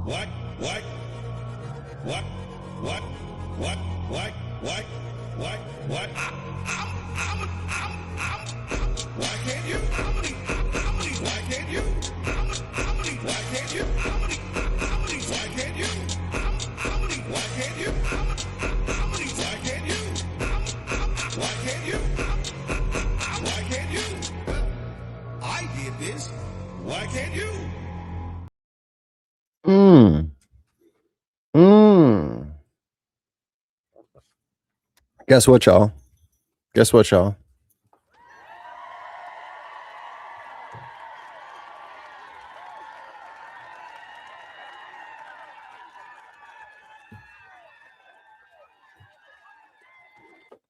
What? What? What? What? What? What? What? What? What? Why can't you? Why can't you? Why can't you? Why can't you? Why can't you? Why can't you? Why can't you? Why can't you? I did this. Why can't you? Guess what, y'all? Guess what, y'all?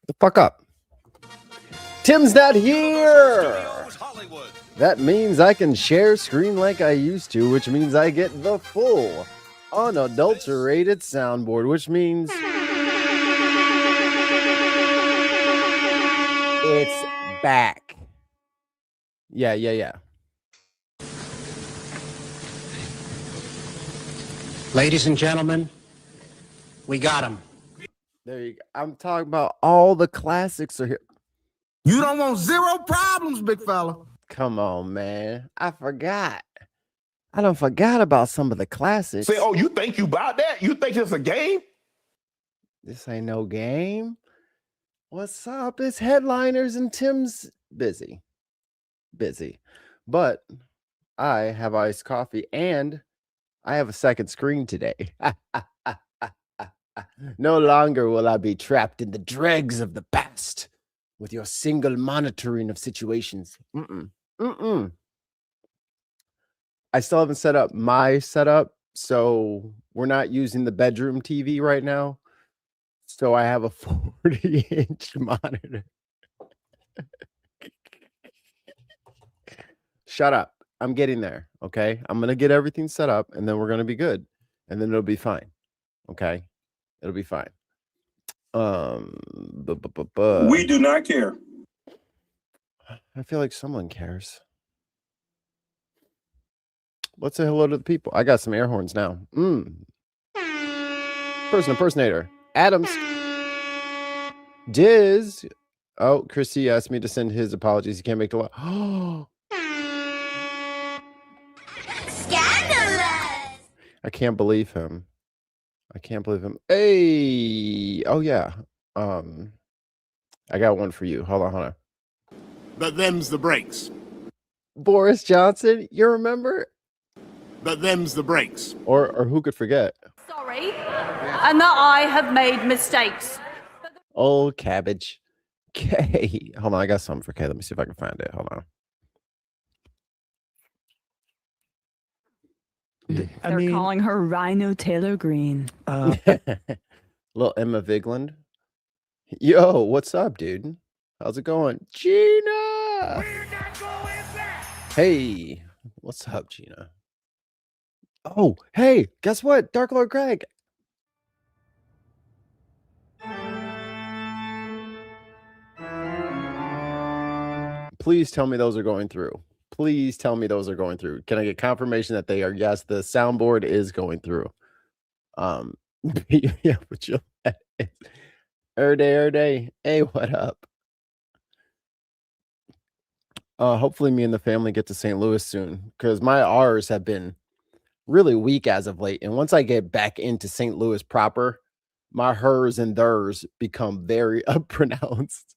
The fuck up. Tim's not here. That means I can share screen like I used to, which means I get the full, unadulterated soundboard, which means it's back. Yeah. Ladies and gentlemen, we got him. There you go. I'm talking about all the classics are here. You don't want zero problems, big fella. Come on, man. I forgot. I done forgot about some of the classics. Say, oh, you think you about that? You think it's a game? This ain't no game. What's up? It's headliners and Tim's busy. But I have iced coffee and I have a second screen today. No longer will I be trapped in the dregs of the past with your single monitoring of situations. I still haven't set up my setup, so we're not using the bedroom TV right now. So I have a 40-inch monitor. Shut up. I'm getting there, okay? I'm going to get everything set up, and then we're going to be good. And then it'll be fine, okay? It'll be fine. We do not care. I feel like someone cares. Let's say hello to the people. I got some air horns now. Person impersonator. Adams. Diz. Oh, Chrissy asked me to send his apologies. He can't make the law. Scandalous! I can't believe him. Hey. Oh, yeah. I got one for you. Hold on. But them's the breaks. Boris Johnson, you remember? But them's the breaks. Or who could forget? Sorry, and that I have made mistakes. Old cabbage. Kay. Hold on, I got something for Kay. Let me see if I can find it. Hold on. They're calling her Rhino Taylor Green. Little Emma Vigland. Yo, what's up, dude? How's it going? Gina! Hey, what's up, Gina? Oh, hey, guess what? Dark Lord Greg. Please tell me those are going through. Please tell me those are going through. Can I get confirmation that they are? Yes, the soundboard is going through. Yeah, but you Day. Hey, what up? Hopefully me and the family get to St. Louis soon, because my R's have been really weak as of late. And once I get back into St. Louis proper, my hers and thurs become very pronounced.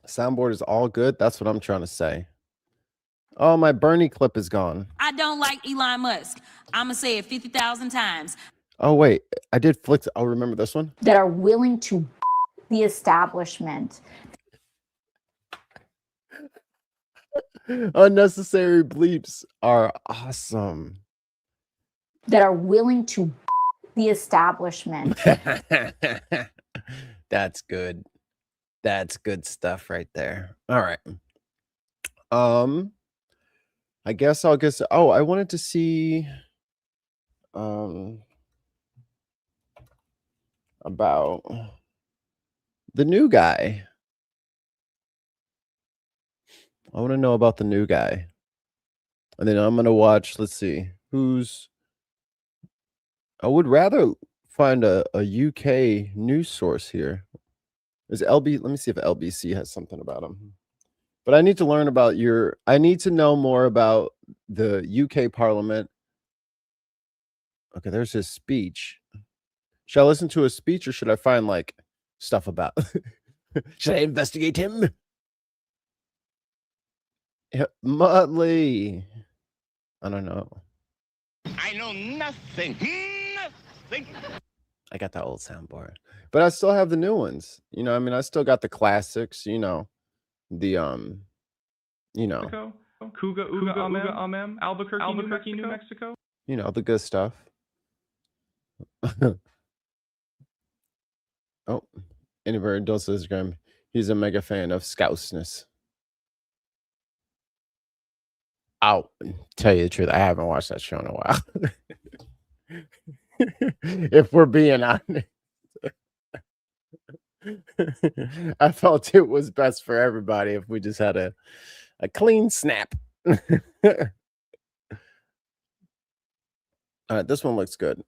Soundboard is all good. That's what I'm trying to say. Oh, my Bernie clip is gone. I don't like Elon Musk. I'm going to say it 50,000 times. Oh, wait. I did flick. I'll remember this one. That are willing to the establishment. Unnecessary bleeps are awesome. That are willing to the establishment. That's good. That's good stuff right there. All right. I guess I'll guess. Oh, I wanted to see about the new guy. I want to know about the new guy. And then I'm going to watch, let's see, I would rather find a UK news source here. Is let me see if LBC has something about him. But I need to learn about I need to know more about the UK Parliament. Okay, there's his speech. Should I listen to his speech or should I find like stuff about? Should I investigate him? Muttley. I don't know. I know nothing. Nothing. I got that old soundboard, but I still have the new ones. You know, I mean, I still got the classics. You know, the you know, Kuga Uga Amem, Albuquerque, New Mexico. You know, the good stuff. Oh, anybody does Instagram. He's a mega fan of Scousness. I'll tell you the truth. I haven't watched that show in a while. If we're being honest. I felt it was best for everybody if we just had a clean snap. All right, this one looks good.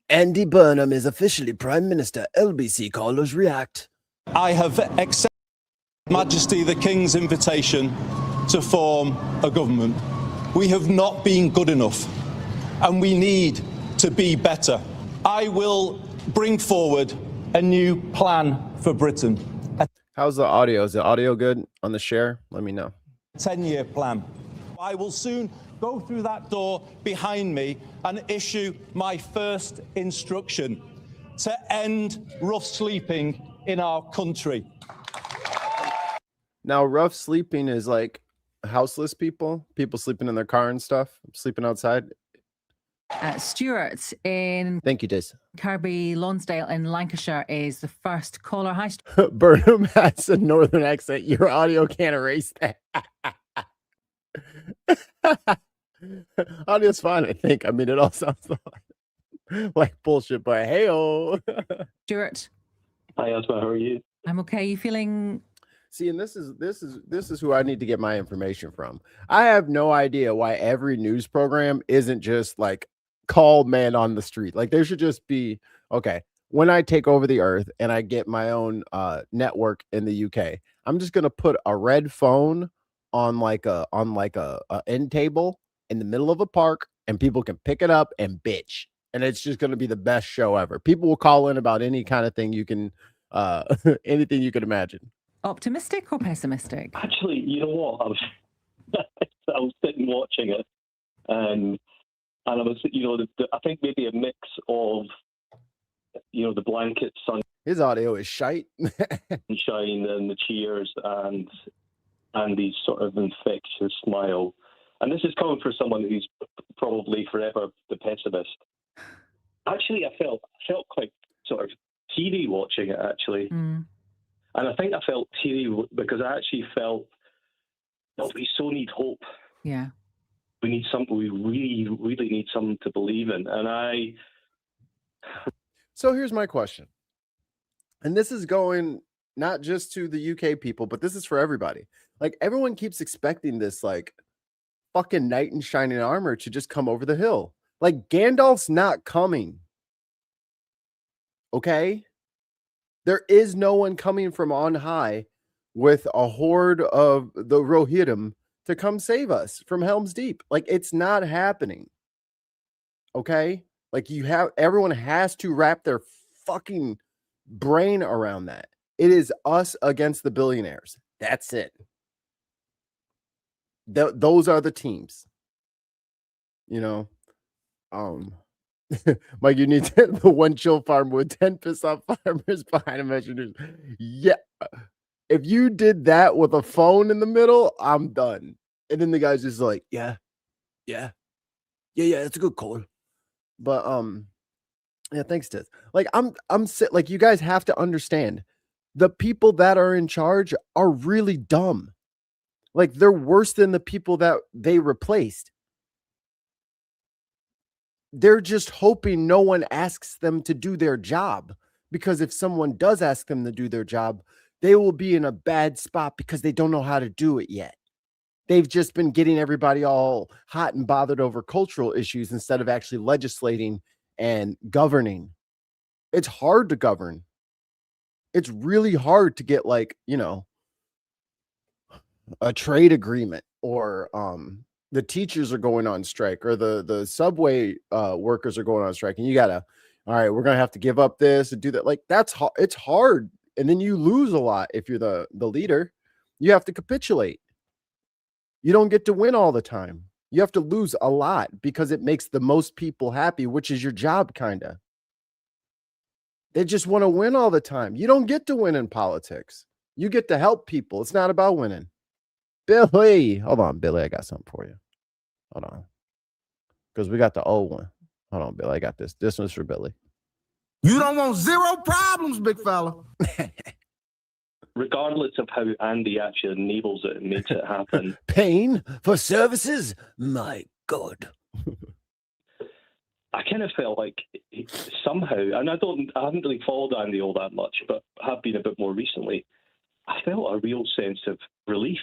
Andy Burnham is officially Prime Minister. LBC callers react. I have accepted Majesty the King's invitation to form a government. We have not been good enough, and we need to be better. I will bring forward a new plan for Britain. How's the audio? Is the audio good on the share? Let me know. 10-year plan. I will soon go through that door behind me and issue my first instruction to end rough sleeping in our country. Now, rough sleeping is like houseless people sleeping in their car and stuff, sleeping outside. Stuart in Thank you, Dace. Kirby Lonsdale in Lancashire is the first caller. Hi, Burnham has a northern accent. Your audio can't erase that. Audio's fine, I think. I mean, it all sounds like bullshit, but hey-o. Stuart. Hi, Asma. How are you? I'm okay. You feeling? See, and this is who I need to get my information from. I have no idea why every news program isn't just like call man on the street. Like there should just be, okay, when I take over the earth and I get my own network in the UK, I'm just gonna put a red phone on like a end table in the middle of a park, and people can pick it up and bitch, and it's just gonna be the best show ever. People will call in about any kind of thing you can, anything you can imagine. Optimistic or pessimistic? Actually, you know what? I was sitting watching it, and I was, you know, I think maybe a mix of, you know, the blanket His audio is shite. sunshine and the cheers and Andy's sort of infectious smile. And this is coming from someone who's probably forever the pessimist. Actually, I felt quite sort of teary watching it, actually. Mm. And I think I felt teary because I actually felt that we so need hope. Yeah. We need something, we really, really need something to believe in. And So here's my question. And this is going not just to the UK people, but this is for everybody. Like everyone keeps expecting this like fucking knight in shining armor to just come over the hill. Like Gandalf's not coming. Okay? There is no one coming from on high with a horde of the Rohirrim to come save us from Helm's Deep. Like it's not happening. Okay? Like everyone has to wrap their fucking brain around that. It is us against the billionaires. That's it. Those are the teams. You know, Mike, you need the one chill farm with 10 piss off farmers behind him. Yeah. If you did that with a phone in the middle, I'm done. And then the guy's just like, yeah, it's a good call. But yeah, thanks, Tiz. Like I'm like you guys have to understand the people that are in charge are really dumb. Like they're worse than the people that they replaced. They're just hoping no one asks them to do their job, because if someone does ask them to do their job, they will be in a bad spot because they don't know how to do it yet. They've just been getting everybody all hot and bothered over cultural issues instead of actually legislating and governing. It's hard to govern. It's really hard to get, like, you know, a trade agreement, or the teachers are going on strike, or the subway workers are going on strike, and you gotta, all right, we're gonna have to give up this and do that. Like, that's it's hard, and then you lose a lot if you're the leader. You have to capitulate. You don't get to win all the time. You have to lose a lot because it makes the most people happy, which is your job, kind of. They just want to win all the time. You don't get to win in politics. You get to help people. It's not about winning. Billy, hold on, Billy. I got something for you. Hold on. Because we got the old one. Hold on, Billy. I got this. This one's for Billy. You don't want zero problems, big fella. Regardless of how Andy actually enables it and makes it happen. Paying for services? My God. I kind of felt like somehow, and I haven't really followed Andy all that much, but have been a bit more recently. I felt a real sense of relief.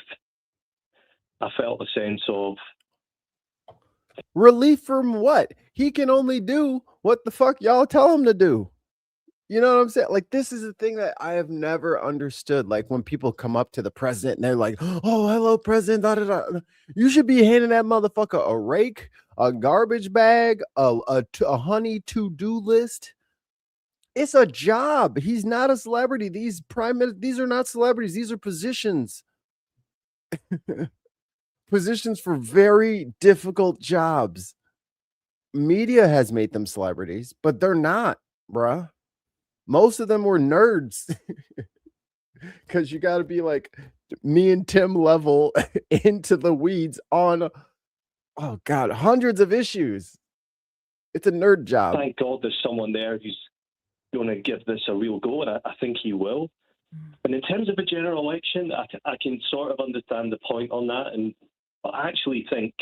I felt a sense of relief from what? He can only do what the fuck y'all tell him to do. You know what I'm saying? Like, this is the thing that I have never understood. Like, when people come up to the president and they're like, oh, hello, president. Da, da, da. You should be handing that motherfucker a rake, a garbage bag, a honey to-do list. It's a job. He's not a celebrity. These are not celebrities. These are positions. Positions for very difficult jobs. Media has made them celebrities, but they're not, bruh. Most of them were nerds. Because you got to be like me and Tim level into the weeds on, oh God, hundreds of issues. It's a nerd job. Thank God there's someone there who's going to give this a real go, and I think he will. And in terms of a general election, I can sort of understand the point on that, and I actually think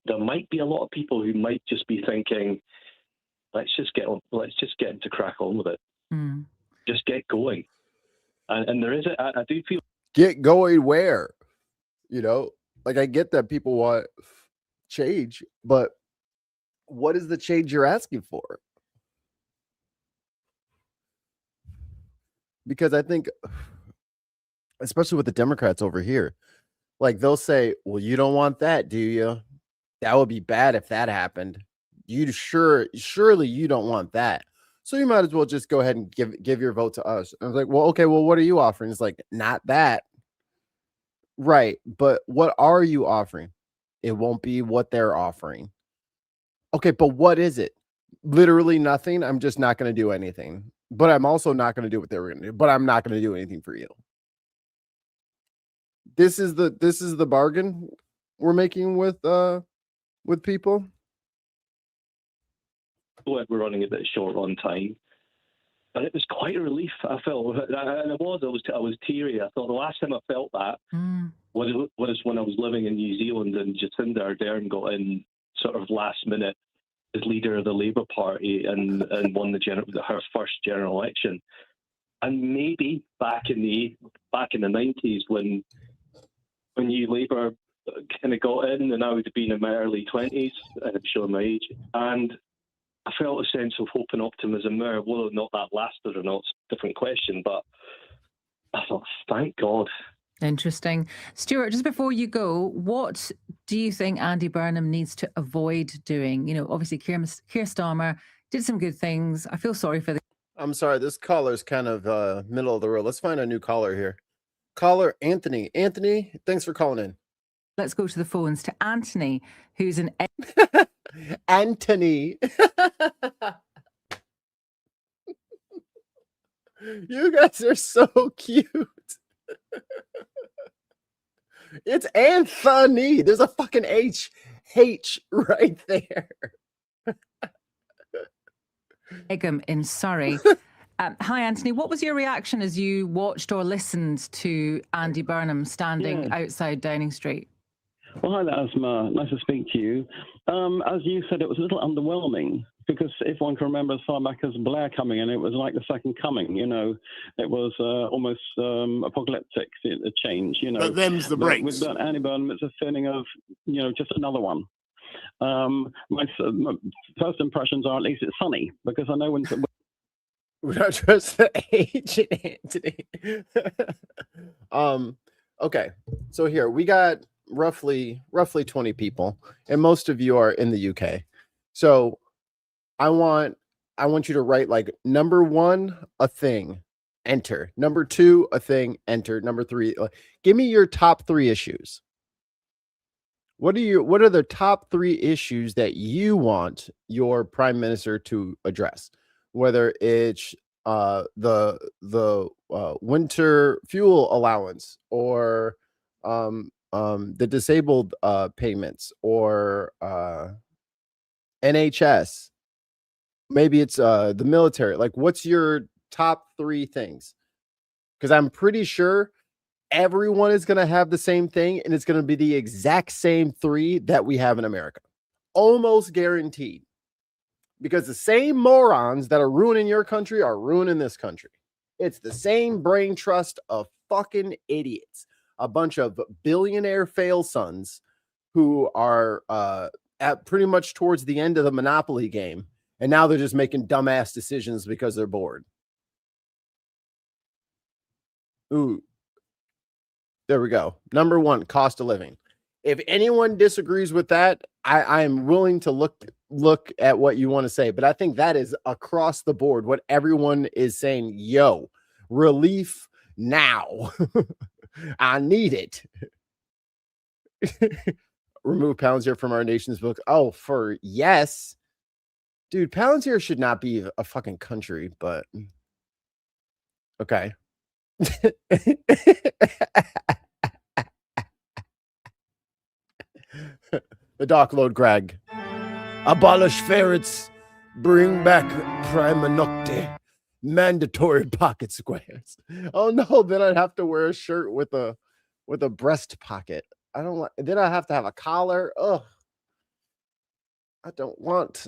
there might be a lot of people who might just be thinking, let's just get him to crack on with it. Just get going. And there is I do feel get going where, you know, like, I get that people want change, but what is the change you're asking for? Because I think, especially with the Democrats over here, like, they'll say, well, you don't want that, do you? That would be bad if that happened. Surely you don't want that. So you might as well just go ahead and give your vote to us. I was like, well, okay, well, what are you offering? It's like, not that. Right. But what are you offering? It won't be what they're offering. Okay, but what is it? Literally nothing. I'm just not going to do anything. But I'm also not going to do what they were going to do. But I'm not going to do anything for you. This is the bargain we're making with people. we're running a bit short on time. And it was quite a relief, I felt. And I was teary. I thought the last time I felt that was when I was living in New Zealand and Jacinda Ardern got in sort of last minute as leader of the Labour Party and won her first general election. And maybe back in the 90s when New Labour kind of got in, and I would have been in my early 20s, and I'm showing my age, and I felt a sense of hope and optimism there. Whether or not that lasted or not, it's a different question, but I thought, thank God. Interesting. Stuart, just before you go, what do you think Andy Burnham needs to avoid doing? You know, obviously Keir Starmer did some good things. I feel sorry for the... I'm sorry, this caller's kind of middle of the road. Let's find a new caller here. Caller Anthony. Anthony, thanks for calling in. Let's go to the phones to Anthony, who's an... Anthony. You guys are so cute. It's Anthony. There's a fucking H right there. Egham in Surrey. Hi, Anthony. What was your reaction as you watched or listened to Andy Burnham standing outside Downing Street? Well, hi there, Asma. Nice to speak to you. As you said, it was a little underwhelming because if one can remember as far back as Blair coming in, it was like the second coming, you know. It was almost apocalyptic, a change, you know. But them's the breaks. With Andy Burnham, it's a feeling of, you know, just another one. My first impressions are at least it's sunny, because I know when... We're not just the agent, Anthony. Okay, so here we got roughly 20 people, and most of you are in the UK. So I want you to write like number 1, a thing, enter. Number 2, a thing, enter. Number 3, give me your top 3 issues. What are the top 3 issues that you want your prime minister to address? Whether it's the winter fuel allowance, or the disabled payments, or NHS, maybe it's the military. Like, what's your top 3 things? Because I'm pretty sure everyone is going to have the same thing, and it's going to be the exact same 3 that we have in America. Almost guaranteed. Because the same morons that are ruining your country are ruining this country. It's the same brain trust of fucking idiots. A bunch of billionaire fail sons who are at pretty much towards the end of the Monopoly game. And now they're just making dumbass decisions because they're bored. Ooh. There we go. Number 1, cost of living. If anyone disagrees with that, I am willing to look at what you want to say, but I think that is across the board what everyone is saying. Yo, relief now. I need it. Remove Palantir from our nation's book. Oh, for yes. Dude, Palantir should not be a fucking country, but okay. The Dock Lord Greg. Abolish ferrets. Bring back Prima Nocte. Mandatory pocket squares. Oh no, then I'd have to wear a shirt with a breast pocket. I don't like. Then I have to have a collar. Ugh. I don't want.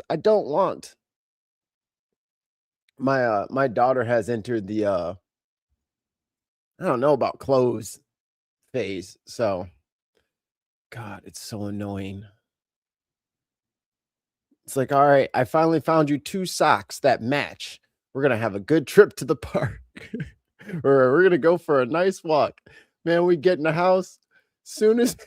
My daughter has entered the I don't know about clothes phase, so God, it's so annoying. It's like, all right, I finally found you 2 socks that match. We're gonna have a good trip to the park. Or we're gonna go for a nice walk. Man, we get in the house. Soon as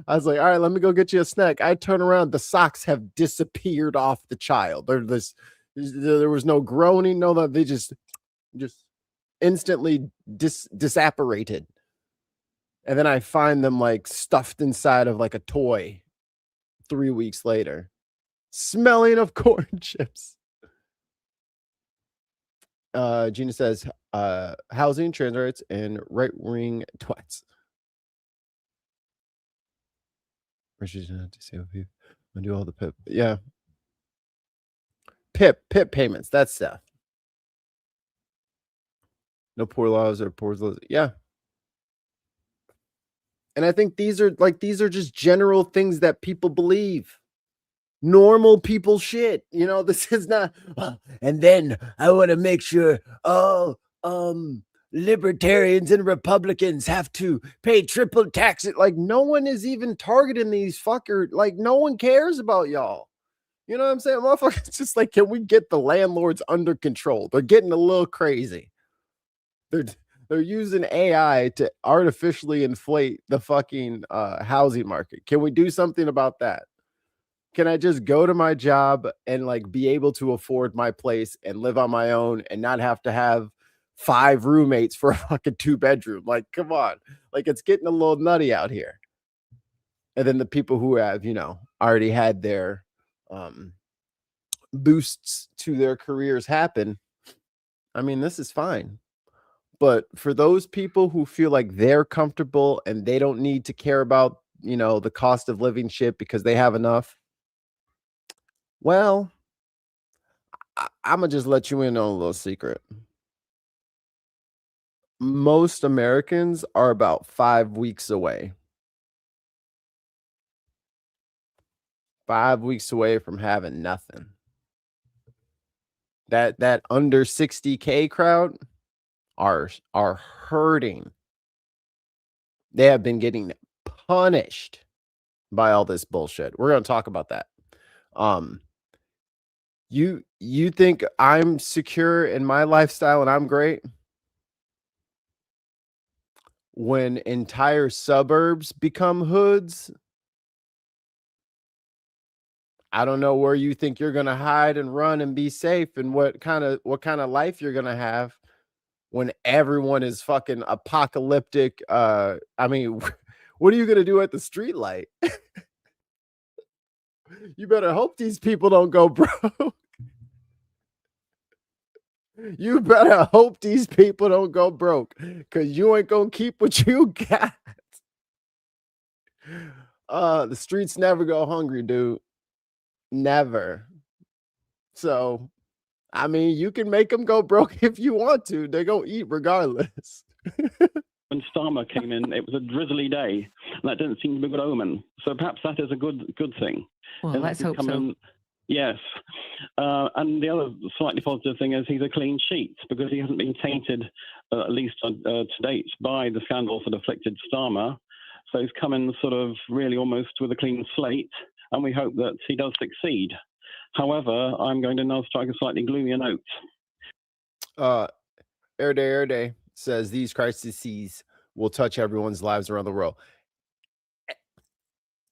I was like, all right, let me go get you a snack. I turn around, the socks have disappeared off the child. There was no groaning, no that they just instantly disapparated. And then I find them like stuffed inside of like a toy 3 weeks later, smelling of corn chips. Gina says, housing, trans rights, and right-wing twats. Do all the PIP. Yeah. PIP payments. That stuff. No poor laws or poor laws. Yeah. And I think these are just general things that people believe. Normal people shit. You know, this is not. And then I want to make sure libertarians and Republicans have to pay triple tax. Like, no one is even targeting these fucker. Like, no one cares about y'all. You know what I'm saying? Motherfuckers just like, can we get the landlords under control? They're getting a little crazy. They're using AI to artificially inflate the fucking housing market. Can we do something about that? Can I just go to my job and like be able to afford my place and live on my own and not have to have 5 roommates for a fucking 2-bedroom? Like, come on. Like, it's getting a little nutty out here. And then the people who have, you know, already had their boosts to their careers happen. I mean, this is fine. But for those people who feel like they're comfortable and they don't need to care about, you know, the cost of living shit because they have enough, well, I'm going to just let you in on a little secret. Most Americans are about 5 weeks away. 5 weeks away from having nothing. that under 60K crowd are hurting. They have been getting punished by all this bullshit. We're going to talk about that. You think I'm secure in my lifestyle and I'm great? When entire suburbs become hoods, I don't know where you think you're going to hide and run and be safe, and what kind of life you're going to have when everyone is fucking apocalyptic. I mean, what are you going to do at the street light? You better hope these people don't go broke. You better hope these people don't go broke, because you ain't going to keep what you got. The streets never go hungry, dude. Never. So, I mean, you can make them go broke if you want to. They're going to eat regardless. When Starmer came in, it was a drizzly day, and that didn't seem to be a good omen. So perhaps that is a good thing. Well, let's hope so. Yes. And the other slightly positive thing is he's a clean sheet, because he hasn't been tainted, at least to date, by the scandals that afflicted Starmer. So he's come in sort of really almost with a clean slate, and we hope that he does succeed. However, I'm going to now strike a slightly gloomier note. Air Day says these crises will touch everyone's lives around the world.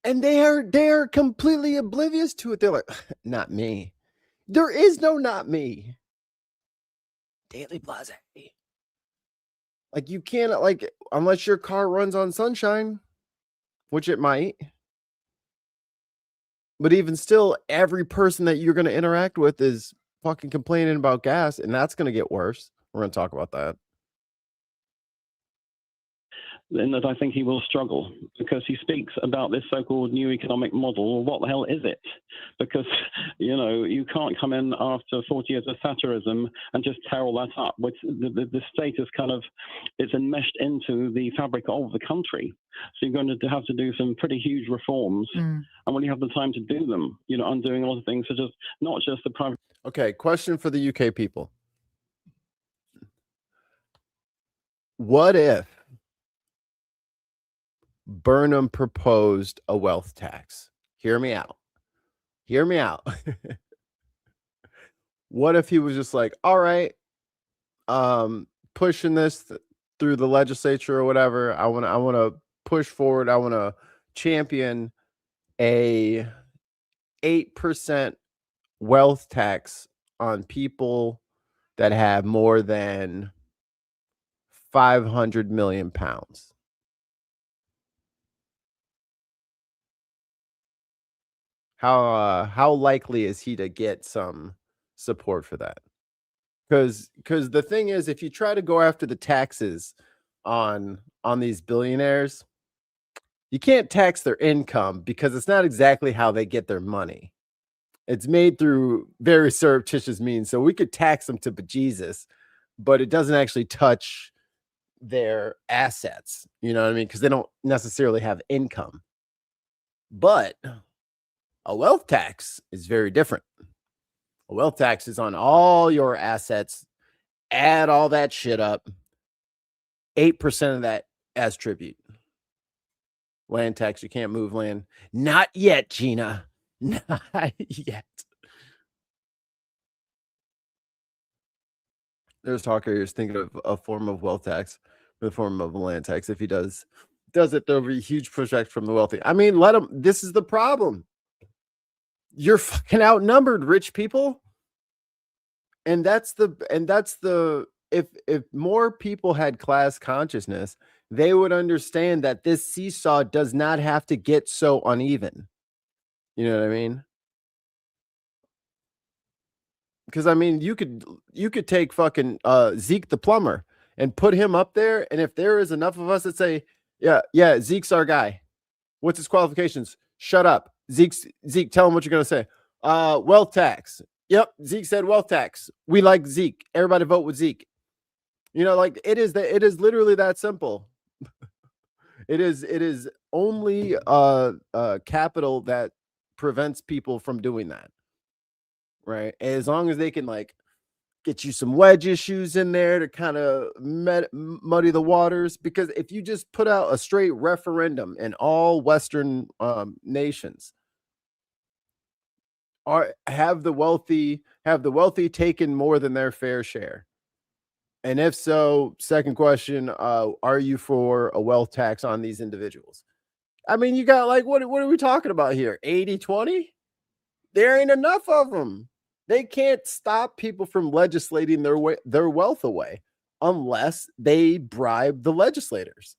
And they are completely oblivious to it. They're like, not me. There is no not me. Daily blase. Like, you can't, like, unless your car runs on sunshine, which it might. But even still, every person that you're going to interact with is fucking complaining about gas, and that's going to get worse. We're going to talk about that. In that I think he will struggle, because he speaks about this so-called new economic model. What the hell is it? Because, you know, you can't come in after 40 years of Thatcherism and just tear all that up. The state is kind of, it's enmeshed into the fabric of the country. So you're going to have to do some pretty huge reforms. And when you have the time to do them, you know, undoing a lot of things, such as not just the private. Okay, question for the UK people. What if Burnham proposed a wealth tax? Hear me out. Hear me out. What if he was just like, all right, pushing this through the legislature or whatever. I want to push forward. I want to champion a 8% wealth tax on people that have more than 500 million pounds. How likely is he to get some support for that? Because the thing is, if you try to go after the taxes on these billionaires, you can't tax their income, because it's not exactly how they get their money. It's made through very surreptitious means. So we could tax them to bejesus, but it doesn't actually touch their assets. You know what I mean? Because they don't necessarily have income. But a wealth tax is very different. A wealth tax is on all your assets. Add all that shit up. 8% of that as tribute. Land tax, you can't move land. Not yet, Gina. Not yet. There's talker who's thinking of a form of wealth tax, the form of a land tax. If he does it, there'll be huge pushback from the wealthy. I mean, let him. This is the problem. You're fucking outnumbered, rich people. And that's the if more people had class consciousness, they would understand that this seesaw does not have to get so uneven. You know what I mean? Because I mean, you could take fucking Zeke the plumber and put him up there, and if there is enough of us that say, yeah, Zeke's our guy. What's his qualifications? Shut up. Zeke, tell him what you're gonna say. Wealth tax. Yep, Zeke said wealth tax. We like Zeke. Everybody vote with Zeke. You know, like it is literally that simple. It is only capital that prevents people from doing that. Right? As long as they can like get you some wedge issues in there to kind of muddy the waters. Because if you just put out a straight referendum in all Western nations, have the wealthy taken more than their fair share? And if so, second question, are you for a wealth tax on these individuals? I mean, you got like, what are we talking about here? 80-20? There ain't enough of them. They can't stop people from legislating their wealth away unless they bribe the legislators.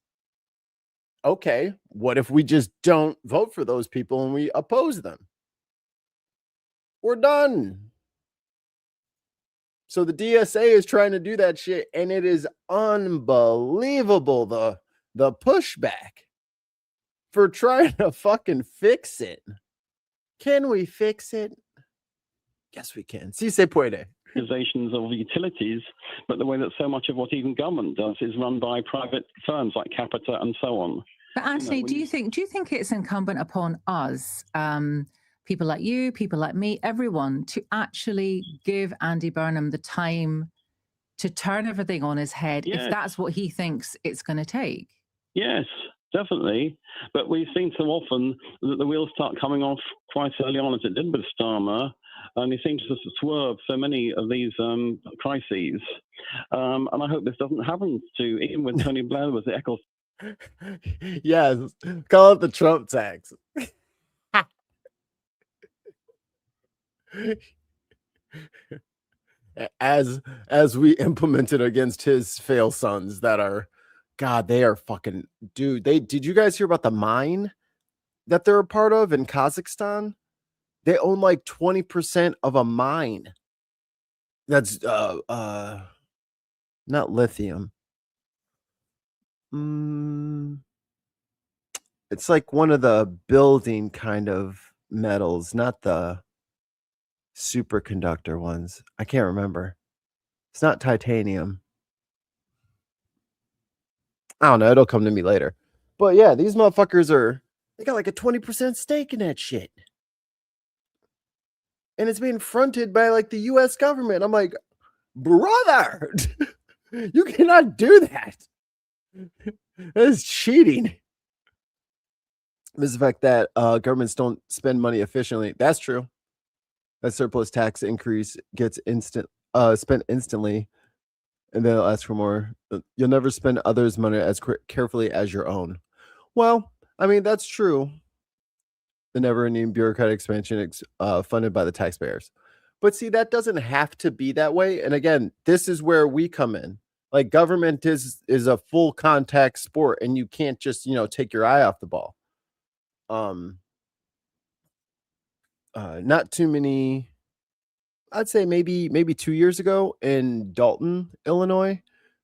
Okay, what if we just don't vote for those people and we oppose them? We're done. So the DSA is trying to do that shit, and it is unbelievable the pushback for trying to fucking fix it. Can we fix it? Yes, we can. Si se puede. Organizations of utilities, but the way that so much of what even government does is run by private firms like Capita and so on. But Anthony, do you think it's incumbent upon us, people like you, people like me, everyone, to actually give Andy Burnham the time to turn everything on his head if that's what he thinks it's going to take? Yes, definitely. But we've seen so often that the wheels start coming off quite early on, as it did with Starmer, and he seems to swerve so many of these crises. And I hope this doesn't happen to, even with Tony Blair, with the Eccles. Yes, call it the Trump tax. As we implemented against his fail sons that are, God, they are fucking, dude. Did you guys hear about the mine that they're a part of in Kazakhstan? They own like 20% of a mine. That's not lithium. It's like one of the building kind of metals, not the superconductor ones. I can't remember. It's not titanium. I don't know. It'll come to me later. But yeah, these motherfuckers they got like a 20% stake in that shit. And it's being fronted by like the US government. I'm like, brother, you cannot do that. That is cheating. This is the fact that governments don't spend money efficiently. That's true. That surplus tax increase gets spent instantly, and they'll ask for more. You'll never spend others' money as carefully as your own. Well, I mean, that's true. The never-ending bureaucratic expansion funded by the taxpayers. But see, that doesn't have to be that way. And again, this is where we come in. Like, government is a full contact sport, and you can't just, take your eye off the ball. Not too many, I'd say maybe 2 years ago in Dalton, Illinois,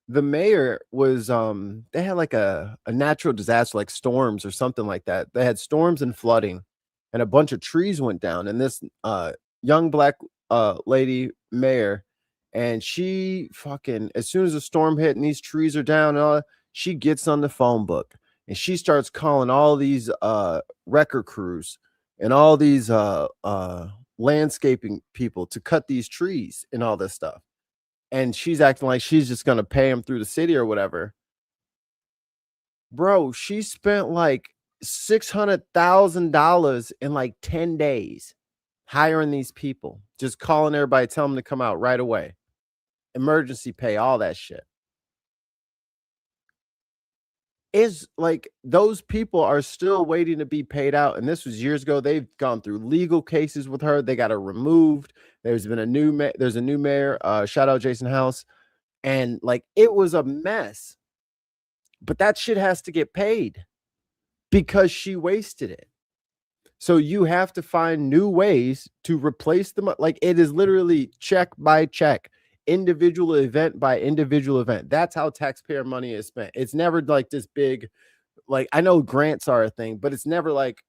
the mayor was they had like a natural disaster, like storms or something like that. They had storms and flooding, and a bunch of trees went down, and this young black lady mayor, and she fucking, as soon as the storm hit and these trees are down and all, she gets on the phone book and she starts calling all these wrecker crews and all these landscaping people to cut these trees and all this stuff. And she's acting like she's just going to pay them through the city or whatever. Bro, she spent like $600,000 in like 10 days hiring these people, just calling everybody, telling them to come out right away. Emergency pay, all that shit. Is like those people are still waiting to be paid out. And this was years ago. They've gone through legal cases with her. They got her removed. There's a new mayor. Shout out Jason House. And like, it was a mess. But that shit has to get paid because she wasted it. So you have to find new ways to replace them. Like, it is literally check by check, individual event by individual event. That's how taxpayer money is spent. It's never like this big, like, I know grants are a thing, but it's never like,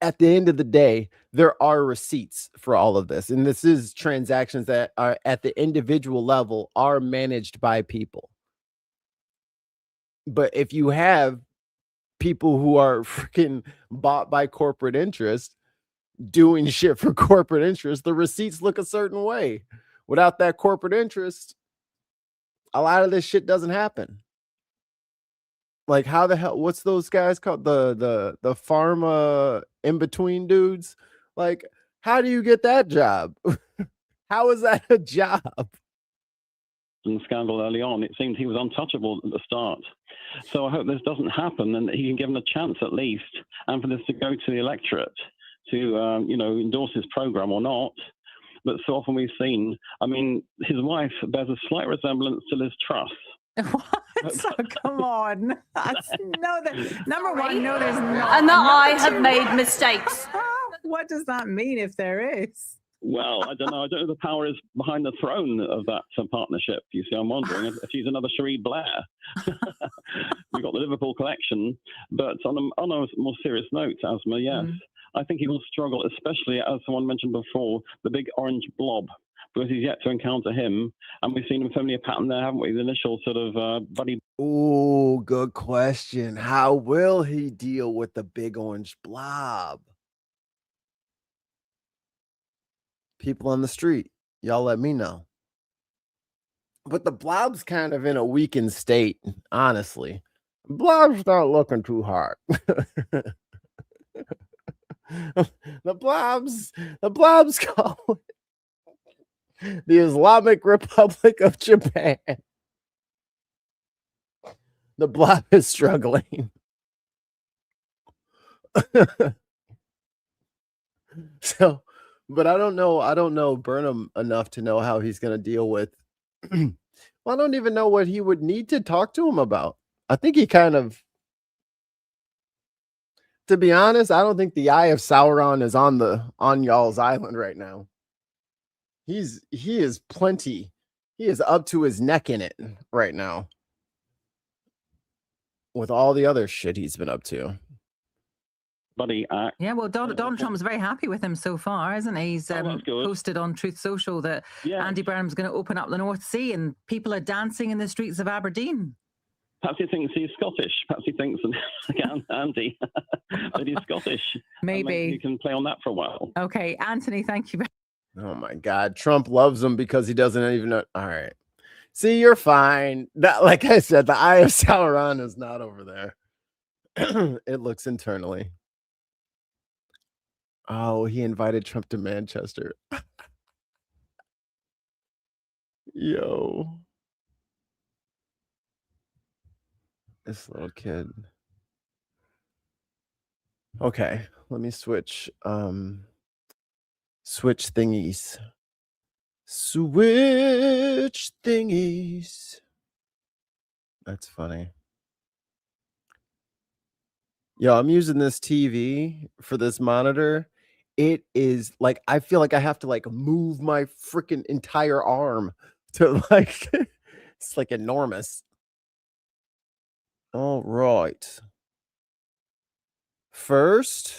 at the end of the day, there are receipts for all of this. And this is transactions that are at the individual level are managed by people. But if you have people who are freaking bought by corporate interest, doing shit for corporate interest. The receipts look a certain way. Without that corporate interest, a lot of this shit doesn't happen. Like, how the hell, what's those guys called? The pharma in between dudes. Like, how do you get that job? How is that a job? Scandal early on, it seemed he was untouchable at the start. So I hope this doesn't happen and that he can give him a chance at least, and for this to go to the electorate to endorse his program or not. But so often we've seen, I mean, his wife bears a slight resemblance to Liz Truss. What? So, come on. Number one, no, there's not. And that I have made mistakes. What does that mean if there is? Well, I don't know. I don't know if the power is behind the throne of that partnership. You see, I'm wondering if she's another Cherie Blair. We've got the Liverpool collection. But on a more serious note, Asma, yes, I think he will struggle, especially, as someone mentioned before, the big orange blob, because he's yet to encounter him. And we've seen him familiar pattern there, haven't we? The initial sort of buddy. Oh, good question. How will he deal with the big orange blob? People on the street, y'all let me know. But the blob's kind of in a weakened state, honestly. Blob's not looking too hard. The blob's called the Islamic Republic of Japan. The blob is struggling. So, but I don't know Burnham enough to know how he's going to deal with. Well, I don't even know what he would need to talk to him about. I think he kind of, to be honest, I don't think the Eye of Sauron is on y'all's island right now. He is up to his neck in it right now with all the other shit he's been up to. Buddy act. Yeah, well, Donald Trump's very happy with him so far, isn't he? He's posted on Truth Social that Andy Burnham's going to open up the North Sea and people are dancing in the streets of Aberdeen. Perhaps he thinks he's Scottish. Perhaps he thinks, again, Andy, that he's Scottish. Maybe. You can play on that for a while. Okay, Anthony, thank you. Oh, my God. Trump loves him because he doesn't even know. All right. See, you're fine. That, like I said, the Eye of Sauron is not over there. It looks internally. Oh, he invited Trump to Manchester. Yo. This little kid. Okay, let me switch. Switch thingies. Switch thingies. That's funny. Yo, I'm using this TV for this monitor. It is like, I feel like I have to like move my freaking entire arm to like, it's like enormous. All right. First.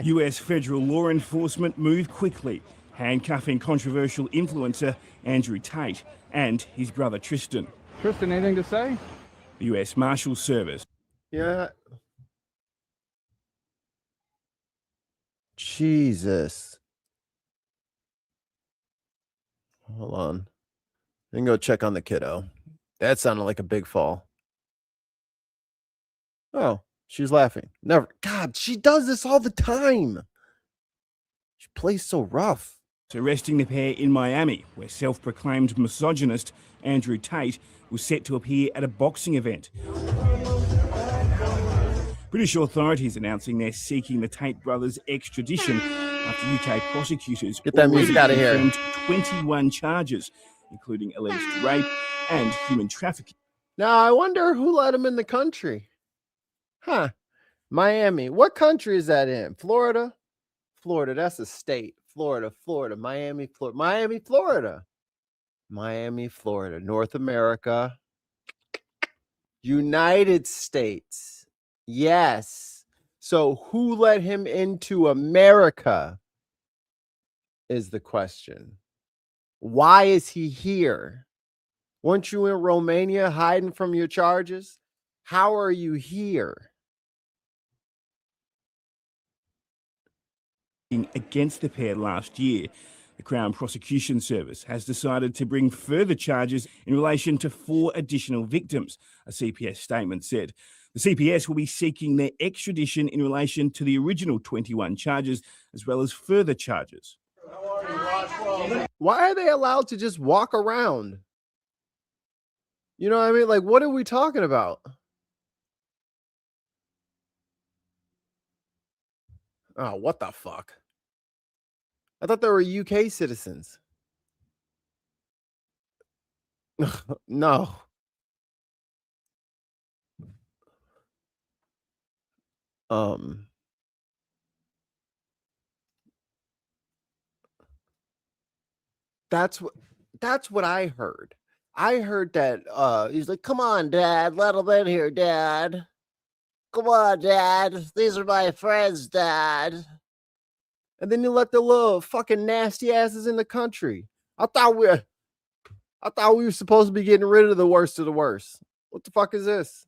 US federal law enforcement moved quickly, handcuffing controversial influencer Andrew Tate and his brother Tristan. Tristan, anything to say? The US Marshal Service. Yeah. Jesus. Hold on. I can go check on the kiddo. That sounded like a big fall. Oh, she's laughing. Never. God, she does this all the time. She plays so rough. Arresting the pair in Miami, where self-proclaimed misogynist Andrew Tate was set to appear at a boxing event. British authorities announcing they're seeking the Tate brothers' extradition after UK prosecutors get that music out of here. 21 charges, including alleged rape and human trafficking. Now, I wonder who let him in the country. Huh. Miami. What country is that in? Florida? Florida, that's a state. Florida, Miami, Florida. Miami, Florida. North America. United States. Yes. So who let him into America is the question. Why is he here? Weren't you in Romania hiding from your charges? How are you here? Against the pair last year. The Crown Prosecution Service has decided to bring further charges in relation to 4 additional victims, a CPS statement said. The CPS will be seeking their extradition in relation to the original 21 charges, as well as further charges. Why are they allowed to just walk around? You know what I mean? Like, what are we talking about? Oh, what the fuck? I thought they were UK citizens. No. That's what I heard. I heard that he's like, "Come on, Dad, let him in here, Dad. Come on, Dad. These are my friends, Dad." And then you let the little fucking nasty asses in the country. I thought we were supposed to be getting rid of the worst of the worst. What the fuck is this?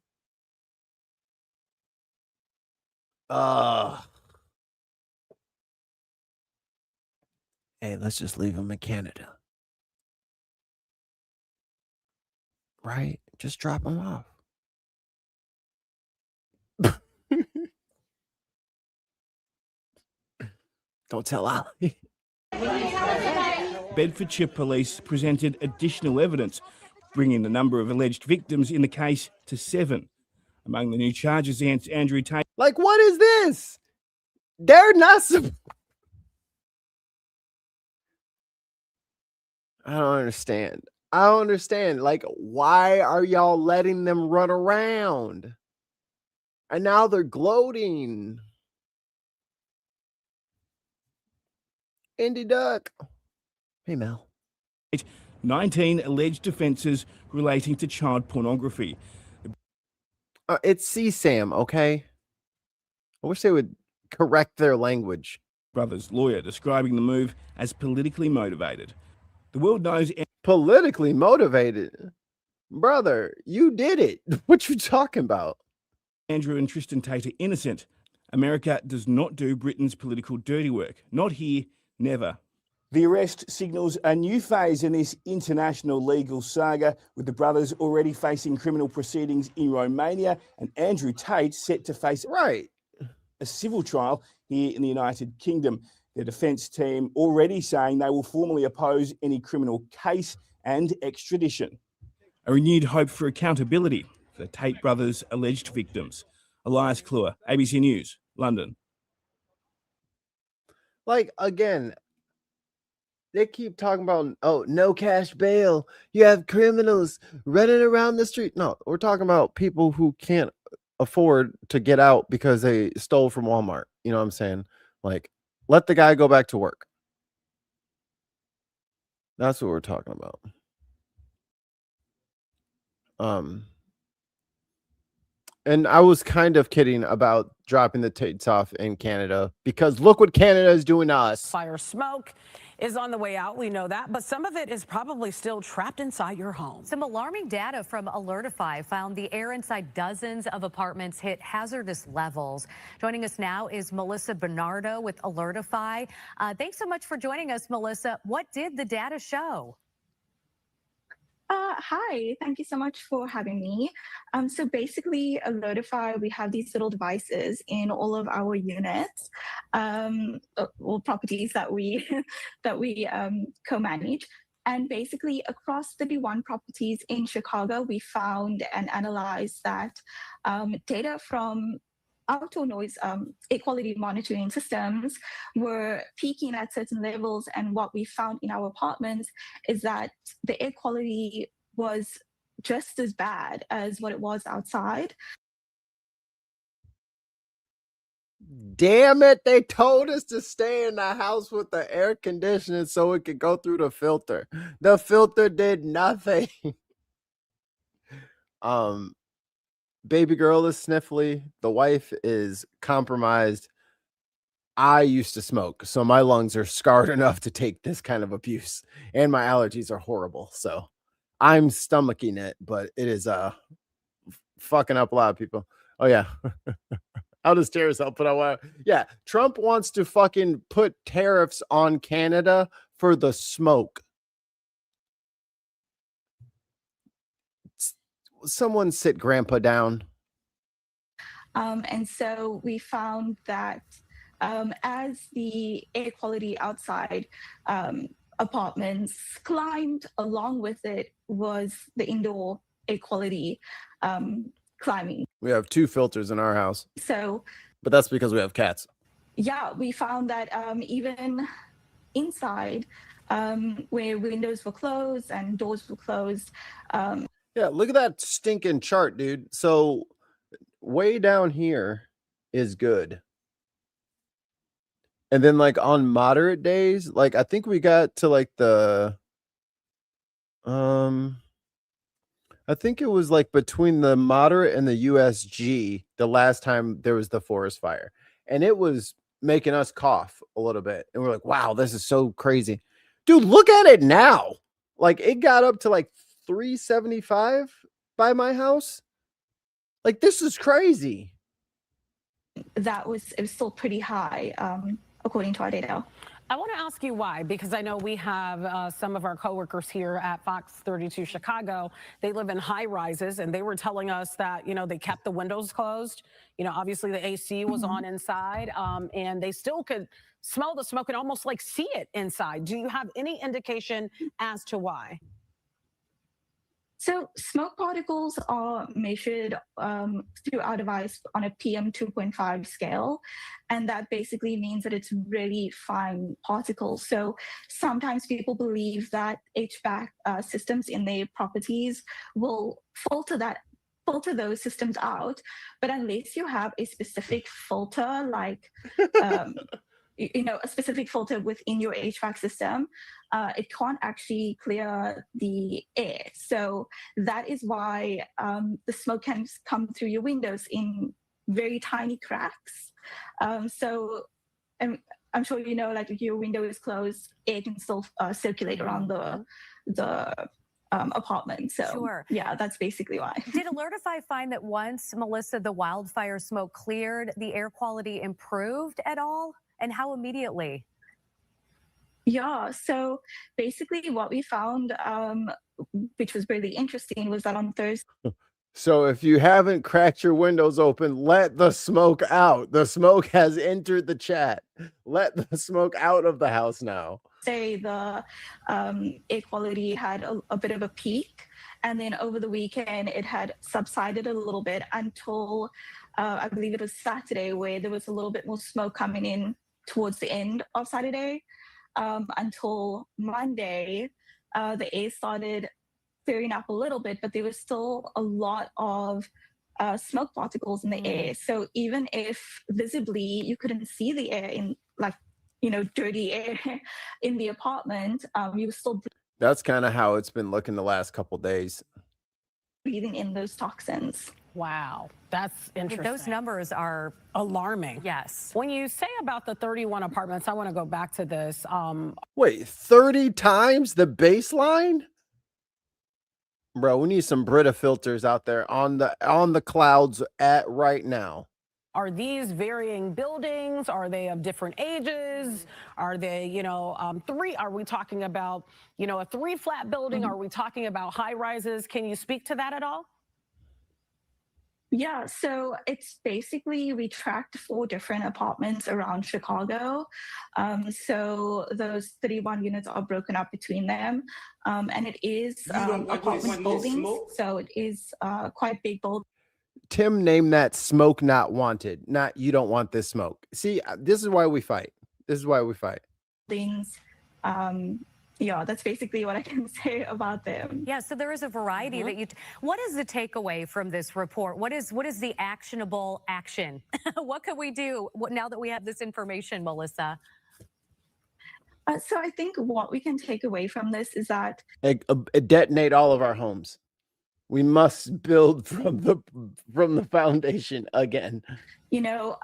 Hey, let's just leave them in Canada. Right? Just drop them off. Don't tell Ali. Bedfordshire Police presented additional evidence, bringing the number of alleged victims in the case to 7. Among the new charges against Andrew Tate. Like, what is this? They're not. I don't understand. I don't understand. Like, why are y'all letting them run around? And now they're gloating. Indy Duck. Hey, Mel. 19 alleged offences relating to child pornography. It's CSAM, okay? I wish they would correct their language. Brother's lawyer describing the move as politically motivated. The world knows... Politically motivated? Brother, you did it. What you talking about? Andrew and Tristan Tate are innocent. America does not do Britain's political dirty work. Not here, never. The arrest signals a new phase in this international legal saga, with the brothers already facing criminal proceedings in Romania and Andrew Tate set to face a civil trial here in the United Kingdom. The defence team already saying they will formally oppose any criminal case and extradition. A renewed hope for accountability for the Tate brothers' alleged victims. Elias Kluwer, ABC News, London. Like, again, they keep talking about, oh, no cash bail. You have criminals running around the street. No, we're talking about people who can't afford to get out because they stole from Walmart. You know what I'm saying? Like, let the guy go back to work. That's what we're talking about. And I was kind of kidding about dropping the Tates off in Canada, because look what Canada is doing to us. Fire smoke is on the way out, we know that, but some of it is probably still trapped inside your home. Some alarming data from Alertify found the air inside dozens of apartments hit hazardous levels. Joining us now is Melissa Bernardo with Alertify. Thanks so much for joining us, Melissa. What did the data show? Hi, thank you so much for having me. So basically, Alertify, we have these little devices in all of our units, or properties that we co-manage. And basically, across 31 properties in Chicago, we found and analyzed that data from outdoor noise air quality monitoring systems were peaking at certain levels, and what we found in our apartments is that the air quality was just as bad as what it was outside. Damn it, they told us to stay in the house with the air conditioning so it could go through the filter. The filter did nothing. Baby girl is sniffly. The wife is compromised. I used to smoke, so my lungs are scarred enough to take this kind of abuse, and my allergies are horrible. So I'm stomaching it, but it is fucking up a lot of people. Oh yeah. How does tariffs help put out? Yeah, Trump wants to fucking put tariffs on Canada for the smoke. Someone sit grandpa down. And so we found that as the air quality outside apartments climbed, along with it was the indoor air quality climbing. We have 2 filters in our house. So, but that's because we have cats. Yeah, we found that even inside, where windows were closed and doors were closed. Yeah, look at that stinking chart, dude. So way down here is good. And then like on moderate days, like I think we got to like the I think it was like between the moderate and the USG the last time there was the forest fire. And it was making us cough a little bit. And we're like, wow, this is so crazy. Dude, look at it now. Like it got up to like 375 by my house. Like this is crazy. It was still pretty high, according to our data. I want to ask you why, because I know we have some of our coworkers here at Fox 32 Chicago. They live in high rises, and they were telling us that, you know, they kept the windows closed. You know, obviously the AC was on inside, and they still could smell the smoke and almost like see it inside. Do you have any indication as to why? So smoke particles are measured through our device on a PM 2.5 scale, and that basically means that it's really fine particles. So sometimes people believe that HVAC systems in their properties will filter those systems out, but unless you have a specific filter, like you know, a specific filter within your HVAC system, it can't actually clear the air. So that is why the smoke can come through your windows in very tiny cracks. So I'm sure you know, like if your window is closed, air can still circulate around the apartment. So Sure. yeah, that's basically why. Did Alertify find that once, Melissa, the wildfire smoke cleared, the air quality improved at all? And how immediately? Yeah, so basically what we found, which was really interesting, was that on Thursday. So if you haven't cracked your windows open, let the smoke out. The smoke has entered the chat. Let the smoke out of the house now. Say the air quality had a bit of a peak, and then over the weekend it had subsided a little bit until I believe it was Saturday, where there was a little bit more smoke coming in towards the end of Saturday, until Monday. The air started clearing up a little bit, but there was still a lot of smoke particles in the air. So even if visibly you couldn't see the air in, like, you know, dirty air in the apartment, you were still That's kind of how it's been looking the last couple days. breathing in those toxins. Wow, that's interesting. Those numbers are alarming. Yes. When you say about the 31 apartments, I want to go back to this. Wait, 30 times the baseline? Bro, we need some Brita filters out there on the clouds at right now. Are these varying buildings? Are they of different ages? Are they, you know, are we talking about, you know, a 3-flat building? Are we talking about high rises? Can you speak to that at all? Yeah, so it's basically, we tracked 4 different apartments around Chicago. So those 31 units are broken up between them. And it is apartment buildings, so it is quite big building. Tim named that smoke not wanted, not you don't want this smoke. See, this is why we fight. This is why we fight. Things. Yeah, that's basically what I can say about them. Yeah, so there is a variety that you. What is the takeaway from this report? What is the actionable action? What can we do now that we have this information, Melissa? So I think what we can take away from this is that Detonate all of our homes. We must build from the foundation again. You know,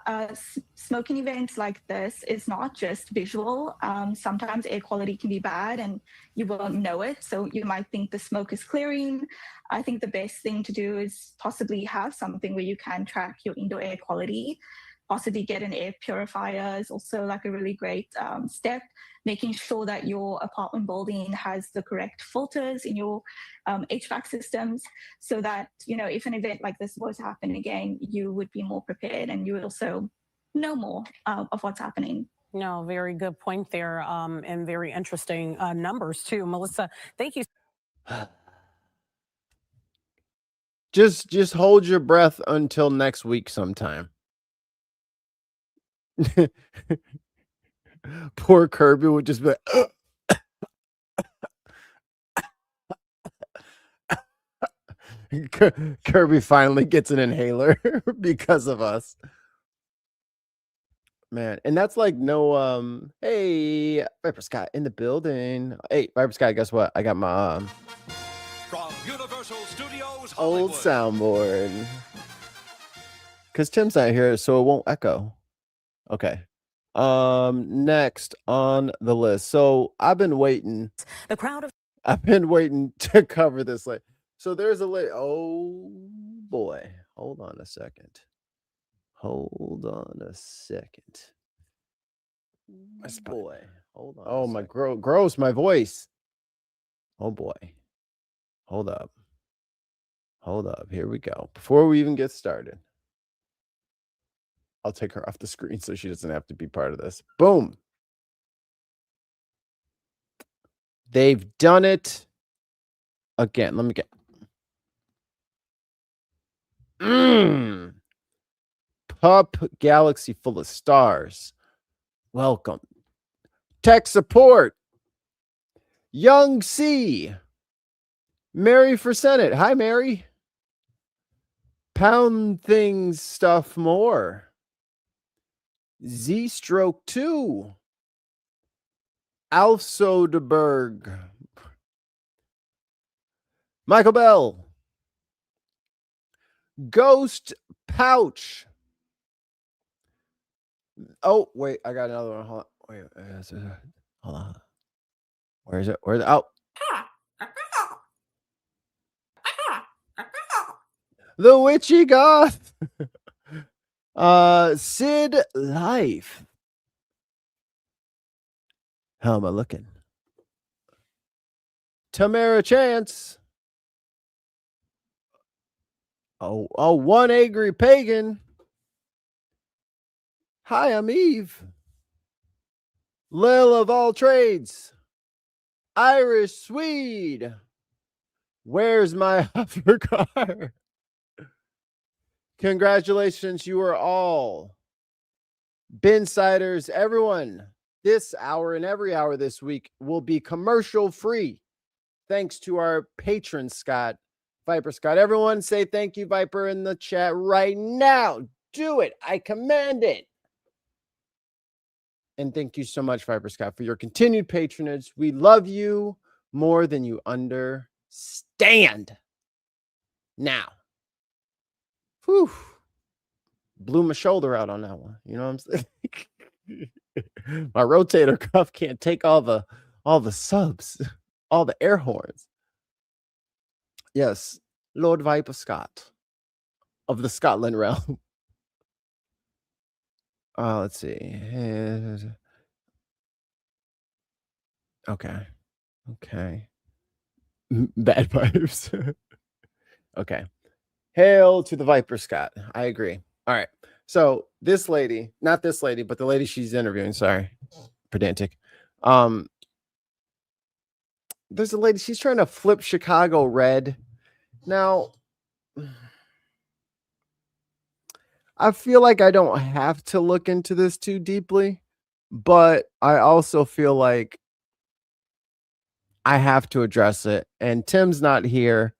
smoking events like this is not just visual. Sometimes air quality can be bad and you won't know it. So you might think the smoke is clearing. I think the best thing to do is possibly have something where you can track your indoor air quality. Possibly get an air purifier is also like a really great step. Making sure that your apartment building has the correct filters in your HVAC systems, so that, you know, if an event like this was to happen again, you would be more prepared and you would also know more of what's happening. No, very good point there, and very interesting numbers too. Melissa, thank you. Just hold your breath until next week sometime. Poor Kirby would just be like, Kirby finally gets an inhaler because of us. Man, and that's like no hey, Viper Scott in the building. Hey, Viper Scott, guess what? I got my From Universal Studios old soundboard. Cause Tim's not here, so it won't echo. Okay. Next on the list. So I've been waiting. I've been waiting to cover this. Like, so there's a lady. Oh boy. Hold on a second. Boy. Hold on. Oh my gross, my voice. Oh boy. Hold up. Here we go. Before we even get started, I'll take her off the screen so she doesn't have to be part of this. Boom. They've done it again. Let me get. Pup Galaxy full of stars. Welcome. Tech support. Young C. Mary for Senate. Hi, Mary. Pound things stuff more. Z Stroke 2. Alf Soderberg. Michael Bell. Ghost Pouch. Oh, wait, I got another one. Hold on. Wait, hold on. Where is it? Where's it? Oh. The Witchy Goth. Sid Life. How am I looking? Tamara Chance. Oh, one angry pagan. Hi, I'm Eve. Lil of all trades. Irish Swede. Where's my hover car? Congratulations, you are all Binsiders. Everyone, this hour and every hour this week will be commercial free. Thanks to our patron, Scott, Viper Scott. Everyone say thank you, Viper, in the chat right now. Do it. I command it. And thank you so much, Viper Scott, for your continued patronage. We love you more than you understand. Now. Whew. Blew my shoulder out on that one. You know what I'm saying? My rotator cuff can't take all the subs, all the air horns. Yes, Lord Viper Scott of the Scotland realm. Let's see. Okay. Bad vibes. Okay. Hail to the Viper Scott. I agree. All right. So this lady, not this lady, but the lady she's interviewing. Sorry, pedantic. There's a lady. She's trying to flip Chicago red. Now, I feel like I don't have to look into this too deeply, but I also feel like I have to address it. And Tim's not here,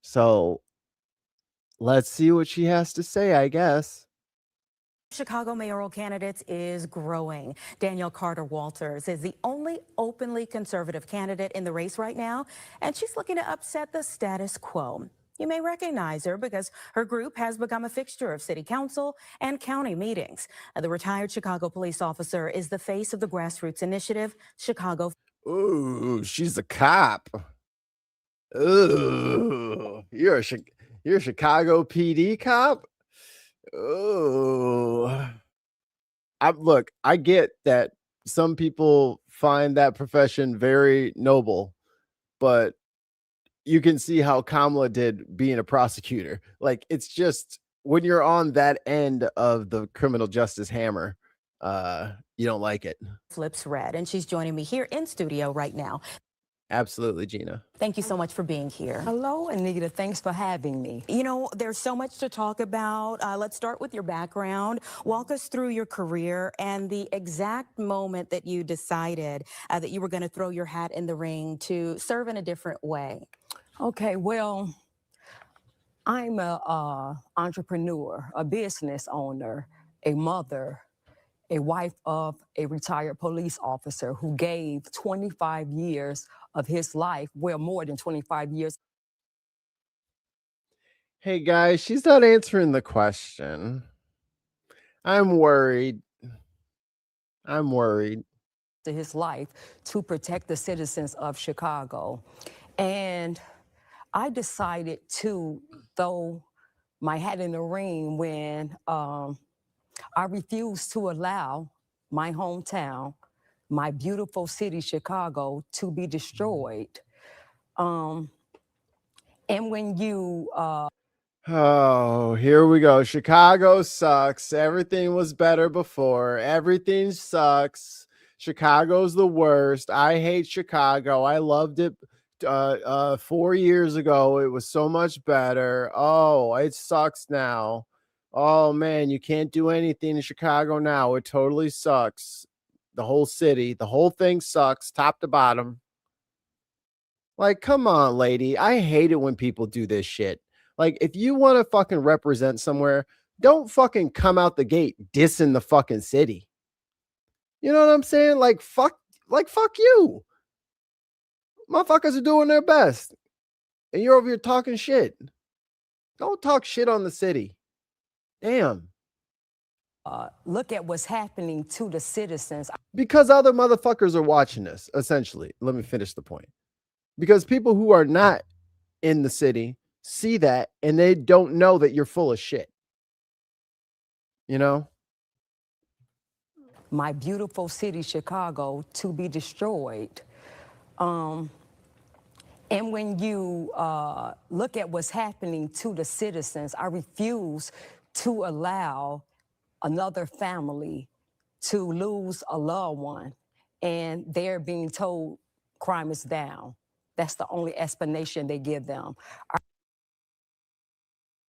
so let's see what she has to say, I guess. Chicago mayoral candidates is growing. Danielle Carter Walters is the only openly conservative candidate in the race right now, and she's looking to upset the status quo. You may recognize her because her group has become a fixture of city council and county meetings. The retired Chicago police officer is the face of the grassroots initiative, Chicago. Ooh, she's a cop. Ooh, you're a Chicago PD cop? Ooh. Look, I get that some people find that profession very noble, but you can see how Kamala did being a prosecutor. Like, it's just when you're on that end of the criminal justice hammer, you don't like it. Flips red, and she's joining me here in studio right now. Absolutely, Gina. Thank you so much for being here. Hello, Anita. Thanks for having me. You know, there's so much to talk about. Let's start with your background. Walk us through your career and the exact moment that you decided that you were going to throw your hat in the ring to serve in a different way. Okay, well, I'm a entrepreneur, a business owner, a mother, a wife of a retired police officer who gave 25 years of his life, well, more than 25 years. Hey guys, she's not answering the question. I'm worried. I'm worried. To his life to protect the citizens of Chicago. And I decided to throw my hat in the ring when I refused to allow my hometown, my beautiful city, Chicago, to be destroyed. And when you... Oh, here we go. Chicago sucks. Everything was better before. Everything sucks. Chicago's the worst. I hate Chicago. I loved it 4 years ago. It was so much better. Oh, it sucks now. Oh man, you can't do anything in Chicago now. It totally sucks. The whole city, the whole thing sucks, top to bottom. Like, come on, lady. I hate it when people do this shit. Like, if you want to fucking represent somewhere, don't fucking come out the gate dissing the fucking city. You know what I'm saying? Like, fuck you. Motherfuckers are doing their best. And you're over here talking shit. Don't talk shit on the city. Damn. Look at what's happening to the citizens. Because other motherfuckers are watching this, essentially. Let me finish the point. Because people who are not in the city see that and they don't know that you're full of shit. You know? My beautiful city, Chicago, to be destroyed. And when you look at what's happening to the citizens, I refuse to allow another family to lose a loved one and they're being told crime is down. That's the only explanation they give them.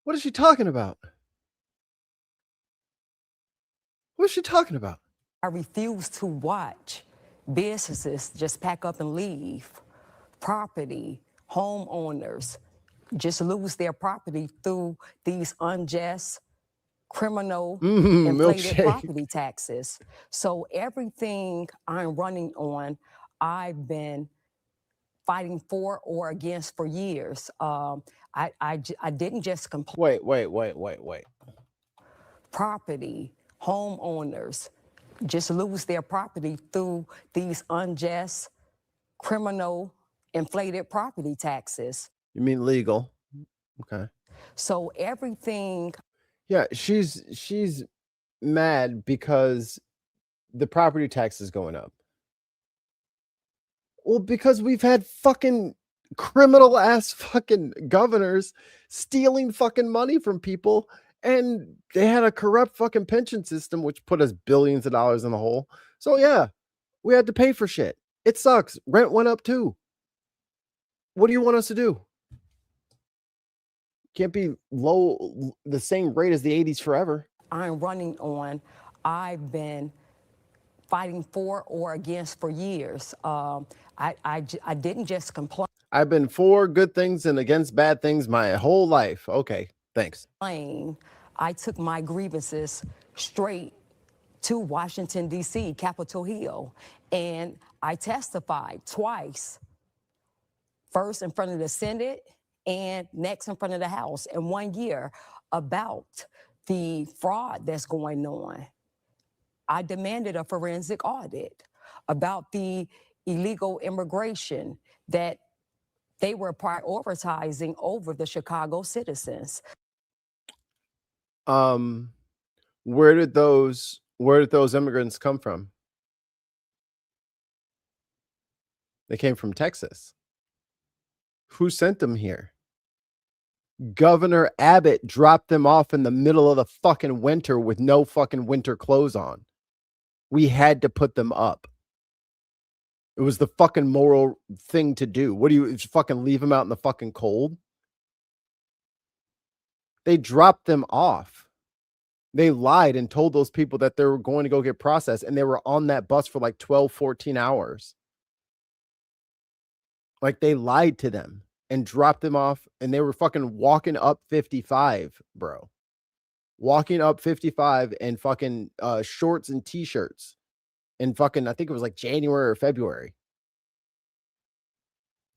What is she talking about? What is she talking about? I refuse to watch businesses just pack up and leave. Property, homeowners just lose their property through these unjust, criminal, inflated property taxes. So everything I'm running on, I've been fighting for or against for years. I didn't just complain. Wait. Property, homeowners just lose their property through these unjust, criminal, inflated property taxes. You mean legal? Okay. So everything. Yeah, she's mad because the property tax is going up. Well, because we've had fucking criminal ass fucking governors stealing fucking money from people, and they had a corrupt fucking pension system which put us billions of dollars in the hole. So yeah, we had to pay for shit. It sucks. Rent went up too. What do you want us to do? Can't be low the same rate as the 80s forever. I'm running on. I've been fighting for or against for years. I didn't just complain. I've been for good things and against bad things my whole life. Okay, thanks. I took my grievances straight to Washington, D.C., Capitol Hill, and I testified twice. First in front of the Senate and next in front of the House in 1 year about the fraud that's going on. I demanded a forensic audit about the illegal immigration that they were prioritizing over the Chicago citizens. Where did those immigrants come from? They came from Texas. Who sent them here? Governor Abbott dropped them off in the middle of the fucking winter with no fucking winter clothes on. We had to put them up. It was the fucking moral thing to do. What do you fucking leave them out in the fucking cold? They dropped them off. They lied and told those people that they were going to go get processed, and they were on that bus for like 12, 14 hours. Like, they lied to them and dropped them off, and they were fucking walking up 55, bro. Walking up 55 in fucking shorts and t-shirts in fucking, I think it was like January or February.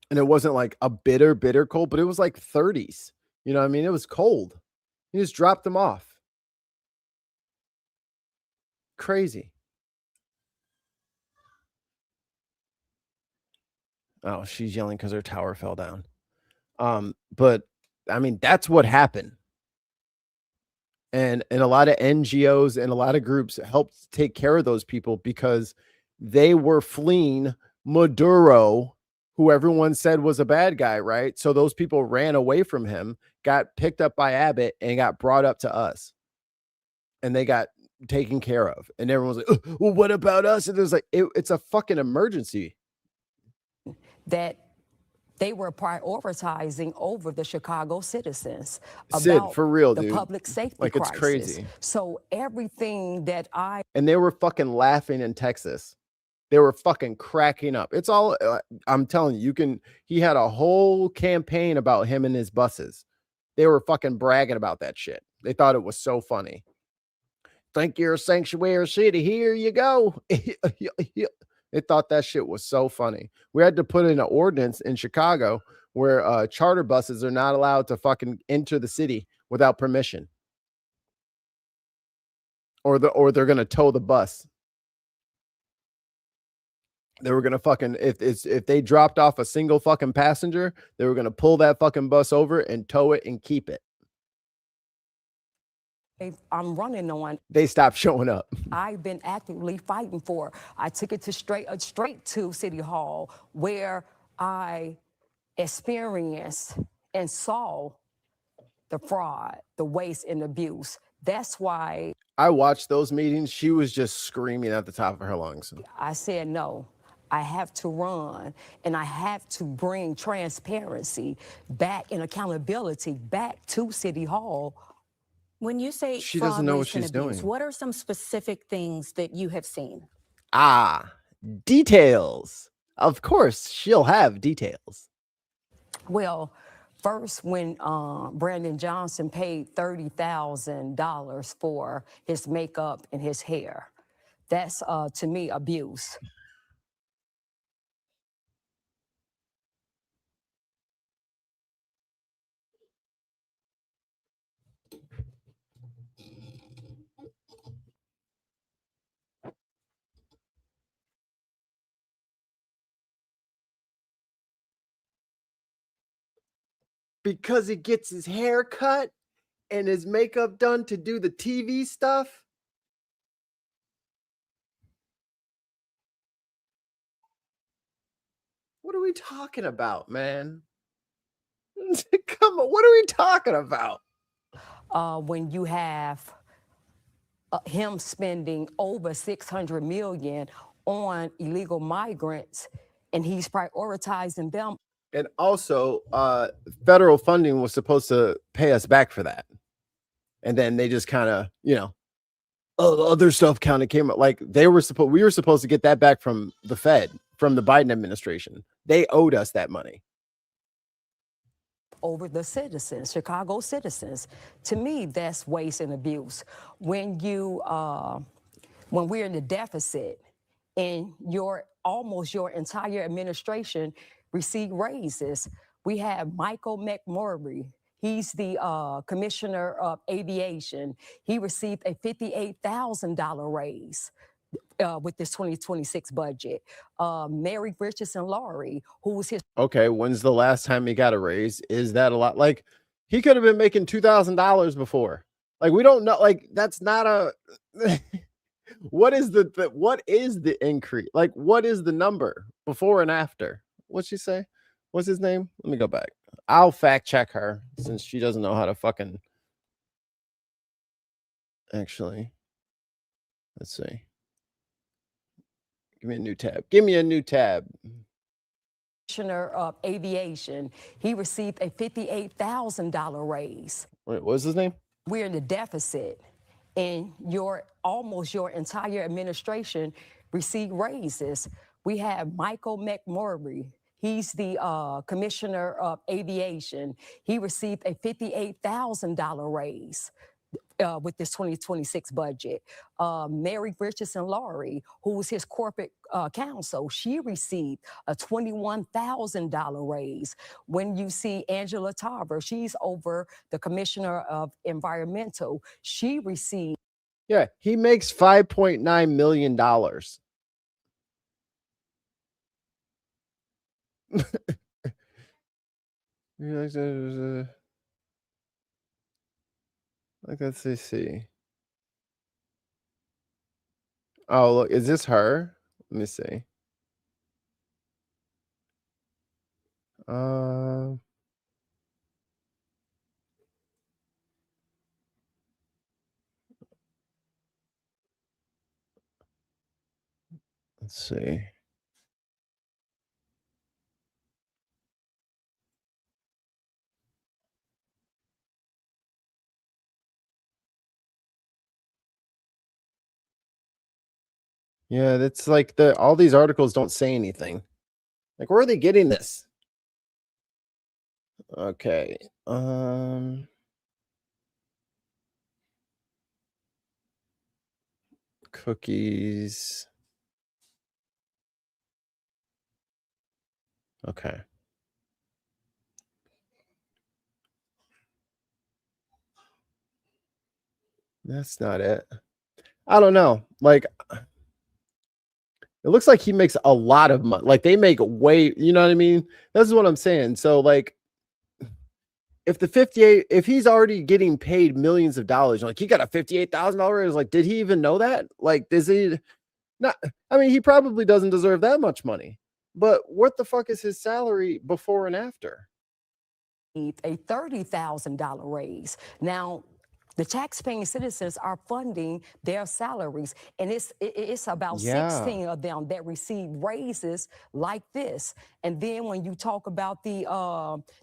And it wasn't like a bitter cold, but it was like 30s. You know what I mean? It was cold. He just dropped them off. Crazy. Oh, she's yelling because her tower fell down. But I mean, that's what happened. And a lot of NGOs and a lot of groups helped take care of those people because they were fleeing Maduro, who everyone said was a bad guy, right? So those people ran away from him, got picked up by Abbott, and got brought up to us. And they got taken care of. And everyone's like, oh, well, what about us? And it was like, it's a fucking emergency. That they were prioritizing over the Chicago citizens. Sid, about for real, the dude. public safety Like, it's crisis. crazy. So everything that And they were fucking laughing in Texas. They were fucking cracking up. It's all, I'm telling you, he had a whole campaign about him and his buses. They were fucking bragging about that shit. They thought it was so funny. Think you're a sanctuary city. Here you go. They thought that shit was so funny. We had to put in an ordinance in Chicago where charter buses are not allowed to fucking enter the city without permission. Or they're going to tow the bus. They were going to fucking, if they dropped off a single fucking passenger, they were going to pull that fucking bus over and tow it and keep it. I'm running on. They stopped showing up. I've been actively fighting for. I took it to straight to City Hall, where I experienced and saw the fraud, the waste, and abuse. That's why I watched those meetings. She was just screaming at the top of her lungs. I said, no, I have to run, and I have to bring transparency back and accountability back to City Hall. When you say She fraud, doesn't know what waste, and she's abuse, doing. what are some specific things that you have seen? Details. Of course, she'll have details. Well, first, when Brandon Johnson paid $30,000 for his makeup and his hair, that's, to me, abuse. Because he gets his hair cut and his makeup done to do the TV stuff. What are we talking about, man? Come on, what are we talking about? When you have him spending over $600 million on illegal migrants, and he's prioritizing them. And also, federal funding was supposed to pay us back for that. And then they just kind of, other stuff kind of came up. Like we were supposed to get that back from the Fed, from the Biden administration. They owed us that money. Over the citizens, Chicago citizens. To me, that's waste and abuse. When we're in the deficit and almost your entire administration receive raises, We have Michael McMurray. He's the commissioner of aviation. He received a $58,000 raise with this 2026 budget. Mary Richardson Laurie, who was his. Okay, when's the last time he got a raise? Is that a lot? Like, he could have been making $2,000 before. Like, we don't know. Like, that's not a. What is the increase? Like, what is the number before and after? What'd she say? What's his name? Let me go back. I'll fact check her since she doesn't know how to fucking. Actually, let's see. Give me a new tab. Give me a new tab. Commissioner of aviation. He received a $58,000 raise. Wait, what's his name? We're in the deficit, and almost your entire administration received raises. We have Michael McMurray. He's the commissioner of aviation. He received a $58,000 raise with this 2026 budget. Mary Richardson Laurie, who was his corporate counsel, she received a $21,000 raise. When you see Angela Tarver, she's over the commissioner of environmental, she received. Yeah, he makes $5.9 million. Like, let's see. Oh, look, is this her? Let me see. Let's see. Yeah, that's like all these articles don't say anything. Like, where are they getting this? Okay. Cookies. Okay. That's not it. I don't know. Like, it looks like he makes a lot of money. Like, they make way, you know what I mean? This is what I'm saying. So, like, if he's already getting paid millions of dollars, like, he got a $58,000 raise, like, did he even know that? Like, does he not? I mean, he probably doesn't deserve that much money, but what the fuck is his salary before and after? A $30,000 raise. Now, the taxpaying citizens are funding their salaries, and it's about 16 of them that receive raises like this. And then when you talk about the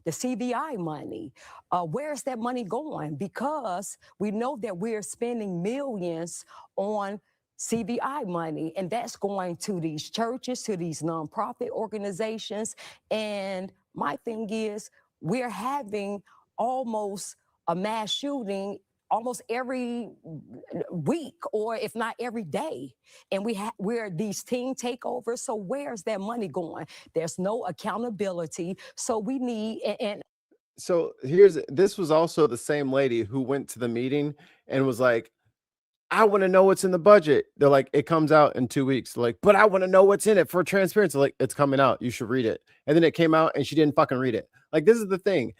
CVI money, where's that money going? Because we know that we're spending millions on CVI money, and that's going to these churches, to these nonprofit organizations. And my thing is, we're having almost a mass shooting almost every week, or if not every day. And we're these teen takeovers. So where's that money going? There's no accountability. So we need, So this was also the same lady who went to the meeting and was like, I want to know what's in the budget. They're like, it comes out in 2 weeks. They're like, but I want to know what's in it for transparency. Like, it's coming out. You should read it. And then it came out and she didn't fucking read it. Like, this is the thing.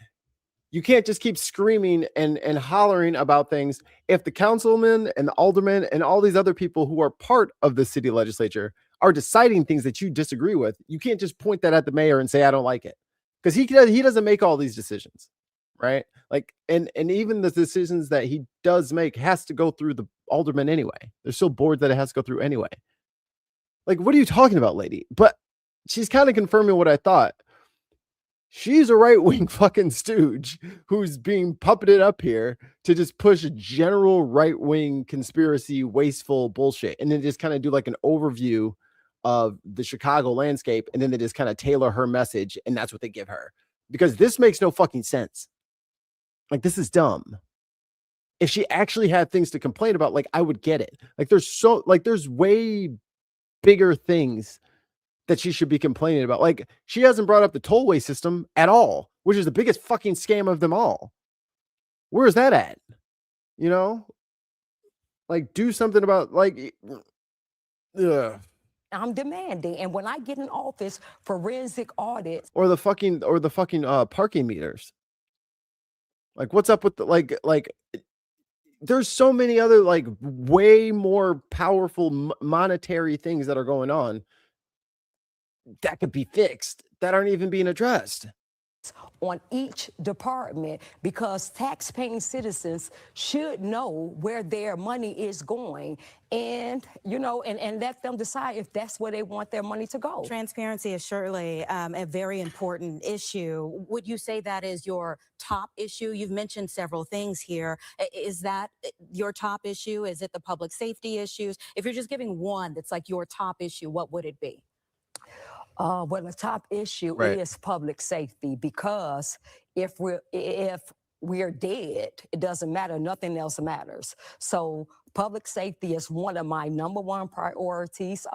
You can't just keep screaming and hollering about things. If the councilmen and the aldermen and all these other people who are part of the city legislature are deciding things that you disagree with, you can't just point that at the mayor and say, I don't like it. Because he doesn't make all these decisions, right? Like, and even the decisions that he does make has to go through the aldermen anyway. There's still boards that it has to go through anyway. Like, what are you talking about, lady? But she's kind of confirming what I thought. She's a right-wing fucking stooge who's being puppeted up here to just push general right-wing conspiracy, wasteful bullshit. And then just kind of do like an overview of the Chicago landscape. And then they just kind of tailor her message. And that's what they give her. Because this makes no fucking sense. Like, this is dumb. If she actually had things to complain about, like, I would get it. Like, there's way bigger things that she should be complaining about. Like, she hasn't brought up the tollway system at all, which is the biggest fucking scam of them all. Where is that at? You know, like, do something about, like, ugh. I'm demanding, and when I get in office, forensic audits Or the fucking parking meters. Like, what's up with the like? There's so many other like way more powerful monetary things that are going on that could be fixed that aren't even being addressed on each department, because tax-paying citizens should know where their money is going, and and let them decide if that's where they want their money to go. Transparency is surely a very important issue. Would you say that is your top issue? You've mentioned several things here. Is that your top issue? Is it the public safety issues? If you're just giving one that's like your top issue, what would it be? Well, the top issue is public safety, because if we're dead, it doesn't matter. Nothing else matters. So public safety is one of my number one priorities.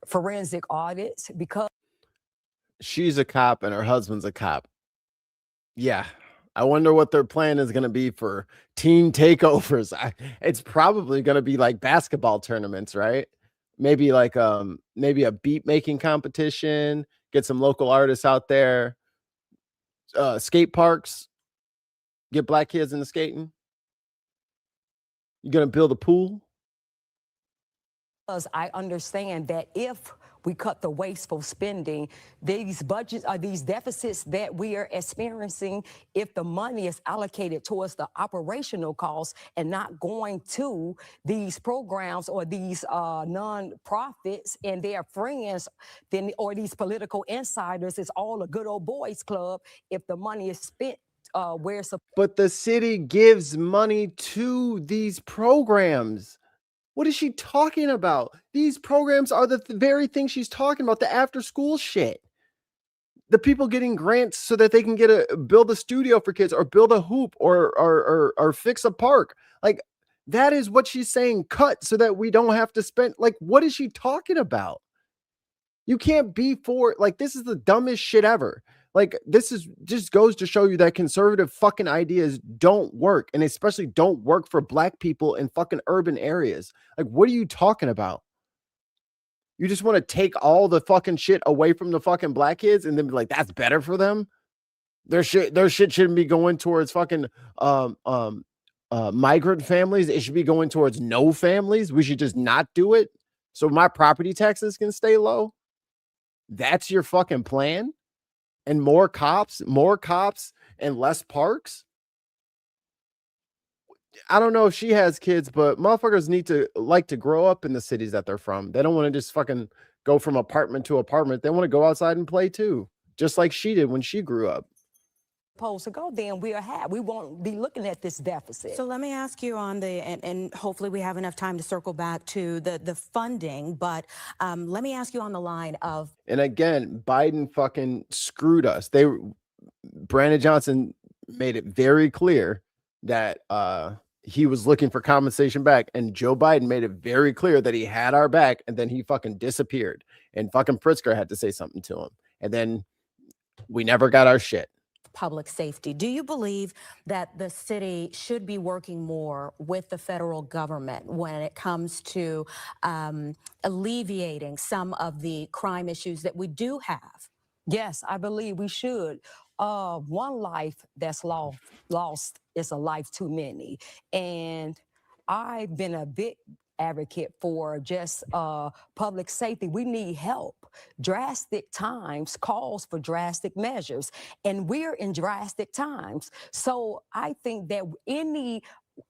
Forensic audits, because she's a cop and her husband's a cop. Yeah. I wonder what their plan is going to be for teen takeovers. It's probably going to be like basketball tournaments, right? Maybe like maybe a beat making competition, get some local artists out there, skate parks, get black kids into skating. You're going to build a pool? Because I understand that if we cut the wasteful spending, these budgets are these deficits that we are experiencing, if the money is allocated towards the operational costs and not going to these programs or these non-profits and their friends, then or these political insiders, it's all a good old boys club. If the money is spent but the city gives money to these programs. What is she talking about? These programs are the very thing she's talking about, the after school shit. The people getting grants so that they can build a studio for kids or build a hoop or fix a park. Like, that is what she's saying, cut so that we don't have to spend. Like, what is she talking about? You can't be for, like, this is the dumbest shit ever. Like, this is just goes to show you that conservative fucking ideas don't work, and especially don't work for black people in fucking urban areas. Like, what are you talking about? You just want to take all the fucking shit away from the fucking black kids and then be like, that's better for them? Their shit shouldn't be going towards fucking migrant families. It should be going towards no families. We should just not do it so my property taxes can stay low. That's your fucking plan? And more cops and less parks? I don't know if she has kids, but motherfuckers need to grow up in the cities that they're from. They don't want to just fucking go from apartment to apartment. They want to go outside and play too, just like she did when she grew up. Supposed to go, then we won't be looking at this deficit. So let me ask you on the, and hopefully we have enough time to circle back to the funding, but let me ask you on the line of. And again, Biden fucking screwed us. Brandon Johnson made it very clear that he was looking for compensation back, and Joe Biden made it very clear that he had our back, and then he fucking disappeared, and fucking Pritzker had to say something to him, and then we never got our shit. Public safety. Do you believe that the city should be working more with the federal government when it comes to alleviating some of the crime issues that we do have? Yes, I believe we should. One life that's lost is a life too many. And I've been a big advocate for just public safety. We need help. Drastic times calls for drastic measures, and we're in drastic times. So I think that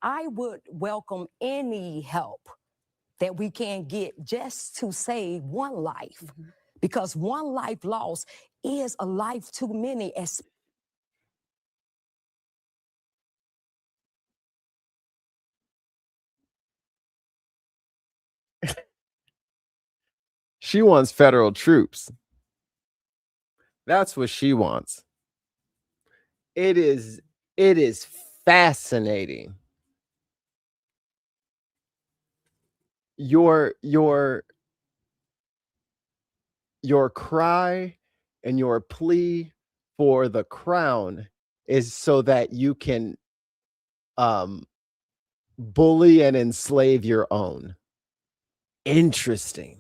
I would welcome any help that we can get just to save one life, because one life lost is a life too many. She wants federal troops. That's what she wants. It is fascinating. Your your cry and your plea for the crown is so that you can bully and enslave your own. Interesting.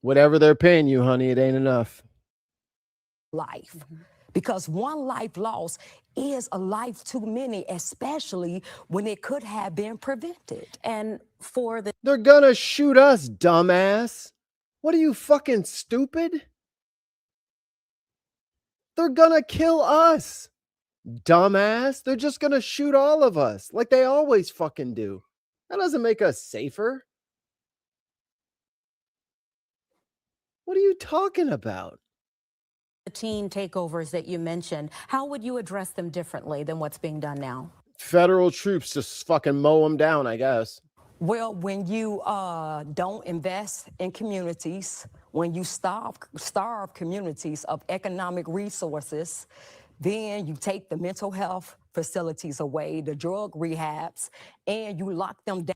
Whatever they're paying you, honey, it ain't enough. Life. Because one life lost is a life too many, especially when it could have been prevented. And for the They're gonna shoot us, dumbass. What are you, fucking stupid? They're gonna kill us, dumbass. They're just gonna shoot all of us like they always fucking do. That doesn't make us safer. What are you talking about? the teen takeovers that you mentioned, how would you address them differently than what's being done now? Federal troops just fucking mow them down, I guess. Well, when you don't invest in communities, when you starve communities of economic resources, then you take the mental health facilities away, the drug rehabs, and you lock them down.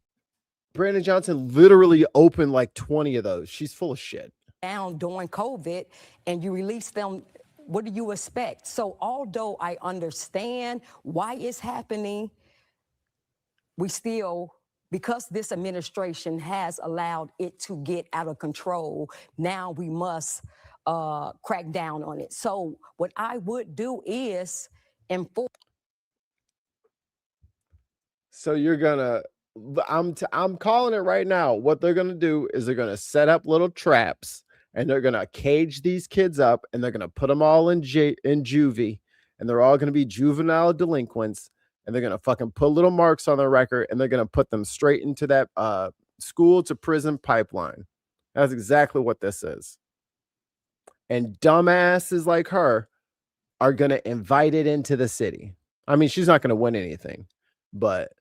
Brandon Johnson literally opened like 20 of those. She's full of shit. Down during COVID, and you release them. What do you expect? So although I understand why it's happening, we still, because this administration has allowed it to get out of control, now we must crack down on it. So what I would do is enforce. So you're gonna, I'm calling it right now. What they're gonna do is they're gonna set up little traps and they're gonna cage these kids up and they're gonna put them all in juvie, and they're all gonna be juvenile delinquents, and they're gonna fucking put little marks on their record, and they're gonna put them straight into that school to prison pipeline. That's exactly what this is. And dumbasses like her are gonna invite it into the city. I mean, she's not gonna win anything, but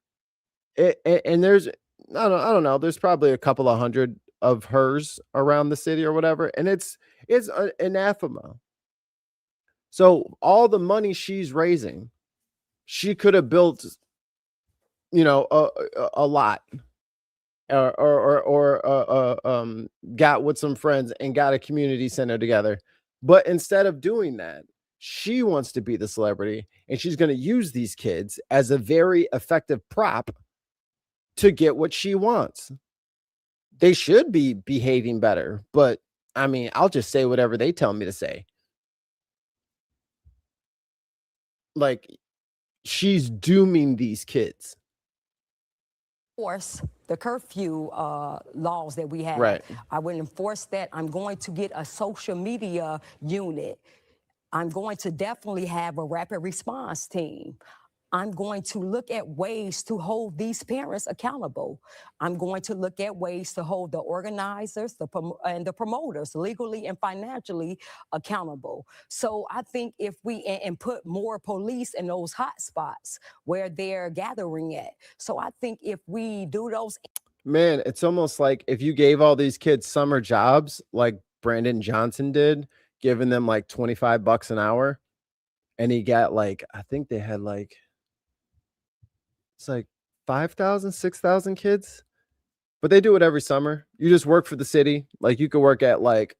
and there's I don't know. There's probably a couple of hundred of hers around the city or whatever, and it's anathema. So all the money she's raising, she could have built, you know, a lot, or got with some friends and got a community center together. But instead of doing that, she wants to be the celebrity, and she's going to use these kids as a very effective prop to get what she wants. They should be behaving better, but I mean, I'll just say whatever they tell me to say. Like, she's dooming these kids. Enforce the curfew laws that we have. Right. I will enforce that. I'm going to get a social media unit. I'm going to definitely have a rapid response team. I'm going to look at ways to hold these parents accountable. I'm going to look at ways to hold the organizers and the promoters legally and financially accountable. So I think if we and put more police in those hot spots where they're gathering at. So I think if we do those. Man, it's almost like if you gave all these kids summer jobs like Brandon Johnson did, giving them like $25 an hour, and he got like, I think they had like, it's like 5,000, 6,000 kids, but they do it every summer. You just work for the city. Like, you could work at like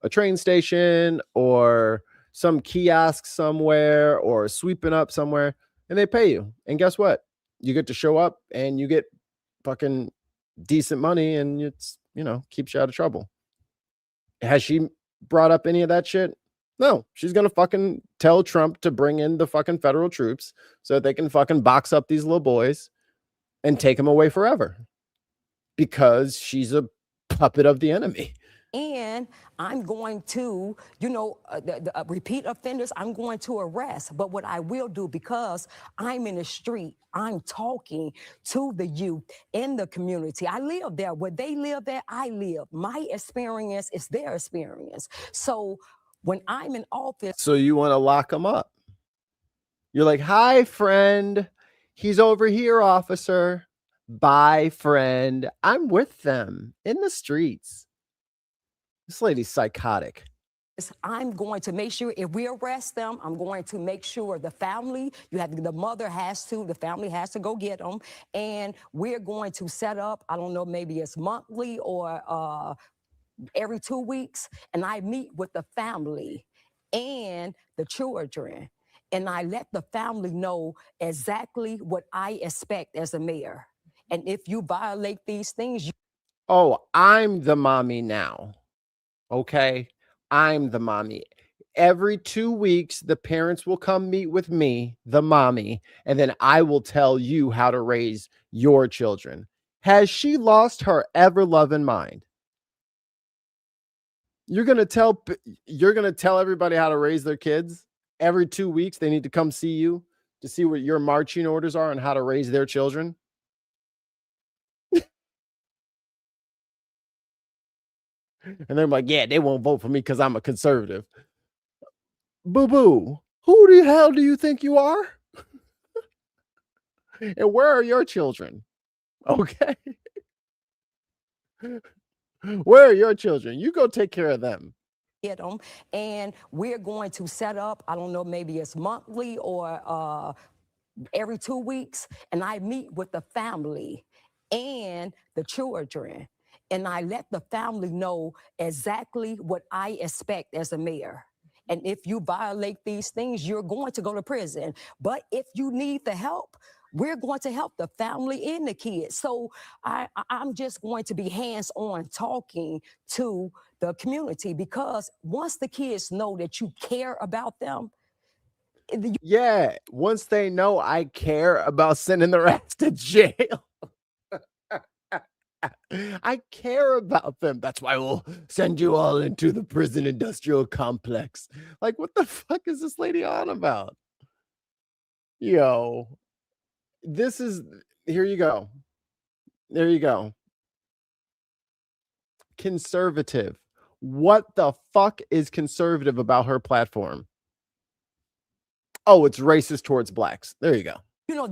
a train station or some kiosk somewhere or sweeping up somewhere, and they pay you. And guess what? You get to show up and you get fucking decent money, and it's, you know, keeps you out of trouble. Has she brought up any of that shit? No, she's going to fucking tell Trump to bring in the fucking federal troops so that they can fucking box up these little boys and take them away forever, because she's a puppet of the enemy. And I'm going to, you know, the repeat offenders, I'm going to arrest. But what I will do, because I'm in the street, I'm talking to the youth in the community. I live there. Where they live there, I live. My experience is their experience. So when I'm in office. So you want to lock them up. You're like, hi, friend. He's over here, officer. Bye, friend. I'm with them in the streets. This lady's psychotic. I'm going to make sure if we arrest them, I'm going to make sure the family, the mother has to, the family has to go get them. And we're going to set up, I don't know, maybe it's monthly or every 2 weeks. And I meet with the family and the children. And I let the family know exactly what I expect as a mayor. And if you violate these things, Oh, I'm the mommy now. Okay. I'm the mommy. Every 2 weeks, the parents will come meet with me, the mommy, and then I will tell you how to raise your children. Has she lost her ever-loving mind? You're gonna tell everybody how to raise their kids? Every 2 weeks, they need to come see you to see what your marching orders are on how to raise their children? And they're like, yeah, they won't vote for me because I'm a conservative. Boo-boo, who the hell do you think you are? And where are your children? Okay. Where are your children? You go take care of them. get them. And we're going to set up, I don't know, maybe it's monthly or every 2 weeks. And I meet with the family and the children. And I let the family know exactly what I expect as a mayor. And if you violate these things, you're going to go to prison. But if you need the help, we're going to help the family and the kids. So I'm just going to be hands-on talking to the community, because once the kids know that you care about them. Yeah, once they know I care about sending their ass to jail. I care about them. That's why we'll send you all into the prison industrial complex. Like, what the fuck is this lady on about? Yo, here you go. There you go. Conservative. What the fuck is conservative about her platform? Oh, it's racist towards blacks. There you go. You know,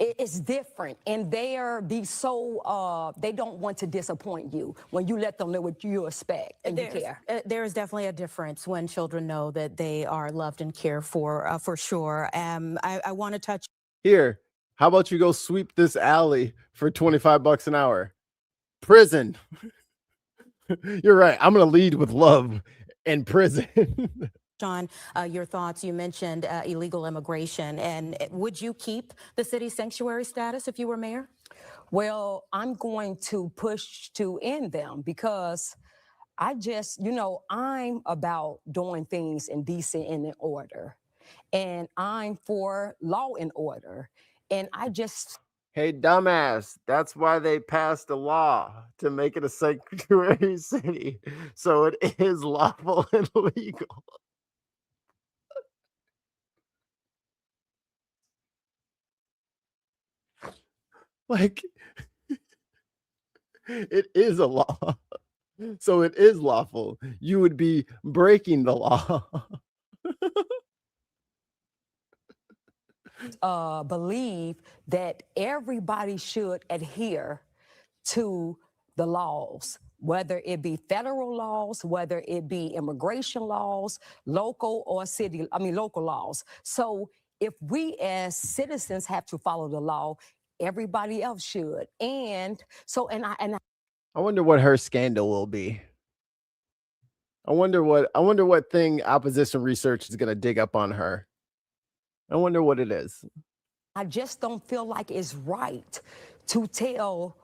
it's different, and they don't want to disappoint you when you let them know what you expect and you care. There is definitely a difference when children know that they are loved and cared for sure. I want to touch. Here, how about you go sweep this alley for $25 an hour? Prison. You're right. I'm going to lead with love and prison. John, your thoughts. You mentioned illegal immigration, and would you keep the city sanctuary status if you were mayor? Well, I'm going to push to end them, because I just, I'm about doing things in decent and in order, and I'm for law and order, and I just. Hey, dumbass, that's why they passed a law to make it a sanctuary city, so it is lawful and legal. Like, it is a law, so it is lawful. You would be breaking the law. Believe that everybody should adhere to the laws, whether it be federal laws, whether it be immigration laws, local laws. So if we as citizens have to follow the law, everybody else should. And so, I wonder what her scandal will be. I wonder what thing opposition research is going to dig up on her. I wonder what it is. I just don't feel like it's right to tell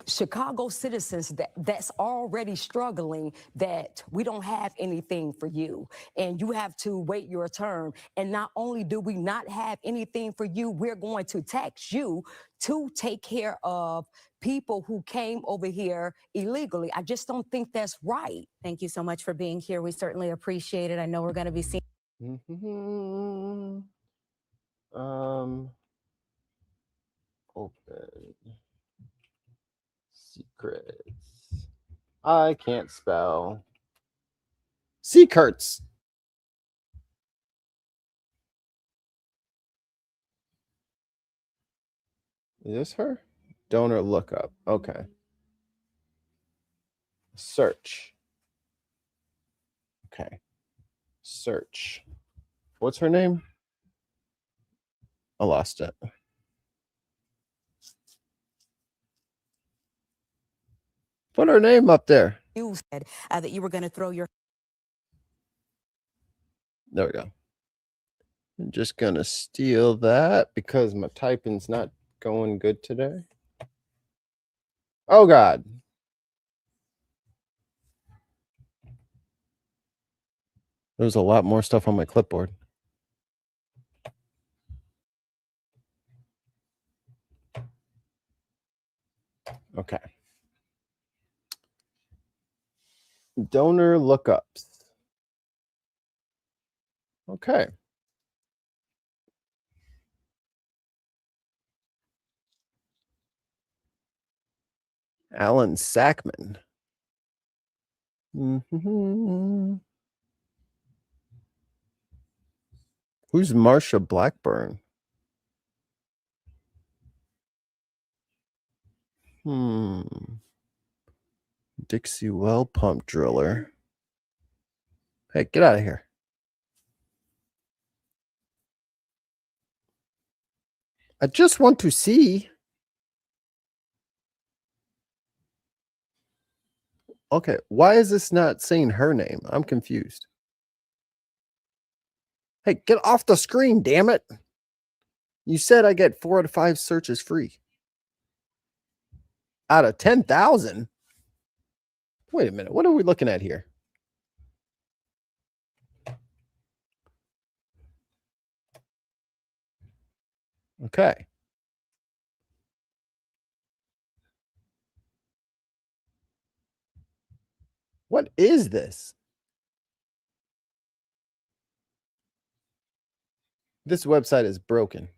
Chicago citizens that's already struggling that we don't have anything for you and you have to wait your turn. And not only do we not have anything for you, we're going to tax you to take care of people who came over here illegally. I just don't think that's right. Thank you so much for being here. We certainly appreciate it. I know we're going to be seeing. Open secrets. I can't spell. Secrets. Is this her? Donor lookup. Okay. Search. Okay. Search. What's her name? I lost it. Put her name up there. You said that you were going to throw your. There we go. I'm just going to steal that because my typing's not going good today. Oh, God. There's a lot more stuff on my clipboard. Okay. Donor lookups. Okay. Alan Sackman. Who's Marsha Blackburn? Dixie Well Pump Driller. Hey, get out of here. I just want to see. Okay, why is this not saying her name? I'm confused. Hey, get off the screen, damn it. You said I get 4 out of 5 searches free. Out of 10,000? Wait a minute. What are we looking at here? Okay. What is this? This website is broken.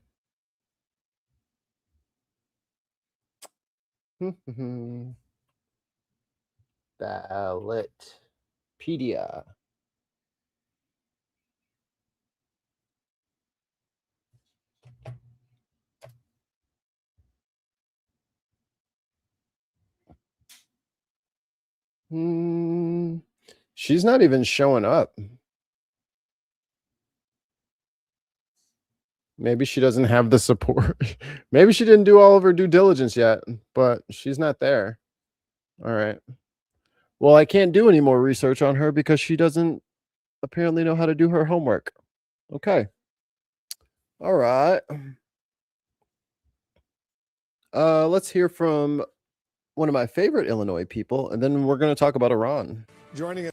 Ballotpedia. She's not even showing up. Maybe she doesn't have the support. Maybe she didn't do all of her due diligence yet, but she's not there. All right. Well, I can't do any more research on her because she doesn't apparently know how to do her homework. Okay. All right. Let's hear from one of my favorite Illinois people, and then we're going to talk about Iran. Joining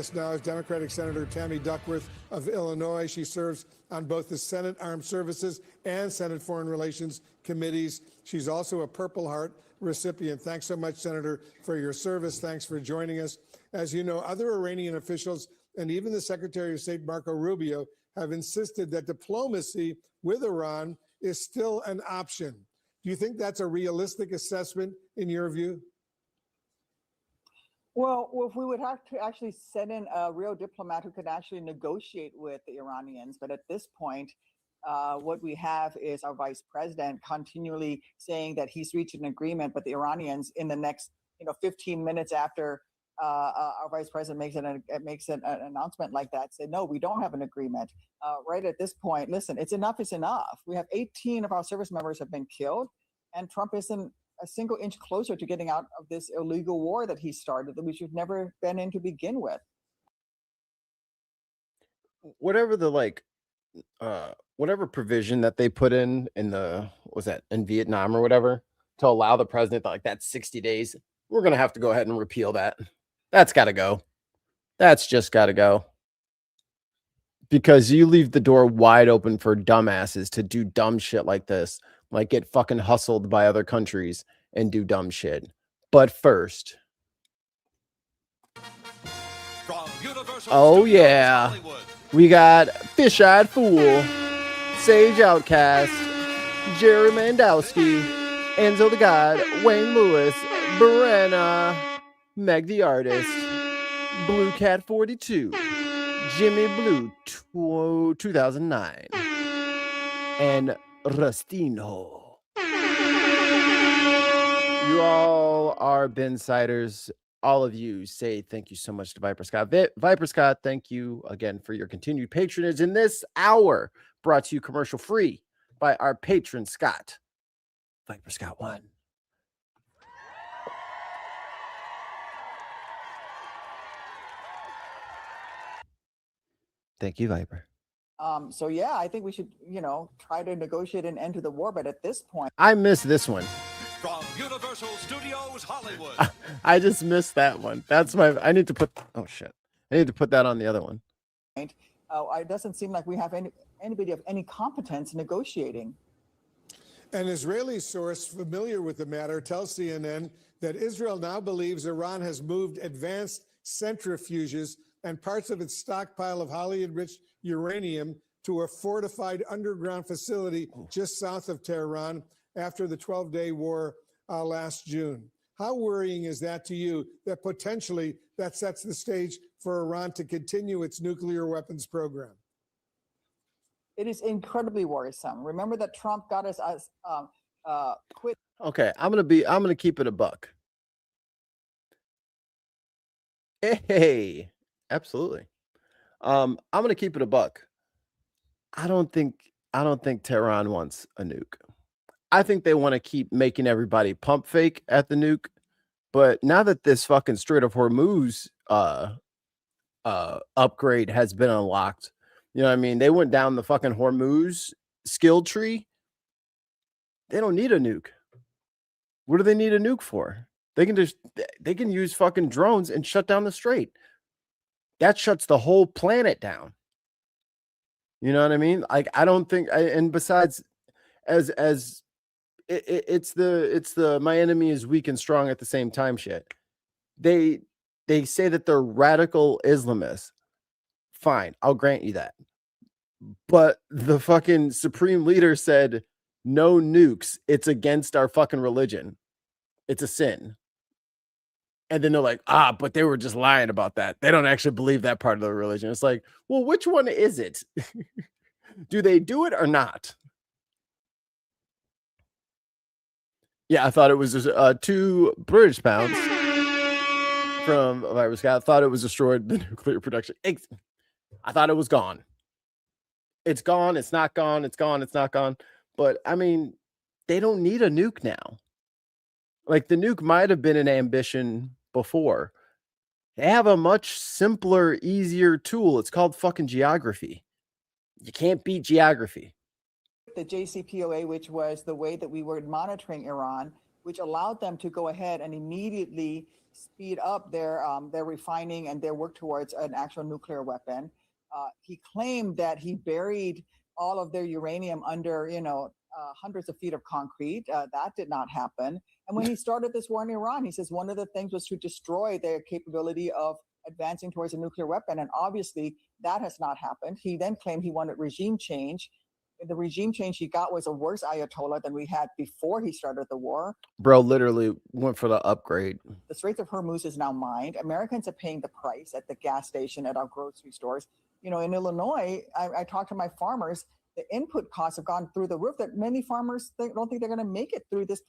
us now is Democratic Senator Tammy Duckworth of Illinois. She serves on both the Senate Armed Services and Senate Foreign Relations committees. She's also a Purple Heart recipient. Thanks so much, Senator, for your service. Thanks for joining us. As you know, other Iranian officials and even the Secretary of State, Marco Rubio, have insisted that diplomacy with Iran is still an option. Do you think that's a realistic assessment in your view? Well, if we would have to actually send in a real diplomat who could actually negotiate with the Iranians. But at this point, what we have is our vice president continually saying that he's reached an agreement, but the Iranians in the next 15 minutes after our vice president makes an announcement like that, say, no, we don't have an agreement. Right at this point, listen, it's enough is enough. We have 18 of our service members have been killed, and Trump isn't a single inch closer to getting out of this illegal war that he started, that we should never been in to begin with. Whatever the whatever provision that they put in the, was that in Vietnam or whatever, to allow the president that's 60 days. We're going to have to go ahead and repeal that. That's got to go. That's just got to go. Because you leave the door wide open for dumbasses to do dumb shit like this, like get fucking hustled by other countries and do dumb shit. But first, oh yeah, we got Fish-Eyed Fool, Sage Outcast, Jerry Mandowski, Enzo the God, Wayne Lewis, Brenna, Meg the Artist, Blue Cat 42, Jimmy Blue 2009, and Rustino. You all are Bensiders all of you say thank you so much to Viper Scott. Viper Scott, thank you again for your continued patronage in this hour, brought to you commercial free by our patron Scott. Viper Scott 1. Thank you, Viper. So yeah, I think we should, try to negotiate an end to the war. But at this point, I missed this one. From Universal Studios Hollywood. I just missed that one. That's my. I need to put. Oh shit! I need to put that on the other one. it doesn't seem like we have anybody of any competence negotiating. An Israeli source familiar with the matter tells CNN that Israel now believes Iran has moved advanced centrifuges and parts of its stockpile of highly enriched uranium to a fortified underground facility just south of Tehran after the 12-day war last June. How worrying is that to you, that potentially that sets the stage for Iran to continue its nuclear weapons program? It is incredibly worrisome. Remember that Trump got us quit. Okay, I'm gonna keep it a buck. Hey, absolutely. I'm gonna keep it a buck. I don't think Tehran wants a nuke. I think they want to keep making everybody pump fake at the nuke. But now that this fucking Strait of Hormuz upgrade has been unlocked, you know what I mean? They went down the fucking Hormuz skill tree. They don't need a nuke. What do they need a nuke for? They can use fucking drones and shut down the strait. That shuts the whole planet down. You know what I mean? Like, I don't think, and besides, it's the my enemy is weak and strong at the same time shit. They say that they're radical Islamists. Fine, I'll grant you that. But the fucking supreme leader said, no nukes. It's against our fucking religion. It's a sin. And then they're like, but they were just lying about that. They don't actually believe that part of the religion. It's like, well, which one is it? Do they do it or not? Yeah, I thought it was 2 British pounds from Viper Scott. I thought it was destroyed the nuclear production. I thought it was gone. It's gone. It's not gone. It's gone. It's not gone. But I mean, they don't need a nuke now. Like, the nuke might have been an ambition before. They have a much simpler, easier tool. It's called fucking geography. You can't beat geography. The JCPOA, which was the way that we were monitoring Iran, which allowed them to go ahead and immediately speed up their refining and their work towards an actual nuclear weapon. He claimed that he buried all of their uranium under, hundreds of feet of concrete. That did not happen. And when he started this war in Iran, he says one of the things was to destroy their capability of advancing towards a nuclear weapon. And obviously that has not happened. He then claimed he wanted regime change. The regime change he got was a worse Ayatollah than we had before he started the war. Bro literally went for the upgrade. The Straits of Hormuz is now mined. Americans are paying the price at the gas station, at our grocery stores. In Illinois, I talked to my farmers. The input costs have gone through the roof that many farmers don't think they're going to make it through this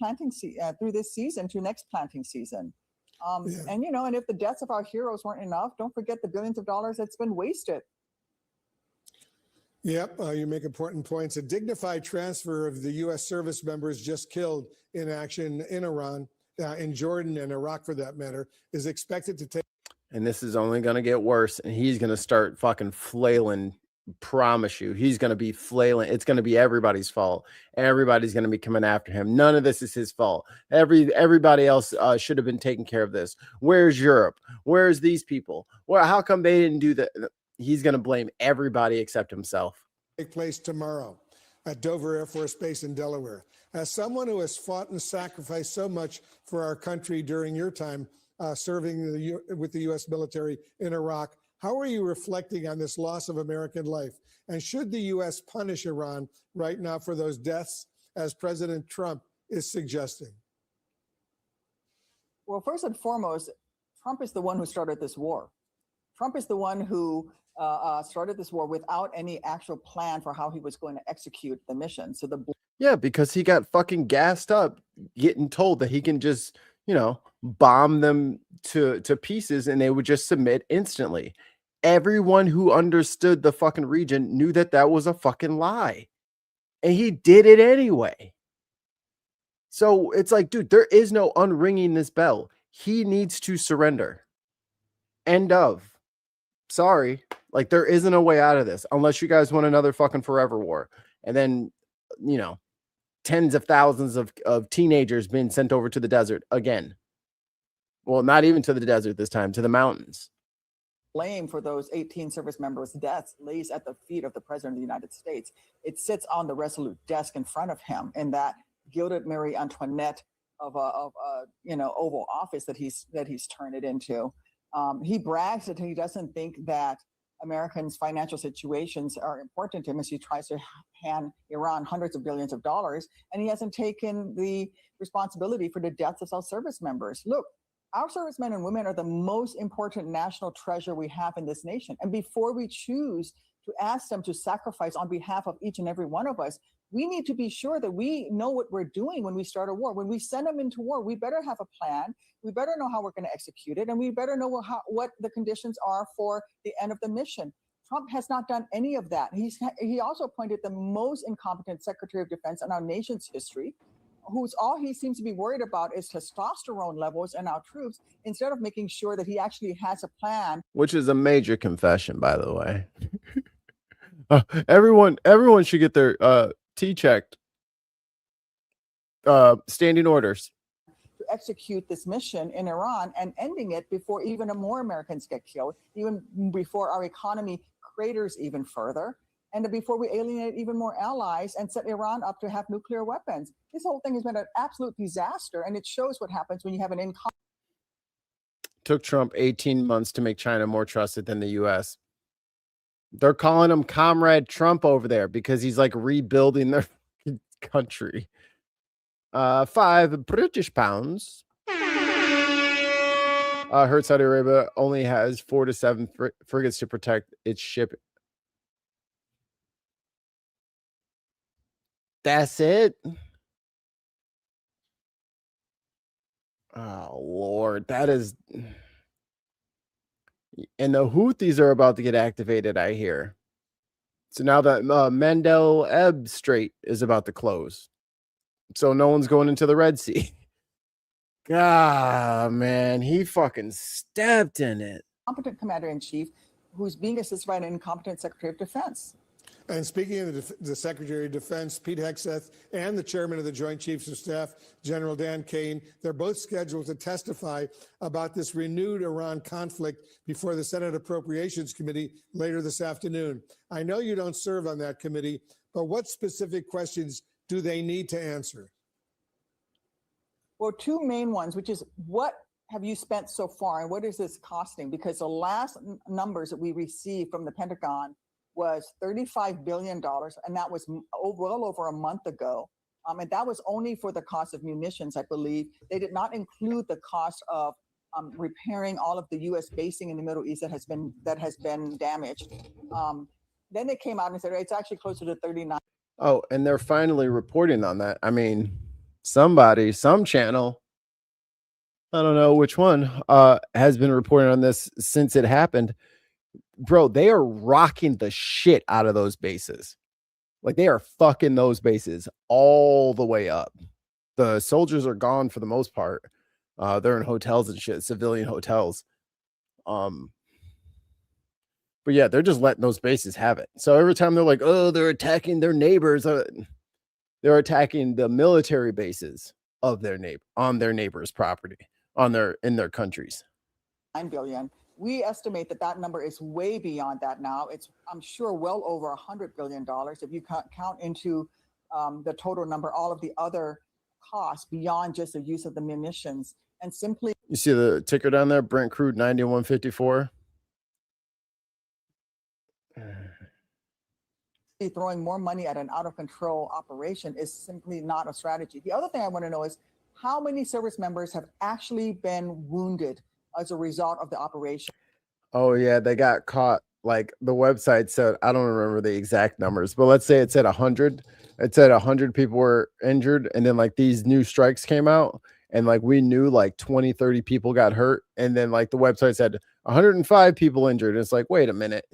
through this season to next planting season. And if the deaths of our heroes weren't enough, don't forget the billions of dollars that's been wasted. Yep, you make important points. A dignified transfer of the U.S. service members just killed in action in Iran, in Jordan and Iraq for that matter, is expected to take. And this is only going to get worse. And he's going to start fucking flailing. Promise you, he's going to be flailing. It's going to be everybody's fault. Everybody's going to be coming after him. None of this is his fault. Everybody else should have been taking care of this. Where's Europe? Where's these people? Well, how come they didn't do that? He's going to blame everybody except himself. Take place tomorrow at Dover Air Force Base in Delaware. As someone who has fought and sacrificed so much for our country during your time serving with the U.S. military in Iraq, how are you reflecting on this loss of American life? And should the U.S. punish Iran right now for those deaths, as President Trump is suggesting? Well, first and foremost, Trump is the one who started this war. Trump is the one who started this war without any actual plan for how he was going to execute the mission. So because he got fucking gassed up, getting told that he can just bomb them to pieces, and they would just submit instantly. Everyone who understood the fucking region knew that that was a fucking lie, and he did it anyway. So it's like, dude, there is no unringing this bell. He needs to surrender. End of. Sorry. Like, there isn't a way out of this unless you guys want another fucking forever war. And then, tens of thousands of teenagers being sent over to the desert again. Well, not even to the desert this time, to the mountains. Blame for those 18 service members' deaths lays at the feet of the President of the United States. It sits on the Resolute desk in front of him in that gilded Marie Antoinette of Oval Office that he's turned it into. He brags that he doesn't think that Americans' financial situations are important to him as he tries to hand Iran hundreds of billions of dollars, and he hasn't taken the responsibility for the deaths of our service members. Look, our servicemen and women are the most important national treasure we have in this nation. And before we choose to ask them to sacrifice on behalf of each and every one of us, we need to be sure that we know what we're doing when we start a war. When we send them into war, we better have a plan. We better know how we're going to execute it. And we better know what the conditions are for the end of the mission. Trump has not done any of that. He also appointed the most incompetent Secretary of Defense in our nation's history, who's all he seems to be worried about is testosterone levels in our troops, instead of making sure that he actually has a plan. Which is a major confession, by the way. Everyone should get their T-checked. Standing orders. To execute this mission in Iran and ending it before even more Americans get killed, even before our economy craters even further, and before we alienate even more allies and set Iran up to have nuclear weapons. This whole thing has been an absolute disaster, and it shows what happens when you have an incompetent. Took Trump 18 months to make China more trusted than the U.S. They're calling him Comrade Trump over there because he's like rebuilding their country. 5 British pounds. Heard Saudi Arabia only has 4 to 7 frigates to protect its ship. That's it. Oh, Lord. That is... And the Houthis are about to get activated, I hear. So now that Mandel Strait is about to close. So no one's going into the Red Sea. God, man. He fucking stepped in it. Competent commander-in-chief who's being assisted by an incompetent Secretary of Defense. And speaking of the Secretary of Defense, Pete Hegseth, and the Chairman of the Joint Chiefs of Staff, General Dan Kane, they're both scheduled to testify about this renewed Iran conflict before the Senate Appropriations Committee later this afternoon. I know you don't serve on that committee, but what specific questions do they need to answer? Well, 2 main ones, which is what have you spent so far and what is this costing? Because the last numbers that we received from the Pentagon was $35 billion, and that was well over a month ago. And that was only for the cost of munitions, I believe. They did not include the cost of repairing all of the U.S. basing in the Middle East that has been damaged. Then they came out and said it's actually closer to 39. Oh, and they're finally reporting on that. I mean, some channel, I don't know which one, has been reporting on this since it happened. Bro, they are rocking the shit out of those bases. Like, they are fucking those bases all the way up. The soldiers are gone for the most part. They're in hotels and shit, civilian hotels. But yeah, they're just letting those bases have it. So every time they're like, oh, they're attacking their neighbors, they're attacking the military bases of their on their neighbors' property, in their countries. 9 billion. We estimate that number is way beyond that now. It's, I'm sure, well over $100 billion if you count into the total number, all of the other costs beyond just the use of the munitions. And simply... You see the ticker down there, Brent Crude 91.54? Throwing more money at an out-of-control operation is simply not a strategy. The other thing I want to know is how many service members have actually been wounded as a result of the operation. Oh, yeah, they got caught. Like, the website said, I don't remember the exact numbers, but let's say it said 100. It said 100 people were injured, and then, like, these new strikes came out, and like we knew like 20, 30 people got hurt, and then like the website said 105 people injured. It's like, wait a minute,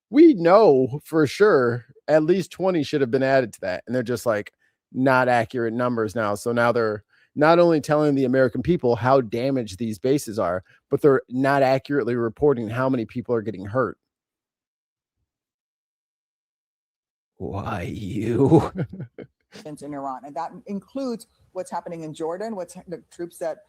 we know for sure at least 20 should have been added to that, and they're just like not accurate numbers now. So now they're not only telling the American people how damaged these bases are, but they're not accurately reporting how many people are getting hurt. Why you? In Iran, and that includes what's happening in Jordan, the troops that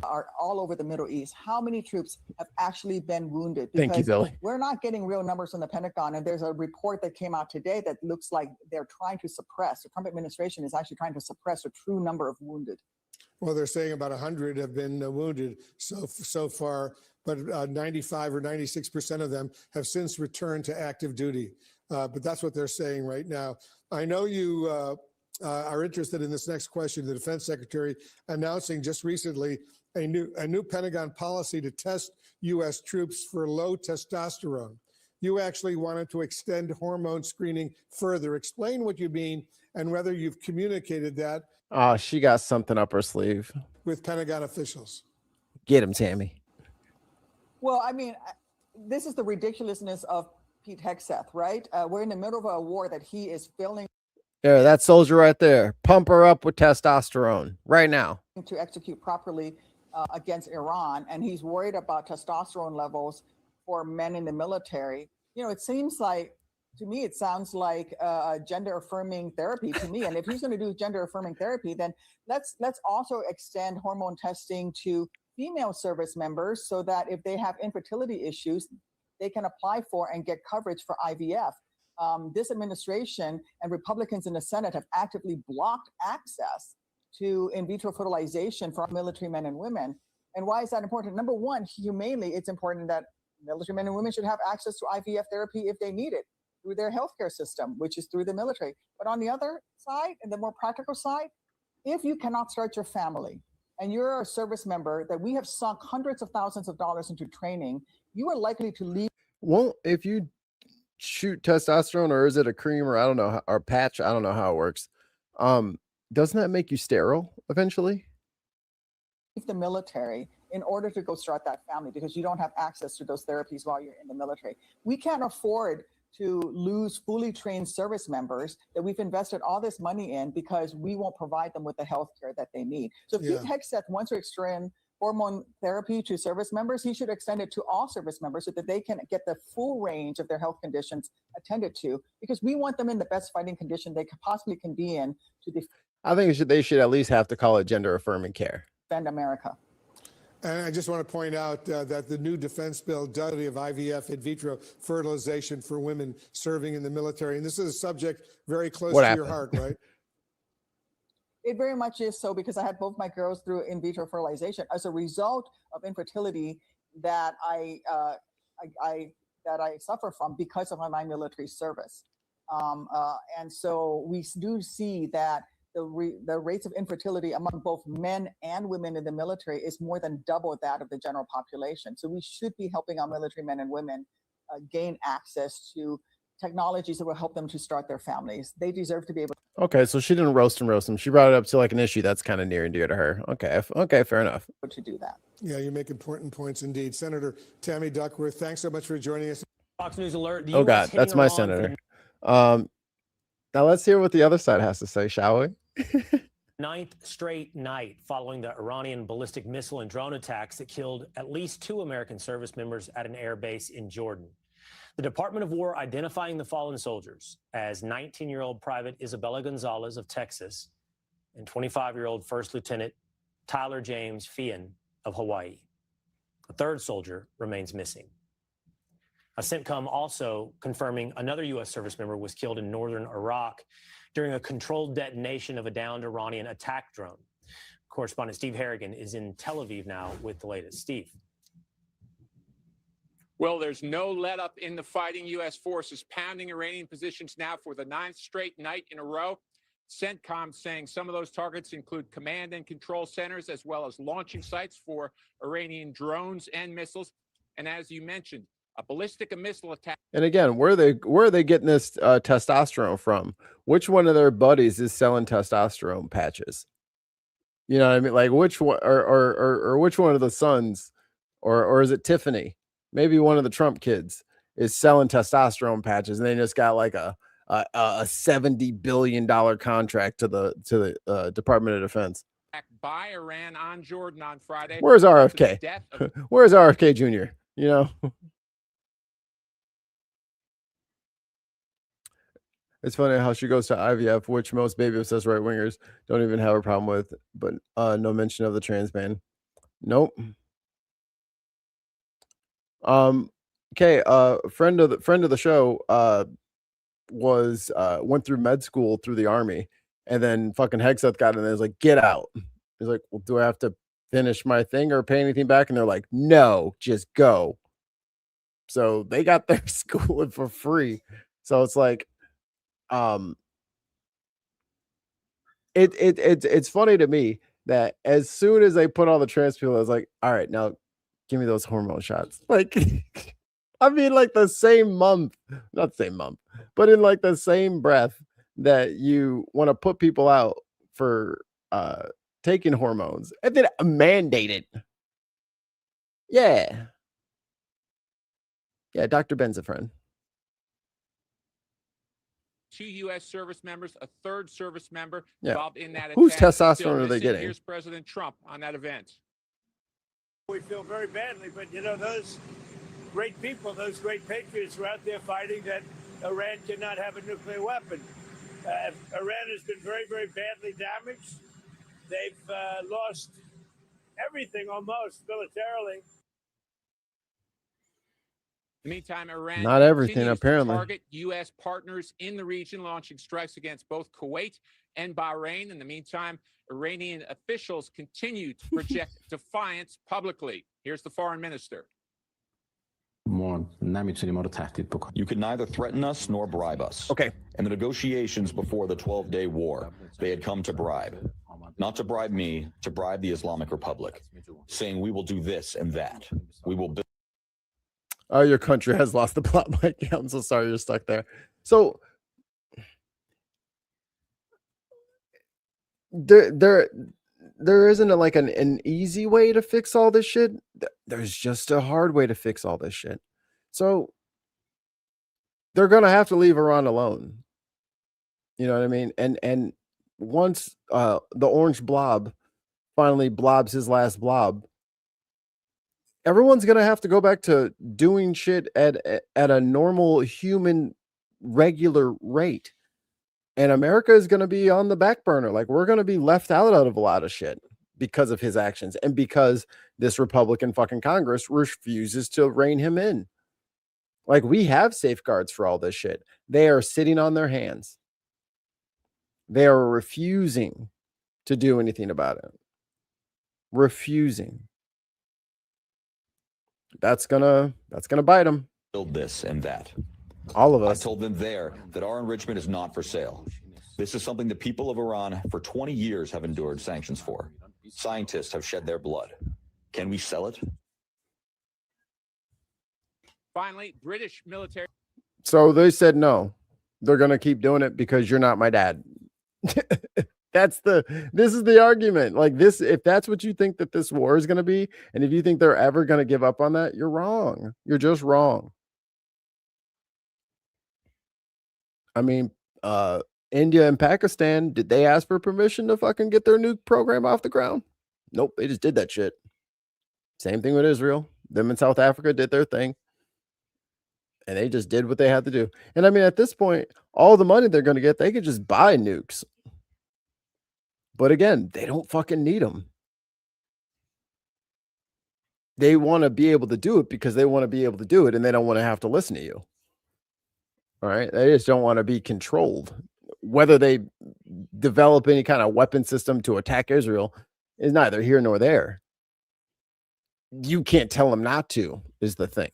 are all over the Middle East. How many troops have actually been wounded? Because Thank you, Billy. we're not getting real numbers from the Pentagon, and there's a report that came out today that looks like they're trying to suppress. The Trump administration is actually trying to suppress a true number of wounded. Well, they're saying about 100 have been wounded so far, but 95 or 96% of them have since returned to active duty. But that's what they're saying right now. I know you are interested in this next question. The Defense Secretary announcing just recently a new Pentagon policy to test U.S. troops for low testosterone. You actually wanted to extend hormone screening further. Explain what you mean and whether you've communicated that. Oh, she got something up her sleeve with Pentagon officials. Get him, Tammy. Well, I mean, this is the ridiculousness of Pete Hegseth, right? We're in the middle of a war that he is failing. There, that soldier right there. Pump her up with testosterone right now. To execute properly against Iran, and he's worried about testosterone levels for men in the military. You know, it seems like, to me, it sounds like gender affirming therapy to me. And if he's going to do gender affirming therapy, then let's also extend hormone testing to female service members so that if they have infertility issues, they can apply for and get coverage for IVF. This administration and Republicans in the Senate have actively blocked access to in vitro fertilization for our military men and women. And why is that important? Number one, humanely, it's important that military men and women should have access to IVF therapy if they need it through their healthcare system, which is through the military. But on the other side, and the more practical side, if you cannot start your family and you're a service member that we have sunk hundreds of thousands of dollars into training, you are likely to leave. Well, if you shoot testosterone, or is it a cream, or I don't know, or patch, I don't know how it works. Doesn't that make you sterile eventually? The military in order to go start that family because you don't have access to those therapies while you're in the military. We can't afford to lose fully trained service members that we've invested all this money in because we won't provide them with the health care that they need. So if Pete Hegseth wants to extend hormone therapy to service members, he should extend it to all service members so that they can get the full range of their health conditions attended to, because we want them in the best fighting condition they possibly can be in to I think they should at least have to call it gender affirming care. defend America. And I just want to point out that the new defense bill does have IVF in vitro fertilization for women serving in the military. And this is a subject very close to your heart, right? It very much is so, because I had both my girls through in vitro fertilization as a result of infertility that I suffer from because of my military service. And so we do see that the rates of infertility among both men and women in the military is more than double that of the general population. So we should be helping our military men and women gain access to technologies that will help them to start their families. They deserve to be able to. Okay, so she didn't roast him. She brought it up to like an issue that's kind of near and dear to her. Okay, fair enough. To do that. Yeah, you make important points indeed. Senator Tammy Duckworth, thanks so much for joining us. Fox News alert. Oh God, that's my senator. Now let's hear what the other side has to say, shall we? Ninth straight night following the Iranian ballistic missile and drone attacks that killed at least 2 American service members at an air base in Jordan. The Department of War identifying the fallen soldiers as 19-year-old Private Isabella Gonzalez of Texas and 25-year-old First Lieutenant Tyler James Fian of Hawaii. A third soldier remains missing. A CENTCOM also confirming another U.S. service member was killed in northern Iraq during a controlled detonation of a downed Iranian attack drone. Correspondent Steve Harrigan is in Tel Aviv now with the latest. Steve. Well, there's no let up in the fighting. U.S. forces pounding Iranian positions now for the 9th straight night in a row. CENTCOM saying some of those targets include command and control centers, as well as launching sites for Iranian drones and missiles. And as you mentioned, a ballistic missile attack. And again, where are they getting this testosterone from? Which one of their buddies is selling testosterone patches? You know what I mean? Like which one, or which one of the sons, or is it Tiffany? Maybe one of the Trump kids is selling testosterone patches, and they just got like a $70 billion contract to the Department of Defense. By Iran on Jordan on Friday. Where's after the RFK? death of Where's RFK Jr.? You know, it's funny how she goes to IVF, which most baby obsessed right wingers don't even have a problem with, but no mention of the trans man. Nope. Okay. Friend of the show was went through med school through the army, and then fucking Hegseth got in there and was like, get out. He's like, well, do I have to finish my thing or pay anything back? And they're like, no, just go. So they got their schooling for free. So it's like, it's funny to me that as soon as they put all the trans people, I was like, all right, now give me those hormone shots. Like, I mean, like the same month, not the same month, but in like the same breath that you want to put people out for taking hormones and then mandate it. Yeah. Yeah, Dr. Ben's a friend. 2 U.S. service members, a third service member Yeah. involved in that Whose attack. testosterone Still are they missing. getting? Here's President Trump on that event. We feel very badly, but you know, those great people, those great patriots were out there fighting that Iran cannot have a nuclear weapon. Iran has been very, very badly damaged. They've lost everything almost militarily. In the meantime, Iran Not everything, continues to apparently. target U.S. partners in the region, launching strikes against both Kuwait and Bahrain. In the meantime, Iranian officials continue to project defiance publicly. Here's the foreign minister. You can neither threaten us nor bribe us. Okay. In the negotiations before the 12-day war, they had come to bribe. Not to bribe me, to bribe the Islamic Republic, saying we will do this and that. We will build. Oh, your country has lost the plot, Mikey. I'm so sorry you're stuck there. So there isn't like an easy way to fix all this shit. There's just a hard way to fix all this shit. So they're gonna have to leave Iran alone. You know what I mean? And once the orange blob finally blobs his last blob, everyone's gonna have to go back to doing shit at a normal human regular rate. And America is going to be on the back burner. Like, we're going to be left out of a lot of shit because of his actions and because this Republican fucking Congress refuses to rein him in. Like, we have safeguards for all this shit. They are sitting on their hands. They are refusing to do anything about it. Refusing. That's gonna bite them. Build this and that. All of us. I told them there that our enrichment is not for sale. This is something the people of Iran for 20 years have endured sanctions for. Scientists have shed their blood. Can we sell it? Finally, British military. So they said no. They're gonna keep doing it because you're not my dad. This is the argument. Like this, if that's what you think that this war is gonna be, and if you think they're ever gonna give up on that, you're wrong. You're just wrong. I mean, India and Pakistan, did they ask for permission to fucking get their nuke program off the ground? Nope, they just did that shit. Same thing with Israel. Them in South Africa did their thing. And they just did what they had to do. And I mean, at this point, all the money they're going to get, they could just buy nukes. But again, they don't fucking need them. They want to be able to do it because they want to be able to do it, and they don't want to have to listen to you. All right. They just don't want to be controlled. Whether they develop any kind of weapon system to attack Israel is neither here nor there. You can't tell them not to, is the thing.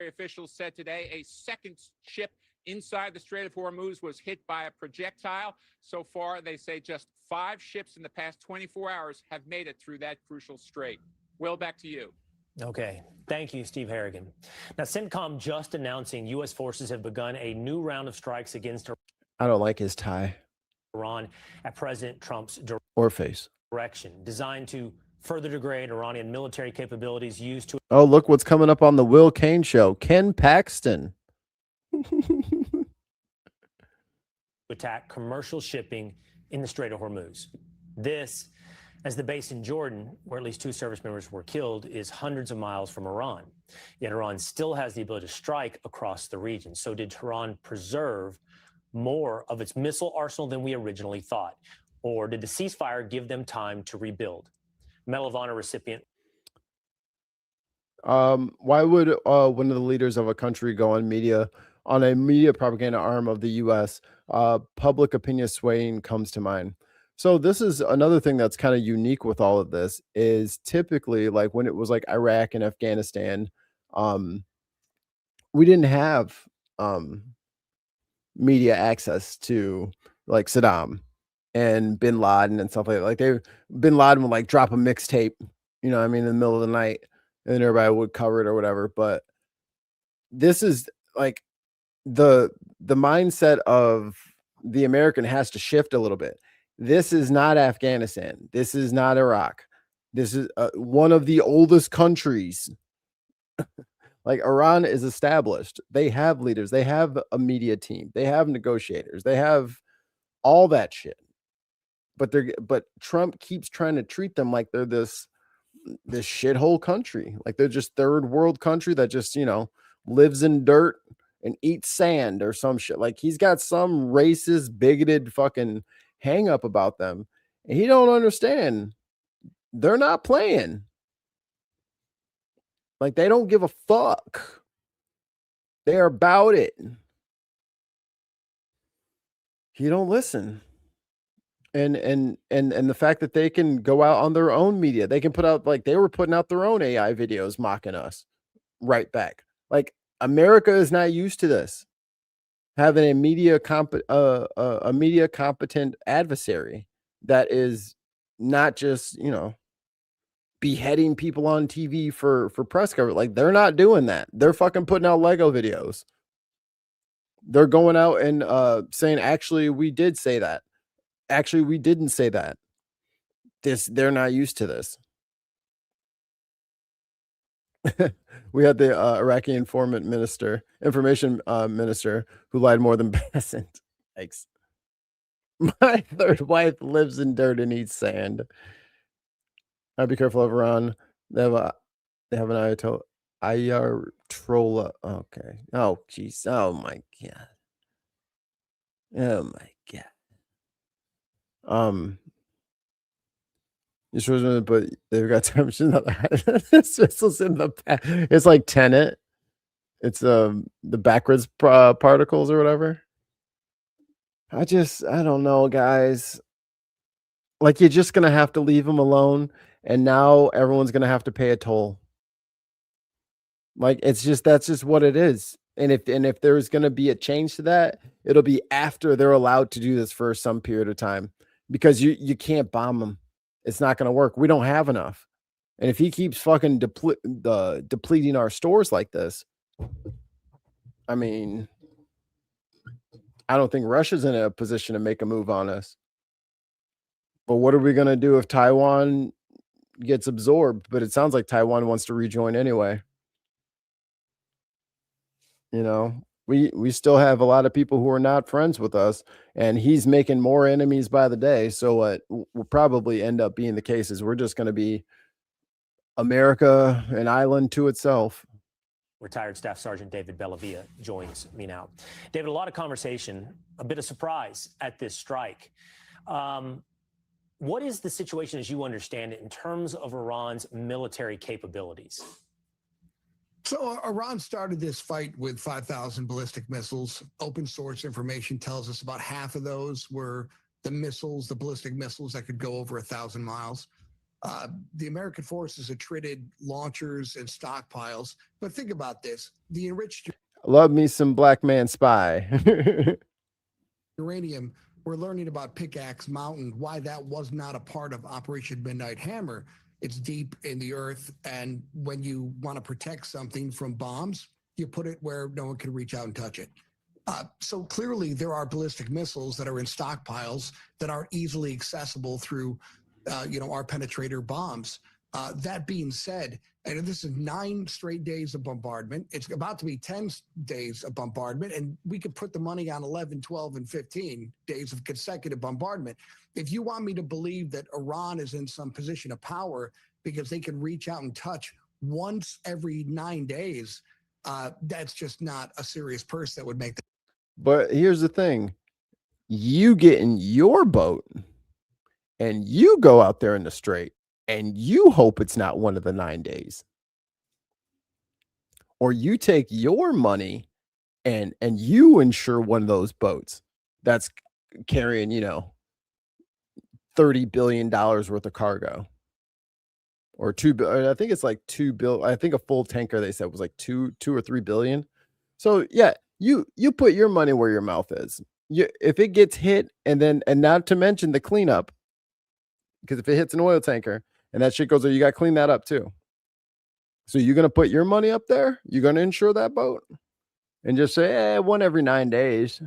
Officials said today a second ship inside the Strait of Hormuz was hit by a projectile. So far, they say just 5 ships in the past 24 hours have made it through that crucial strait. Will, back to you. Okay. Thank you, Steve Harrigan. Now, CENTCOM just announcing U.S. forces have begun a new round of strikes against I don't like his tie Iran at President Trump's or face. direction designed to further degrade Iranian military capabilities used to Oh, look what's coming up on the Will Kane show. Ken Paxton. attack commercial shipping in the Strait of Hormuz. This, as the base in Jordan, where at least 2 service members were killed, is hundreds of miles from Iran. Yet Iran still has the ability to strike across the region. So did Tehran preserve more of its missile arsenal than we originally thought? Or did the ceasefire give them time to rebuild? Medal of Honor recipient. Why would one of the leaders of a country go on a media propaganda arm of the U.S.? Public opinion swaying comes to mind. So this is another thing that's kind of unique with all of this is typically like when it was like Iraq and Afghanistan, we didn't have media access to like Saddam and bin Laden and stuff like that. Like bin Laden would like drop a mixtape, you know what I mean, in the middle of the night, and everybody would cover it or whatever. But this is like the mindset of the American has to shift a little bit. This is not Afghanistan. This is not Iraq. This is one of the oldest countries. Like Iran is established. They have leaders. They have a media team. They have negotiators. They have all that shit. But Trump keeps trying to treat them like they're this shithole country. Like they're just third world country that just, you know, lives in dirt and eats sand or some shit. Like he's got some racist, bigoted fucking hang up about them. And he don't understand. They're not playing. Like they don't give a fuck. They're about it. He don't listen. And the fact that they can go out on their own media, they can put out, like they were putting out their own AI videos mocking us right back. Like America is not used to this. Having a media competent adversary that is not just, you know, beheading people on TV for press coverage. Like they're not doing that. They're fucking putting out Lego videos. They're going out and saying, actually, we did say that. Actually, we didn't say that. They're not used to this. We had the Iraqi information minister who lied more than Besant. Thanks. My third wife lives in dirt and eats sand. I'd be careful of Iran. They have an Ayatollah. Okay. Oh, jeez. Oh my god. Oh my god. But they've got this missiles in the back. It's like Tenet. It's the backwards particles or whatever. I don't know, guys. Like you're just gonna have to leave them alone, and now everyone's gonna have to pay a toll. Like that's just what it is. And if there's gonna be a change to that, it'll be after they're allowed to do this for some period of time, because you can't bomb them. It's not gonna work. We don't have enough. And if he keeps fucking depleting our stores like this, I mean, I don't think Russia's in a position to make a move on us. But what are we going to do if Taiwan gets absorbed? But it sounds like Taiwan wants to rejoin anyway. You know, we still have a lot of people who are not friends with us, and he's making more enemies by the day. So what will probably end up being the case is we're just going to be America, an island to itself. Retired Staff Sergeant David Bellavia joins me now. David, a lot of conversation, a bit of surprise at this strike. What is the situation as you understand it in terms of Iran's military capabilities? So Iran started this fight with 5,000 ballistic missiles. Open source information tells us about half of those were the missiles, the ballistic missiles that could go over 1,000 miles. The American forces had traded launchers and stockpiles. But think about this. The enriched Love me some Black Man Spy. uranium, we're learning about Pickaxe Mountain, why that was not a part of Operation Midnight Hammer. It's deep in the earth, and when you want to protect something from bombs, you put it where no one can reach out and touch it. So clearly there are ballistic missiles that are in stockpiles that aren't easily accessible through our penetrator bombs. That being said, and this is 9 straight days of bombardment. It's about to be 10 days of bombardment, and we could put the money on 11, 12, and 15 days of consecutive bombardment. If you want me to believe that Iran is in some position of power because they can reach out and touch once every 9 days, that's just not a serious person that would make that. But here's the thing. You get in your boat and you go out there in the strait and you hope it's not one of the 9 days. Or you take your money and you insure one of those boats that's carrying, $30 billion worth of cargo. Or I think it's like $2 billion. I think a full tanker they said was like two or 3 billion. So yeah, you put your money where your mouth is. If it gets hit, and not to mention the cleanup, because if it hits an oil tanker and that shit goes there, you got to clean that up too. So you're gonna put your money up there? You're gonna insure that boat and just say, one every 9 days.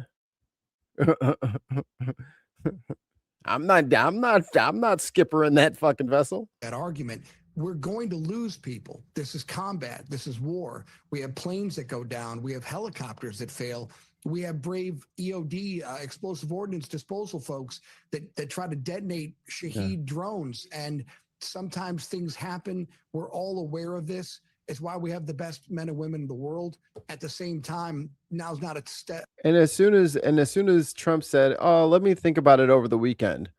I'm not skippering that fucking vessel. That argument. We're going to lose people. This is combat. This is war. We have planes that go down. We have helicopters that fail. We have brave EOD, explosive ordnance disposal folks that try to detonate Shahed drones. And sometimes things happen. We're all aware of this. It's why we have the best men and women in the world. At the same time, now's not a step. And as soon as Trump said, "Oh, let me think about it over the weekend,"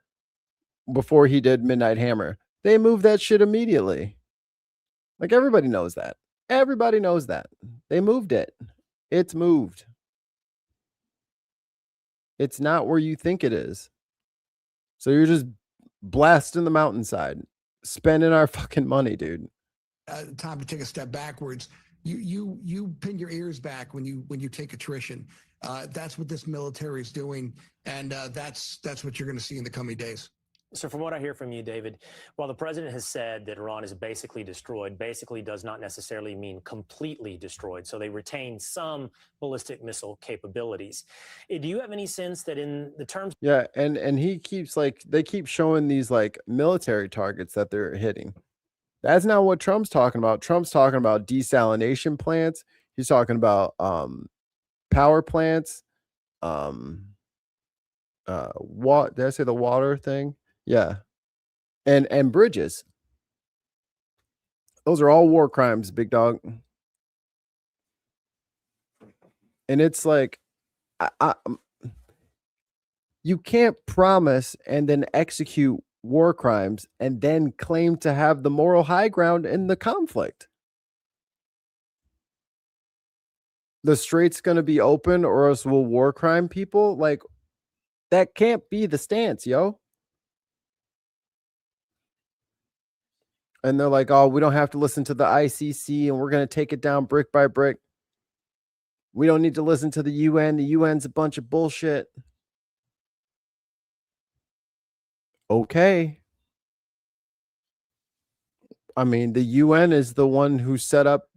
before he did Midnight Hammer, they moved that shit immediately. Like, everybody knows that. Everybody knows that. They moved it. It's moved. It's not where you think it is. So you're just blasting the mountainside, spending our fucking money, dude. Time to take a step backwards. You pin your ears back when you take attrition. That's what this military is doing, and that's what you're going to see in the coming days. So from what I hear from you, David, while the president has said that Iran is basically destroyed, basically does not necessarily mean completely destroyed. So they retain some ballistic missile capabilities. Do you have any sense that in the terms... Yeah, and he keeps they keep showing these military targets that they're hitting. That's not what Trump's talking about. Trump's talking about desalination plants. He's talking about power plants. What did I say? The water thing? Yeah. And bridges. Those are all war crimes, big dog. And it's like, you can't promise and then execute war crimes and then claim to have the moral high ground in the conflict. The strait's going to be open or else we'll war crime people. Like, that can't be the stance, yo. And they're like, oh, we don't have to listen to the ICC and we're going to take it down brick by brick. We don't need to listen to the UN. The UN's a bunch of bullshit. Okay. I mean, the UN is the one who set up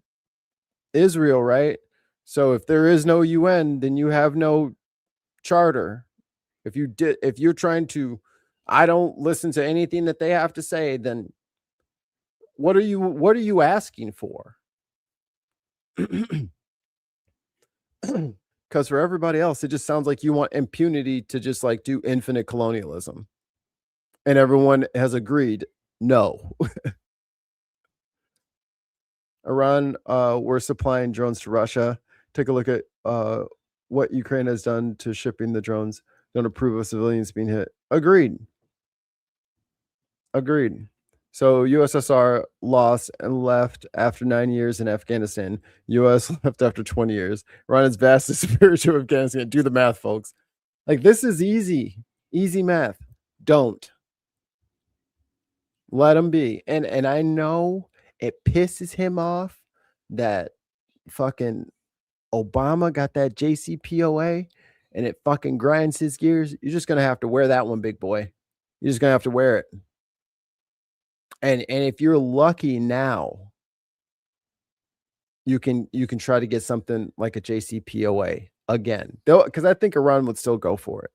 Israel, right? So if there is no UN, then you have no charter. If you're trying to, I don't listen to anything that they have to say, then what are you asking for? Because for everybody else, it just sounds like you want impunity to just do infinite colonialism. And everyone has agreed, no. Iran, we're supplying drones to Russia. Take a look at what Ukraine has done to shipping the drones. Don't approve of civilians being hit. Agreed. So USSR lost and left after 9 years in Afghanistan. US left after 20 years. Iran is vastly superior to Afghanistan. Do the math, folks. This is easy math. Don't. Let him be. And I know it pisses him off that fucking Obama got that JCPOA and it fucking grinds his gears. You're just going to have to wear that one, big boy. You're just going to have to wear it. And if you're lucky now, you can try to get something like a JCPOA again. Though, because I think Iran would still go for it.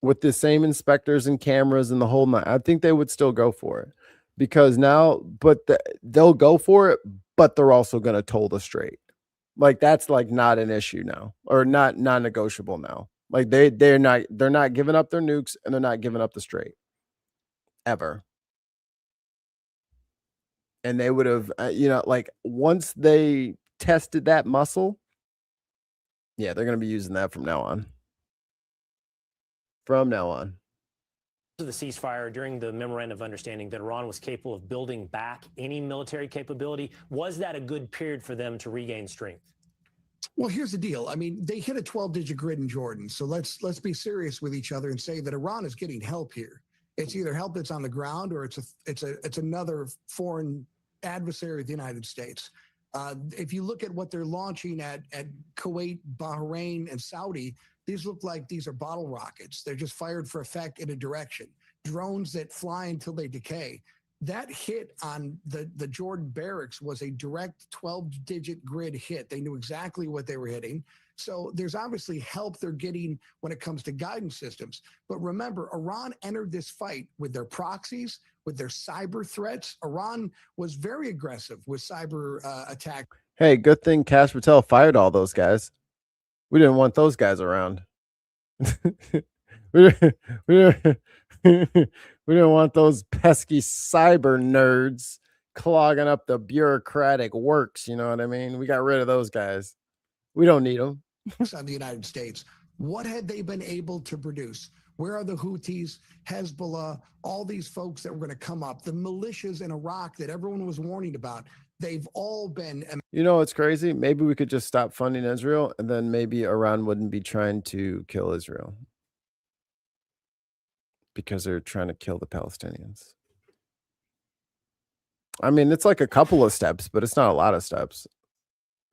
with the same inspectors and cameras and the whole night, I think they would still go for it, because now, they'll go for it, but they're also going to toll the strait. Like, that's like not an issue now, or not non-negotiable now. Like, they're not giving up their nukes, and they're not giving up the strait ever. And they would have, like, once they tested that muscle, yeah, they're going to be using that from now on. From now on. The ceasefire, during the memorandum of understanding that Iran was capable of building back any military capability, was that a good period for them to regain strength? Well, here's the deal. I mean, they hit a 12-digit grid in Jordan. So let's be serious with each other and say that Iran is getting help here. It's either help that's on the ground, or it's another foreign adversary of the United States. If you look at what they're launching at Kuwait, Bahrain, and Saudi, these look like these are bottle rockets. They're just fired for effect in a direction. Drones that fly until they decay. That hit on the Jordan barracks was a direct 12-digit grid hit. They knew exactly what they were hitting. So there's obviously help they're getting when it comes to guidance systems. But remember, Iran entered this fight with their proxies, with their cyber threats. Iran was very aggressive with cyber attack. Hey, good thing Kash Patel fired all those guys. We didn't want those guys around. we didn't want those pesky cyber nerds clogging up the bureaucratic works. You know what I mean? We got rid of those guys. We don't need them. On the United States. What had they been able to produce? Where are the Houthis, Hezbollah, all these folks that were going to come up, the militias in Iraq that everyone was warning about? They've all been. You know what's crazy? Maybe we could just stop funding Israel, and then maybe Iran wouldn't be trying to kill Israel, because they're trying to kill the Palestinians. I mean, it's like a couple of steps, but it's not a lot of steps.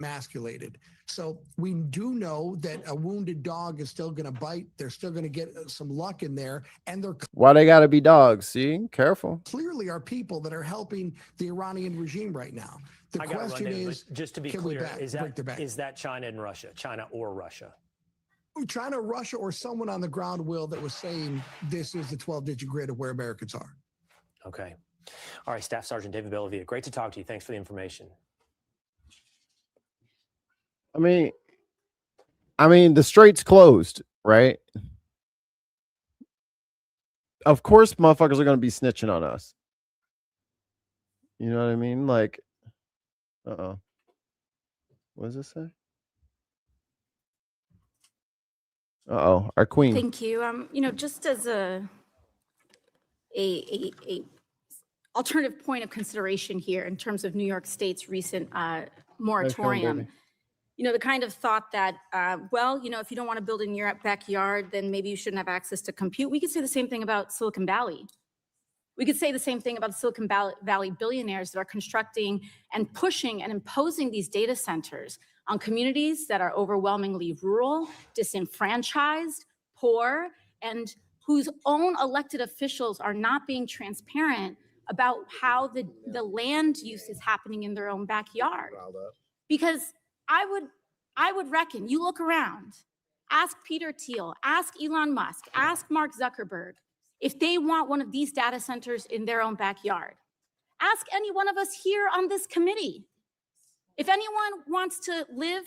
Emasculated. So we do know that a wounded dog is still going to bite. They're still going to get some luck in there. And they're Why they got to be dogs? See? Careful. clearly are people that are helping the Iranian regime right now. The question is, just to be can we clear, break their back? is that China and Russia, China or Russia? China, Russia, or someone on the ground, Will, that was saying this is the 12-digit grid of where Americans are. Okay. All right, Staff Sergeant David Bellavia, great to talk to you. Thanks for the information. I mean, the strait's closed, right? Of course, motherfuckers are going to be snitching on us. You know what I mean? Like, what does this say? Our queen. Thank you. Just as a alternative point of consideration here in terms of New York State's recent moratorium, the kind of thought that, if you don't want to build in your backyard, then maybe you shouldn't have access to compute. We could say the same thing about Silicon Valley. We could say the same thing about the Silicon Valley billionaires that are constructing and pushing and imposing these data centers on communities that are overwhelmingly rural, disenfranchised, poor, and whose own elected officials are not being transparent about how the land use is happening in their own backyard. Because I would reckon, you look around, ask Peter Thiel, ask Elon Musk, ask Mark Zuckerberg, if they want one of these data centers in their own backyard. Ask any one of us here on this committee. If anyone wants to live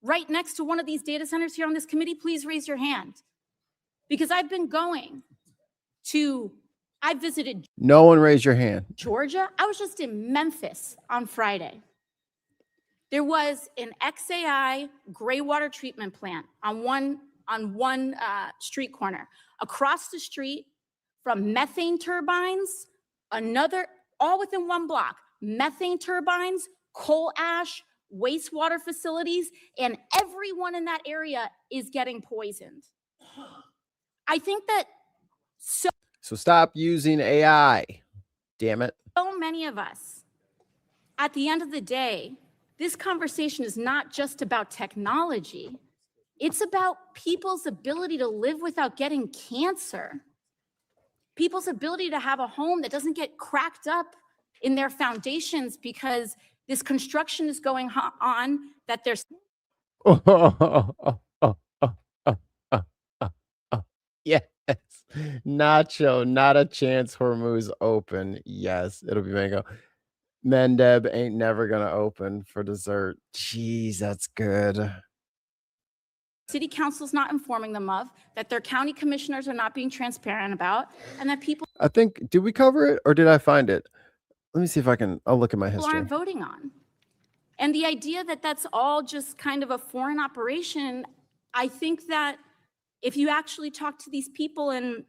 right next to one of these data centers here on this committee, please raise your hand. Because I've been I visited No one raise your hand. Georgia. I was just in Memphis on Friday. There was an XAI gray water treatment plant on one street corner. Across the street from methane turbines, all within one block, methane turbines, coal ash, wastewater facilities, and everyone in that area is getting poisoned. I think that So stop using AI. Damn it. so many of us, at the end of the day, this conversation is not just about technology. It's about people's ability to live without getting cancer. People's ability to have a home that doesn't get cracked up in their foundations because this construction is going on, that there's... Yes. Nacho, not a chance. Hormuz open. Yes, it'll be mango. Mendeb ain't never gonna open for dessert. Jeez, that's good. City council's not informing them of, that their county commissioners are not being transparent about, and that people I think, did we cover it or did I find it? Let me see if I can. I'll look at my history. aren't voting on. And the idea that that's all just kind of a foreign operation, I think that if you actually talk to these people in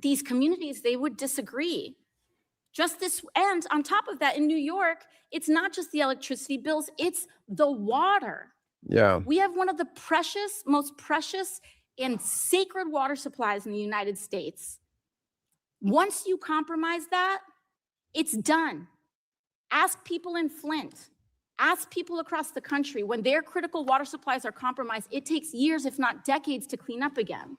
these communities, they would disagree. Just this, and on top of that, in New York, it's not just the electricity bills, it's the water. Yeah. We have one of the most precious and sacred water supplies in the United States. Once you compromise that, it's done. Ask people in Flint, ask people across the country, when their critical water supplies are compromised, it takes years, if not decades, to clean up again.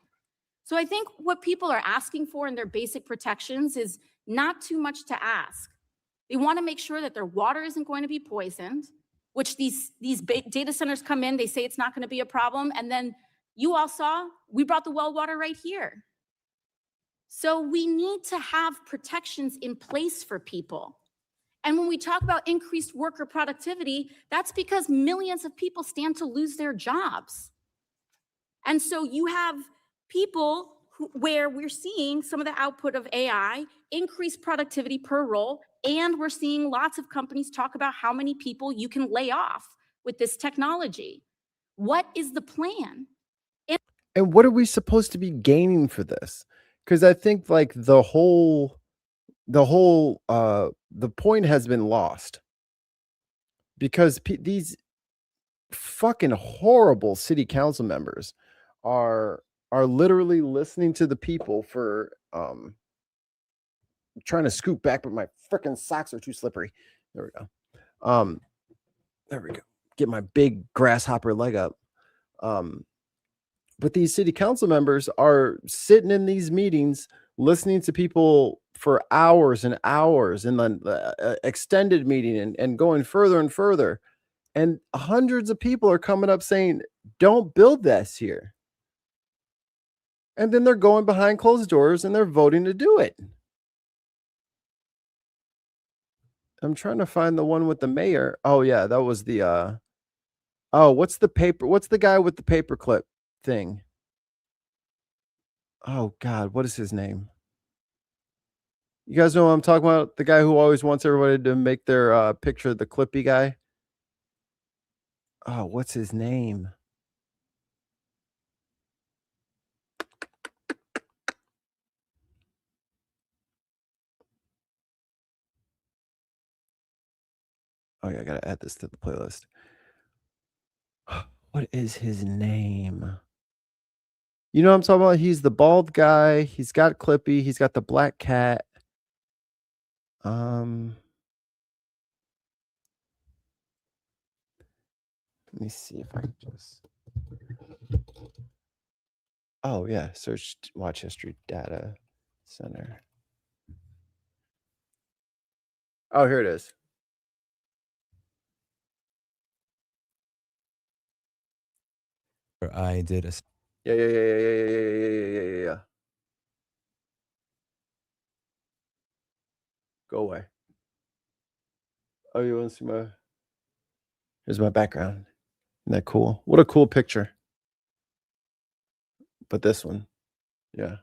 So I think what people are asking for in their basic protections is not too much to ask. They want to make sure that their water isn't going to be poisoned, which these data centers come in, they say it's not going to be a problem. And then you all saw, we brought the well water right here. So we need to have protections in place for people. And when we talk about increased worker productivity, that's because millions of people stand to lose their jobs. And so you have people where we're seeing some of the output of AI, increased productivity per role, and we're seeing lots of companies talk about how many people you can lay off with this technology. What is the plan? And what are we supposed to be gaining for this? Because I think like the point has been lost. Because these fucking horrible city council members are literally listening to the people for trying to scoop back, but my freaking socks are too slippery. There we go. There we go. Get my big grasshopper leg up. But these city council members are sitting in these meetings, listening to people for hours and hours, and then extended meeting and going further and further. And hundreds of people are coming up saying, don't build this here. And then they're going behind closed doors and they're voting to do it. I'm trying to find the one with the mayor. Oh yeah, that was the what's the guy with the paperclip thing? Oh God, what is his name? You guys know what I'm talking about? The guy who always wants everybody to make their picture the Clippy guy. Oh, what's his name? Oh yeah, I gotta add this to the playlist. What is his name? You know what I'm talking about? He's the bald guy. He's got Clippy. He's got the black cat. Let me see if I can just. Oh yeah, search watch history data center. Oh, here it is. I did a Yeah. Go away. Oh, you want to see my? Here's my background. Isn't that cool? What a cool picture. But this one, yeah.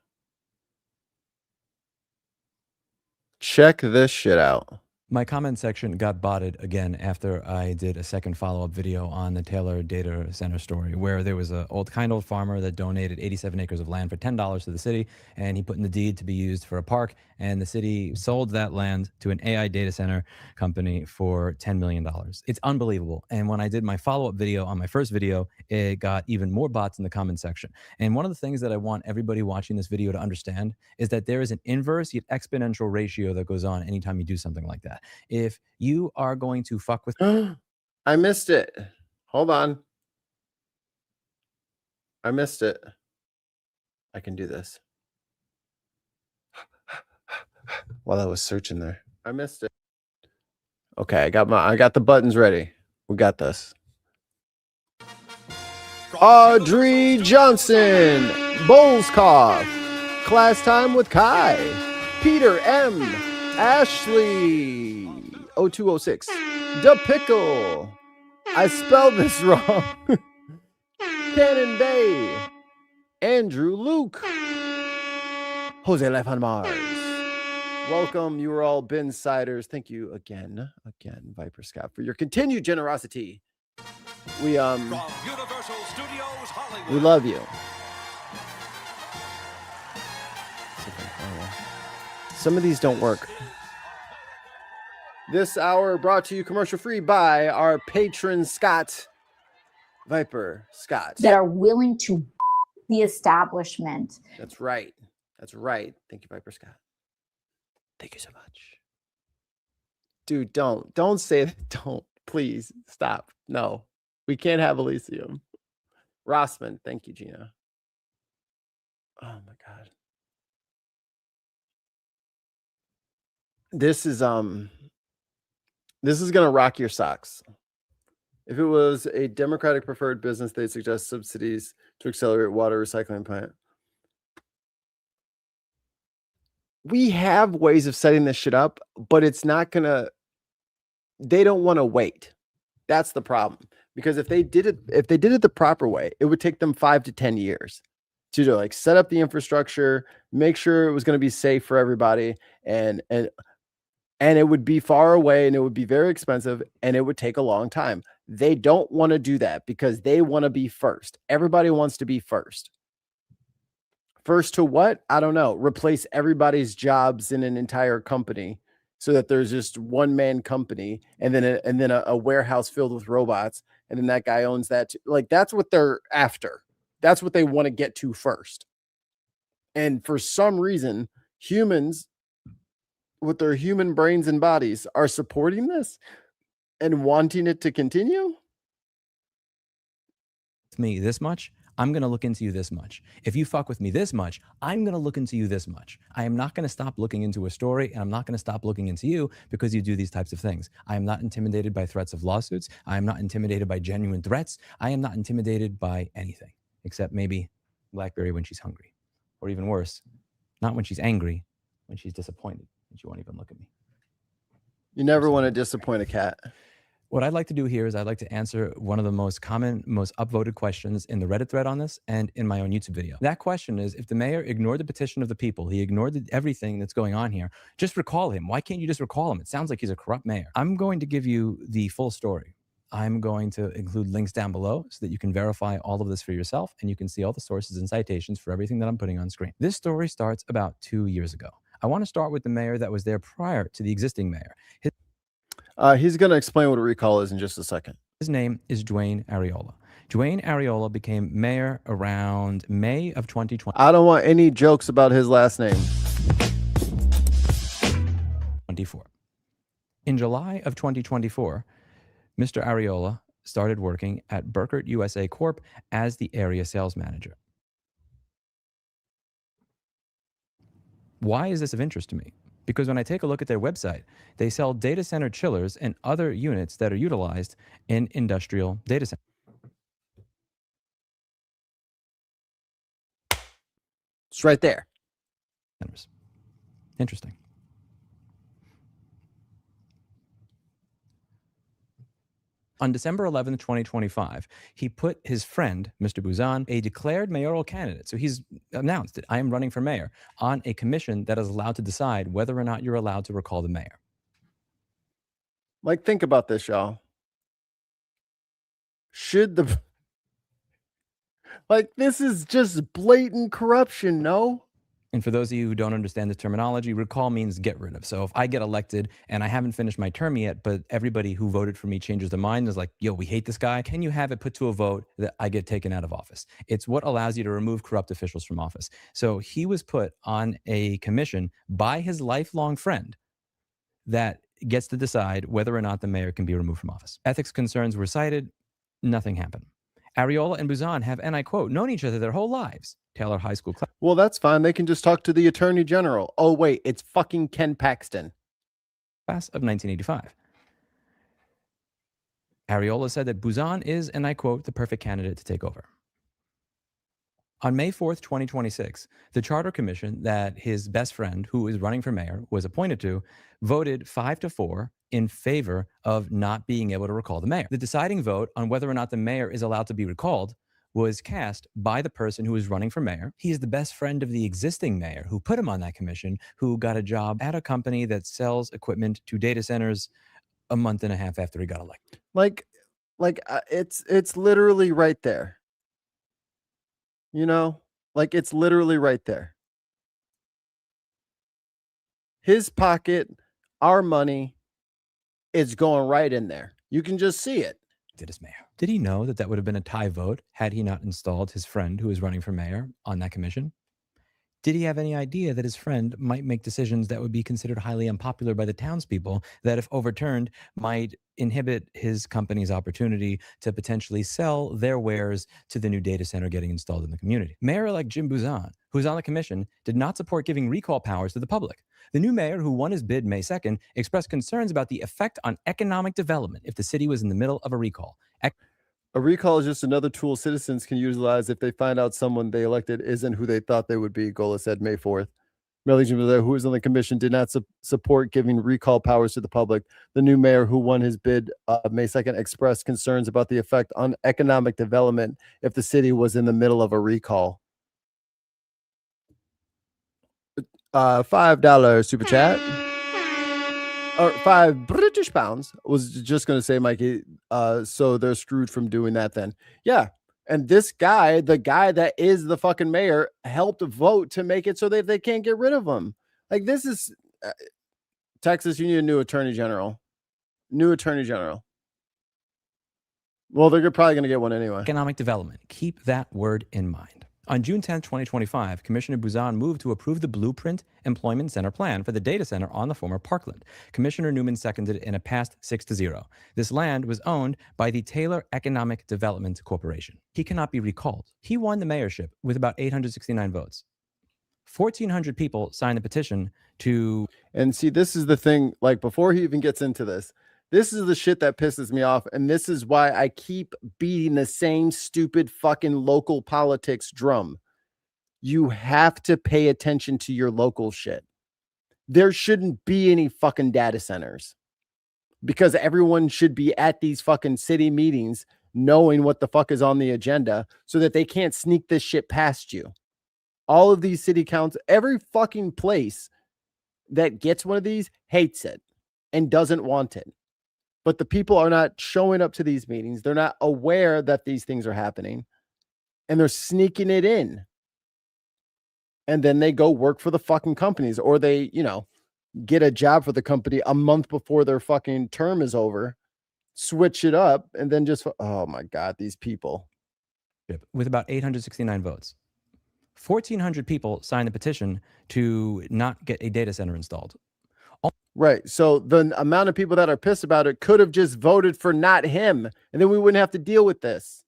Check this shit out. My comment section got botted again after I did a second follow-up video on the Taylor data center story, where there was an old farmer that donated 87 acres of land for $10 to the city, and he put in the deed to be used for a park, and the city sold that land to an AI data center company for $10 million. It's unbelievable. And when I did my follow-up video on my first video, it got even more bots in the comment section. And one of the things that I want everybody watching this video to understand is that there is an inverse yet exponential ratio that goes on anytime you do something like that. If you are going to fuck with I missed it. Hold on. I missed it. I can do this. While I was searching there. I missed it. Okay, I got the buttons ready. We got this. Audrey Johnson, Bolescoff, Class Time with Kai, Peter M, Ashley 0206, Da Pickle. I spelled this wrong. Cannon Bay, Andrew Luke, Jose Life on Mars. Welcome, you are all Binsiders. Thank you again, Viper Scott, for your continued generosity. We love you. Some of these don't work. This hour brought to you commercial free by our patron Scott, Viper Scott, that are willing to the establishment. That's right. That's right. Thank you, Viper Scott. Thank you so much. Dude, don't say that. Don't. Please stop. No, we can't have Elysium. Rossman, thank you, Gina. Oh my God. This is gonna rock your socks. If it was a Democratic preferred business, they'd suggest subsidies to accelerate water recycling plant. We have ways of setting this shit up, but it's not gonna. They don't want to wait. That's the problem. Because if they did it the proper way, it would take them 5 to 10 years to like set up the infrastructure, make sure it was going to be safe for everybody, and it would be far away and it would be very expensive and it would take a long time. They don't want to do that because they want to be first. Everybody wants to be first. First to what? I don't know. Replace everybody's jobs in an entire company so that there's just one-man company and then a warehouse filled with robots, and then that guy owns that too. Like, that's what they're after. That's what they want to get to first. And for some reason, humans with their human brains and bodies are supporting this and wanting it to continue. Me this much, I'm going to look into you this much. If you fuck with me this much, I'm going to look into you this much. I am not going to stop looking into a story, and I'm not going to stop looking into you because you do these types of things. I am not intimidated by threats of lawsuits. I am not intimidated by genuine threats. I am not intimidated by anything except maybe BlackBerry when she's hungry, or even worse, not when she's angry, when she's disappointed and she won't even look at me. You never want to disappoint a cat. What I'd like to do here is I'd like to answer one of the most common, most upvoted questions in the Reddit thread on this and in my own YouTube video. That question is, if the mayor ignored the petition of the people, he ignored everything that's going on here, just recall him. Why can't you just recall him? It sounds like he's a corrupt mayor. I'm going to give you the full story. I'm going to include links down below so that you can verify all of this for yourself and you can see all the sources and citations for everything that I'm putting on screen. This story starts about 2 years ago. I want to start with the mayor that was there prior to the existing mayor. He's going to explain what a recall is in just a second. His name is Dwayne Ariola. Dwayne Ariola became mayor around May of 2020. I don't want any jokes about his last name. 24. In July of 2024, Mr. Ariola started working at Burkert USA Corp as the area sales manager. Why is this of interest to me? Because when I take a look at their website, they sell data center chillers and other units that are utilized in industrial data centers. It's right there. Interesting. On December 11th, 2025, he put his friend, Mr. Buzan, a declared mayoral candidate. So he's announced that I am running for mayor on a commission that is allowed to decide whether or not you're allowed to recall the mayor. Like, think about this, y'all. This is just blatant corruption, no? And for those of you who don't understand the terminology, recall means get rid of. So if I get elected and I haven't finished my term yet, but everybody who voted for me changes their mind, is like, yo, we hate this guy, can you have it put to a vote that I get taken out of office? It's what allows you to remove corrupt officials from office. So he was put on a commission by his lifelong friend that gets to decide whether or not the mayor can be removed from office. Ethics concerns were cited, nothing happened. Ariola and Buzan have, and I quote, known each other their whole lives. Taylor High School class. Well, that's fine. They can just talk to the attorney general. Oh, wait, it's fucking Ken Paxton. Class of 1985. Ariola said that Buzan is, and I quote, the perfect candidate to take over. On May 4th, 2026, the Charter Commission that his best friend, who is running for mayor, was appointed to, voted 5-4 in favor of not being able to recall the mayor. The deciding vote on whether or not the mayor is allowed to be recalled was cast by the person who is running for mayor. He is the best friend of the existing mayor who put him on that commission, who got a job at a company that sells equipment to data centers a month and a half after he got elected. It's literally right there. You know, like it's literally right there. His pocket, our money, is going right in there. You can just see it. Did his mayor. Did he know that that would have been a tie vote had he not installed his friend who is running for mayor on that commission? Did he have any idea that his friend might make decisions that would be considered highly unpopular by the townspeople that, if overturned, might inhibit his company's opportunity to potentially sell their wares to the new data center getting installed in the community? Mayor-elect Jim Buzan, who's on the commission, did not support giving recall powers to the public. The new mayor, who won his bid May 2nd, expressed concerns about the effect on economic development if the city was in the middle of a recall. A recall is just another tool citizens can utilize if they find out someone they elected isn't who they thought they would be, Gola said May 4th. Mayor who is on the commission, did not support giving recall powers to the public. The new mayor, who won his bid May 2nd, expressed concerns about the effect on economic development if the city was in the middle of a recall. $5 super chat. Or £5 was just going to say, Mikey, so they're screwed from doing that then. Yeah. And this guy, the guy that is the fucking mayor, helped vote to make it so that they can't get rid of him. Like, this is Texas, you need a new attorney general. New attorney general. Well, they're probably going to get one anyway. Economic development. Keep that word in mind. On June 10, 2025, Commissioner Buzan moved to approve the Blueprint Employment Center plan for the data center on the former Parkland. Commissioner Newman seconded and it passed 6-0. This land was owned by the Taylor Economic Development Corporation. He cannot be recalled. He won the mayorship with about 869 votes. 1,400 people signed the petition to... And see, this is the thing, like, before he even gets into this, this is the shit that pisses me off, and this is why I keep beating the same stupid fucking local politics drum. You have to pay attention to your local shit. There shouldn't be any fucking data centers because everyone should be at these fucking city meetings knowing what the fuck is on the agenda so that they can't sneak this shit past you. All of these city councils, every fucking place that gets one of these hates it and doesn't want it. But the people are not showing up to these meetings. They're not aware that these things are happening. And they're sneaking it in. And then they go work for the fucking companies. Or they, you know, get a job for the company a month before their fucking term is over. Switch it up. And then just, oh my God, these people. With about 869 votes. 1,400 people signed a petition to not get a data center installed. Right. So the amount of people that are pissed about it could have just voted for not him. And then we wouldn't have to deal with this.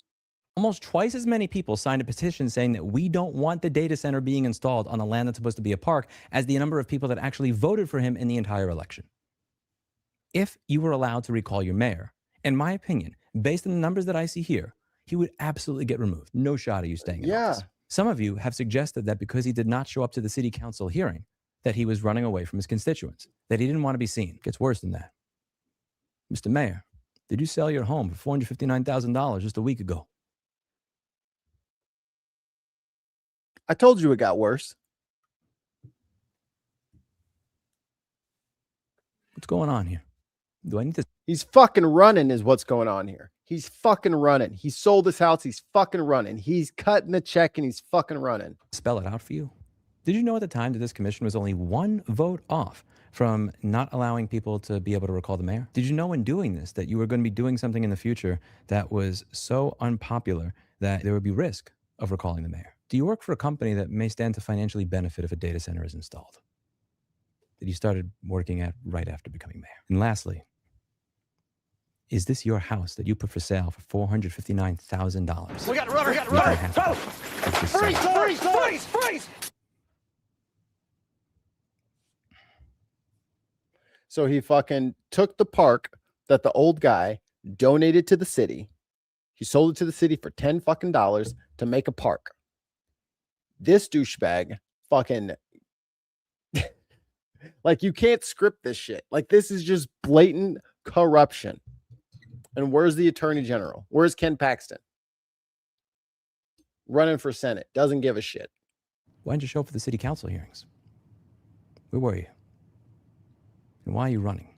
Almost twice as many people signed a petition saying that we don't want the data center being installed on the land that's supposed to be a park as the number of people that actually voted for him in the entire election. If you were allowed to recall your mayor, in my opinion, based on the numbers that I see here, he would absolutely get removed. No shot of you staying in office. Some of you have suggested that because he did not show up to the city council hearing, that he was running away from his constituents, that he didn't want to be seen. It gets worse than that. Mr. Mayor, did you sell your home for $459,000 just a week ago? I told you it got worse. What's going on here? Do I need to... He's fucking running is what's going on here. He's fucking running. He sold his house. He's fucking running. He's cutting the check and he's fucking running. Spell it out for you. Did you know at the time that this commission was only one vote off from not allowing people to be able to recall the mayor? Did you know in doing this that you were going to be doing something in the future that was so unpopular that there would be risk of recalling the mayor? Do you work for a company that may stand to financially benefit if a data center is installed? That you started working at right after becoming mayor? And lastly, is this your house that you put for sale for $459,000? We got rubber, freeze! So he fucking took the park that the old guy donated to the city. He sold it to the city for $10 fucking to make a park. this douchebag fucking like, you can't script this shit. Like, this is just blatant corruption. And where's the attorney general? Where's Ken Paxton? Running for Senate. Doesn't give a shit. Why didn't you show up for the city council hearings? Where were you? And why are you running?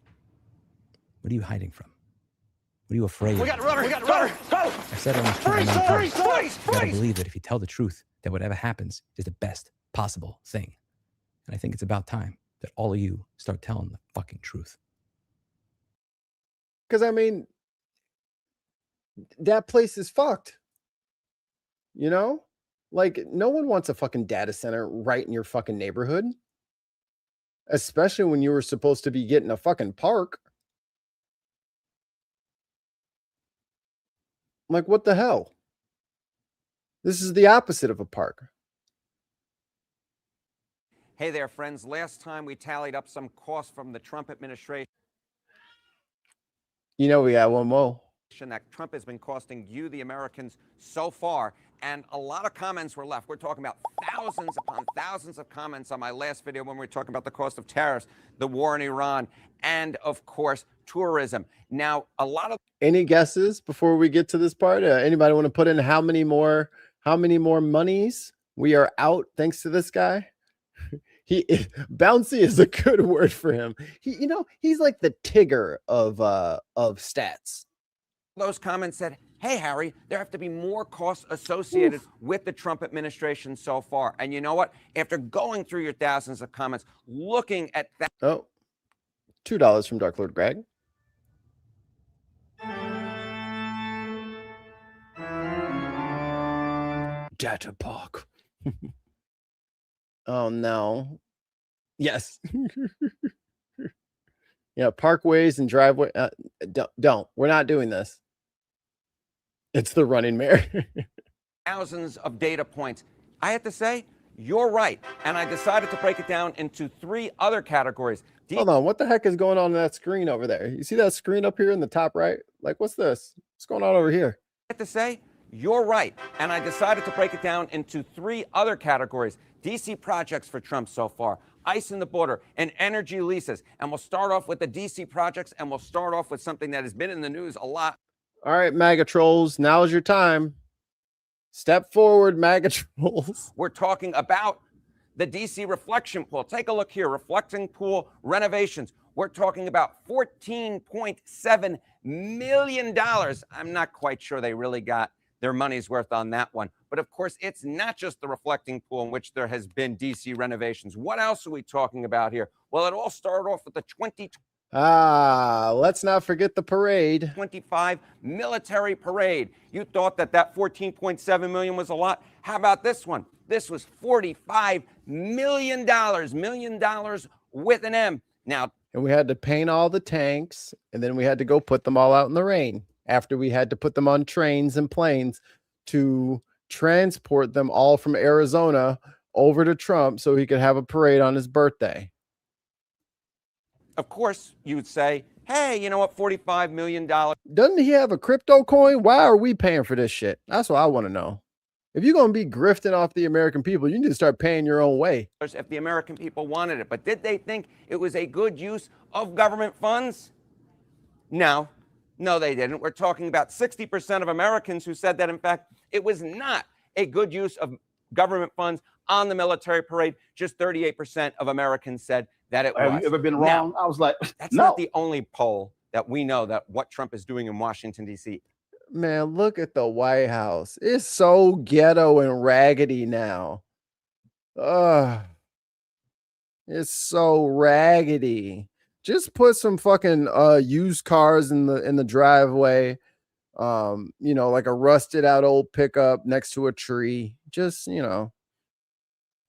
What are you hiding from? What are you afraid of? We got a runner. We got a runner. Go. I said it on the street many times. You gotta believe that if you tell the truth, that whatever happens is the best possible thing. And I think it's about time that all of you start telling the fucking truth. Because, I mean, that place is fucked. You know? Like, no one wants a fucking data center right in your fucking neighborhood. Especially when you were supposed to be getting a fucking park. Like, what the hell? This is the opposite of a park. Hey there, friends. Last time we tallied up some costs from the Trump administration. You know, we got one more. That Trump has been costing you, the Americans, so far. And a lot of comments were left. We're talking about thousands upon thousands of comments on my last video when we were talking about the cost of tariffs, the war in Iran, and, of course, tourism. Now, a lot of... Any guesses before we get to this part? Anybody want to put in how many more monies we are out thanks to this guy? Bouncy is a good word for him. He's like the Tigger of stats. Those comments said, hey, Harry, there have to be more costs associated with the Trump administration so far. And you know what? After going through your thousands of comments, looking at that... Oh, $2 from Dark Lord Greg. Data park. Oh, no. Yes. Yeah, parkways and driveway. Don't. We're not doing this. It's the running mare. Thousands of data points. I have to say, you're right. And I decided to break it down into 3 other categories. Hold on. What the heck is going on in that screen over there? You see that screen up here in the top right? Like, what's this? What's going on over here? I have to say, you're right. And I decided to break it down into 3 other categories. DC projects for Trump so far, ice in the border, and energy leases. And we'll start off with the DC projects, and we'll start off with something that has been in the news a lot. All right, MAGA trolls, now's your time. Step forward, MAGA trolls. We're talking about the DC reflection pool. Take a look here, reflecting pool renovations. We're talking about $14.7 million. I'm not quite sure they really got their money's worth on that one. But of course, it's not just the reflecting pool in which there has been DC renovations. What else are we talking about here? Well, it all started off with the 2025 let's not forget the parade. military parade. You thought that 14.7 million was a lot. How about this one? This was $45 million, million dollars with an M. Now, and we had to paint all the tanks, and then we had to go put them all out in the rain after we had to put them on trains and planes to transport them all from Arizona over to Trump so he could have a parade on his birthday. Of course, you would say, hey, you know what, $45 million. Doesn't he have a crypto coin? Why are we paying for this shit? That's what I want to know. If you're going to be grifting off the American people, you need to start paying your own way. If the American people wanted it. But did they think it was a good use of government funds? No, they didn't. We're talking about 60% of Americans who said that, in fact, it was not a good use of government funds on the military parade. Just 38% of Americans said that it was. Have you ever been wrong? Now, I was like, that's no. not the only poll that we know that what Trump is doing in Washington, D.C. Man, look at the White House. It's so ghetto and raggedy now. It's so raggedy. Just put some fucking used cars in the driveway. Like a rusted out old pickup next to a tree. Just,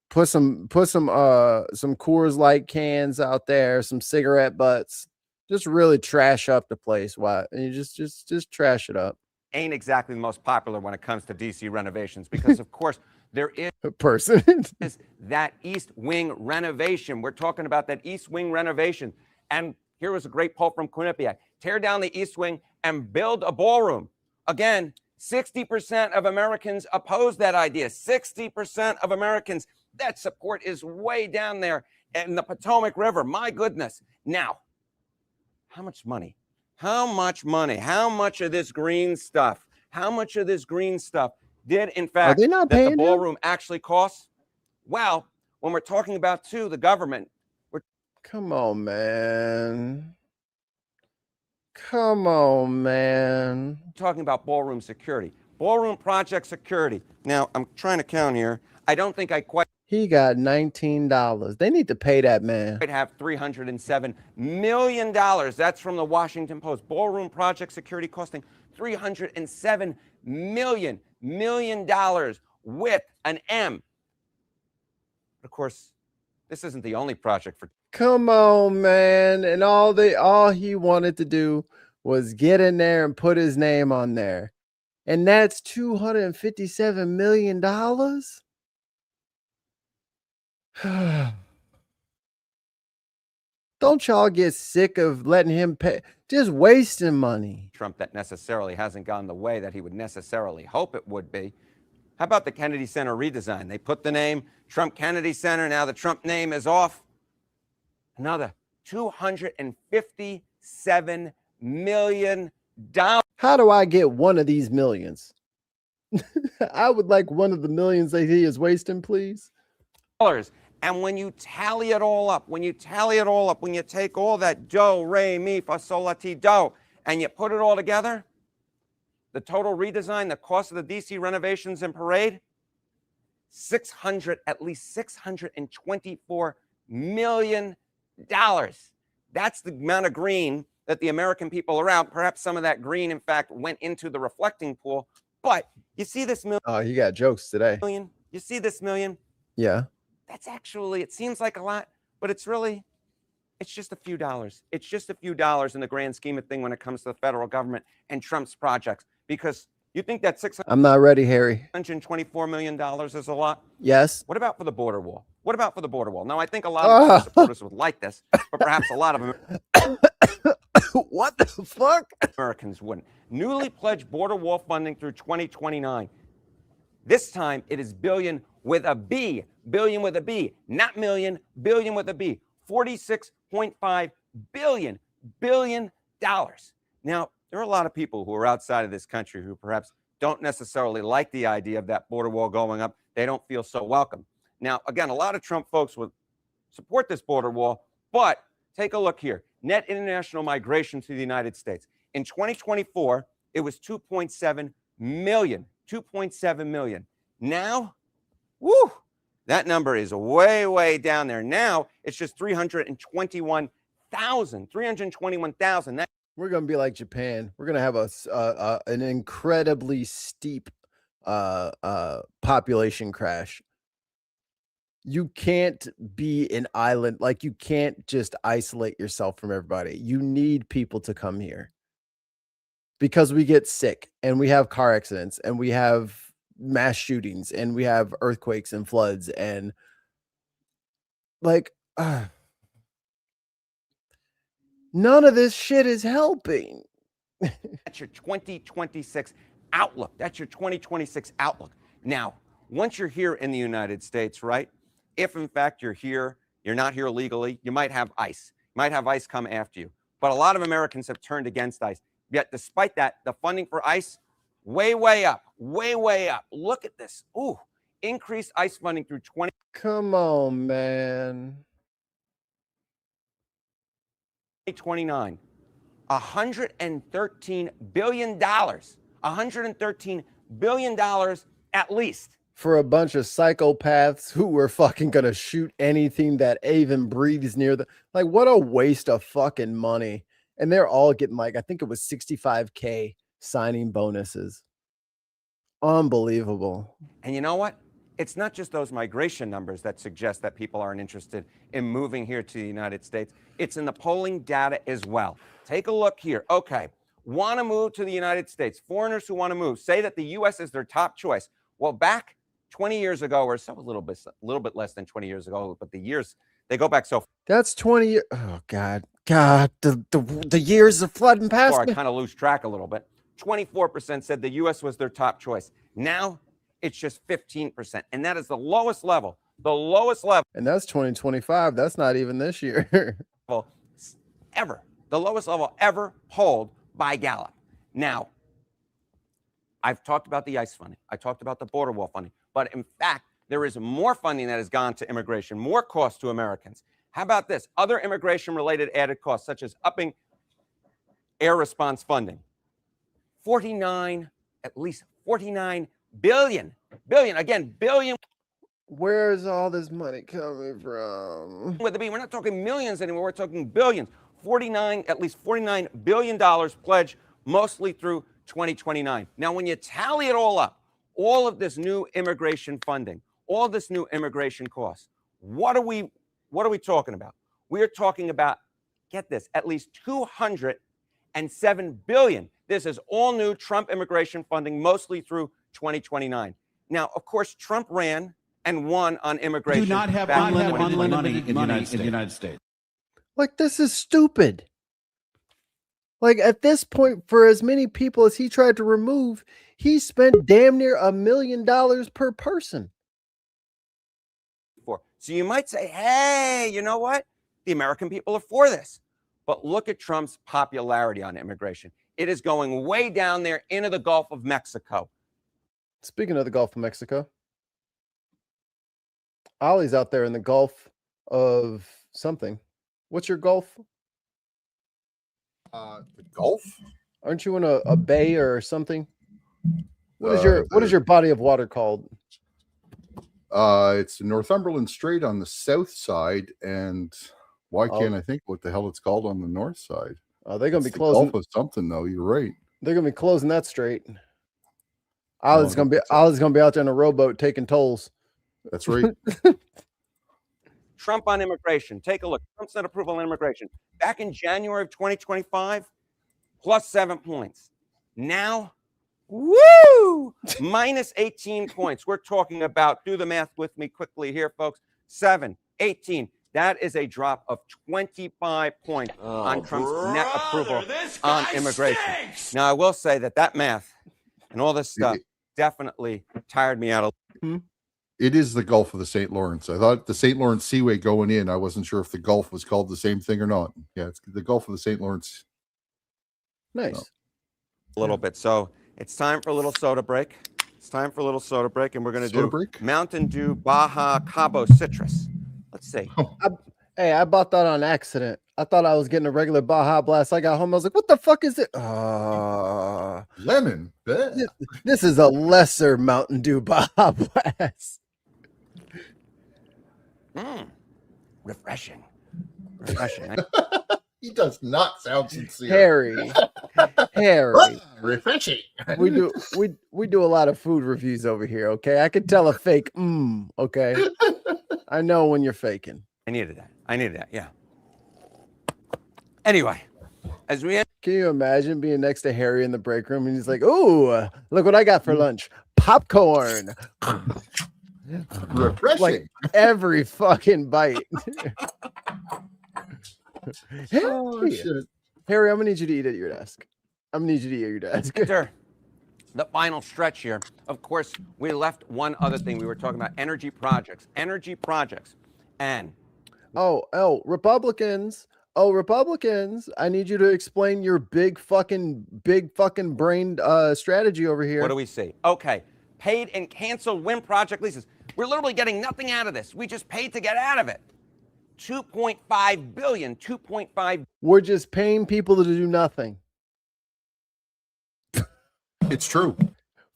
put some Coors Light cans out there, some cigarette butts. Just really trash up the place. Why? And you just trash it up. Ain't exactly the most popular when it comes to DC renovations because, of course, there is a person is that East Wing renovation. We're talking about that East Wing renovation. And here was a great poll from Quinnipiac. Tear down the East Wing and build a ballroom. Again, 60% of Americans oppose that idea. 60% of Americans, that support is way down there in the Potomac River. My goodness. Now, how much money? How much money? How much of this green stuff? How much of this green stuff did, in fact, they not that the paying him? ballroom actually costs? Well, when we're talking about, too, the government, Come on, man. Come on, man. talking about ballroom security, ballroom project security. Now, I'm trying to count here. I don't think I quite He got $19. They need to pay that man. have $307 million. That's from the Washington Post. Ballroom project security costing $307 million with an M. But of course, this isn't the only project for. Come on, man. And all he wanted to do was get in there and put his name on there. And that's $257 million. Don't y'all get sick of letting him pay, just wasting money? Trump that necessarily hasn't gone the way that he would necessarily hope it would be. How about the Kennedy Center redesign? They put the name Trump Kennedy Center. Now the Trump name is off. Another $257 million. How do I get one of these millions? I would like one of the millions that he is wasting, please. And when you tally it all up, when you take all that do, re, mi, fa, sol, la, ti, do, and you put it all together, the total redesign, the cost of the DC renovations and parade, at least $624 million. That's the amount of green that the American people are out. Perhaps some of that green, in fact, went into the reflecting pool. But you see this million. Oh, you got jokes today. You see this million? Yeah. That's actually, it seems like a lot, but it's just a few dollars. It's just a few dollars in the grand scheme of thing when it comes to the federal government and Trump's projects. Because you think that I'm not ready, Harry. $624 million is a lot? Yes. What about for the border wall? What about for the border wall? Now, I think a lot of Trump supporters would like this, but perhaps a lot of them. What the fuck? Americans wouldn't. Newly pledged border wall funding through 2029. This time it is billion with a B. Billion with a B. Not million. Billion with a B. $46.5 billion. Billion dollars. Now, there are a lot of people who are outside of this country who perhaps don't necessarily like the idea of that border wall going up. They don't feel so welcome. Now, again, a lot of Trump folks would support this border wall, but take a look here. Net international migration to the United States. In 2024, it was 2.7 million. 2.7 million. Now, woo, that number is way, way down there. Now, it's just 321,000. 321,000. We're going to be like Japan. We're going to have an incredibly steep population crash. You can't be an island. Like, you can't just isolate yourself from everybody. You need people to come here because we get sick and we have car accidents and we have mass shootings and we have earthquakes and floods and like none of this shit is helping. That's your 2026 outlook. That's your 2026 outlook. Now, once you're here in the United States, right? If in fact you're here, you're not here legally, you might have ICE. You might have ICE come after you. But a lot of Americans have turned against ICE. Yet despite that, the funding for ICE, way, way up. Way, way up. Look at this. Ooh, increased ICE funding through 20. Come on, man. 2029. $113 billion. $113 billion at least. For a bunch of psychopaths who were fucking gonna shoot anything that even breathes near the, like, what a waste of fucking money. And they're all getting, like, I think it was 65K signing bonuses. Unbelievable. And you know what? It's not just those migration numbers that suggest that people aren't interested in moving here to the United States. It's in the polling data as well. Take a look here. Okay, want to move to the United States. Foreigners who want to move say that the U.S. is their top choice. Well, back 20 years ago, or so a little bit less than 20 years ago, but the years, they go back so. That's 20 years. Oh God, the years are flooding past far. me. I kind of lose track a little bit. 24% said the U.S. was their top choice. Now it's just 15%. And that is the lowest level And that's 2025. That's not even this year. ever, the lowest level ever polled by Gallup. Now, I've talked about the ICE funding. I talked about the border wall funding. But in fact, there is more funding that has gone to immigration, more cost to Americans. How about this? Other immigration-related added costs, such as upping air response funding. At least 49 billion. Billion. Where's all this money coming from? With the B, we're not talking millions anymore. We're talking billions. At least $49 billion pledged, mostly through 2029. Now, when you tally it all up, all of this new immigration funding, all this new immigration costs, what are we talking about? We are talking about, get this, at least $207 billion. This is all new Trump immigration funding, mostly through 2029. Now, of course, Trump ran and won on immigration. Do not have unlimited money in the United States. Like, this is stupid. Like, at this point, for as many people as he tried to remove, he spent damn near $1 million per person. So you might say, hey, you know what? The American people are for this. But look at Trump's popularity on immigration. It is going way down there into the Gulf of Mexico. Speaking of the Gulf of Mexico, Ollie's out there in the Gulf of something. What's your Gulf? The Gulf? Aren't you in a bay or something? What is your body of water called? It's the Northumberland Strait on the south side, and why can't I think what the hell it's called on the north side? They're gonna be closing. Gulf of something though. You're right. They're gonna be closing that strait. Ollie's gonna be out there in a rowboat taking tolls. That's right. Trump on immigration. Take a look. Trump's net approval on immigration. Back in January of 2025, plus 7 points. Now, woo! Minus 18 points. We're talking about, do the math with me quickly here, folks. 7, 18. That is a drop of 25 points on Trump's net approval on immigration. Stinks. Now, I will say that math and all this stuff definitely tired me out a little. It is the Gulf of the St. Lawrence. I thought the St. Lawrence Seaway going in, I wasn't sure if the Gulf was called the same thing or not. Yeah, it's the Gulf of the St. Lawrence. Nice. So. A little bit. So it's time for a little soda break. And we're going to do Mountain Dew Baja Cabo Citrus. Let's see. I bought that on accident. I thought I was getting a regular Baja Blast. I got home. I was like, what the fuck is it? Lemon. This is a lesser Mountain Dew Baja Blast. Refreshing. He does not sound sincere. Harry. Refreshing. We do a lot of food reviews over here, okay? I can tell a fake okay? I know when you're faking. I needed that, yeah. Anyway, can you imagine being next to Harry in the break room and he's like, "Ooh, look what I got for lunch. Popcorn." Refreshing. Like every fucking bite. Harry, I'm gonna need you to eat at your desk. Enter the final stretch here. Of course, we left one other thing. We were talking about energy projects. And Republicans, I need you to explain your big fucking brain strategy over here. What do we see? Okay, paid and canceled wind project leases. We're literally getting nothing out of this. We just paid to get out of it. 2.5 billion, 2.5. We're just paying people to do nothing. It's true.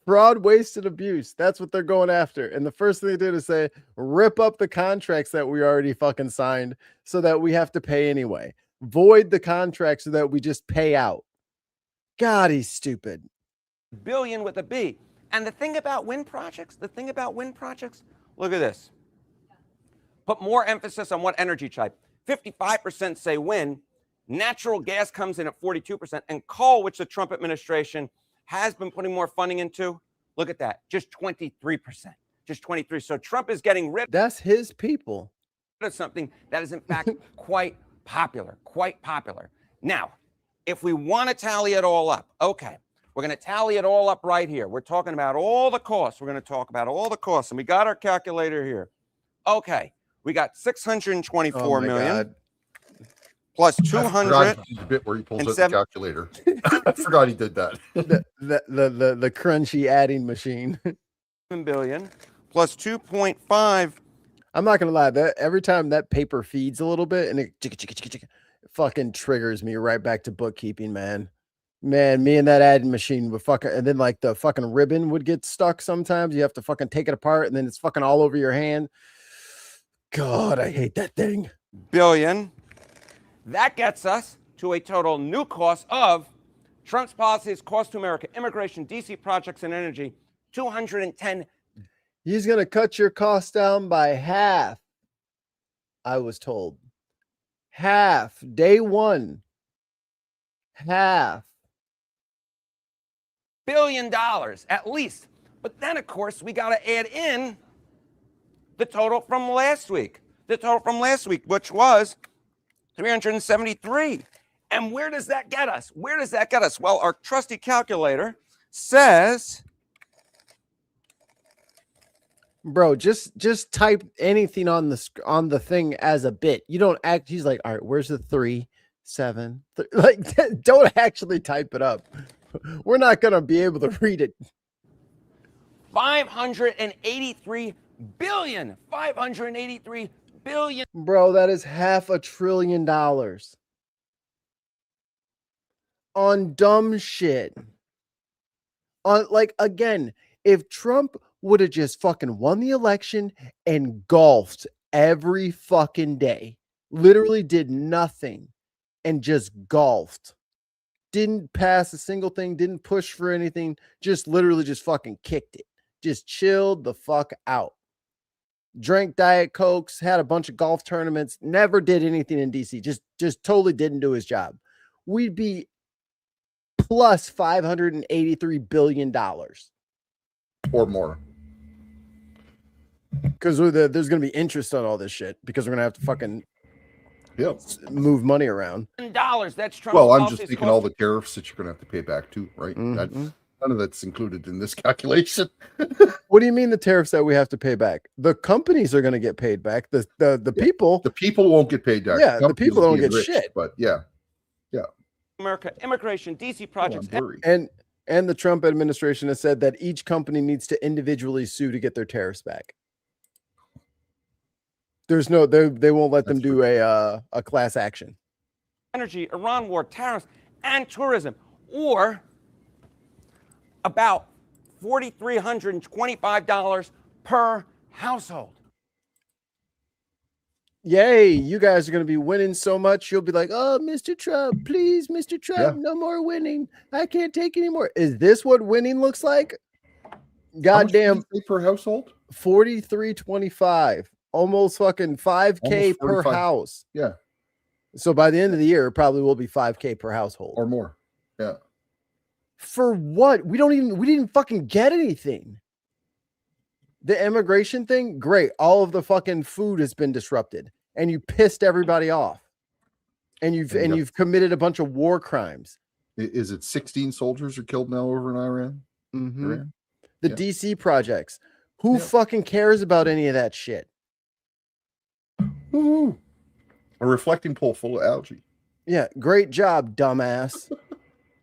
Fraud, waste, and abuse. That's what they're going after. And the first thing they did is say, rip up the contracts that we already fucking signed so that we have to pay anyway. Void the contract so that we just pay out. God, he's stupid. Billion with a B. And the thing about wind projects, look at this. Put more emphasis on what energy type. 55% say wind. Natural gas comes in at 42%. And coal, which the Trump administration has been putting more funding into, look at that, just 23%. Just 23. So Trump is getting rid. That's his people. Of something that is in fact quite popular. Now, if we want to tally it all up, okay, We're going to tally it all up right here. We're talking about all the costs. We're going to talk about all the costs. And we got our calculator here. Okay. We got 624 million. God. Plus I 200. forgot the bit where he pulls out the calculator. I forgot he did that. The crunchy adding machine. 7 billion plus 2.5. I'm not gonna lie, that every time that paper feeds a little bit and it fucking triggers me right back to bookkeeping, man. Man, me and that adding machine would fucking, and then like the fucking ribbon would get stuck sometimes. You have to fucking take it apart and then it's fucking all over your hand. God, I hate that thing. Billion. That gets us to a total new cost of Trump's policies, cost to America, immigration, DC projects, and energy, 210. He's going to cut your costs down by half, I was told. Half. Day one. Half. $1 billion at least. But then, of course, we got to add in the total from last week. The total from last week, which was 373. And where does that get us? Where does that get us? Well, our trusty calculator says, bro, just type anything on the thing as a bit. You don't act. He's like, all right, where's the 3, 7? Like, don't actually type it up. We're not gonna be able to read it. 583 billion. 583 billion. Bro, that is $500 billion on dumb shit. On, like, again, if Trump would have just fucking won the election and golfed every fucking day, literally did nothing and just golfed, didn't pass a single thing, didn't push for anything, just literally just fucking kicked it, just chilled the fuck out, drank Diet Cokes, had a bunch of golf tournaments, never did anything in DC, just totally didn't do his job, we'd be plus $583 billion or more. Because there's going to be interest on all this shit because we're going to have to fucking move money around. That's Trump's well, I'm policies just thinking all the tariffs that you're going to have to pay back too, right? None of that's included in this calculation. What do you mean the tariffs that we have to pay back? The companies are going to get paid back. The people. The people won't get paid back. Yeah, the people don't get shit. But yeah. America, immigration, DC projects. And the Trump administration has said that each company needs to individually sue to get their tariffs back. There's no, they won't let them do a class action. Energy, Iran war, tariffs, and tourism, or about $4,325 per household. Yay, you guys are going to be winning so much. You'll be like, oh, Mr. Trump, please, Mr. Trump, no more winning. I can't take any more. Is this what winning looks like? Goddamn. Per household? $4,325. Almost fucking $5K per house. Yeah. So by the end of the year, it probably will be $5K per household. Or more. Yeah. For what? We didn't fucking get anything. The immigration thing, great. All of the fucking food has been disrupted. And you pissed everybody off. And you've committed a bunch of war crimes. Is it 16 soldiers are killed now over in Iran? Iran? The DC projects. Who fucking cares about any of that shit? Woo-hoo. A reflecting pool full of algae. Yeah, great job, dumbass.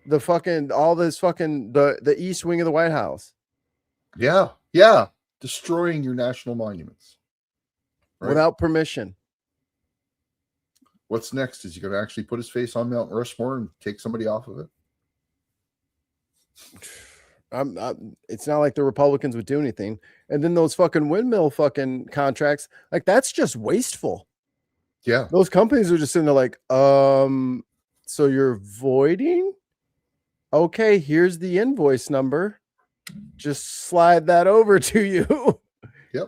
The fucking the East Wing of the White House. Yeah. Destroying your national monuments. Right? Without permission. What's next? Is he going to actually put his face on Mount Rushmore and take somebody off of it? It's not like the Republicans would do anything. And then those fucking windmill fucking contracts, like that's just wasteful. Yeah. Those companies are just sitting there like, so you're voiding? Okay, here's the invoice number. Just slide that over to you.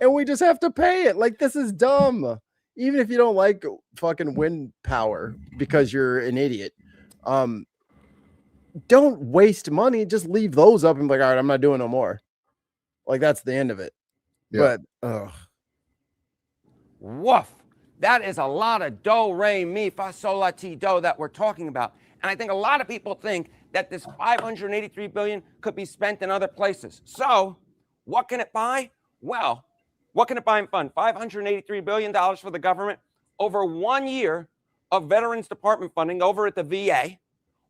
And we just have to pay it. Like, this is dumb. Even if you don't like fucking wind power because you're an idiot. Don't waste money. Just leave those up and be like, all right, I'm not doing no more. Like, that's the end of it. Yeah. But, woof. That is a lot of do, re, mi, fa, sol, la, ti, do that we're talking about. And I think a lot of people think that this $583 billion could be spent in other places. So what can it buy? Well, what can it buy and fund? $583 billion for the government over 1 year of Veterans Department funding over at the VA.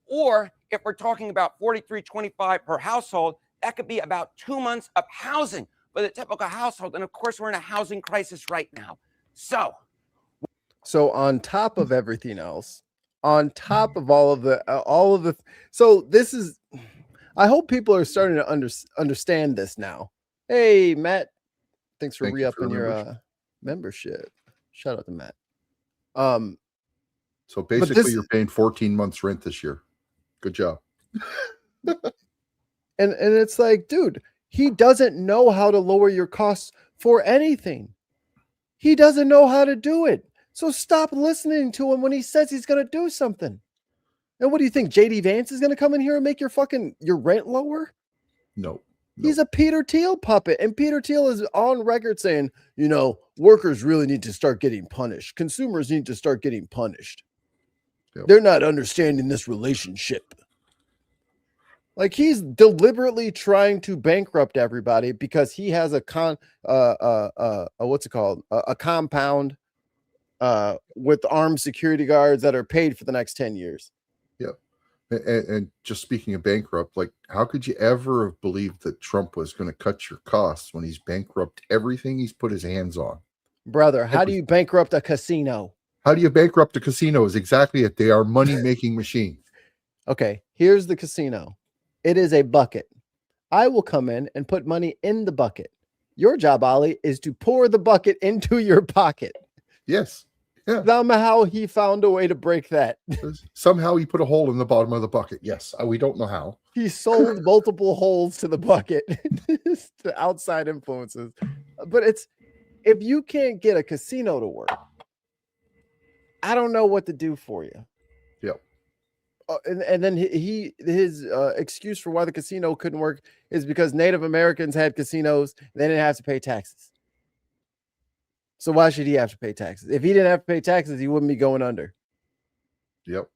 Or if we're talking about $43.25 per household, that could be about 2 months of housing for the typical household. And of course, we're in a housing crisis right now. So on top of everything else, on top of all of the, so this is, I hope people are starting to understand this now. Hey, Matt, thanks for re-upping your membership. Shout out to Matt. So basically, you're paying 14 months rent this year. Good job. And it's like, dude, he doesn't know how to lower your costs for anything. He doesn't know how to do it. So stop listening to him when he says he's going to do something. And what do you think? JD Vance is going to come in here and make your rent lower? No. He's a Peter Thiel puppet. And Peter Thiel is on record saying, workers really need to start getting punished. Consumers need to start getting punished. Yep. They're not understanding this relationship. Like, he's deliberately trying to bankrupt everybody because he has a compound with armed security guards that are paid for the next 10 years. Yep. And just speaking of bankrupt, like, how could you ever have believed that Trump was going to cut your costs when he's bankrupt everything he's put his hands on? Brother, how do you bankrupt a casino? How do you bankrupt a casino is exactly it. They are money-making machines. Okay, here's the casino. It is a bucket. I will come in and put money in the bucket. Your job, Ollie, is to pour the bucket into your pocket. Yes. Yeah. Somehow he found a way to break that. Somehow he put a hole in the bottom of the bucket. Yes. We don't know how. He sold multiple holes to the bucket to outside influences. But if you can't get a casino to work, I don't know what to do for you. Yep. And then his excuse for why the casino couldn't work is because Native Americans had casinos. They didn't have to pay taxes. So why should he have to pay taxes? If he didn't have to pay taxes, he wouldn't be going under. Yep.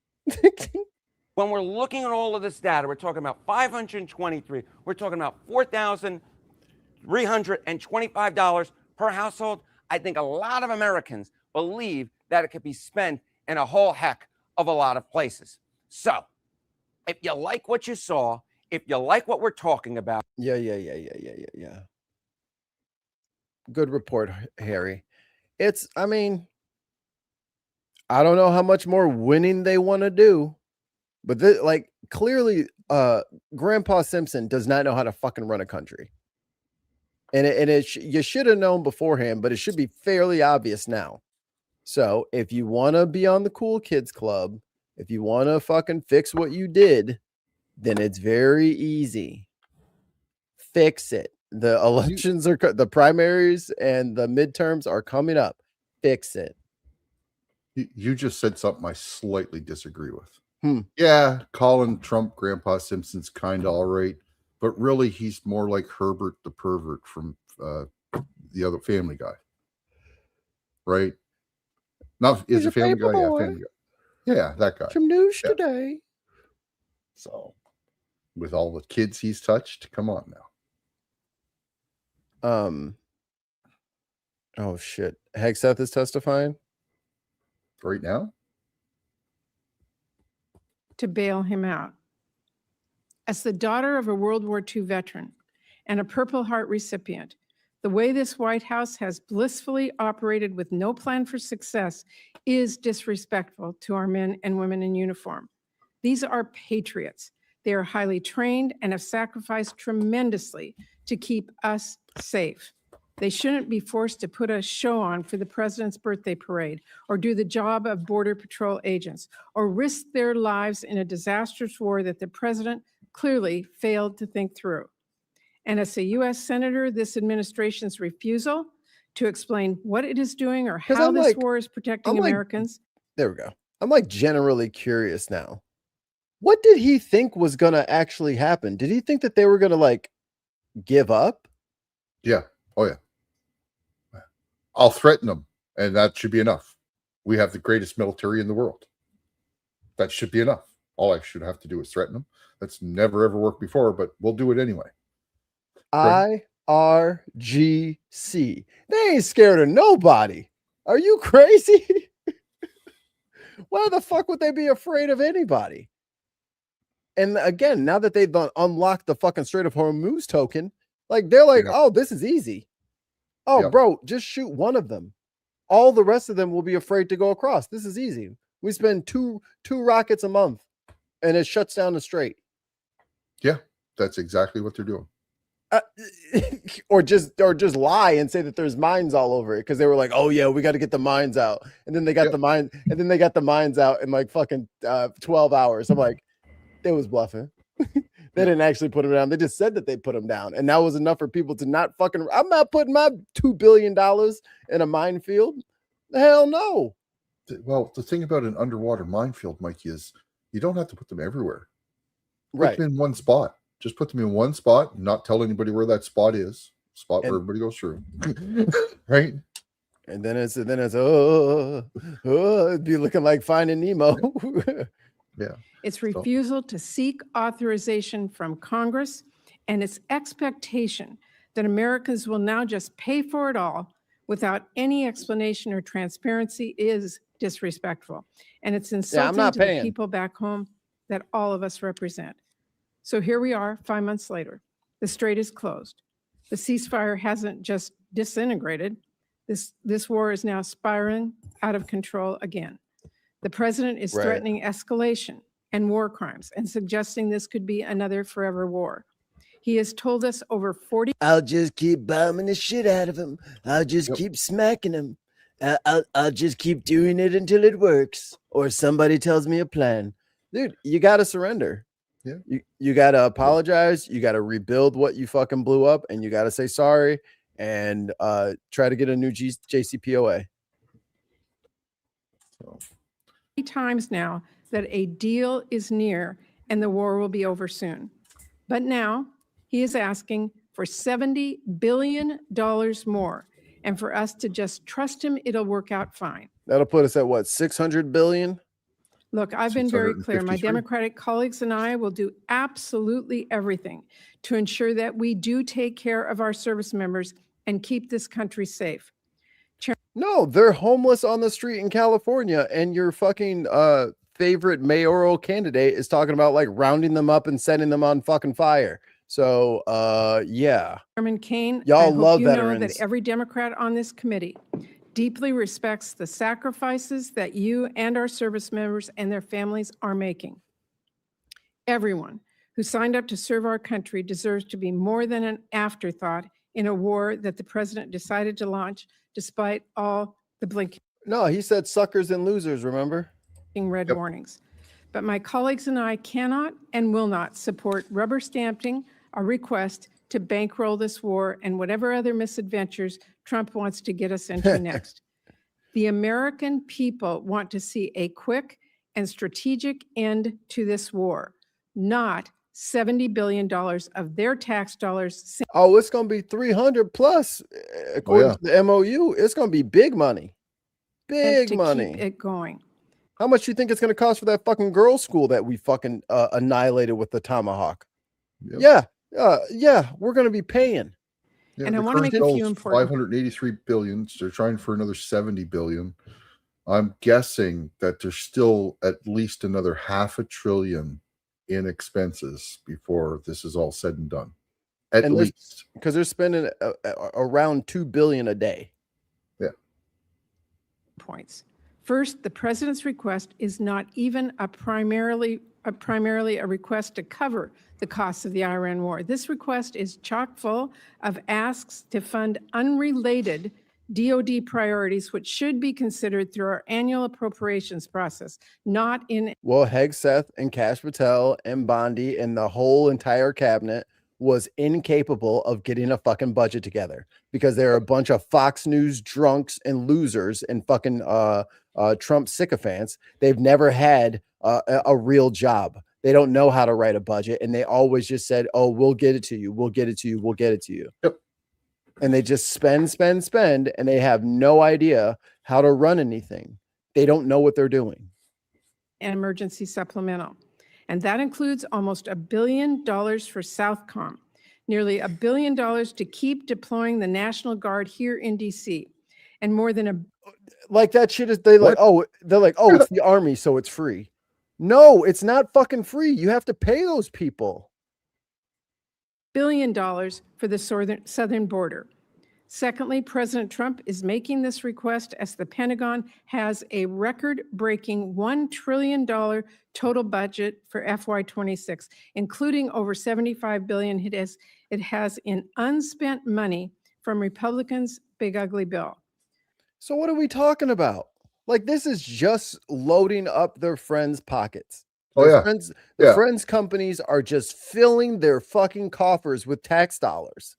when we're looking at all of this data, we're talking about 523, we're talking about $4,325 per household. I think a lot of Americans believe that it could be spent in a whole heck of a lot of places. So if you like what you saw, if you like what we're talking about. Yeah. Good report, Harry. I don't know how much more winning they want to do, but clearly Grandpa Simpson does not know how to fucking run a country. And you should have known beforehand, but it should be fairly obvious now. So if you want to be on the cool kids club, if you want to fucking fix what you did, then it's very easy. Fix it. The elections the primaries and the midterms are coming up. Fix it. You just said something I slightly disagree with. Yeah, calling Trump Grandpa Simpson's kind of all right, but really he's more like Herbert the pervert from the other Family Guy, right? Not is a Family Guy, yeah, Family Guy. Yeah, that guy. Some news today. So, with all the kids he's touched, come on now. Oh shit. Hegseth is testifying right now to bail him out. As the daughter of a World War II veteran and a Purple Heart recipient, the way this White House has blissfully operated with no plan for success is disrespectful to our men and women in uniform. These are patriots. They are highly trained and have sacrificed tremendously to keep us safe. They shouldn't be forced to put a show on for the president's birthday parade, or do the job of Border Patrol agents, or risk their lives in a disastrous war that the president clearly failed to think through. And as a U.S. Senator, this administration's refusal to explain what it is doing or how this war is protecting Americans. There we go. I'm generally curious now. What did he think was going to actually happen? Did he think that they were going to give up? Yeah. Oh, yeah. I'll threaten them, and that should be enough. We have the greatest military in the world. That should be enough. All I should have to do is threaten them. That's never ever worked before, but we'll do it anyway. IRGC. They ain't scared of nobody. Are you crazy? Why the fuck would they be afraid of anybody? And again, now that they've unlocked the fucking Strait of Hormuz token, like they're like, oh, this is easy. Oh, bro, just shoot one of them. All the rest of them will be afraid to go across. This is easy. We spend two rockets a month, and it shuts down the strait. Yeah, that's exactly what they're doing. Or just lie and say that there's mines all over it because they were like, oh yeah, we got to get the mines out, and then they got the mine, and then they got the mines out in like fucking 12 hours. I'm like, they was bluffing. They didn't actually put them down. They just said that they put them down, and that was enough for people to not fucking. I'm not putting my $2 billion in a minefield. Hell no. Well, the thing about an underwater minefield, Mikey, is you don't have to put them everywhere. Right. Put them in one spot. Just put them in one spot. Not tell anybody where that spot is. Where everybody goes through. Right. And then it's it'd be looking like Finding Nemo. Yeah. Its refusal to seek authorization from Congress and its expectation that Americans will now just pay for it all without any explanation or transparency is disrespectful. And it's insulting to the people back home that all of us represent. So here we are 5 months later. The strait is closed. The ceasefire hasn't just disintegrated. This war is now spiraling out of control again. The president is threatening escalation and war crimes and suggesting this could be another forever war. He has told us over 40. I'll just keep bombing the shit out of him. I'll just keep smacking him. I'll just keep doing it until it works or somebody tells me a plan. Dude, you got to surrender. Yeah. You got to apologize. You got to rebuild what you fucking blew up, and you got to say sorry and try to get a new JCPOA. Times now that a deal is near and the war will be over soon. But now he is asking for $70 billion more and for us to just trust him, it'll work out fine. That'll put us at what, 600 billion? Look, I've been very clear. My Democratic colleagues and I will do absolutely everything to ensure that we do take care of our service members and keep this country safe. No, they're homeless on the street in California, and your fucking favorite mayoral candidate is talking about like rounding them up and setting them on fucking fire. So yeah. Chairman Kane, y'all love veterans. veterans. Know that every Democrat on this committee deeply respects the sacrifices that you and our service members and their families are making. Everyone who signed up to serve our country deserves to be more than an afterthought in a war that the president decided to launch despite all the blinking. No, he said suckers and losers, remember? Red warnings. But my colleagues and I cannot and will not support rubber stamping a request to bankroll this war and whatever other misadventures Trump wants to get us into next. The American people want to see a quick and strategic end to this war, not $70 billion of their tax dollars. Oh, it's going to be 300 plus, according to the MOU. It's going to be big money. Big money. Keep it going. How much do you think it's going to cost for that fucking girls' school that we fucking annihilated with the Tomahawk? Yep. Yeah, we're going to be paying. Yeah, and I want to make a few important. 583 billion. So they're trying for another 70 billion. I'm guessing that there's still at least another $500 billion in expenses before this is all said and done. At least, because they're spending around $2 billion a day. Yeah. Points. First, the president's request is not even primarily a request to cover the costs of the Iran war. This request is chock full of asks to fund unrelated DoD priorities, which should be considered through our annual appropriations process, not in. Well, Hegseth and Kash Patel and Bondi and the whole entire cabinet was incapable of getting a fucking budget together because they're a bunch of Fox News drunks and losers and fucking Trump sycophants. They've never had a real job. They don't know how to write a budget, and they always just said, "Oh, we'll get it to you. We'll get it to you. We'll get it to you." Yep. And they just spend, and they have no idea how to run anything. They don't know what they're doing. An emergency supplemental. and that includes almost $1 billion for Southcom, nearly $1 billion to keep deploying the National Guard here in D.C., and more than a Like that shit is they're like, oh, it's the army, so it's free. No, it's not fucking free. You have to pay those people. $1 billion for the southern border. Secondly, President Trump is making this request as the Pentagon has a record-breaking $1 trillion total budget for FY26, including over $75 billion it has in unspent money from Republicans' big ugly bill. So what are we talking about? Like, this is just loading up their friends' pockets. Friends' companies are just filling their fucking coffers with tax dollars.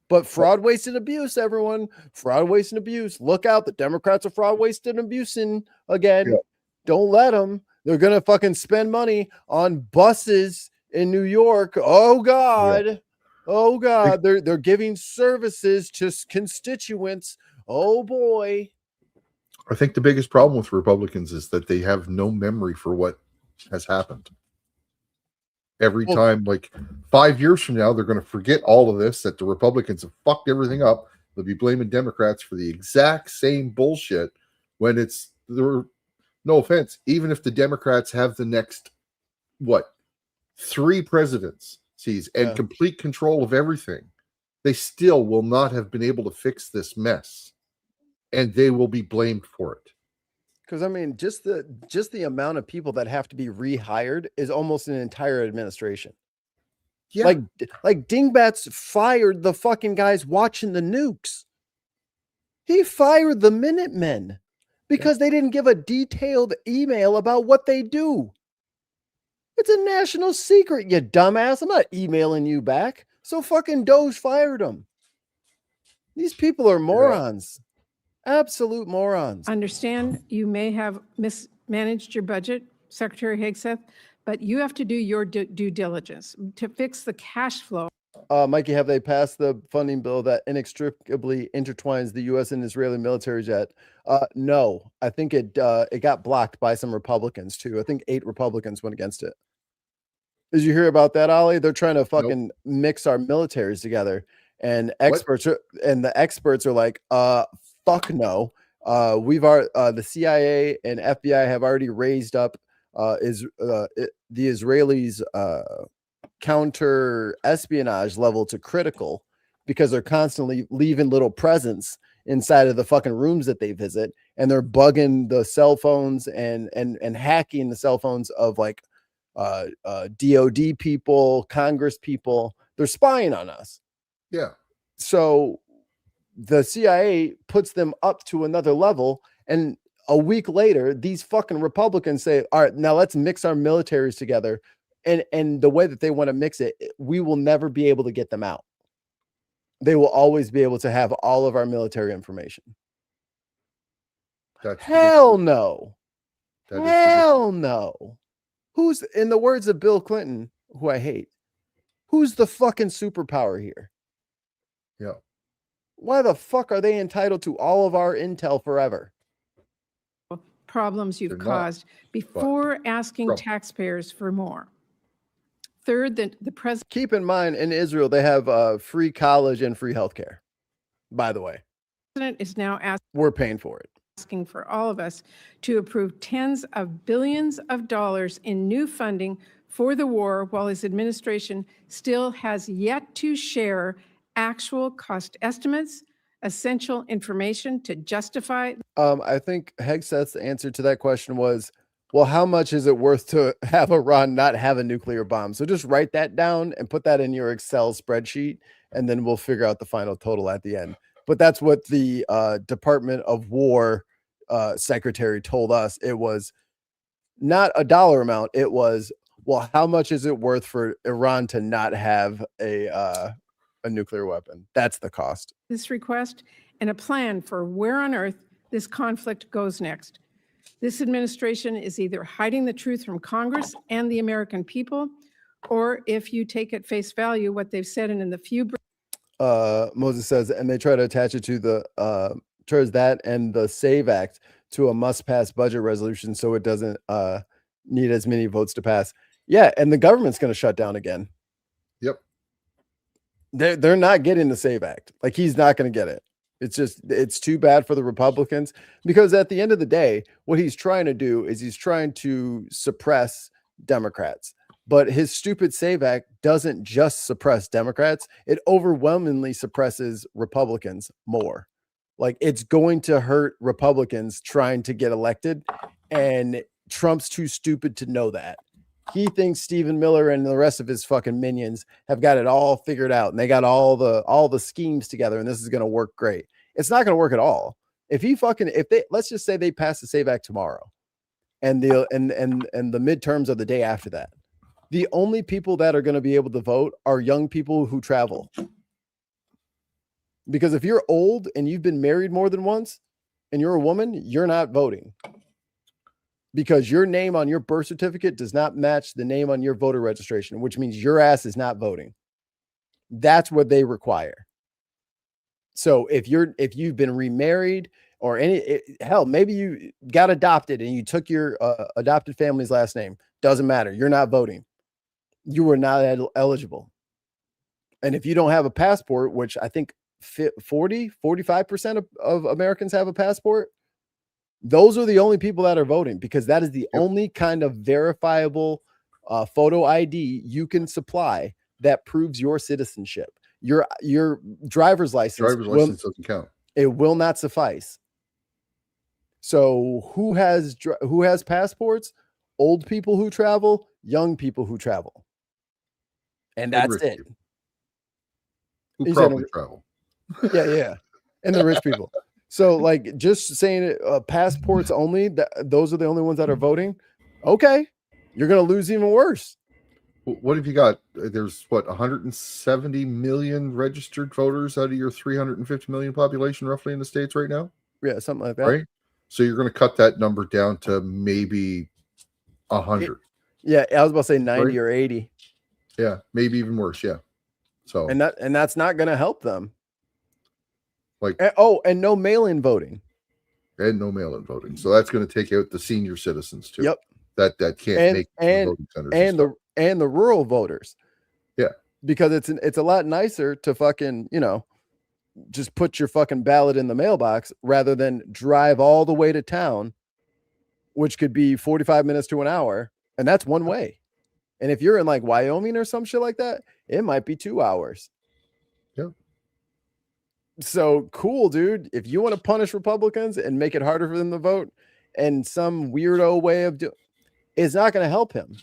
But fraud, waste, and abuse, everyone. Fraud, waste, and abuse. Look out. The Democrats are fraud, waste, and abusing again. Yeah. Don't let them. They're going to fucking spend money on buses in New York. Oh, God. Yeah. Oh, God. They're giving services to constituents. Oh, boy. I think the biggest problem with Republicans is that they have no memory for what has happened. Every time, like 5 years from now, they're going to forget all of this, that the Republicans have fucked everything up. They'll be blaming Democrats for the exact same bullshit when it's, no offense, even if the Democrats have the next, 3 presidencies and complete control of everything, they still will not have been able to fix this mess. And they will be blamed for it. Because I mean, just the amount of people that have to be rehired is almost an entire administration. Yeah, like Dingbats fired the fucking guys watching the nukes. He fired the Minutemen because they didn't give a detailed email about what they do. It's a national secret, you dumbass. I'm not emailing you back. So fucking Doge fired them. These people are morons. Absolute morons. Understand you may have mismanaged your budget, Secretary Hegseth, but you have to do your due diligence to fix the cash flow. Mikey, have they passed the funding bill that inextricably intertwines the U.S. and Israeli militaries yet? No, I think it got blocked by some Republicans too. I think 8 Republicans went against it. Did you hear about that, Ollie? They're trying to fucking mix our militaries together, and the experts are like, fuck no. The CIA and FBI have already raised up the Israelis' counter espionage level to critical because they're constantly leaving little presents inside of the fucking rooms that they visit, and they're bugging the cell phones and hacking the cell phones of like DOD people, Congress people. They're spying on us. Yeah. So the CIA puts them up to another level, and a week later, these fucking Republicans say, all right, now let's mix our militaries together. And the way that they want to mix it, we will never be able to get them out. They will always be able to have all of our military information. Hell no. Hell no. Who's, in the words of Bill Clinton, who I hate, who's the fucking superpower here? Yeah. Why the fuck are they entitled to all of our intel forever? Problems you've caused before asking taxpayers for more. Third, the president. Keep in mind, in Israel, they have free college and free healthcare. By the way, the president is now we're paying for it. Asking for all of us to approve tens of billions of dollars in new funding for the war, while his administration still has yet to share actual cost estimates, essential information to justify. I think Hegseth's answer to that question was, well, how much is it worth to have Iran not have a nuclear bomb? So just write that down and put that in your Excel spreadsheet, and then we'll figure out the final total at the end. But that's what the Department of War secretary told us. It was not a dollar amount. It was, well, how much is it worth for Iran to not have a nuclear weapon? That's the cost. This request and a plan for where on earth this conflict goes next. This administration is either hiding the truth from Congress and the American people, or if you take at face value what they've said in the few. Moses says, and they try to attach it to the towards that and the SAVE Act to a must-pass budget resolution, so it doesn't need as many votes to pass. Yeah, and the government's going to shut down again. Yep. They're not getting the SAVE Act. Like, he's not going to get it. It's too bad for the Republicans, because at the end of the day, what he's trying to do is he's trying to suppress Democrats. But his stupid SAVE Act doesn't just suppress Democrats. It overwhelmingly suppresses Republicans more. Like, it's going to hurt Republicans trying to get elected. And Trump's too stupid to know that. He thinks Stephen Miller and the rest of his fucking minions have got it all figured out, and they got all the schemes together, and this is going to work great. It's not going to work at all. Let's just say they pass the SAVE Act tomorrow, and the midterms are the day after that. The only people that are going to be able to vote are young people who travel. Because if you're old and you've been married more than once and you're a woman, you're not voting. Because your name on your birth certificate does not match the name on your voter registration, which means your ass is not voting. That's what they require. So if you've been remarried or hell, maybe you got adopted and you took your adopted family's last name, doesn't matter. You're not voting. You are not eligible. And if you don't have a passport, which I think 45% of Americans have a passport, those are the only people that are voting, because that is the only kind of verifiable photo ID you can supply that proves your citizenship. Your driver's license doesn't count. It will not suffice. So who has passports? Old people who travel, young people who travel, and that's it. Who probably travel. Yeah, and the rich people. So, like, just saying passports only, those are the only ones that are voting. Okay, you're going to lose even worse. What have you got? There's 170 million registered voters out of your 350 million population roughly in the States right now? Yeah, something like that. Right? So you're going to cut that number down to maybe 100. Yeah, I was about to say 90 right? or 80. Yeah, maybe even worse. Yeah. So and that's not going to help them. Like, and no mail-in voting. And no mail-in voting. So that's going to take out the senior citizens too. Yep. That can't make the voting centers and the rural voters. Yeah. Because it's a lot nicer to fucking, just put your fucking ballot in the mailbox rather than drive all the way to town, which could be 45 minutes to an hour, and that's one way. And if you're in like Wyoming or some shit like that, it might be 2 hours. Yeah. So cool, dude. If you want to punish Republicans and make it harder for them to vote and some weirdo way of doing, it's not going to help him.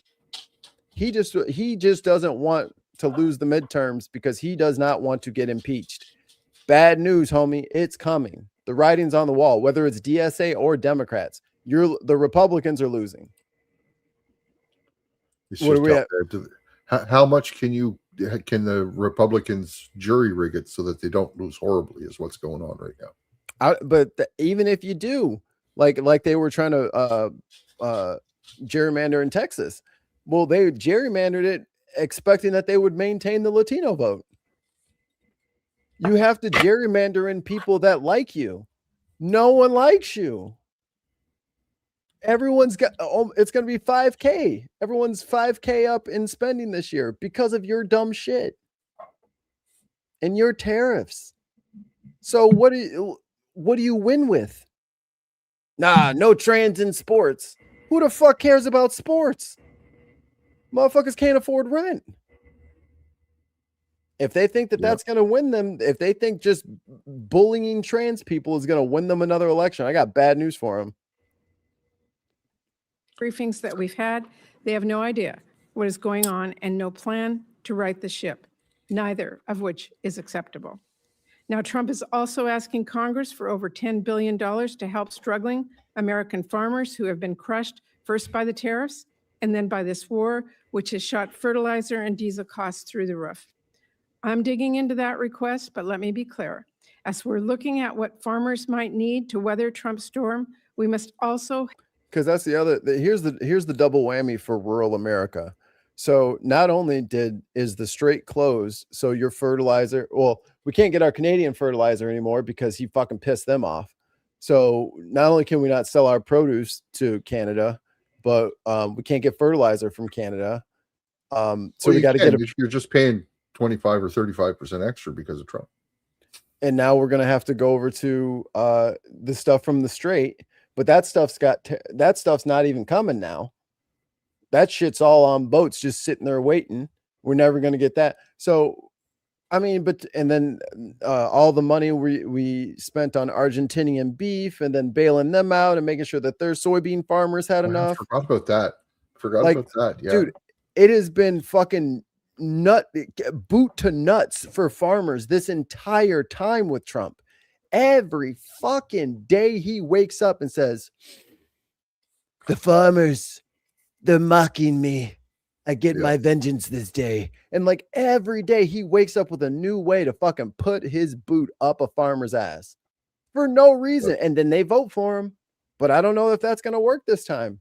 He just doesn't want to lose the midterms because he does not want to get impeached. Bad news, homie. It's coming. The writing's on the wall, whether it's DSA or Democrats. The Republicans are losing. What are we at? How much can the Republicans jury rig it so that they don't lose horribly is what's going on right now. But even if you do, like they were trying to gerrymander in Texas, well, they gerrymandered it expecting that they would maintain the Latino vote. You have to gerrymander in people that like you. No one likes you. Everyone's got, it's going to be 5K. Everyone's 5K up in spending this year because of your dumb shit and your tariffs. So what do you win with? Nah, no trans in sports. Who the fuck cares about sports? Motherfuckers can't afford rent. If they think that that's going to win them, if they think just bullying trans people is going to win them another election, I got bad news for them. Briefings that we've had, they have no idea what is going on and no plan to right the ship, neither of which is acceptable. Now, Trump is also asking Congress for over $10 billion to help struggling American farmers who have been crushed first by the tariffs and then by this war, which has shot fertilizer and diesel costs through the roof. I'm digging into that request, but let me be clear. As we're looking at what farmers might need to weather Trump's storm, we must also... Because that's the other, here's the double whammy for rural America. So not only is the strait closed, so your fertilizer, well, we can't get our Canadian fertilizer anymore because he fucking pissed them off. So not only can we not sell our produce to Canada, but we can't get fertilizer from Canada. So we got to get you're just paying 25 or 35% extra because of Trump. And now we're gonna have to go over to the stuff from the Strait, but that stuff's not even coming now. That shit's all on boats, just sitting there waiting. We're never gonna get that. So, I mean, and then all the money we spent on Argentinian beef, and then bailing them out and making sure that their soybean farmers had enough. I forgot about that. Yeah, dude, it has been fucking boot to nuts for farmers this entire time with Trump. Every fucking day he wakes up and says, the farmers, they're mocking me. I get my vengeance this day. And like every day he wakes up with a new way to fucking put his boot up a farmer's ass for no reason. And then they vote for him. But I don't know if that's going to work this time.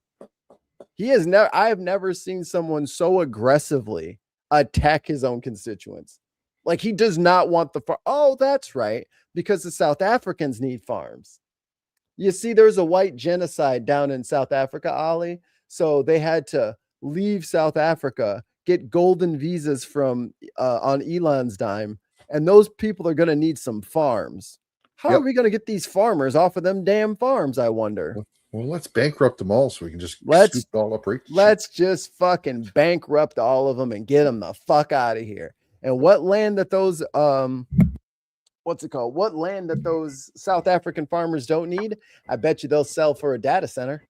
I have never seen someone so aggressively attack his own constituents. Like, he does not want the farm. Oh, that's right. Because the South Africans need farms. You see, there's a white genocide down in South Africa, Ollie. So they had to leave South Africa, get golden visas from on Elon's dime. And those people are going to need some farms. How are we going to get these farmers off of them damn farms, I wonder? Well, let's bankrupt them all so we can just scoop it all up. Let's just fucking bankrupt all of them and get them the fuck out of here. And what land that those what land that those South African farmers don't need, I bet you they'll sell for a data center.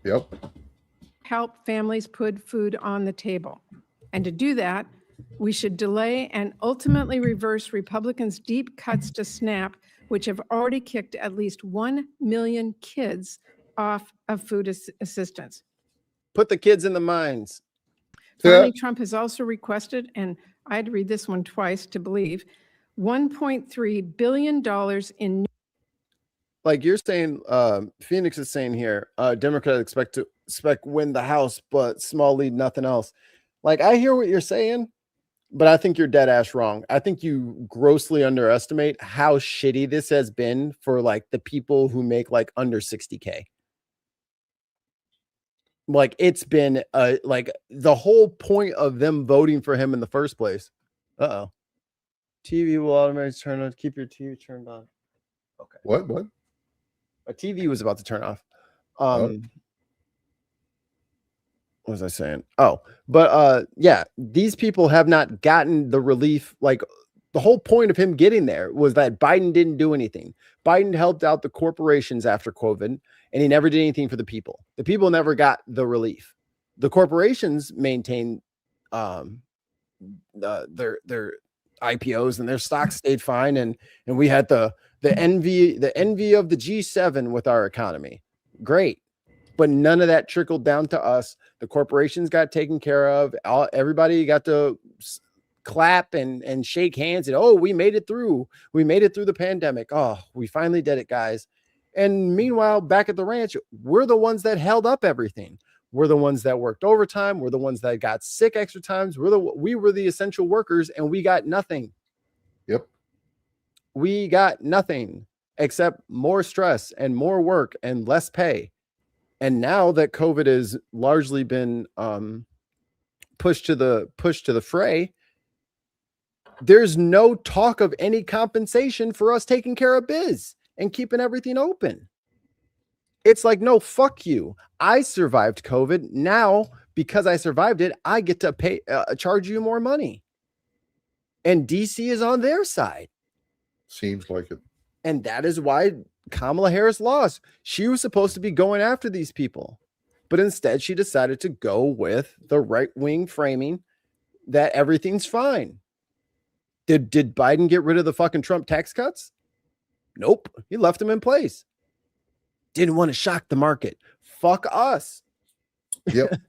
Yep. Help families put food on the table. And to do that, we should delay and ultimately reverse Republicans' deep cuts to SNAP, which have already kicked at least 1 million kids off of food assistance. Put the kids in the mines. Finally, Trump has also requested, and I had to read this one twice to believe, $1.3 billion in. Like you're saying, Phoenix is saying here, Democrats expect win the House, but small lead, nothing else. Like, I hear what you're saying, but I think you're dead ass wrong. I think you grossly underestimate how shitty this has been for like the people who make like under 60K. Like, it's been like the whole point of them voting for him in the first place. TV will automatically turn on. Keep your TV turned on. Okay. What? A TV was about to turn off. What was I saying? Yeah, these people have not gotten the relief. Like, the whole point of him getting there was that Biden didn't do anything. Biden helped out the corporations after COVID, and he never did anything for the people. The people never got the relief. The corporations maintained their IPOs, and their stocks stayed fine. And we had the envy of the G7 with our economy. Great. But none of that trickled down to us. The corporations got taken care of. Everybody got to clap and shake hands and, we made it through. We made it through the pandemic. Oh, we finally did it, guys. And meanwhile, back at the ranch, we're the ones that held up everything. We're the ones that worked overtime. We're the ones that got sick extra times. We were the essential workers, and we got nothing. Yep. We got nothing except more stress and more work and less pay. And now that COVID has largely been pushed to the fray, there's no talk of any compensation for us taking care of biz and keeping everything open. It's like, no, fuck you. I survived COVID. Now, because I survived it, I get to pay, charge you more money. And DC is on their side. Seems like it. And that is why Kamala Harris lost. She was supposed to be going after these people, but instead she decided to go with the right-wing framing that everything's fine. Did Biden get rid of the fucking Trump tax cuts? Nope. He left them in place. Didn't want to shock the market. Fuck us. Yep.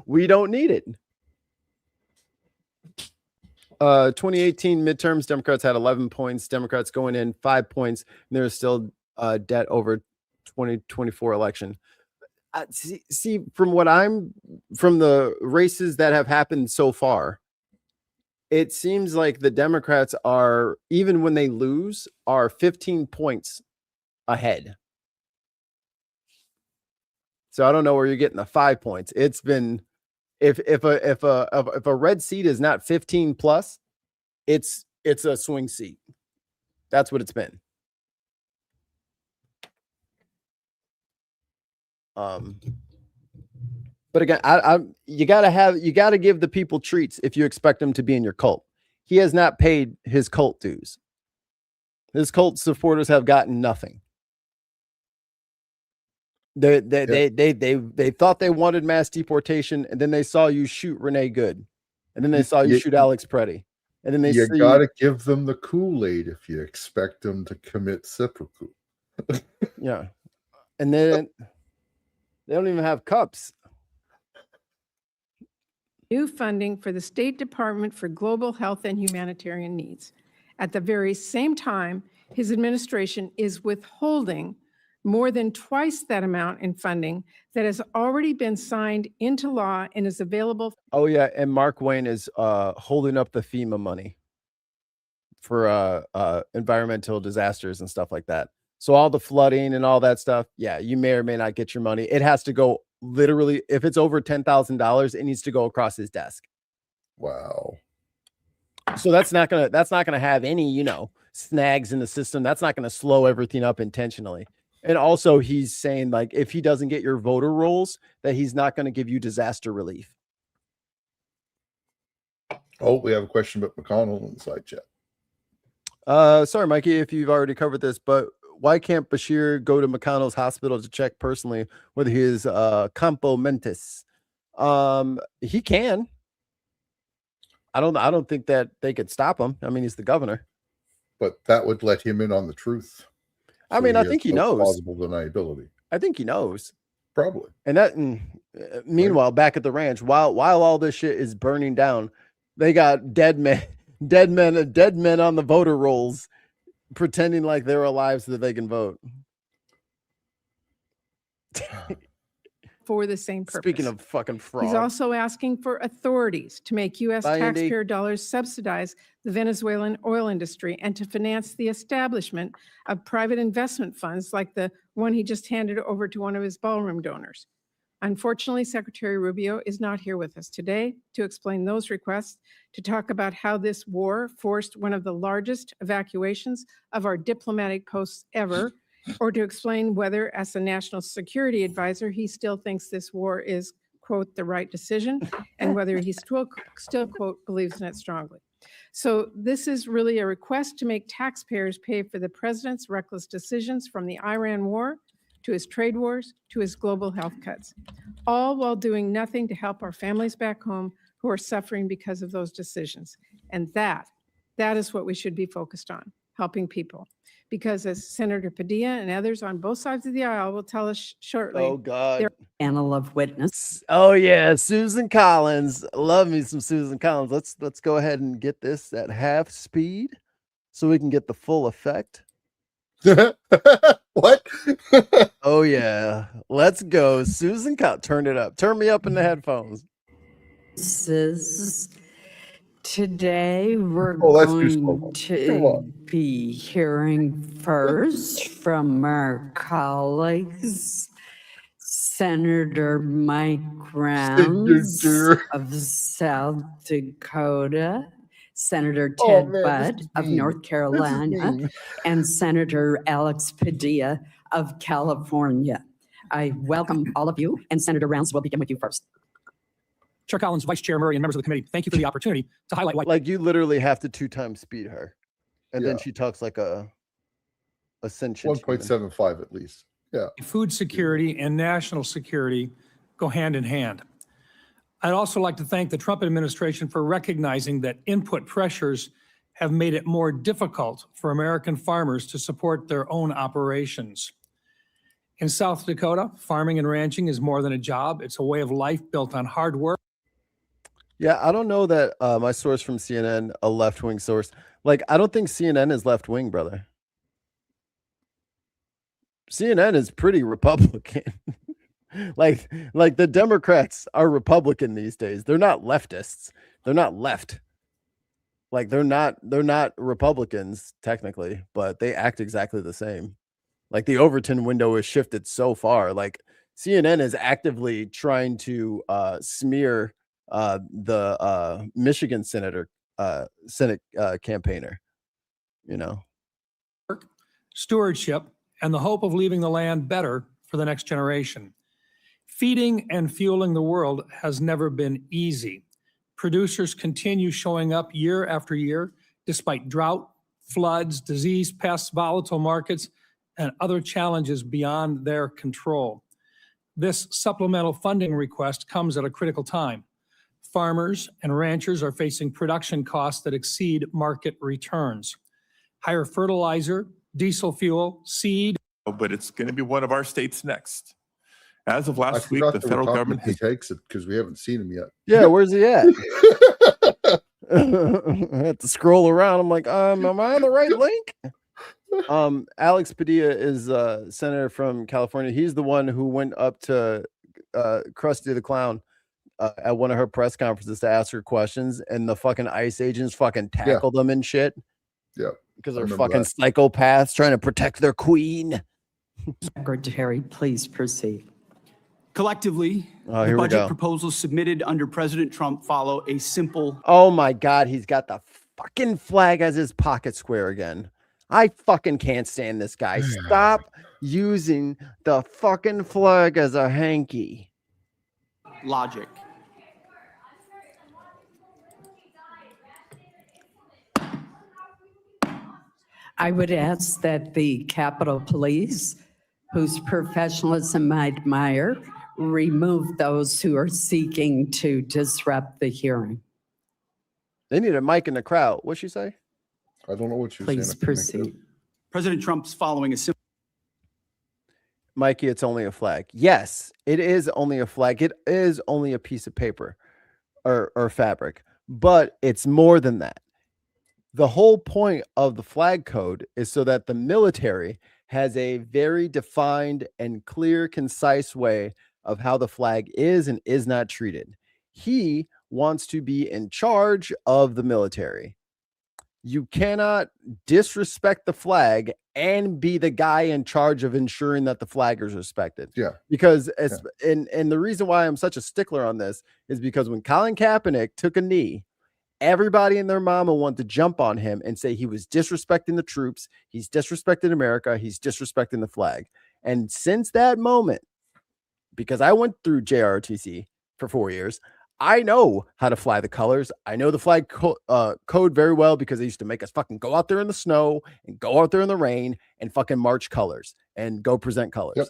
We don't need it. 2018 midterms, Democrats had 11 points. Democrats going in 5 points. And there's still debt over 2024 election. See, from the races that have happened so far, it seems like the Democrats are, even when they lose, are 15 points ahead. So I don't know where you're getting the 5 points. It's been If a red seat is not 15 plus, it's a swing seat. That's what it's been. But again, you gotta give the people treats if you expect them to be in your cult. He has not paid his cult dues. His cult supporters have gotten nothing. They thought they wanted mass deportation, and then they saw you shoot Renee Good, and then they saw you shoot Alex Preddy, and then you gotta give them the Kool-Aid if you expect them to commit seppuku. Yeah, and then they don't even have cups. New funding for the State Department for Global Health and Humanitarian Needs. At the very same time, his administration is withholding more than twice that amount in funding that has already been signed into law and is available. Oh yeah, and Mark Wayne is holding up the FEMA money for environmental disasters and stuff like that. So all the flooding and all that stuff, yeah, you may or may not get your money. It has to go literally, if it's over $10,000, it needs to go across his desk. Wow. So that's not gonna have any, snags in the system. That's not gonna slow everything up intentionally. And also he's saying, like, if he doesn't get your voter rolls, that he's not going to give you disaster relief. Oh, we have a question about McConnell in the side chat. Sorry, Mikey, if you've already covered this, but why can't Bashir go to McConnell's hospital to check personally whether he is Campo Mentis? He can. I don't think that they could stop him. I mean, he's the governor. But that would let him in on the truth. I mean, I think he knows. Plausible deniability. I think he knows. Probably. And meanwhile, back at the ranch, while all this shit is burning down, they got dead men on the voter rolls, pretending like they're alive so that they can vote. For the same purpose. Speaking of fucking fraud. He's also asking for authorities to make U.S. taxpayer dollars subsidize the Venezuelan oil industry and to finance the establishment of private investment funds like the one he just handed over to one of his ballroom donors. Unfortunately, Secretary Rubio is not here with us today to explain those requests, to talk about how this war forced one of the largest evacuations of our diplomatic posts ever, or to explain whether, as a national security advisor, he still thinks this war is, quote, the right decision, and whether he still, quote, believes in it strongly. So this is really a request to make taxpayers pay for the president's reckless decisions, from the Iran war to his trade wars to his global health cuts, all while doing nothing to help our families back home who are suffering because of those decisions. And that is what we should be focused on, helping people. Because as Senator Padilla and others on both sides of the aisle will tell us shortly. Oh, God. Panel of witness. Oh, yeah. Susan Collins. Love me some Susan Collins. Let's go ahead and get this at half speed so we can get the full effect. What? Oh, yeah. Let's go. Susan Collins. Turn it up. Turn me up in the headphones. Today, we're going to be hearing first from our colleagues, Senator Mike Rounds of South Dakota, Senator Ted Budd of North Carolina, and Senator Alex Padilla of California. I welcome all of you, and Senator Rounds will begin with you first. Chair Collins, Vice Chair Murray, and members of the committee, thank you for the opportunity to highlight why. Like, you literally have to 2x speed her. And then she talks like a sentient 1.75 at least. Yeah. Food security and national security go hand in hand. I'd also like to thank the Trump administration for recognizing that input pressures have made it more difficult for American farmers to support their own operations. In South Dakota, farming and ranching is more than a job. It's a way of life built on hard work. Yeah, I don't know that my source from CNN, a left-wing source, like, I don't think CNN is left-wing, brother. CNN is pretty Republican. like the Democrats are Republican these days. They're not leftists. They're not left. Like, they're not Republicans technically, but they act exactly the same. Like, the Overton window is shifted so far. Like, CNN is actively trying to smear the Michigan Senate campaigner, you know. Stewardship, and the hope of leaving the land better for the next generation. Feeding and fueling the world has never been easy. Producers continue showing up year after year, despite drought, floods, disease, pests, volatile markets, and other challenges beyond their control. This supplemental funding request comes at a critical time. Farmers and ranchers are facing production costs that exceed market returns. Higher fertilizer, diesel fuel, seed. But it's going to be one of our states next. As of I last week, forgot the that we're federal talking government to takes it because we haven't seen him yet. Yeah, where's he at? I had to scroll around. I'm like, am I on the right link? Alex Padilla is senator from California. He's the one who went up to Krusty the Clown at one of her press conferences to ask her questions, and the fucking ICE agents fucking tackled them and shit. Yeah, because they're fucking psychopaths trying to protect their queen. Secretary, please proceed. Collectively, the here we budget go. proposals submitted under President Trump follow a simple. Oh my God, he's got the fucking flag as his pocket square again. I fucking can't stand this guy. Stop using the fucking flag as a hanky. Logic. I would ask that the Capitol Police, whose professionalism I admire, remove those who are seeking to disrupt the hearing. They need a mic in the crowd. What'd she say? I don't know what you're Please proceed. President Trump's following a simple. Mikey, it's only a flag. Yes, it is only a flag. It is only a piece of paper or fabric, but it's more than that. The whole point of the flag code is so that the military has a very defined and clear, concise way of how the flag is and is not treated. He wants to be in charge of the military. You cannot disrespect the flag and be the guy in charge of ensuring that the flag is respected. Yeah. Because and the reason why I'm such a stickler on this is because when Colin Kaepernick took a knee, everybody and their mama wanted to jump on him and say he was disrespecting the troops, he's disrespecting America, he's disrespecting the flag. And since that moment, because I went through JROTC for 4 years, I know how to fly the colors. I know the flag code very well because they used to make us fucking go out there in the snow and go out there in the rain and fucking march colors and go present colors. Yep.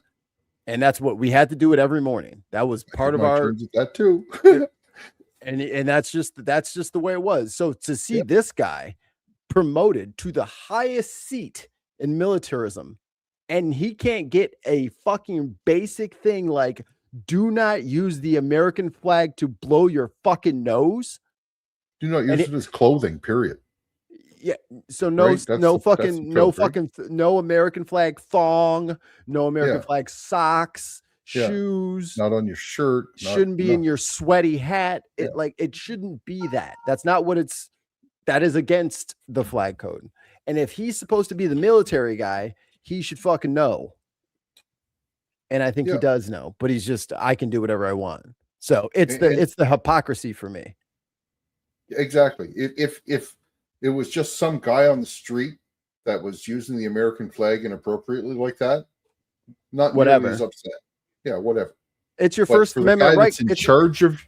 And that's what we had to do it every morning. That was part of our that too. and that's just the way it was. So to see this guy promoted to the highest seat in militarism, and he can't get a fucking basic thing like do not use the American flag to blow your fucking nose. Do not use it as clothing, period. Yeah. So no, Right? no That's fucking, no fucking, no American flag thong, no American flag socks, Yeah. shoes. Not on your shirt. Shouldn't be in your sweaty hat. It like it shouldn't be that. That's not what it's. That is against the flag code. And if he's supposed to be the military guy, he should fucking know. And I think he does know, but he's just, I can do whatever I want. So it's the hypocrisy for me. Exactly. If it was just some guy on the street that was using the American flag inappropriately like that, not Whatever. nearly as upset. Yeah, whatever. It's your But First for the Amendment guy right. that's in It's- charge of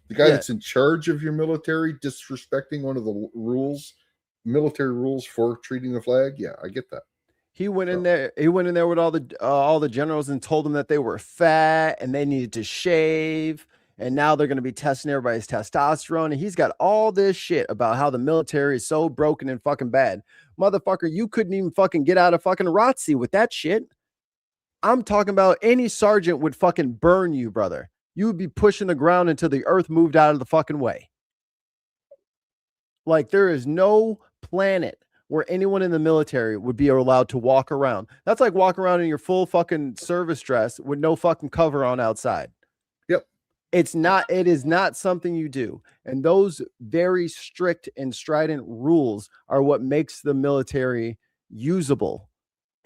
the guy Yeah. that's in charge of your military disrespecting one of the rules, military rules for treating the flag. Yeah, I get that. He went in there. He went in there with all the generals and told them that they were fat and they needed to shave. And now they're going to be testing everybody's testosterone. And he's got all this shit about how the military is so broken and fucking bad. Motherfucker, you couldn't even fucking get out of fucking ROTC with that shit. I'm talking about any sergeant would fucking burn you, brother. You would be pushing the ground until the earth moved out of the fucking way. Like there is no planet where anyone in the military would be allowed to walk around. That's like walking around in your full fucking service dress with no fucking cover on outside. Yep. It is not something you do. And those very strict and strident rules are what makes the military usable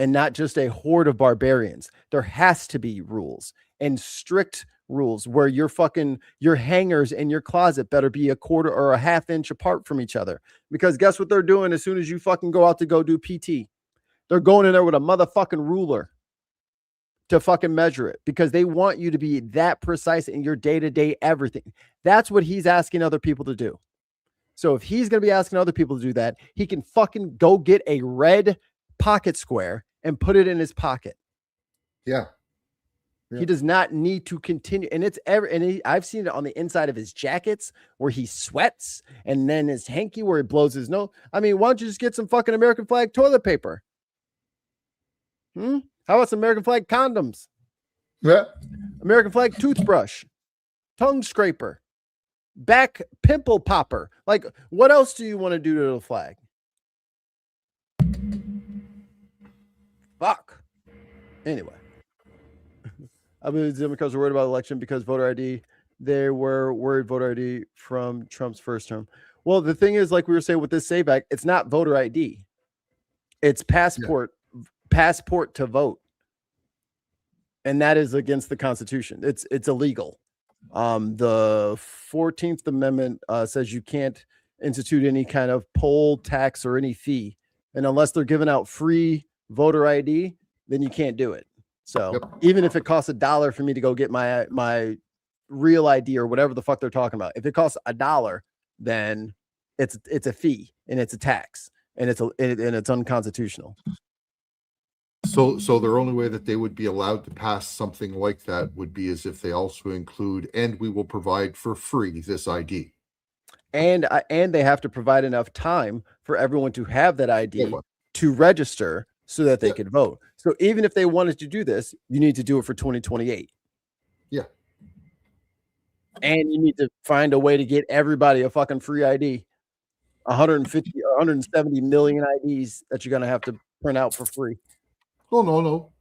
and not just a horde of barbarians. There has to be rules, and strict rules, where your hangers in your closet better be a quarter or a half inch apart from each other. Because guess what they're doing as soon as you fucking go out to go do PT? They're going in there with a motherfucking ruler to fucking measure it, because they want you to be that precise in your day-to-day everything. That's what he's asking other people to do. So if he's going to be asking other people to do that, he can fucking go get a red pocket square and put it in his pocket. Yeah. He does not need to continue. And I've seen it on the inside of his jackets where he sweats, and then his hanky where he blows his nose. I mean, why don't you just get some fucking American flag toilet paper? How about some American flag condoms? Yeah. American flag toothbrush, tongue scraper, back pimple popper. Like, what else do you want to do to the flag? Fuck. Anyway. I believe Democrats were worried about election because voter ID. They were worried voter ID from Trump's first term. Well, the thing is, like we were saying with this SAVE Act, it's not voter ID. It's passport to vote. And that is against the Constitution. It's illegal. The 14th Amendment says you can't institute any kind of poll, tax, or any fee. And unless they're giving out free voter ID, then you can't do it. So even if it costs $1 for me to go get my real ID or whatever the fuck they're talking about, if it costs $1, then it's a fee and it's a tax and it's unconstitutional. So their only way that they would be allowed to pass something like that would be as if they also include, and we will provide for free this ID. And they have to provide enough time for everyone to have that ID to register so that they could vote. So even if they wanted to do this, you need to do it for 2028. Yeah. And you need to find a way to get everybody a fucking free ID. 150 or 170 million IDs that you're going to have to print out for free. Oh, no.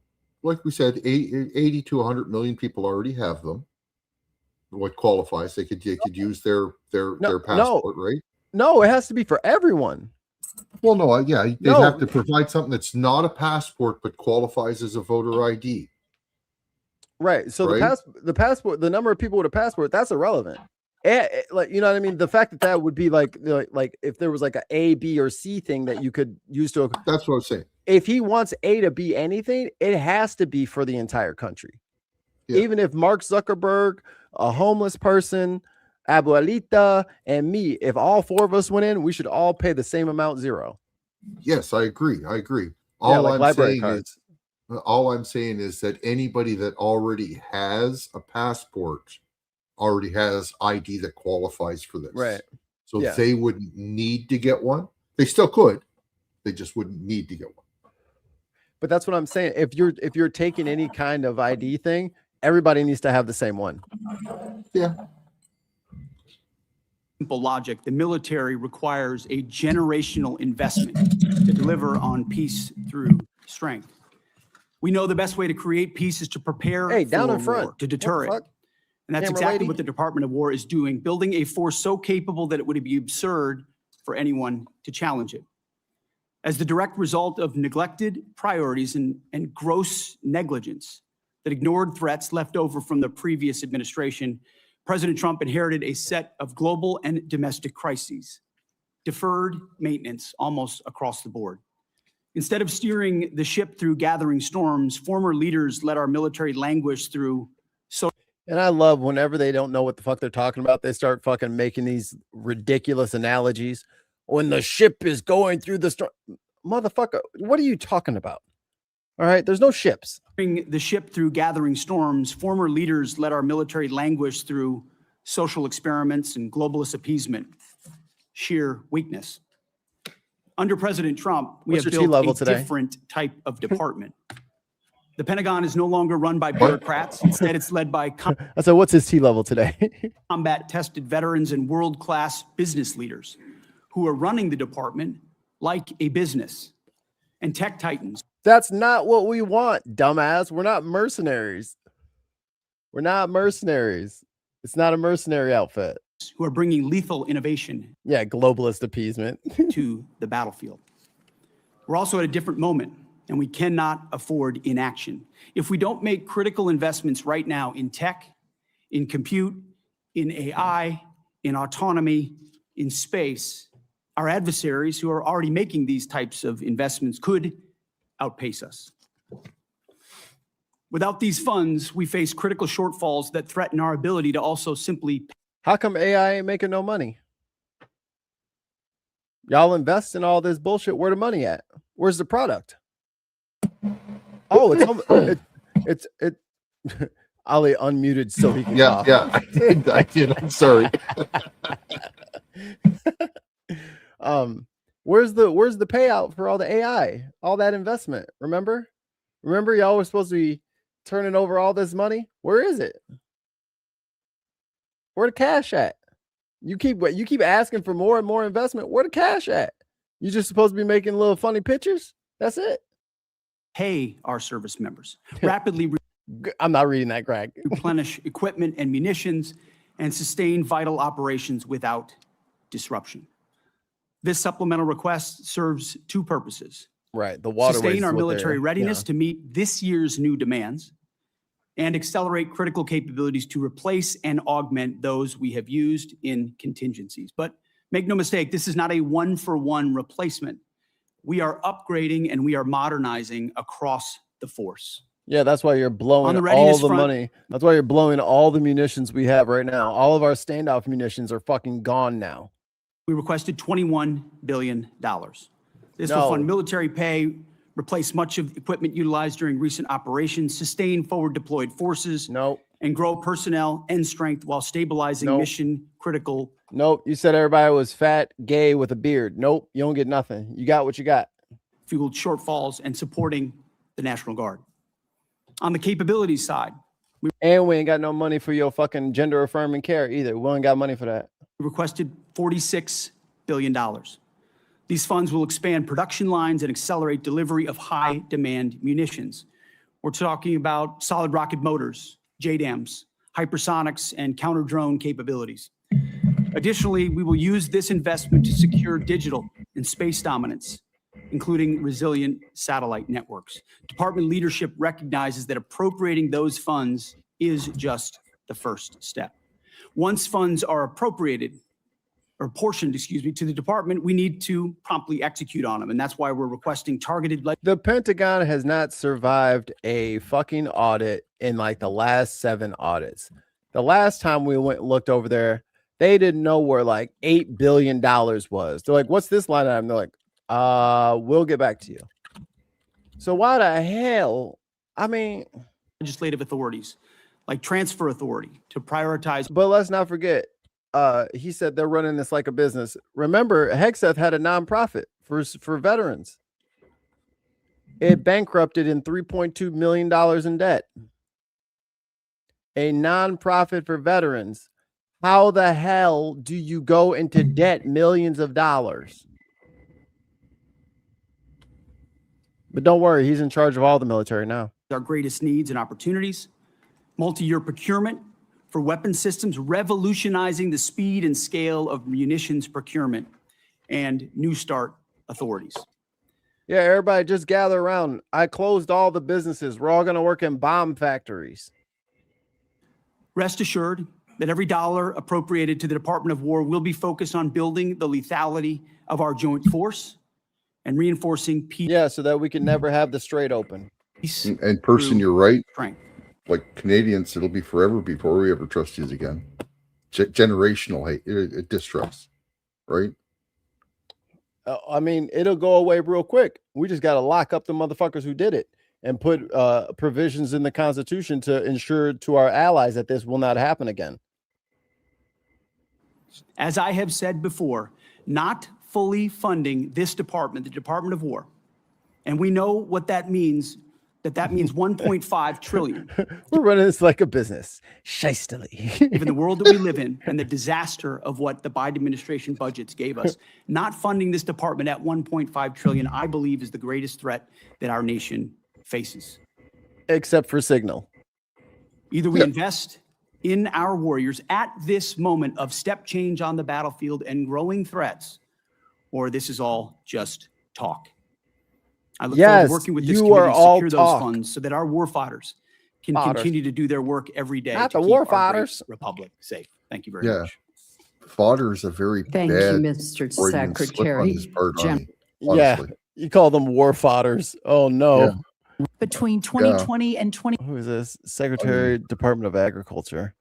Like we said, 80 to 100 million people already have them. What qualifies? They could use their passport, right? No, it has to be for everyone. Well, no, they'd have to provide something that's not a passport but qualifies as a voter ID. Right. So right? the passport, the number of people with a passport, that's irrelevant. Like, you know what I mean? The fact that would be like if there was like A, B, or C thing that you could use to. That's what I'm saying. If he wants A to be anything, it has to be for the entire country. Yeah. Even if Mark Zuckerberg, a homeless person, Abuelita, and me, if all four of us went in, we should all pay the same amount, $0. Yes, I agree. All I'm saying is that anybody that already has a passport already has ID that qualifies for this. Right. So they wouldn't need to get one. They still could. They just wouldn't need to get one. But that's what I'm saying. If you're taking any kind of ID thing, everybody needs to have the same one. Yeah. Simple logic. The military requires a generational investment to deliver on peace through strength. We know the best way to create peace is to prepare down for in front. war, to deter it. And that's exactly what the Department of War is doing, building a force so capable that it would be absurd for anyone to challenge it. As the direct result of neglected priorities and gross negligence that ignored threats left over from the previous administration, President Trump inherited a set of global and domestic crises, deferred maintenance almost across the board. Instead of steering the ship through gathering storms, former leaders let our military languish through. And I love whenever they don't know what the fuck they're talking about, they start fucking making these ridiculous analogies. When the ship is going through the storm, motherfucker, what are you talking about? All right, there's no ships. The ship through gathering storms, former leaders let our military languish through social experiments and globalist appeasement. Sheer weakness. Under President Trump, we have built a different type of department. The Pentagon is no longer run by bureaucrats. Instead, it's led by I said, what's his T level today? combat-tested veterans and world-class business leaders who are running the department like a business. And tech titans. That's not what we want, dumbass. We're not mercenaries. We're not mercenaries. It's not a mercenary outfit. Who are bringing lethal innovation. Yeah, globalist appeasement. To the battlefield. We're also at a different moment. and we cannot afford inaction. If we don't make critical investments right now in tech, in compute, in AI, in autonomy, in space, our adversaries who are already making these types of investments could outpace us. Without these funds, we face critical shortfalls that threaten our ability to also simply. How come AI ain't making no money? Y'all invest in all this bullshit. Where the money at? Where's the product? Oh, it's Ali unmuted so he can talk. Yeah, I did. I'm sorry. Where's the payout for all the AI, all that investment? Remember y'all were supposed to be turning over all this money. Where is it? Where the cash at? You keep asking for more and more investment. Where the cash at? You just supposed to be making little funny pictures. That's it. Pay our service members rapidly. I'm not reading that, Greg. Replenish equipment and munitions and sustain vital operations without disruption. This supplemental request serves two purposes. Right. The waterways. Sustain our military readiness to meet this year's new demands and accelerate critical capabilities to replace and augment those we have used in contingencies. But make no mistake, this is not a one-for-one replacement. We are upgrading and we are modernizing across the force. Yeah, that's why you're blowing all the money. That's why you're blowing all the munitions we have right now. All of our standoff munitions are fucking gone now. We requested $21 billion. This will fund military pay, replace much of the equipment utilized during recent operations, sustain forward deployed forces, and grow personnel and strength while stabilizing mission critical. Nope. You said everybody was fat, gay with a beard. Nope. You don't get nothing. You got what you got. Fueled shortfalls and supporting the National Guard. On the capabilities side, we ain't got no money for your fucking gender affirming care either. We ain't got money for that. We requested $46 billion. These funds will expand production lines and accelerate delivery of high demand munitions. We're talking about solid rocket motors, JDAMs, hypersonics, and counter drone capabilities. Additionally, we will use this investment to secure digital and space dominance, including resilient satellite networks. Department leadership recognizes that appropriating those funds is just the first step. Once funds are appropriated, or portioned, to the department, we need to promptly execute on them. And that's why we're requesting targeted. The Pentagon has not survived a fucking audit in like the last 7 audits. The last time we went and looked over there, they didn't know where like $8 billion was. They're like, what's this line item? They're like, we'll get back to you. So why the hell? I mean, legislative authorities like transfer authority to prioritize. But let's not forget, he said they're running this like a business. Remember, Hegseth had a nonprofit for veterans. It bankrupted in $3.2 million in debt. A nonprofit for veterans. How the hell do you go into debt millions of dollars? But don't worry, he's in charge of all the military now. Our greatest needs and opportunities. Multi-year procurement for weapon systems, revolutionizing the speed and scale of munitions procurement, and New START authorities. Yeah, everybody just gather around. I closed all the businesses. We're all going to work in bomb factories. Rest assured that every dollar appropriated to the Department of War will be focused on building the lethality of our joint force and reinforcing peace. Yeah, so that we can never have the Strait open. And person, you're right. Strength. Like Canadians, it'll be forever before we ever trust you again. Generational hate, distrust, right? I mean, it'll go away real quick. We just got to lock up the motherfuckers who did it and put provisions in the Constitution to ensure to our allies that this will not happen again. As I have said before, not fully funding this department, the Department of War, and we know what that means. That means 1.5 trillion. We're running this like a business. Shystily. Given the world that we live in and the disaster of what the Biden administration budgets gave us, not funding this department at 1.5 trillion, I believe, is the greatest threat that our nation faces. Except for Signal. Either we invest in our warriors at this moment of step change on the battlefield and growing threats, or this is all just talk. I look forward Yes, to working with this you committee are to all secure those talk. funds so that our warfighters can Fodders. continue to do their work every day Not to the keep our warfighters. great republic safe. Thank you very Yeah. much. Fodder is a very Thank you, bad Mr. Freudian slip on his Secretary. part, honey, Yeah, honestly. you call them war fodders. Oh no. Between 2020 and Who is this? Secretary, Department of Agriculture.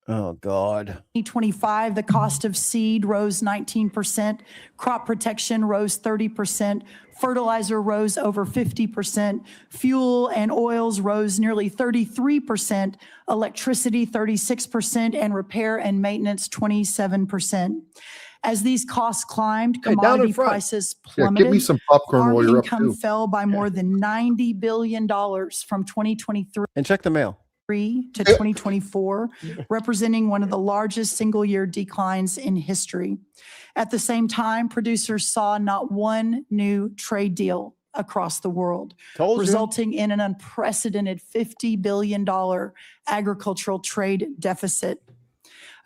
Oh God. 2025, the cost of seed rose 19%, crop protection rose 30%, fertilizer rose over 50%, fuel and oils rose nearly 33%, electricity 36%, and repair and maintenance 27%. As these costs climbed, Hey, down in commodity front. prices Yeah, plummeted. give me some popcorn Farm while you're up, income too. fell by more than $90 billion from 2023 And check the mail. to 2024, representing one of the largest single-year declines in history. At the same time, producers saw not one new trade deal across the world, Told you. resulting in an unprecedented $50 billion agricultural trade deficit.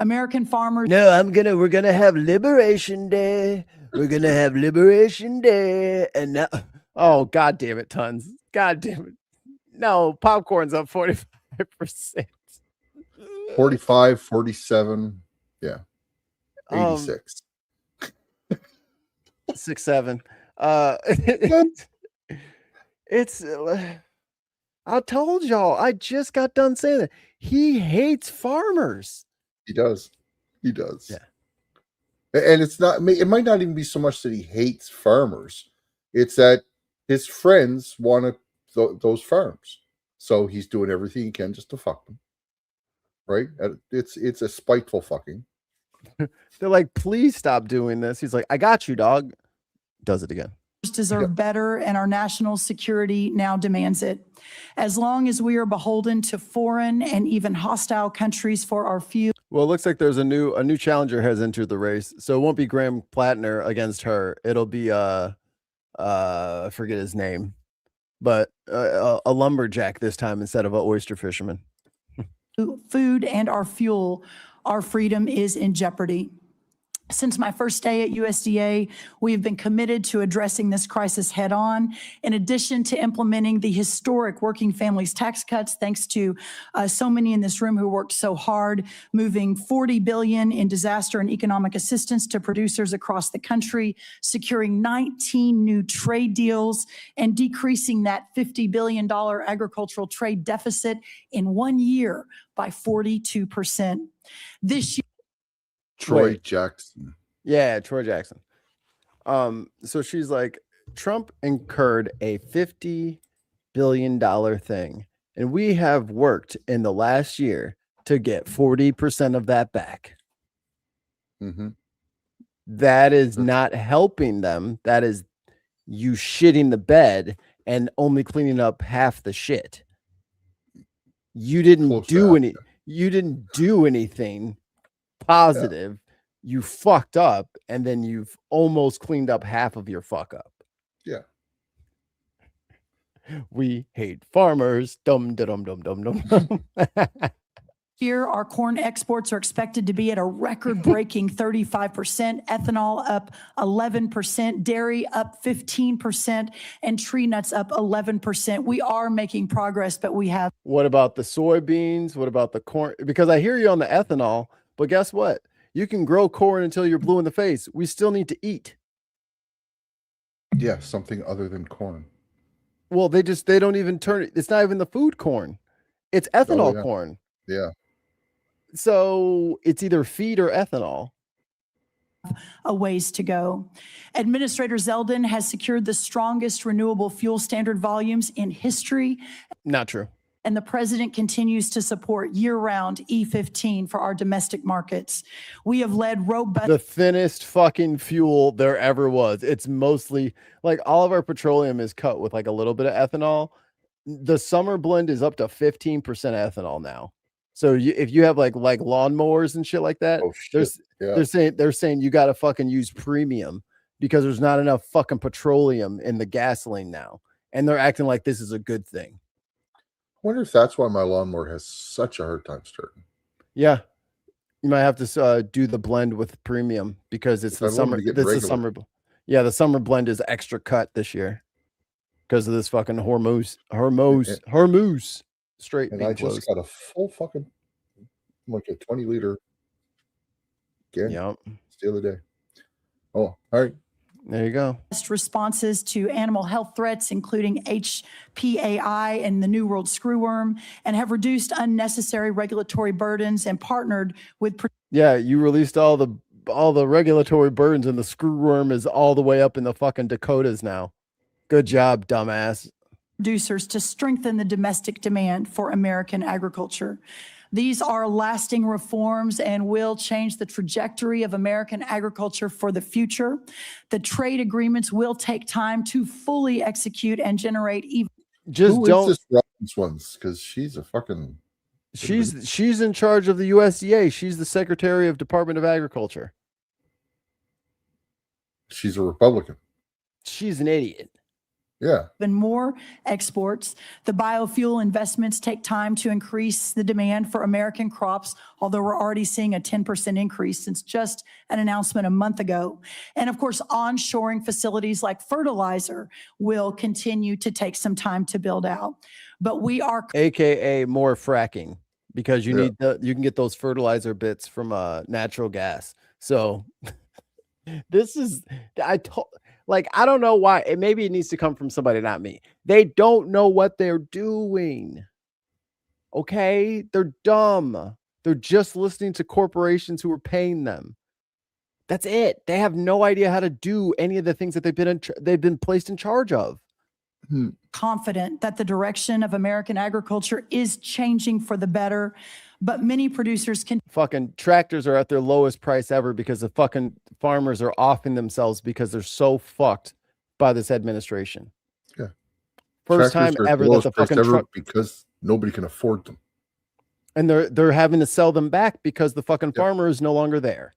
American farmers No, we're gonna have Liberation Day. We're gonna have Liberation Day. And now, oh God damn it, tons. God damn it. No, popcorn's up 45%. 45, 47. Yeah. 86. 6-7. It's I told y'all, I just got done saying that. He hates farmers. He does. He does. Yeah. And it's not, it might not even be so much that he hates farmers. It's that his friends want those farms. So he's doing everything he can just to fuck them. Right? It's a spiteful fucking. They're like, please stop doing this. He's like, I got you, dog. Does it again. deserve better, and our national security now demands it. As long as we are beholden to foreign and even hostile countries for our fuel. Well, it looks like there's a new challenger has entered the race. So it won't be Graham Plattner against her. It'll be I forget his name, but a lumberjack this time instead of an oyster fisherman. Food and our fuel, our freedom is in jeopardy. Since my first day at USDA, we have been committed to addressing this crisis head on. In addition to implementing the historic working families tax cuts, thanks to so many in this room who worked so hard, moving $40 billion in disaster and economic assistance to producers across the country, securing 19 new trade deals, and decreasing that $50 billion agricultural trade deficit in 1 year by 42%. This year, Troy Jackson. Yeah, Troy Jackson. So she's like, Trump incurred a $50 billion thing, and we have worked in the last year to get 40% of that back. Mm-hmm. That is not helping them. That is you shitting the bed and only cleaning up half the shit. You didn't do any. You didn't do anything positive. You fucked up, and then you've almost cleaned up half of your fuck up. Yeah. We hate farmers. Dum dum dum dum dum dum. year, our corn exports are expected to be at a record-breaking 35%, ethanol up 11%, dairy up 15%, and tree nuts up 11%. We are making progress, but we have. What about the soybeans? What about the corn? Because I hear you on the ethanol, but guess what? You can grow corn until you're blue in the face. We still need to eat. Yeah, something other than corn. Well, they don't even turn it. It's not even the food corn. It's ethanol corn. Yeah. So it's either feed or ethanol. A ways to go. Administrator Zeldin has secured the strongest renewable fuel standard volumes in history. Not true. And the president continues to support year-round E15 for our domestic markets. We have led robust. The thinnest fucking fuel there ever was. It's mostly like all of our petroleum is cut with like a little bit of ethanol. The summer blend is up to 15% ethanol now. So if you have like lawnmowers and shit like that, they're saying you got to fucking use premium because there's not enough fucking petroleum in the gasoline now, and they're acting like this is a good thing. I wonder if that's why my lawnmower has such a hard time starting. Yeah, you might have to do the blend with premium because it's the summer. This is summer. Yeah, the summer blend is extra cut this year. because of this fucking Hormuz Strait And being I just closed. got a full fucking, like a 20-liter can the other day. Oh, all right. There you go. Responses to animal health threats, including HPAI and the New World screwworm, and have reduced unnecessary regulatory burdens and partnered with Yeah, you released all the regulatory burdens, and the screwworm is all the way up in the fucking Dakotas now. Good job, dumbass. producers to strengthen the domestic demand for American agriculture. These are lasting reforms and will change the trajectory of American agriculture for the future. The trade agreements will take time to fully execute and generate even. Just Who don't. is this Robbins ones? Because she's a fucking. She's in charge of the USDA. She's the Secretary of Department of Agriculture. She's a Republican. She's an idiot. Yeah. Even more exports. The biofuel investments take time to increase the demand for American crops, although we're already seeing a 10% increase since just an announcement a month ago. And of course, onshoring facilities like fertilizer will continue to take some time to build out. But we are AKA more fracking, because you need you can get those fertilizer bits from natural gas. So this is I don't know why. Maybe it needs to come from somebody, not me. They don't know what they're doing. Okay? They're dumb. They're just listening to corporations who are paying them. That's it. They have no idea how to do any of the things that they've been placed in charge of. Confident that the direction of American agriculture is changing for the better, but many producers can. Fucking tractors are at their lowest price ever because the fucking farmers are offing themselves because they're so fucked by this administration. Yeah. First time ever that the fucking truck, because nobody can afford them. and they're having to sell them back because the fucking farmer is no longer there.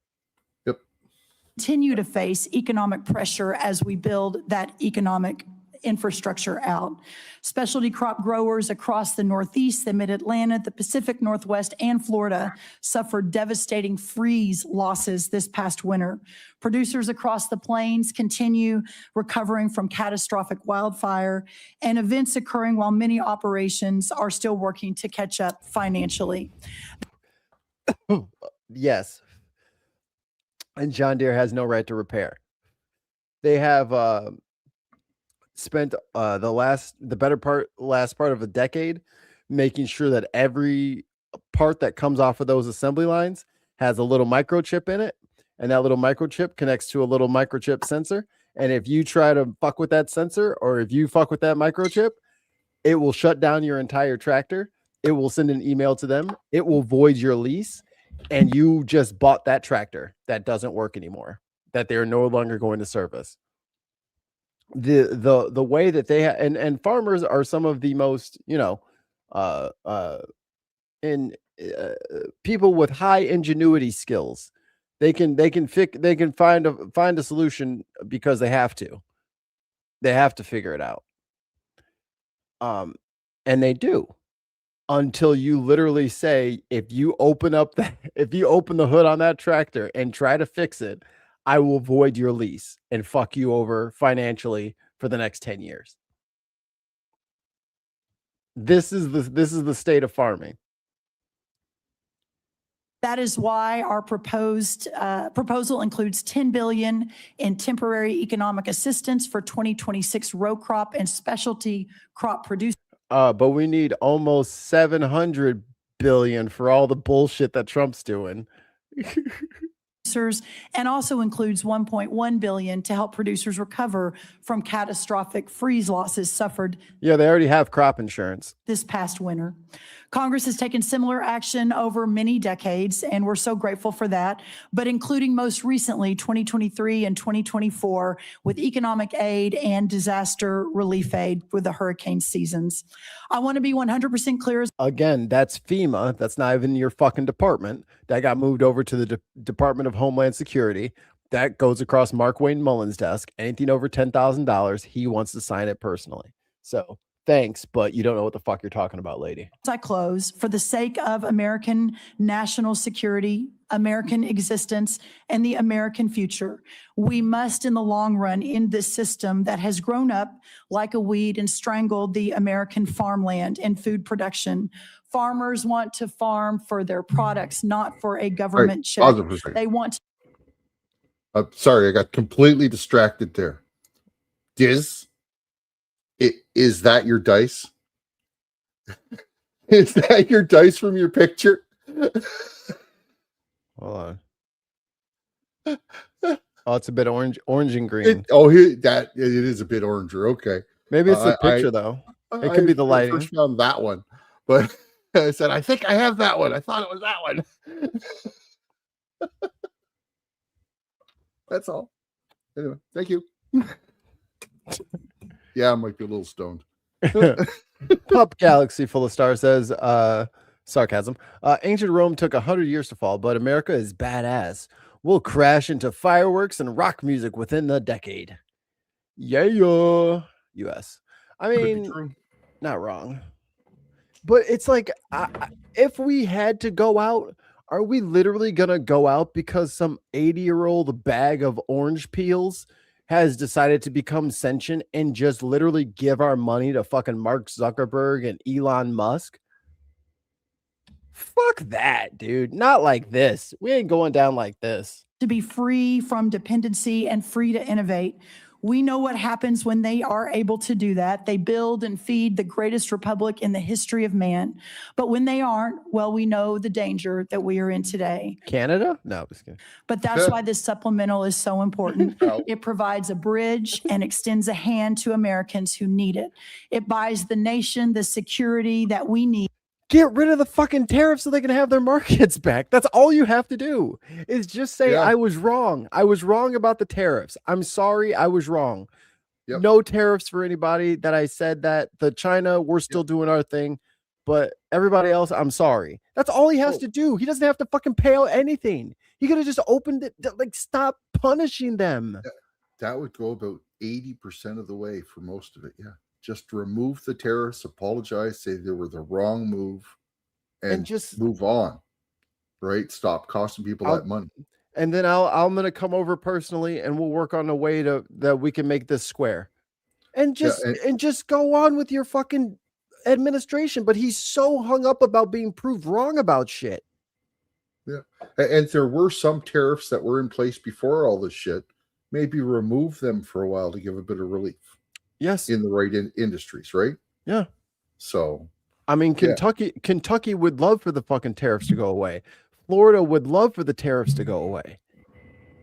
Continue to face economic pressure as we build that economic infrastructure out. Specialty crop growers across the Northeast, the Mid-Atlantic, the Pacific Northwest, and Florida suffered devastating freeze losses this past winter. Producers across the plains continue recovering from catastrophic wildfire and events occurring while many operations are still working to catch up financially. Yes. And John Deere has no right to repair. They have spent the last part of a decade making sure that every part that comes off of those assembly lines has a little microchip in it, and that little microchip connects to a little microchip sensor. And if you try to fuck with that sensor, or if you fuck with that microchip, it will shut down your entire tractor. It will send an email to them. It will void your lease, and you just bought that tractor that doesn't work anymore, that they're no longer going to service. The way that they and farmers are some of the most, people with high ingenuity skills. They can find a solution because they have to figure it out. And they do, until you literally say, if you open the hood on that tractor and try to fix it, I will void your lease and fuck you over financially for the next 10 years. This is the state of farming. That is why our proposal includes $10 billion in temporary economic assistance for 2026 row crop and specialty crop producers. But we need almost 700 billion for all the bullshit that Trump's doing. And also includes $1.1 billion to help producers recover from catastrophic freeze losses suffered. Yeah, they already have crop insurance. This past winter. Congress has taken similar action over many decades, and we're so grateful for that, but including most recently 2023 and 2024 with economic aid and disaster relief aid with the hurricane seasons. I want to be 100% clear. Again, that's FEMA. That's not even your fucking department. That got moved over to the Department of Homeland Security. That goes across Mark Wayne Mullen's desk. Anything over $10,000, he wants to sign it personally. So thanks, but you don't know what the fuck you're talking about, lady. As I close, for the sake of American national security, American existence, and the American future. We must, in the long run, end this system that has grown up like a weed and strangled the American farmland and food production. Farmers want to farm for their products, not for a government check. Pause it for a second. They want to Sorry, I got completely distracted there. Is that your dice? Is that your dice from your picture? Hold on. Oh, it's a bit orange and green. It is a bit oranger. Okay, maybe it's the picture though. It could be the lighting. I first found that one, but I said I think I have that one. I thought it was that one. That's all. Anyway, thank you. Yeah, I might be a little stoned. Pup Galaxy Full of Stars says, sarcasm. Ancient Rome took 100 years to fall, but America is badass. We'll crash into fireworks and rock music within the decade. Yeah, U.S. I mean, not wrong. But it's like, if we had to go out, are we literally going to go out because some 80-year-old bag of orange peels has decided to become sentient and just literally give our money to fucking Mark Zuckerberg and Elon Musk? Fuck that, dude. Not like this. We ain't going down like this. to be free from dependency and free to innovate. We know what happens when they are able to do that. They build and feed the greatest republic in the history of man. But when they aren't, well, we know the danger that we are in today. Canada? No, just kidding. But that's why this supplemental is so important. It provides a bridge and extends a hand to Americans who need it. It buys the nation the security that we need. Get rid of the fucking tariffs so they can have their markets back. That's all you have to do is just say, I was wrong. I was wrong about the tariffs. I'm sorry. I was wrong. Yep. No tariffs for anybody that I said that. The China, we're still doing our thing. But everybody else, I'm sorry. That's all he has to do. He doesn't have to fucking pay out anything. He could have just opened it. Like, stop punishing them. That would go about 80% of the way for most of it. Yeah. Just remove the tariffs, apologize, say they were the wrong move, and just move on. Right? Stop costing people that money. And then I'm gonna come over personally, and we'll work on a way that we can make this square, and just go on with your fucking administration. But he's so hung up about being proved wrong about shit. Yeah, and there were some tariffs that were in place before all this shit. Maybe remove them for a while to give a bit of relief. Yes, in the right industries, right? Yeah. So, I mean, Kentucky would love for the fucking tariffs to go away. Florida would love for the tariffs to go away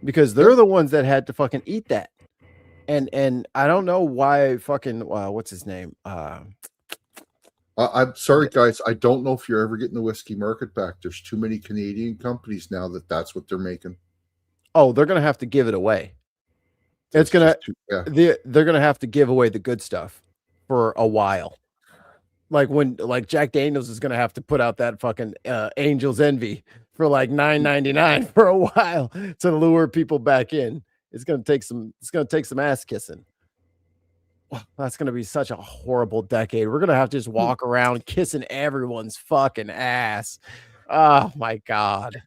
because they're the ones that had to fucking eat that. And I don't know why fucking what's his name? I'm sorry, guys. I don't know if you're ever getting the whiskey market back. There's too many Canadian companies now that's what they're making. Oh, they're gonna have to give it away. It's gonna they're gonna have to give away the good stuff for a while. Like Jack Daniels is gonna have to put out that fucking Angel's Envy for like $9.99 for a while to lure people back in. It's gonna take some ass kissing. That's gonna be such a horrible decade. We're gonna have to just walk around kissing everyone's fucking ass. Oh my god.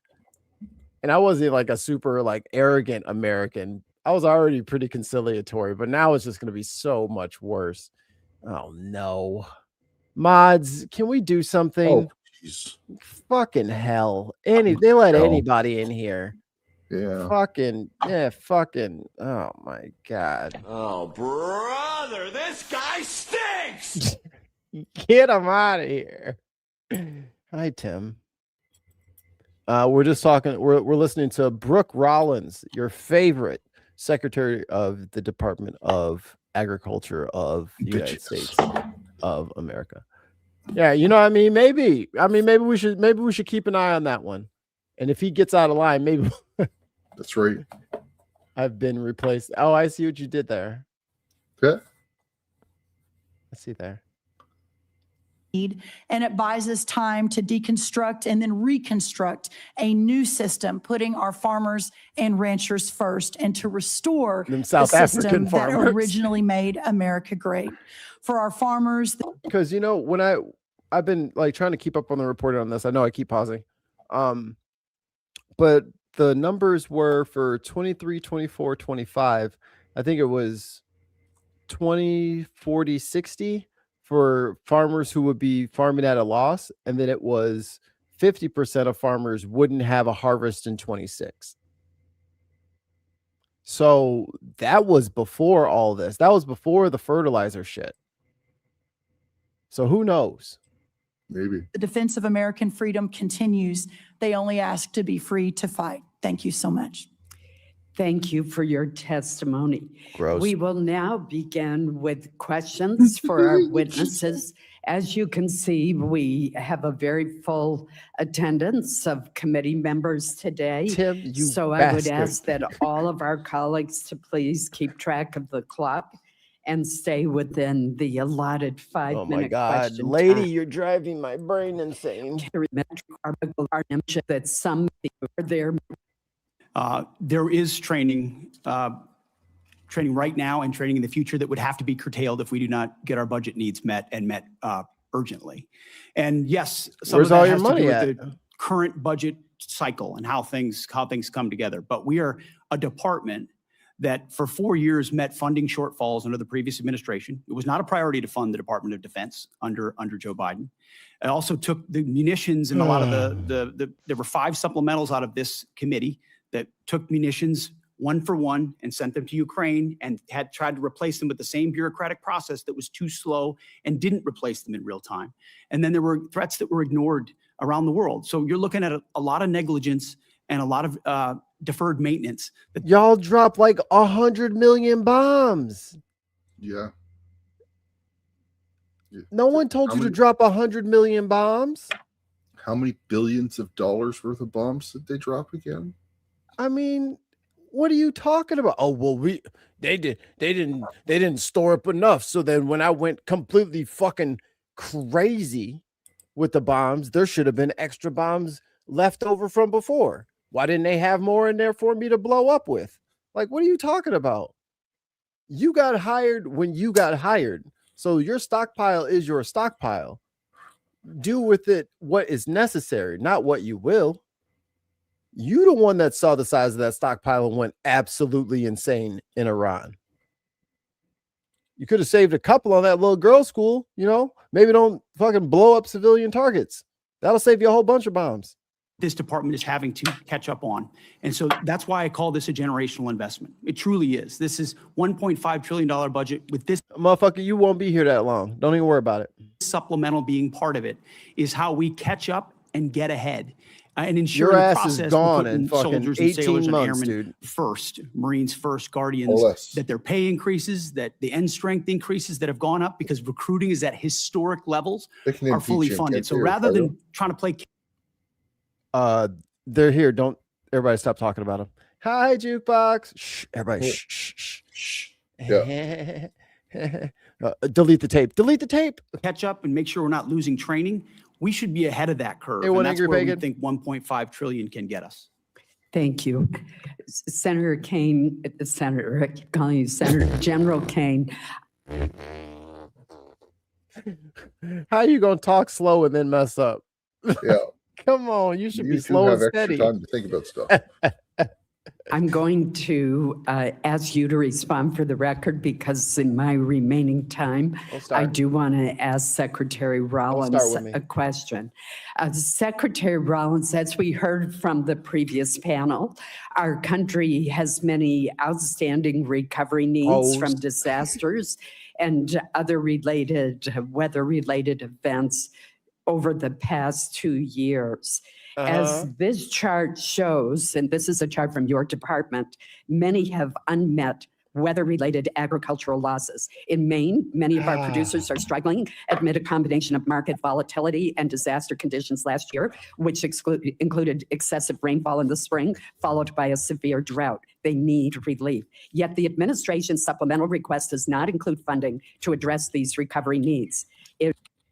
And I wasn't like a super like arrogant American. I was already pretty conciliatory, but now it's just going to be so much worse. Oh, no. Mods, can we do something? Oh, jeez. Fucking hell. They let anybody in here. Yeah. Fucking. Oh, my God. Oh, brother, this guy stinks! Get him out of here. Hi, Tim. We're just talking. We're listening to Brooke Rollins, your favorite Secretary of the Department of Agriculture of the United States of America. Yeah, you know what I mean? Maybe we should keep an eye on that one. And if he gets out of line, maybe that's right. I've been replaced. Oh, I see what you did there. Yeah. I see there. And it buys us time to deconstruct and then reconstruct a new system, putting our farmers and ranchers first, and to restore the system that originally made America great. For our farmers, because when I've been like trying to keep up on the reporting on this, I know I keep pausing. but the numbers were for 23, 24, 25. I think it was 20, 40, 60 for farmers who would be farming at a loss. And then it was 50% of farmers wouldn't have a harvest in 26. So that was before all this. That was before the fertilizer shit. So who knows? Maybe. The defense of American freedom continues. They only ask to be free to fight. Thank you so much. Thank you for your testimony. Gross. We will now begin with questions for our witnesses. As you can see, we have a very full attendance of committee members today. Tim, you so I would ask that all of our colleagues to please keep track of the clock and stay within the allotted 5-minute Oh my God, question lady, time. you're driving my brain insane. That some are there. There is training right now and training in the future that would have to be curtailed if we do not get our budget needs met and met urgently. And yes, some Where's of that all your has to money do at? with the current budget cycle and how things come together. But we are a department that for 4 years met funding shortfalls under the previous administration. It was not a priority to fund the Department of Defense under Joe Biden. It also took the munitions and a lot of there were 5 supplementals out of this committee that took munitions one for one and sent them to Ukraine and had tried to replace them with the same bureaucratic process that was too slow and didn't replace them in real time. And then there were threats that were ignored around the world. So you're looking at a lot of negligence and a lot of deferred maintenance. Y'all dropped like 100 million bombs. Yeah. No one told you to drop 100 million bombs. How many billions of dollars worth of bombs did they drop again? I mean, what are you talking about? Oh, well, they didn't store up enough. So then when I went completely fucking crazy with the bombs, there should have been extra bombs left over from before. Why didn't they have more in there for me to blow up with? Like, what are you talking about? You got hired when you got hired. So your stockpile is your stockpile. Do with it what is necessary, not what you will. You the one that saw the size of that stockpile and went absolutely insane in Iran. You could have saved a couple on that little girls' school, you know? Maybe don't fucking blow up civilian targets. That'll save you a whole bunch of bombs. This department is having to catch up on. And so that's why I call this a generational investment. It truly is. This is $1.5 trillion budget with this. Motherfucker, you won't be here that long. Don't even worry about it. Supplemental being part of it is how we catch up and get ahead. And ensure your the ass process is gone we're in putting fucking soldiers and 18 sailors months, and airmen dude. first, Marines first, Guardians, that their pay increases, that the end strength increases that have gone up because recruiting is at historic levels are fully funded. So rather than trying to play. They're here. Don't everybody stop talking about them. Hi, jukebox. Shh, everybody. Shh, shh, shh, shh. Yeah. Delete the tape. Delete the tape. Catch up and make sure we're not losing training. We should be ahead of that curve. Hey, And that's where we think 1.5 trillion can get us. Thank you. Senator Kane, Senator, I keep calling you Senator General Kane. How you gonna talk slow and then mess up? Yeah. Come on, you should be You slow have and extra steady. time to think about stuff. I'm going to ask you to respond for the record because in my remaining time, I do want to ask Secretary Rollins with me. a question. Secretary Rollins, as we heard from the previous panel, our country has many outstanding recovery needs from disasters and other related weather-related events over the past 2 years. As this chart shows, and this is a chart from your department, many have unmet weather-related agricultural losses. In Maine, many of our producers are struggling amid a combination of market volatility and disaster conditions last year, which included excessive rainfall in the spring, followed by a severe drought. They need relief. Yet the administration's supplemental request does not include funding to address these recovery needs.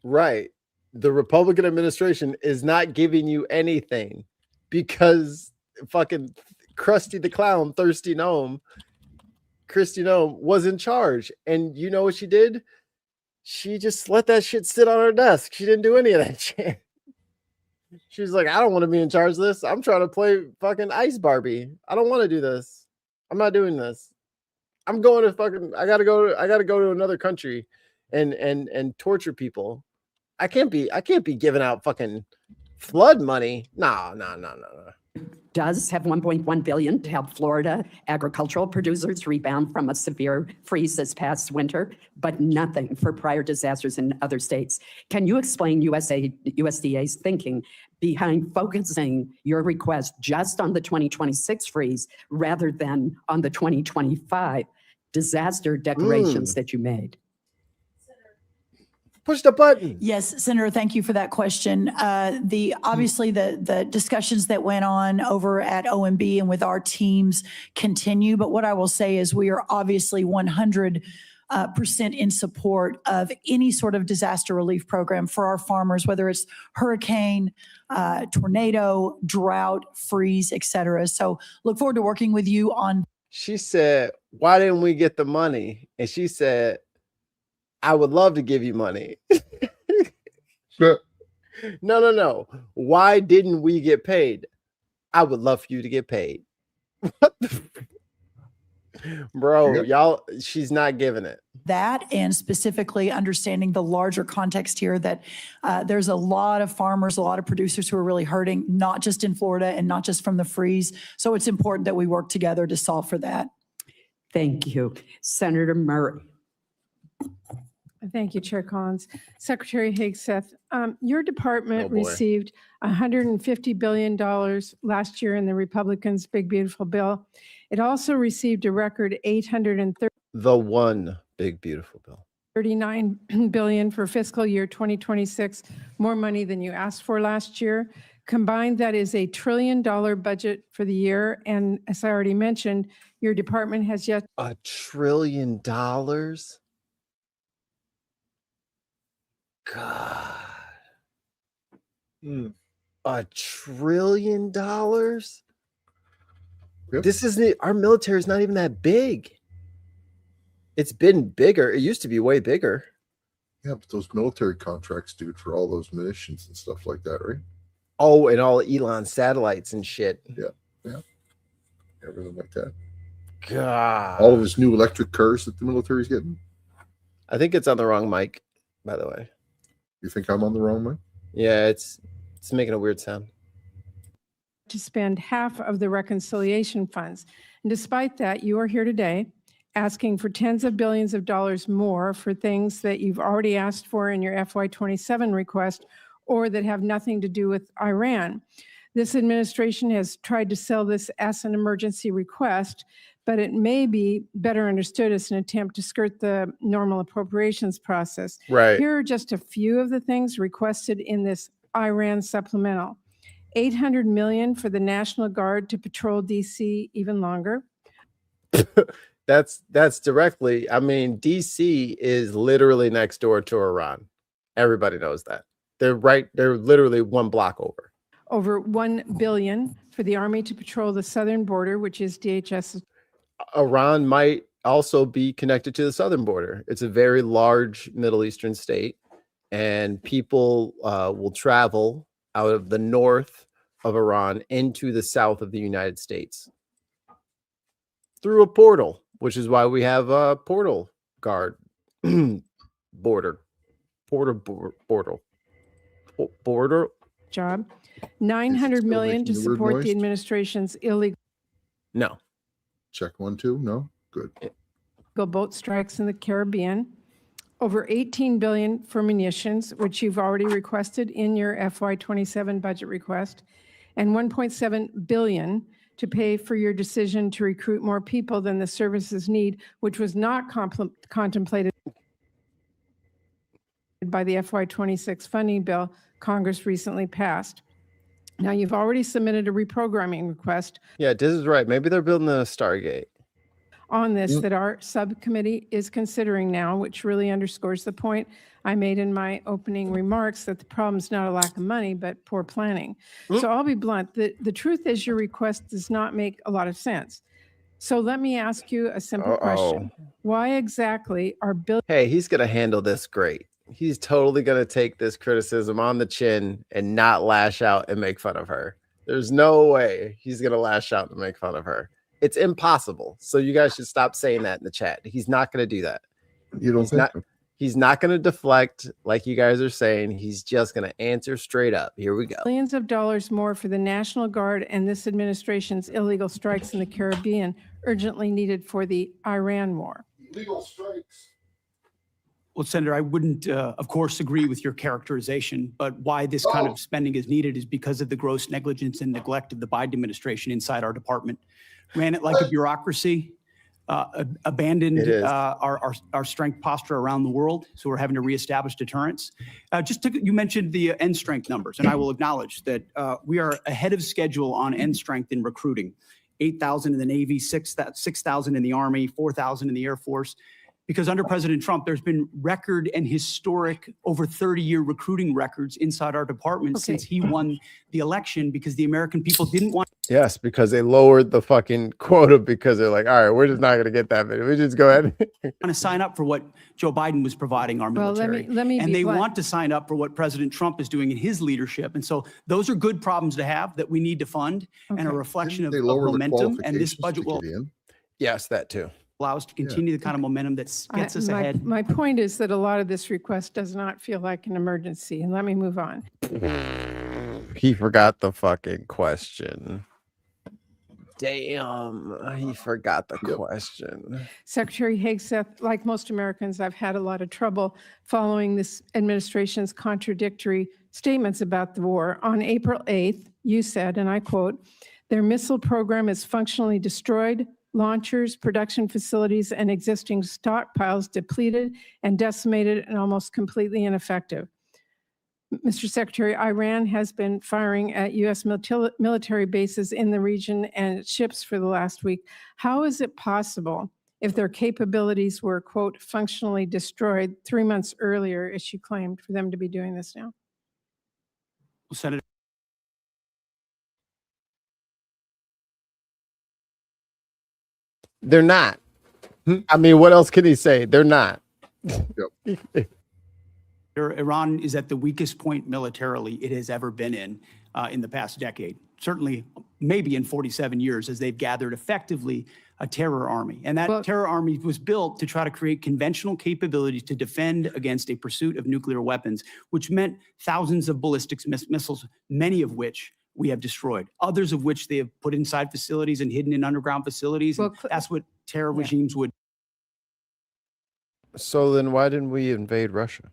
Right. The Republican administration is not giving you anything because fucking Krusty the Clown, Thirsty Gnome, Kristi Noem was in charge. And you know what she did? She just let that shit sit on her desk. She didn't do any of that shit. She's like, I don't want to be in charge of this. I'm trying to play fucking Ice Barbie. I don't want to do this. I'm not doing this. I'm going to fucking. I gotta go to another country, and torture people. I can't be giving out fucking flood money. No. Does have 1.1 billion to help Florida agricultural producers rebound from a severe freeze this past winter, but nothing for prior disasters in other states. Can you explain USDA's thinking behind focusing your request just on the 2026 freeze rather than on the 2025 disaster declarations that you made? Push the button. Yes, Senator, thank you for that question. Obviously the discussions that went on over at OMB and with our teams continue, but what I will say is we are obviously 100% in support of any sort of disaster relief program for our farmers, whether it's hurricane, tornado, drought, freeze, et cetera. So look forward to working with you on. She said, why didn't we get the money? And she said, I would love to give you money. No. Why didn't we get paid? I would love for you to get paid. What the bro, y'all, she's not giving it. That and specifically understanding the larger context here that there's a lot of farmers, a lot of producers who are really hurting, not just in Florida and not just from the freeze. So it's important that we work together to solve for that. Thank you. Senator Murray. Thank you, Chair Collins. Secretary Hegseth, your department received $150 billion last year in the Republicans' Big Beautiful Bill. It also received a record the one big beautiful bill. $39 billion for fiscal year 2026, more money than you asked for last year. Combined, that is $1 trillion budget for the year. And as I already mentioned, your department has yet $1 trillion. God. $1 trillion. Yep. This isn't, our military is not even that big. It's been bigger. It used to be way bigger. Yeah, but those military contracts, dude, for all those munitions and stuff like that, right? Oh, and all Elon satellites and shit. Yeah. Everything like that. God. All of his new electric cars that the military's getting. I think it's on the wrong mic, by the way. You think I'm on the wrong mic? Yeah, it's making a weird sound. to spend half of the reconciliation funds. And despite that, you are here today asking for tens of billions of dollars more for things that you've already asked for in your FY27 request or that have nothing to do with Iran. This administration has tried to sell this as an emergency request, but it may be better understood as an attempt to skirt the normal appropriations process. Right. Here are just a few of the things requested in this Iran supplemental. $800 million for the National Guard to patrol DC even longer. That's directly, I mean, DC is literally next door to Iran. Everybody knows that. They're literally one block over. Over $1 billion for the Army to patrol the southern border, which is DHS. Iran might also be connected to the southern border. It's a very large Middle Eastern state, and people will travel out of the north of Iran into the south of the United States through a portal, which is why we have a portal guard border Job. $900 million to support the administration's illegal. No. Check 1, 2. No. Good. Boat strikes in the Caribbean. Over $18 billion for munitions, which you've already requested in your FY27 budget request, and $1.7 billion to pay for your decision to recruit more people than the services need, which was not contemplated by the FY26 funding bill Congress recently passed. Now, you've already submitted a reprogramming request. Yeah, this is right. Maybe they're building a Stargate On this that our subcommittee is considering now, which really underscores the point I made in my opening remarks that the problem is not a lack of money, but poor planning. So I'll be blunt. The truth is your request does not make a lot of sense. So let me ask you a simple question. Why exactly are billions? Hey, he's going to handle this great. he's totally going to take this criticism on the chin and not lash out and make fun of her. There's no way he's going to lash out and make fun of her. It's impossible. So you guys should stop saying that in the chat. He's not going to do that. You don't think so? He's not going to deflect like you guys are saying. He's just going to answer straight up. Here we go. Billions of dollars more for the National Guard and this administration's illegal strikes in the Caribbean, urgently needed for the Iran war. Illegal strikes. Well, Senator, I wouldn't, of course, agree with your characterization, but why this kind of spending is needed is because of the gross negligence and neglect of the Biden administration inside our department. Ran it like a bureaucracy, abandoned our strength posture around the world, so we're having to reestablish deterrence. You mentioned the end strength numbers, and I will acknowledge that we are ahead of schedule on end strength in recruiting. 8,000 in the Navy, 6,000 in the Army, 4,000 in the Air Force. Because under President Trump, there's been record and historic over 30-year recruiting records inside our department since he won the election, because the American people didn't want. Yes, because they lowered the fucking quota because they're like, all right, we're just not going to get that many. We just go ahead. Want to sign up for what Joe Biden was providing our military. And they want to sign up for what President Trump is doing in his leadership. And so those are good problems to have that we need to fund, and a reflection of momentum. And this budget will. Yes, that too. Allow us to continue the kind of momentum that gets us ahead. My point is that a lot of this request does not feel like an emergency. And let me move on. He forgot the fucking question. Damn, he forgot the question. Secretary Hegseth, like most Americans, I've had a lot of trouble following this administration's contradictory statements about the war. On April 8th, you said, and I quote, "Their missile program is functionally destroyed, launchers, production facilities, and existing stockpiles depleted and decimated and almost completely ineffective." Mr. Secretary, Iran has been firing at U.S. military bases in the region and ships for the last week. How is it possible, if their capabilities were, quote, functionally destroyed 3 months earlier, as you claimed, for them to be doing this now? Well, Senator. They're not. I mean, what else can he say? They're not. Iran is at the weakest point militarily it has ever been in the past decade. Certainly, maybe in 47 years, as they've gathered effectively a terror army. And that terror army was built to try to create conventional capabilities to defend against a pursuit of nuclear weapons, which meant thousands of ballistic missiles, many of which we have destroyed, others of which they have put inside facilities and hidden in underground facilities. And that's what terror regimes would. So then why didn't we invade Russia?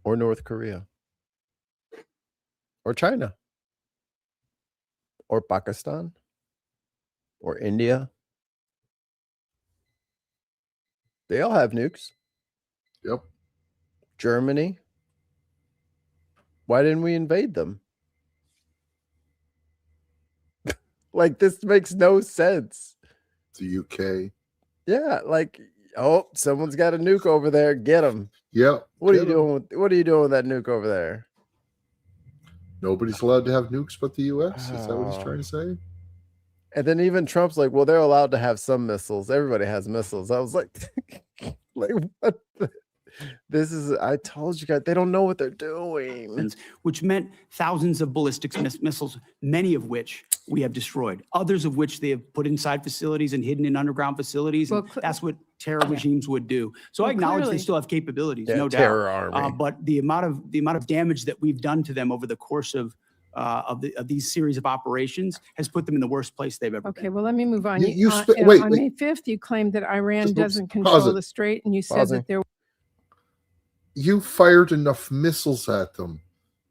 Or North Korea? Or China? Or Pakistan? Or India? They all have nukes. Yep. Germany? Why didn't we invade them? Like, this makes no sense. The UK. Yeah, like, oh, someone's got a nuke over there. Get them. Yeah. What are you doing? What are you doing with that nuke over there? Nobody's allowed to have nukes but the U.S. Is that what he's trying to say? And then even Trump's like, well, they're allowed to have some missiles. Everybody has missiles. I was like, like what? This is, I told you guys, they don't know what they're doing. Which meant thousands of ballistic missiles, many of which we have destroyed, others of which they have put inside facilities and hidden in underground facilities. And that's what terror regimes would do. So I acknowledge they still have capabilities, no doubt. Terror army. But the amount of damage that we've done to them over the course of these series of operations has put them in the worst place they've ever been. Okay, well, let me move on. Wait, on May 5th, you claimed that Iran doesn't control the strait, and you said that there. You fired enough missiles at them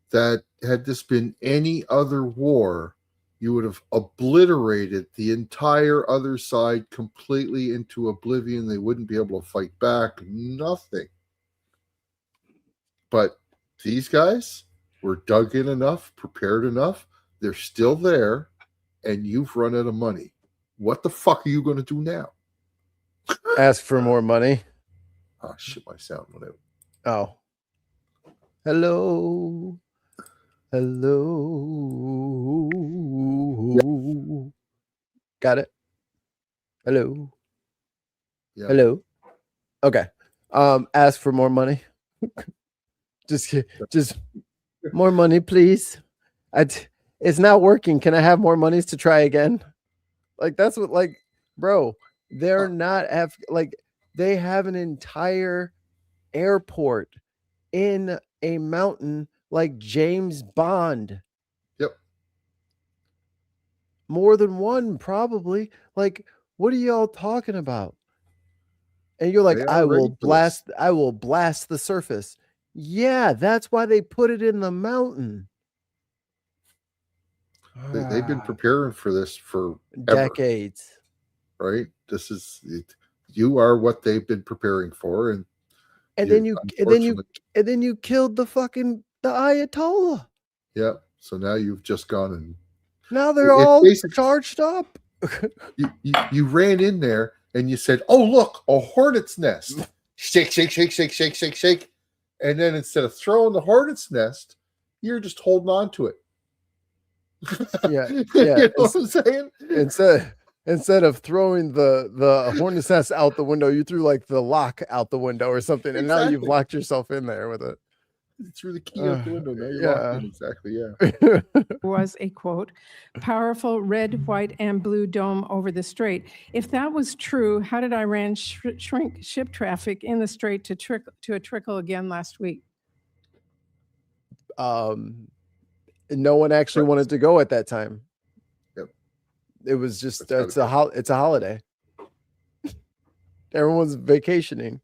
that had this been any other war, you would have obliterated the entire other side completely into oblivion. They wouldn't be able to fight back. Nothing. But these guys were dug in enough, prepared enough. They're still there, and you've run out of money. What the fuck are you going to do now? Ask for more money. Oh, shit, my sound went out. Oh. Hello. Hello. Yep. Got it. Hello. Yep. Hello. Okay. Ask for more money. just more money, please. It's not working. Can I have more monies to try again? Like that's what, like, bro, they're not they have an entire airport in a mountain like James Bond. Yep. More than one, probably. Like, what are y'all talking about? And you're like, I will blast the surface. Yeah, that's why they put it in the mountain. They've been preparing for this for decades. Right? This is it. You are what they've been preparing for, and then you killed the Ayatollah. Yeah. So now you've just gone and now they're all charged up. you ran in there and you said, "Oh, look, a hornet's nest." Shake, shake, shake, shake, shake, shake, shake. And then instead of throwing the hornet's nest, you're just holding on to it. Yeah. You know what I'm saying? Instead of throwing the hornet's nest out the window, you threw like the lock out the window or something, and now you've locked yourself in there with it. You threw the key out the window. Now you're locked in. Exactly. Yeah. Was a quote, powerful red, white, and blue dome over the strait. If that was true, how did Iran shrink ship traffic in the strait to a trickle again last week? No one actually wanted to go at that time. Yep. It was just it's a holiday. Everyone's vacationing.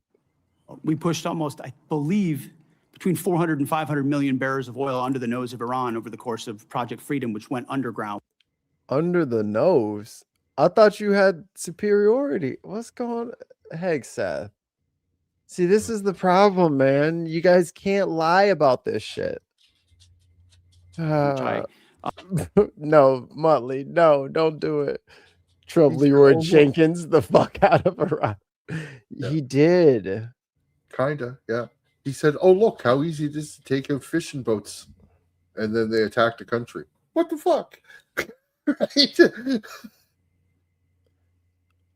We pushed almost, I believe, between 400 and 500 million barrels of oil under the nose of Iran over the course of Project Freedom, which went underground. Under the nose? I thought you had superiority. What's going on? Heck, Seth. See, this is the problem, man. You guys can't lie about this shit. No, Muttley, no, don't do it. Trump Leroy Jenkins the fuck out of Iran. Yeah. He did. Kinda, yeah. He said, "Oh, look how easy it is to take out fishing boats," and then they attacked the country. What the fuck? Right?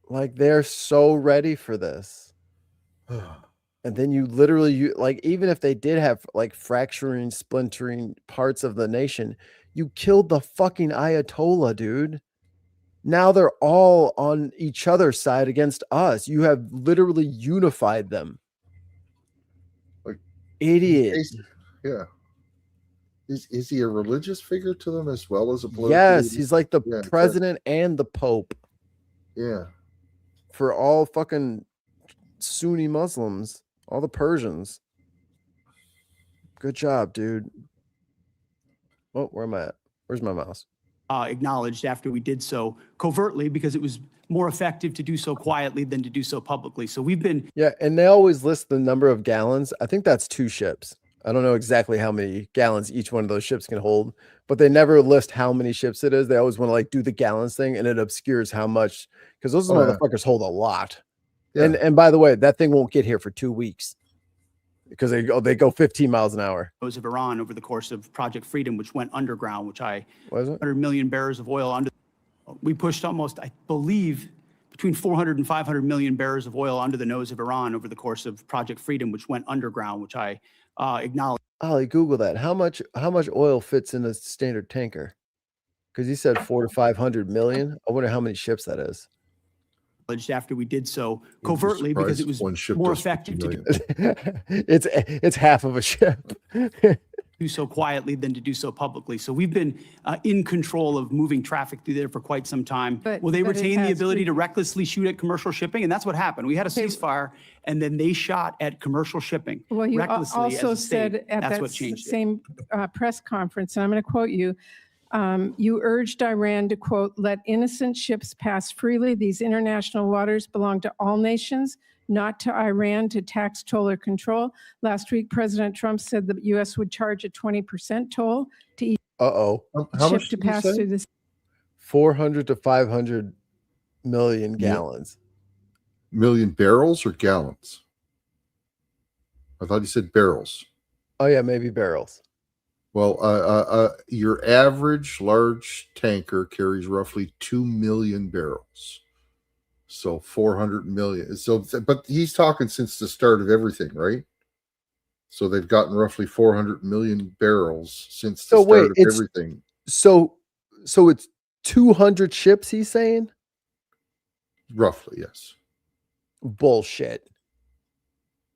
Like they're so ready for this. And then you literally, like, even if they did have like fracturing, splintering parts of the nation, you killed the fucking Ayatollah, dude. Now they're all on each other's side against us. You have literally unified them. Like idiots. Yeah. Is he a religious figure to them as well as a political? Yes, he's like the president and the Pope. Yeah. For all fucking Sunni Muslims. All the Persians. Good job, dude. Oh, where am I at? Where's my mouse? Acknowledged after we did so covertly because it was more effective to do so quietly than to do so publicly. So we've been... Yeah, and they always list the number of gallons. I think that's 2 ships. I don't know exactly how many gallons each one of those ships can hold, but they never list how many ships it is. They always want to like do the gallons thing, and it obscures how much, because those motherfuckers hold a lot. Yeah. And by the way, that thing won't get here for 2 weeks because they go 15 miles an hour. Of Iran over the course of Project Freedom, which went underground, which what is it? 100 million barrels of oil under. We pushed almost, I believe, between 400 and 500 million barrels of oil under the nose of Iran over the course of Project Freedom, which went underground, which I acknowledge. Ollie, Google that. How much oil fits in a standard tanker? Because he said 400 to 500 million. I wonder how many ships that is. After we did so covertly because it was more effective to do. It's half of a ship. Do so quietly than to do so publicly. So we've been in control of moving traffic through there for quite some time. Will they retain the ability to recklessly shoot at commercial shipping? And that's what happened. We had a ceasefire, and then they shot at commercial shipping. Well, you recklessly also as a state. said at That's that what changed same press conference, and I'm going to quote you, you urged Iran to, quote, let innocent ships pass freely. These international waters belong to all nations, not to Iran to tax, toll, or control. Last week, President Trump said the U.S. would charge a 20% toll to each ship to pass through this. 400 to 500 million gallons. Million barrels or gallons? I thought you said barrels. Oh, yeah, maybe barrels. Well, your average large tanker carries roughly 2 million barrels. So 400 million. So, but he's talking since the start of everything, right? So they've gotten roughly 400 million barrels since the start of everything. So it's 200 ships, he's saying? Roughly, yes. Bullshit.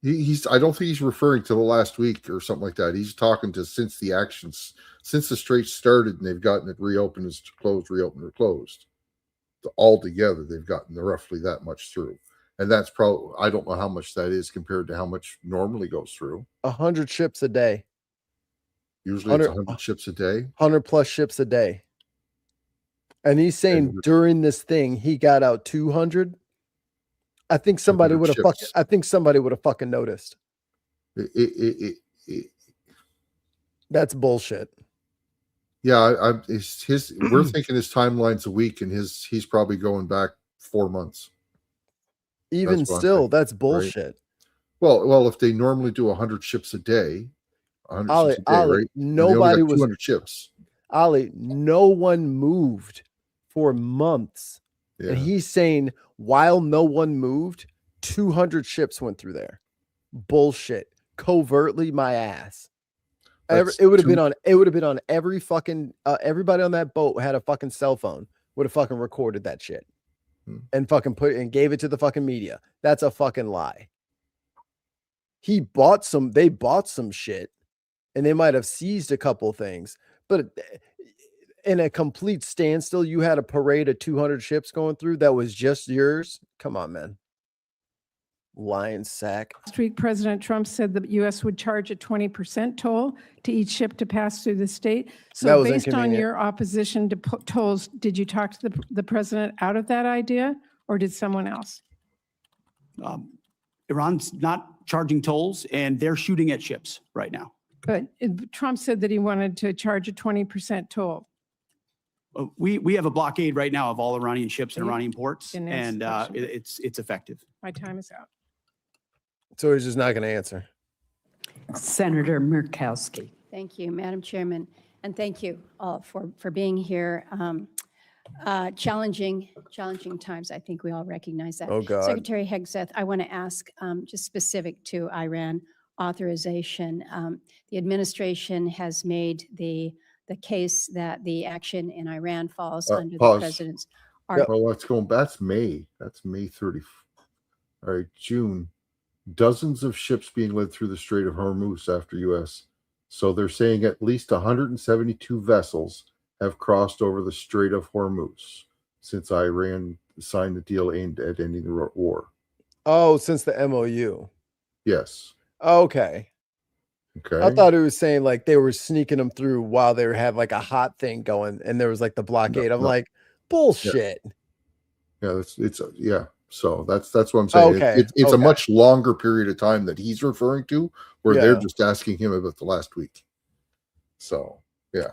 I don't think he's referring to the last week or something like that. He's talking to since the Strait started and they've gotten it reopened, it's closed, reopened, or closed. All together, they've gotten roughly that much through. And that's probably, I don't know how much that is compared to how much normally goes through. 100 ships a day. Usually it's 100 ships a day. 100 plus ships a day. And he's saying during this thing, he got out 200. I think somebody would have fucking noticed. That's bullshit. Yeah, we're thinking his timeline's a week, and he's probably going back 4 months. Even still, that's bullshit. Right? Well, if they normally do 100 ships a day, 100 ships a day, right? Nobody was 200 ships. Ollie, no one moved for months. Yeah. And he's saying while no one moved, 200 ships went through there. Bullshit. Covertly, my ass. It would have been on every fucking everybody on that boat had a fucking cell phone, would have fucking recorded that shit and fucking gave it to the fucking media. That's a fucking lie. They bought some shit and they might have seized a couple things, but in a complete standstill, you had a parade of 200 ships going through that was just yours. Come on, man. Lion sack. Last week, President Trump said the U.S. would charge a 20% toll to each ship to pass through the state. So based on your opposition to tolls, did you talk to the president out of that idea, or did someone else? Iran's not charging tolls, and they're shooting at ships right now. But Trump said that he wanted to charge a 20% toll. We have a blockade right now of all Iranian ships and Iranian ports, and it's effective. My time is out. So he's just not going to answer. Senator Murkowski. Thank you, Madam Chairman, and thank you all for being here. Challenging times. I think we all recognize that. Oh, God. Secretary Hegseth, I want to ask just specific to Iran authorization. The administration has made the case that the action in Iran falls under the president's. Well, that's May. That's May 30th. All right, June. Dozens of ships being led through the Strait of Hormuz after U.S. So they're saying at least 172 vessels have crossed over the Strait of Hormuz since Iran signed the deal aimed at ending the war. Oh, since the MOU. Yes. Okay. Okay. I thought it was saying like they were sneaking them through while they had like a hot thing going, and there was like the blockade. I'm like, bullshit. Yeah, yeah. So that's what I'm saying. Okay. It's a much longer period of time that he's referring to, where they're just asking him about the last week. So yeah.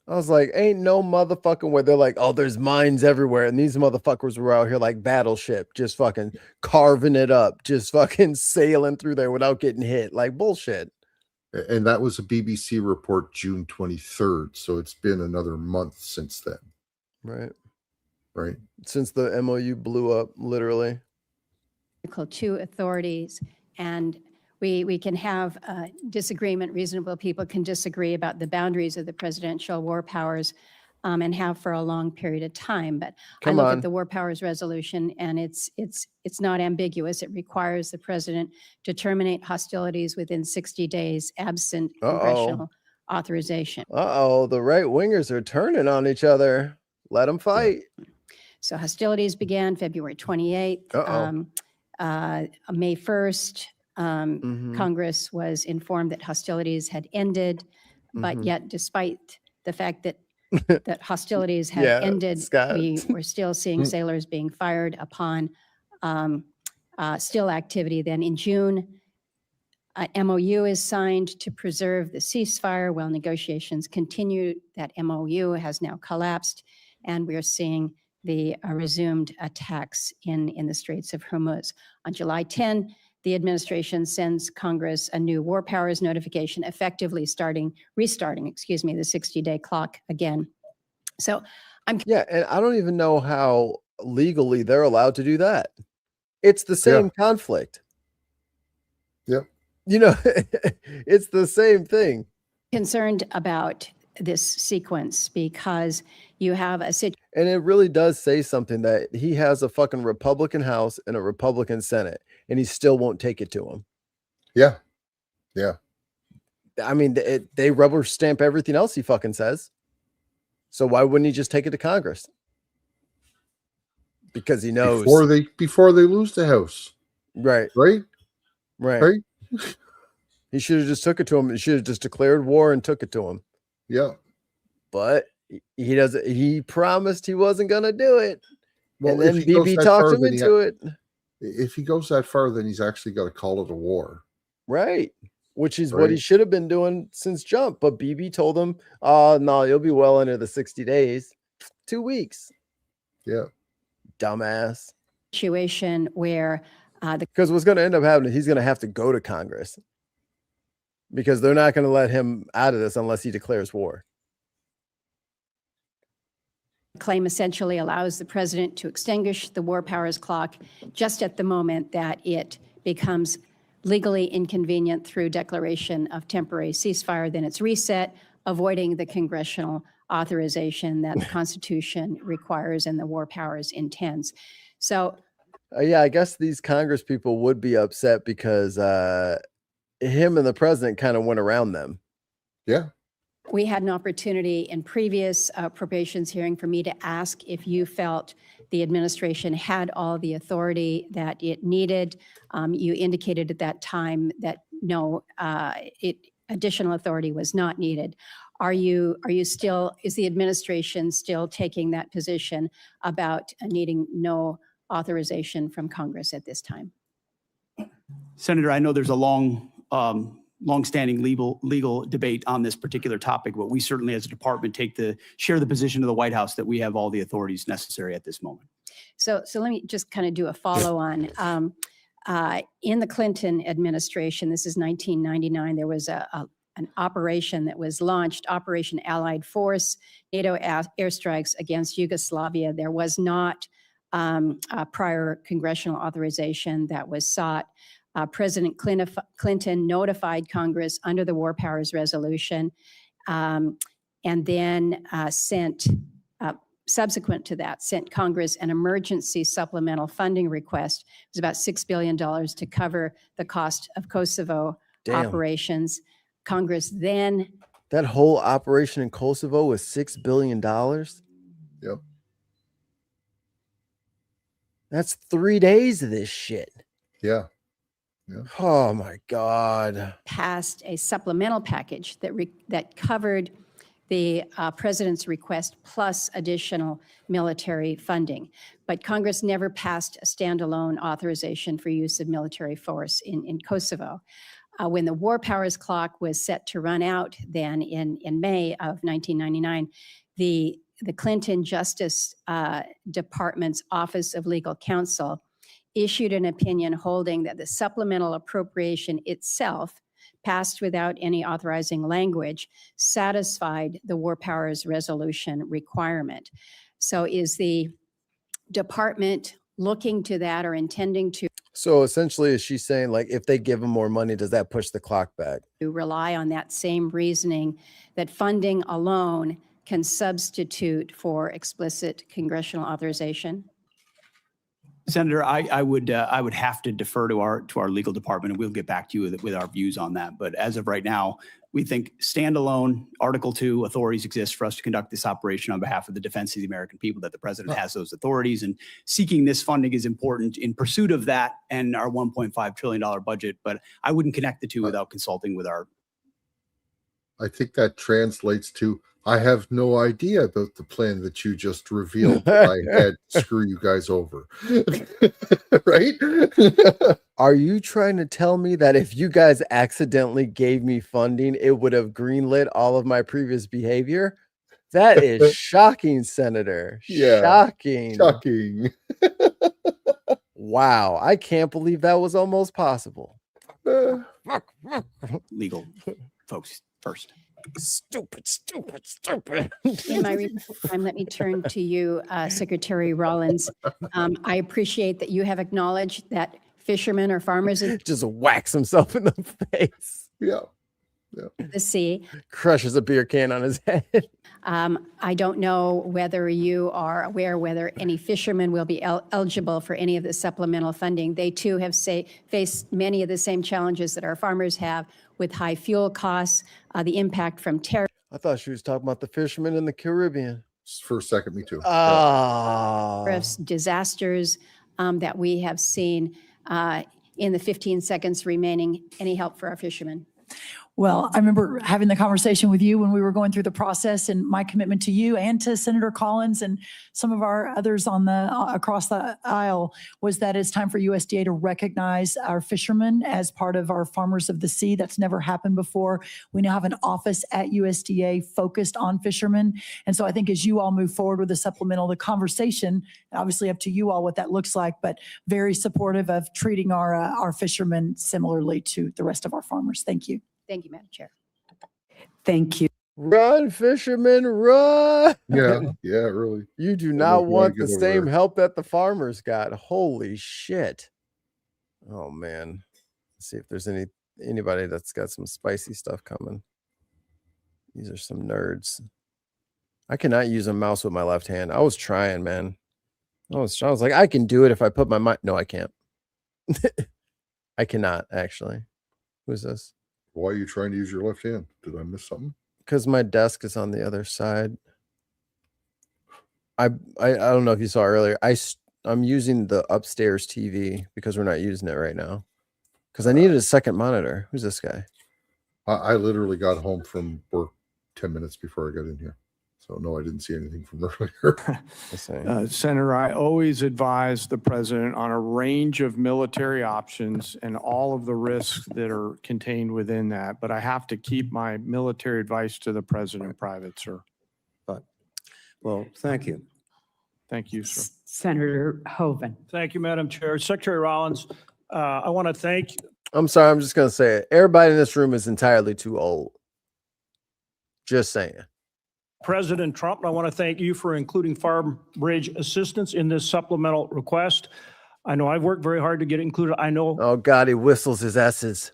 I was like, ain't no motherfucking way. They're like, oh, there's mines everywhere. And these motherfuckers were out here like Battleship, just fucking carving it up, just fucking sailing through there without getting hit. Like bullshit. And that was a BBC report June 23rd. So it's been another month since then. Right. Since the MOU blew up, literally. To authorities, and we can have disagreement. Reasonable people can disagree about the boundaries of the presidential war powers, and have for a long period of time. But I look at the war powers resolution, and it's not ambiguous. It requires the president to terminate hostilities within 60 days, absent congressional authorization. The right wingers are turning on each other. Let them fight. So hostilities began February 28th. May 1st, Congress was informed that hostilities had ended, but yet despite the fact that hostilities had ended, we were still seeing sailors being fired upon still activity. Then in June, MOU is signed to preserve the ceasefire while negotiations continue. That MOU has now collapsed, and we are seeing the resumed attacks in the Straits of Hormuz. On July 10, the administration sends Congress a new war powers notification, effectively restarting the 60-day clock again. So and I don't even know how legally they're allowed to do that. It's the same conflict. Yep. You know, it's the same thing. Concerned about this sequence because you have a situation. And it really does say something that he has a fucking Republican House and a Republican Senate, and he still won't take it to him. Yeah. Yeah. I mean, they rubber stamp everything else he fucking says. So why wouldn't he just take it to Congress? Because he knows before they lose the House. Right. Right? Right. He should have just took it to him. He should have just declared war and took it to him. Yeah. But he doesn't. He promised he wasn't going to do it. Well, and then BB talked him into it. If he goes that far, then he's actually got to call it a war. Right. Which is what he should have been doing since jump. But BB told him, no, you'll be well into the 60 days. 2 weeks. Yeah. Dumbass. Situation where because what's going to end up happening, he's going to have to go to Congress. Because they're not going to let him out of this unless he declares war. Claim essentially allows the president to extinguish the war powers clock just at the moment that it becomes legally inconvenient through declaration of temporary ceasefire. Then it's reset, avoiding the congressional authorization that the Constitution requires and the war powers intends. So, yeah, I guess these Congress people would be upset because him and the president kind of went around them. Yeah. We had an opportunity in previous appropriations hearing for me to ask if you felt the administration had all the authority that it needed. You indicated at that time that no, additional authority was not needed. Are you still, is the administration still taking that position about needing no authorization from Congress at this time? Senator, I know there's a long-standing legal debate on this particular topic, but we certainly as a department share the position of the White House that we have all the authorities necessary at this moment. So let me just kind of do a follow-on. In the Clinton administration, this is 1999, there was an operation that was launched, Operation Allied Force, NATO airstrikes against Yugoslavia. There was not a prior congressional authorization that was sought. President Clinton notified Congress under the War Powers Resolution and then subsequent to that, sent Congress an emergency supplemental funding request. It was about $6 billion to cover the cost of Kosovo operations. Congress then... That whole operation in Kosovo was $6 billion? Yep. That's 3 days of this shit. Yeah. Yeah. Oh my God. Passed a supplemental package that covered the president's request plus additional military funding. But Congress never passed a standalone authorization for use of military force in Kosovo. When the war powers clock was set to run out then in May of 1999, the Clinton Justice Department's Office of Legal Counsel issued an opinion holding that the supplemental appropriation itself, passed without any authorizing language, satisfied the War Powers Resolution requirement. So is the department looking to that or intending to? So essentially, is she saying, like, if they give them more money, does that push the clock back? To rely on that same reasoning that funding alone can substitute for explicit congressional authorization? Senator, I would have to defer to our legal department, and we'll get back to you with our views on that. But as of right now, we think standalone Article 2 authorities exist for us to conduct this operation on behalf of the defense of the American people, that the president has those authorities, and seeking this funding is important in pursuit of that and our $1.5 trillion budget. But I wouldn't connect the two without consulting with our... I think that translates to, I have no idea about the plan that you just revealed that I had to screw you guys over. Right? Are you trying to tell me that if you guys accidentally gave me funding, it would have greenlit all of my previous behavior? That is shocking, Senator. Yeah. Shocking. Shocking. Wow. I can't believe that was almost possible. Legal folks first. Stupid. In my time, let me turn to you, Secretary Rollins. I appreciate that you have acknowledged that fishermen or farmers of Just whacks himself in the face. Yeah. the sea. Crushes a beer can on his head. I don't know whether you are aware whether any fishermen will be eligible for any of the supplemental funding. They too have faced many of the same challenges that our farmers have with high fuel costs, the impact from tariffs. I thought she was talking about the fishermen in the Caribbean. For a second, me too. Disasters that we have seen. In the 15 seconds remaining, any help for our fishermen? Well, I remember having the conversation with you when we were going through the process, and my commitment to you and to Senator Collins and some of our others on the across the aisle was that it's time for USDA to recognize our fishermen as part of our farmers of the sea. That's never happened before. We now have an office at USDA focused on fishermen. And so I think as you all move forward with the supplemental, the conversation, obviously up to you all what that looks like, but very supportive of treating our fishermen similarly to the rest of our farmers. Thank you. Thank you, Madam Chair. Thank you. Run, fishermen, run. Yeah, really. You do not want the same help that the farmers got. Holy shit. Oh, man. Let's see if there's anybody that's got some spicy stuff coming. These are some nerds. I cannot use a mouse with my left hand. I was trying, man. I was like, I can do it if I put my mind. No, I can't. I cannot, actually. Who's this? Why are you trying to use your left hand? Did I miss something? Because my desk is on the other side. I don't know if you saw earlier. I'm using the upstairs TV because we're not using it right now. Because I needed a second monitor. Who's this guy? I literally got home from work 10 minutes before I got in here. So no, I didn't see anything from earlier. Senator, I always advise the president on a range of military options and all of the risks that are contained within that. But I have to keep my military advice to the president private, sir. But, well, thank you. Thank you, sir. Senator Hoeven. Thank you, Madam Chair. Secretary Rollins, I want to thank. I'm sorry. I'm just going to say it. Everybody in this room is entirely too old. Just saying. President Trump, I want to thank you for including Farm Bridge assistance in this supplemental request. I know I've worked very hard to get it included. I know. Oh, God, he whistles his S's.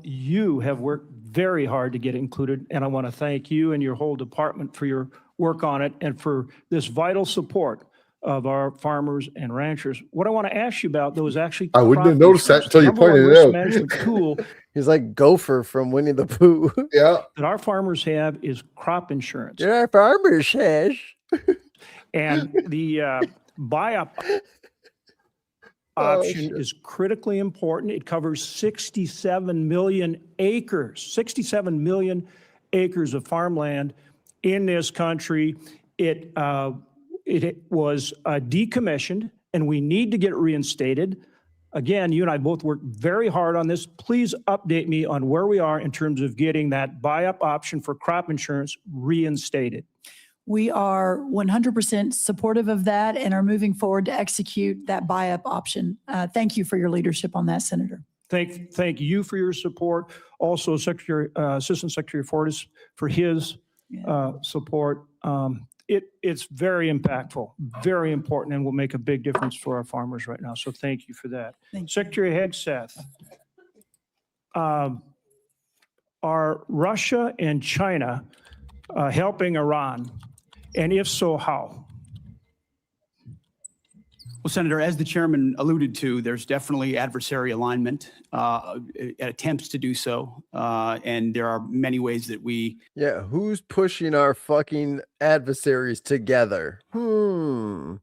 You have worked very hard to get it included, and I want to thank you and your whole department for your work on it and for this vital support of our farmers and ranchers. What I want to ask you about, though, is actually I wouldn't have noticed that until you pointed it out. Management tool. He's like Gopher from Winnie the Pooh. Yeah. That our farmers have is crop insurance. Our farmers has. And the buy-up option is critically important. It covers 67 million acres, 67 million acres of farmland in this country. It was decommissioned, and we need to get it reinstated. Again, you and I both worked very hard on this. Please update me on where we are in terms of getting that buy-up option for crop insurance reinstated. We are 100% supportive of that and are moving forward to execute that buy-up option. Thank you for your leadership on that, Senator. Thank you for your support. Also, Assistant Secretary Fortas for his support. It's very impactful, very important, and will make a big difference for our farmers right now. So thank you for that. Secretary Hegseth, are Russia and China helping Iran? And if so, how? Well, Senator, as the chairman alluded to, there's definitely adversary alignment, attempts to do so. And there are many ways that we... Yeah, who's pushing our fucking adversaries together? Who's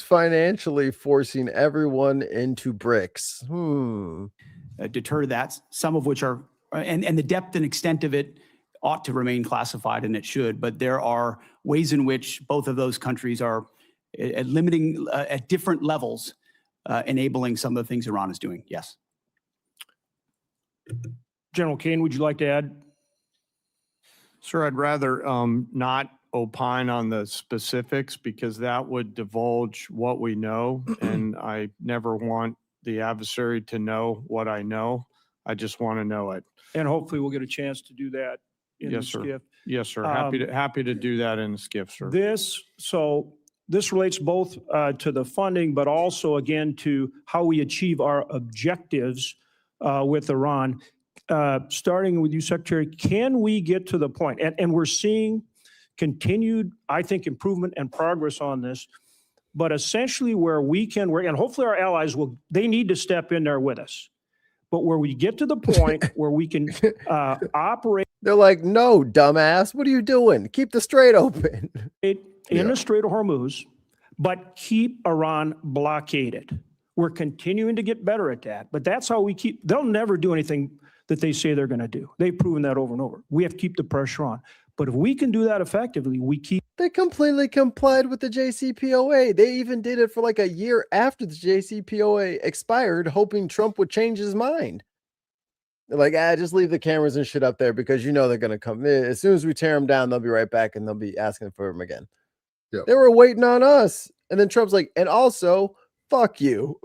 financially forcing everyone into bricks? Deter that, some of which are... And the depth and extent of it ought to remain classified, and it should. But there are ways in which both of those countries are limiting at different levels, enabling some of the things Iran is doing. Yes. General Kane, would you like to add? Sir, I'd rather not opine on the specifics because that would divulge what we know, and I never want the adversary to know what I know. I just want to know it. And hopefully we'll get a chance to do that in the Yes, sir. skiff. Yes, sir. Happy to do that in the skiff, sir. This relates both to the funding, but also again to how we achieve our objectives with Iran. Starting with you, Secretary, can we get to the point, and we're seeing continued, I think, improvement and progress on this, but essentially where we can work, and hopefully our allies they need to step in there with us. But where we get to the point where we can operate. They're like, no, dumbass, what are you doing? Keep the strait open. In the Strait of Hormuz, but keep Iran blockaded. We're continuing to get better at that, but that's how they'll never do anything that they say they're going to do. They've proven that over and over. We have to keep the pressure on. But if we can do that effectively, They completely complied with the JCPOA. They even did it for like a year after the JCPOA expired, hoping Trump would change his mind. They're like, just leave the cameras and shit up there because you know they're going to come. As soon as we tear them down, they'll be right back and they'll be asking for them again. Yep. They were waiting on us. And then Trump's like, and also, fuck you.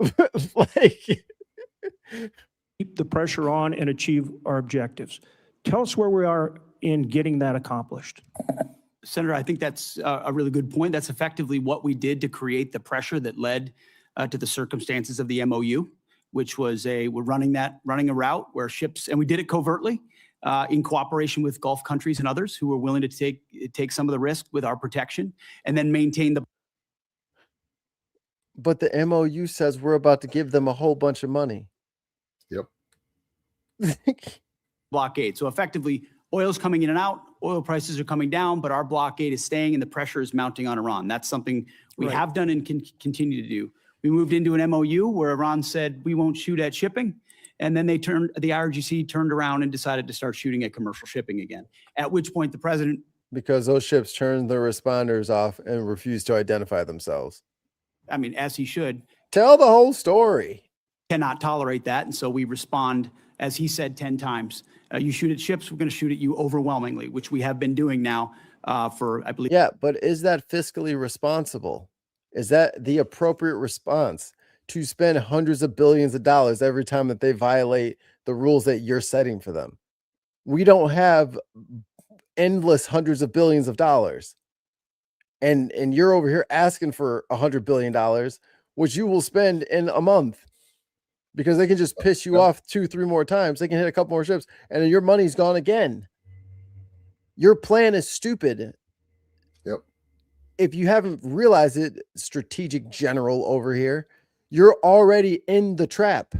Keep the pressure on and achieve our objectives. Tell us where we are in getting that accomplished. Senator, I think that's a really good point. That's effectively what we did to create the pressure that led to the circumstances of the MOU, which was we're running a route where ships, and we did it covertly in cooperation with Gulf countries and others who were willing to take some of the risk with our protection and then maintain the. But the MOU says we're about to give them a whole bunch of money. Yep. Blockade. So effectively, oil's coming in and out, oil prices are coming down, but our blockade is staying and the pressure is mounting on Iran. That's something we have done and can continue to do. We moved into an MOU where Iran said we won't shoot at shipping. And then the IRGC turned around and decided to start shooting at commercial shipping again. At which point the president. Because those ships turned their responders off and refused to identify themselves. I mean, as he should. Tell the whole story. Cannot tolerate that. And so we respond, as he said 10 times, you shoot at ships, we're going to shoot at you overwhelmingly, which we have been doing now for, I believe. Yeah, but is that fiscally responsible? Is that the appropriate response to spend hundreds of billions of dollars every time that they violate the rules that you're setting for them? We don't have endless hundreds of billions of dollars. And you're over here asking for $100 billion, which you will spend in a month. Because they can just piss you off 2-3 more times. They can hit a couple more ships and then your money's gone again. Your plan is stupid. Yep. If you haven't realized it, strategic general over here, you're already in the trap.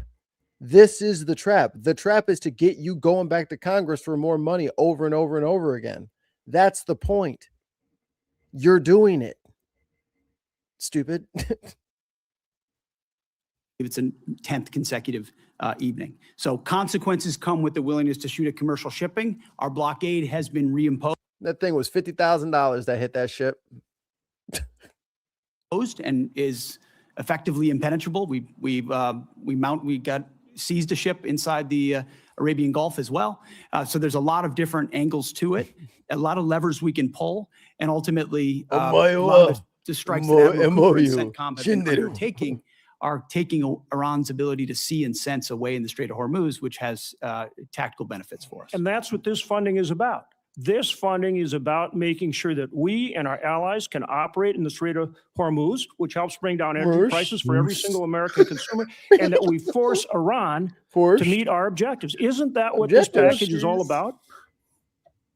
This is the trap. The trap is to get you going back to Congress for more money over and over and over again. That's the point. You're doing it. Stupid. It's a 10th consecutive evening. So consequences come with the willingness to shoot at commercial shipping. Our blockade has been reimposed. That thing was $50,000 that hit that ship. And is effectively impenetrable. We got seized a ship inside the Arabian Gulf as well. So there's a lot of different angles to it, a lot of levers we can pull, and ultimately a lot of the strikes that CENTCOM have been undertaking are taking Iran's ability to see and sense away in the Strait of Hormuz, which has tactical benefits for us. And that's what this funding is about. This funding is about making sure that we and our allies can operate in the Strait of Hormuz, which helps bring down energy prices for every single American consumer, and that we force Iran to meet our objectives. Isn't that what this package is all about?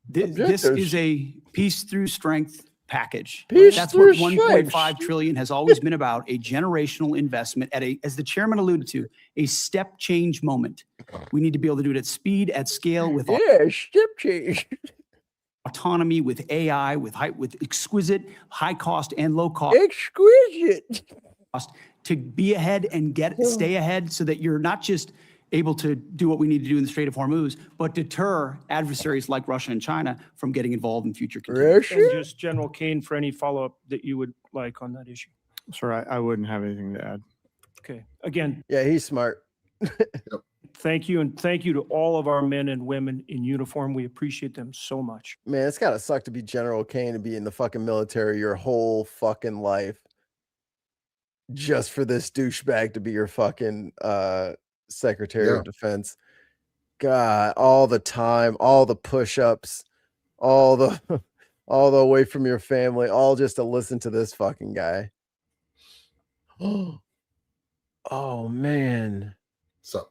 This is a peace through strength package. That's what 1.5 trillion has always been about, a generational investment at as the chairman alluded to, a step change moment. We need to be able to do it at speed, at scale, with step change. Autonomy, with AI, with exquisite high cost and low cost. Exquisite. To be ahead and stay ahead so that you're not just able to do what we need to do in the Strait of Hormuz, but deter adversaries like Russia and China from getting involved in future conflicts. And just General Kane for any follow-up that you would like on that issue. Sir, I wouldn't have anything to add. Okay. Again. Yeah, he's smart. Thank you. And thank you to all of our men and women in uniform. We appreciate them so much. Man, it's gotta suck to be General Kane and be in the fucking military your whole fucking life. Just for this douchebag to be your fucking Secretary of Defense. God, all the time, all the push-ups, all the all the away from your family, all just to listen to this fucking guy. Oh man. So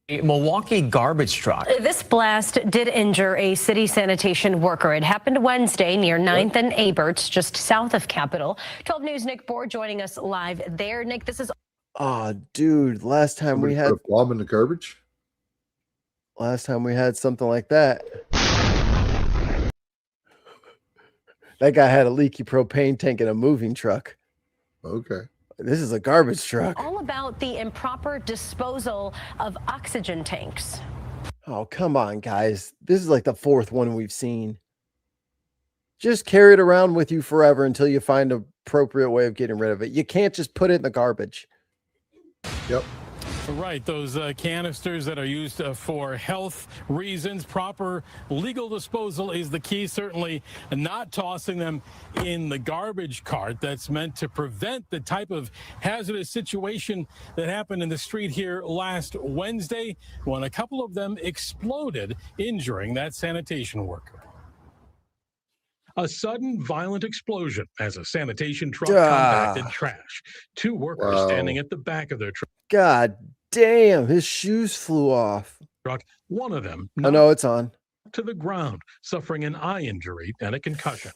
A Milwaukee garbage truck. This blast did injure a city sanitation worker. It happened Wednesday near 9th and Aberts, just south of Capitol. 12 News' Nick Bohr joining us live there. Nick, this is... Oh, dude, last time somebody we had put a bomb in the garbage. last time we had something like that. That guy had a leaky propane tank in a moving truck. Okay. This is a garbage truck. all about the improper disposal of oxygen tanks. Oh, come on, guys. This is like the fourth one we've seen. Just carry it around with you forever until you find an appropriate way of getting rid of it. You can't just put it in the garbage. Yep. Right, those canisters that are used for health reasons, proper legal disposal is the key. Certainly not tossing them in the garbage cart. That's meant to prevent the type of hazardous situation that happened in the street here last Wednesday when a couple of them exploded, injuring that sanitation worker. A sudden violent explosion as a sanitation truck compacted trash. Two workers standing at the back of their truck. God damn, his shoes flew off. One of them Oh no, it's on. to the ground, suffering an eye injury and a concussion.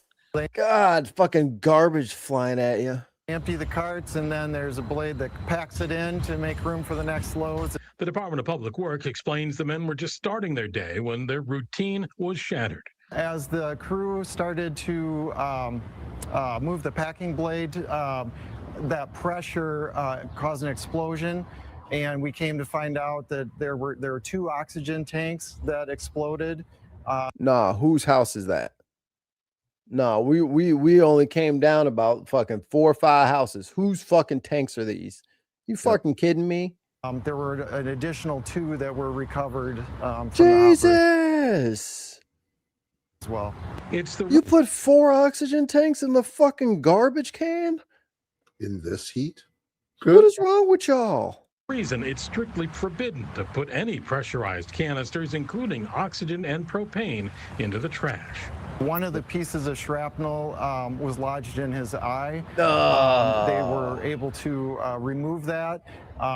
God, fucking garbage flying at you. Empty the carts, and then there's a blade that packs it in to make room for the next loads. The Department of Public Works explains the men were just starting their day when their routine was shattered. As the crew started to move the packing blade, that pressure caused an explosion, and we came to find out that there were two oxygen tanks that exploded. Nah, whose house is that? No, we only came down about fucking 4 or 5 houses. Whose fucking tanks are these? You fucking kidding me? There were an additional 2 that were recovered from Jesus. as well. You put 4 oxygen tanks in the fucking garbage can? In this heat? What is wrong with y'all? Reason it's strictly forbidden to put any pressurized canisters, including oxygen and propane, into the trash. One of the pieces of shrapnel was lodged in his eye. They were able to remove that.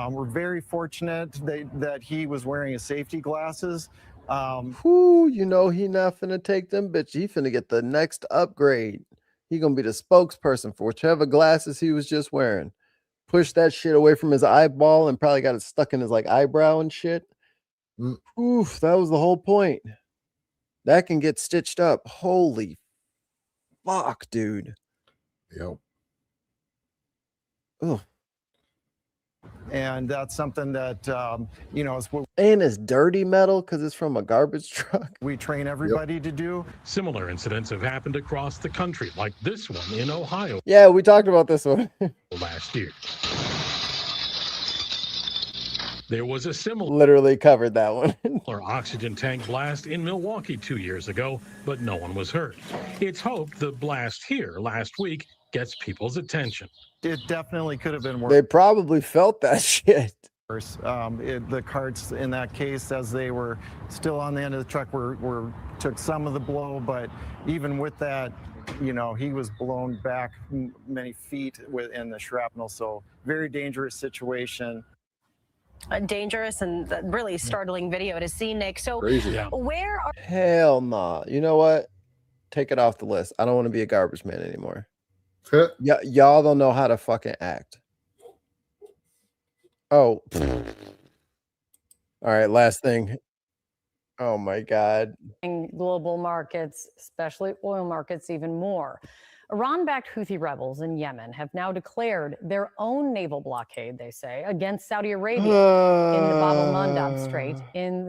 We're very fortunate that he was wearing his safety glasses. Whoo, you know he not finna take them, bitch. He finna get the next upgrade. He gonna be the spokesperson for whichever glasses he was just wearing. Push that shit away from his eyeball and probably got it stuck in his like eyebrow and shit. Oof, that was the whole point. That can get stitched up. Holy fuck, dude. Yep. Ugh. And that's something that, you know, is what And it's dirty metal because it's from a garbage truck. we train everybody to do. Similar incidents have happened across the country, like this one in Ohio Yeah, we talked about this one. last year. There was a similar Literally covered that one. oxygen tank blast in Milwaukee 2 years ago, but no one was hurt. It's hoped the blast here last week gets people's attention. It definitely could have been worse. They probably felt that shit. The carts in that case, as they were still on the end of the truck, took some of the blow, but even with that, you know, he was blown back many feet in the shrapnel. So very dangerous situation. A dangerous and really startling video to see, Nick. So where are... Hell nah. You know what? Take it off the list. I don't want to be a garbage man anymore. Y'all don't know how to fucking act. Oh. All right, last thing. Oh my God. Global markets, especially oil markets, even more. Iran-backed Houthi rebels in Yemen have now declared their own naval blockade, they say, against Saudi Arabia in the Bab el-Mandab Strait in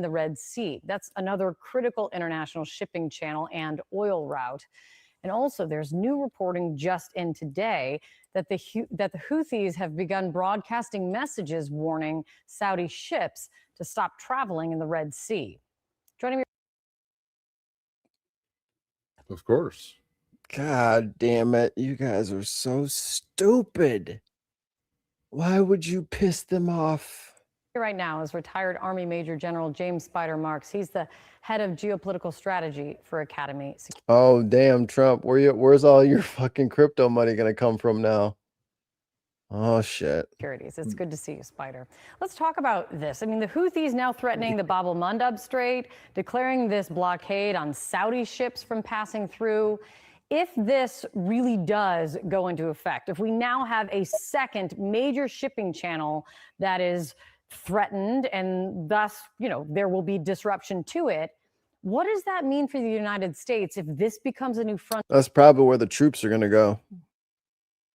the Red Sea. That's another critical international shipping channel and oil route. And also, there's new reporting just in today that the Houthis have begun broadcasting messages warning Saudi ships to stop traveling in the Red Sea. Joining me. Of course. God damn it. You guys are so stupid. Why would you piss them off? Right now is retired Army Major General James Spider Marks. He's the head of geopolitical strategy for Academy Security. Oh, damn, Trump. Where's all your fucking crypto money going to come from now? Oh, shit. Securities. It's good to see you, Spider. Let's talk about this. I mean, the Houthis now threatening the Bab el-Mandeb Strait, declaring this blockade on Saudi ships from passing through. If this really does go into effect, if we now have a second major shipping channel that is threatened and thus, there will be disruption to it, what does that mean for the United States if this becomes a new front? That's probably where the troops are going to go.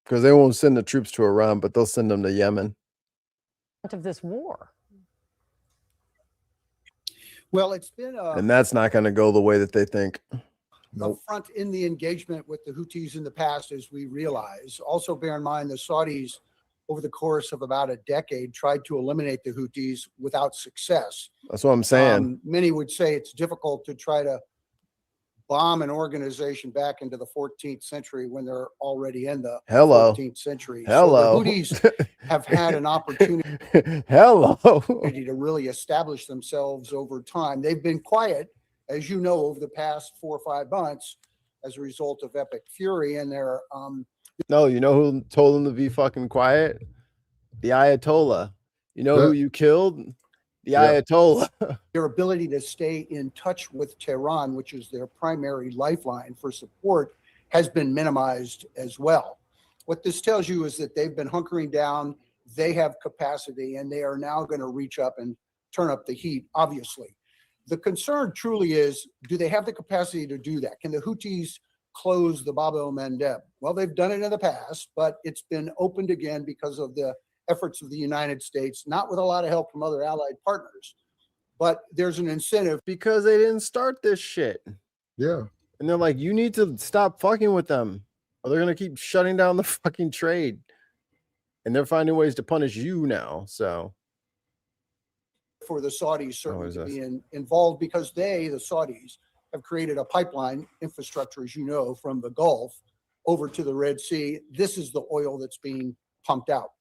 Because they won't send the troops to Iran, but they'll send them to Yemen. Of this war. Well, it's been And that's not going to go the way that they think. upfront in the engagement with the Houthis in the past, as we realize. Also bear in mind the Saudis, over the course of about a decade, tried to eliminate the Houthis without success. That's what I'm saying. Many would say it's difficult to try to bomb an organization back into the 14th century when they're already in the 14th century. Hello. So the Houthis have had an opportunity to really establish themselves over time. They've been quiet, as you know, over the past 4 or 5 months as a result of epic fury and their No, you know who told them to be fucking quiet? The Ayatollah. You know who you killed? The Ayatollah. Their ability to stay in touch with Tehran, which is their primary lifeline for support, has been minimized as well. What this tells you is that they've been hunkering down, they have capacity, and they are now going to reach up and turn up the heat, obviously. The concern truly is, do they have the capacity to do that? Can the Houthis close the Bab el-Mandeb? Well, they've done it in the past, but it's been opened again because of the efforts of the United States, not with a lot of help from other allied partners, but there's an incentive. Because they didn't start this shit. Yeah. And they're like, you need to stop fucking with them, or they're going to keep shutting down the fucking trade. And they're finding ways to punish you now, so. For the Saudis certainly to be involved, because the Saudis, have created a pipeline infrastructure, as you know, from the Gulf over to the Red Sea. This is the oil that's being pumped out.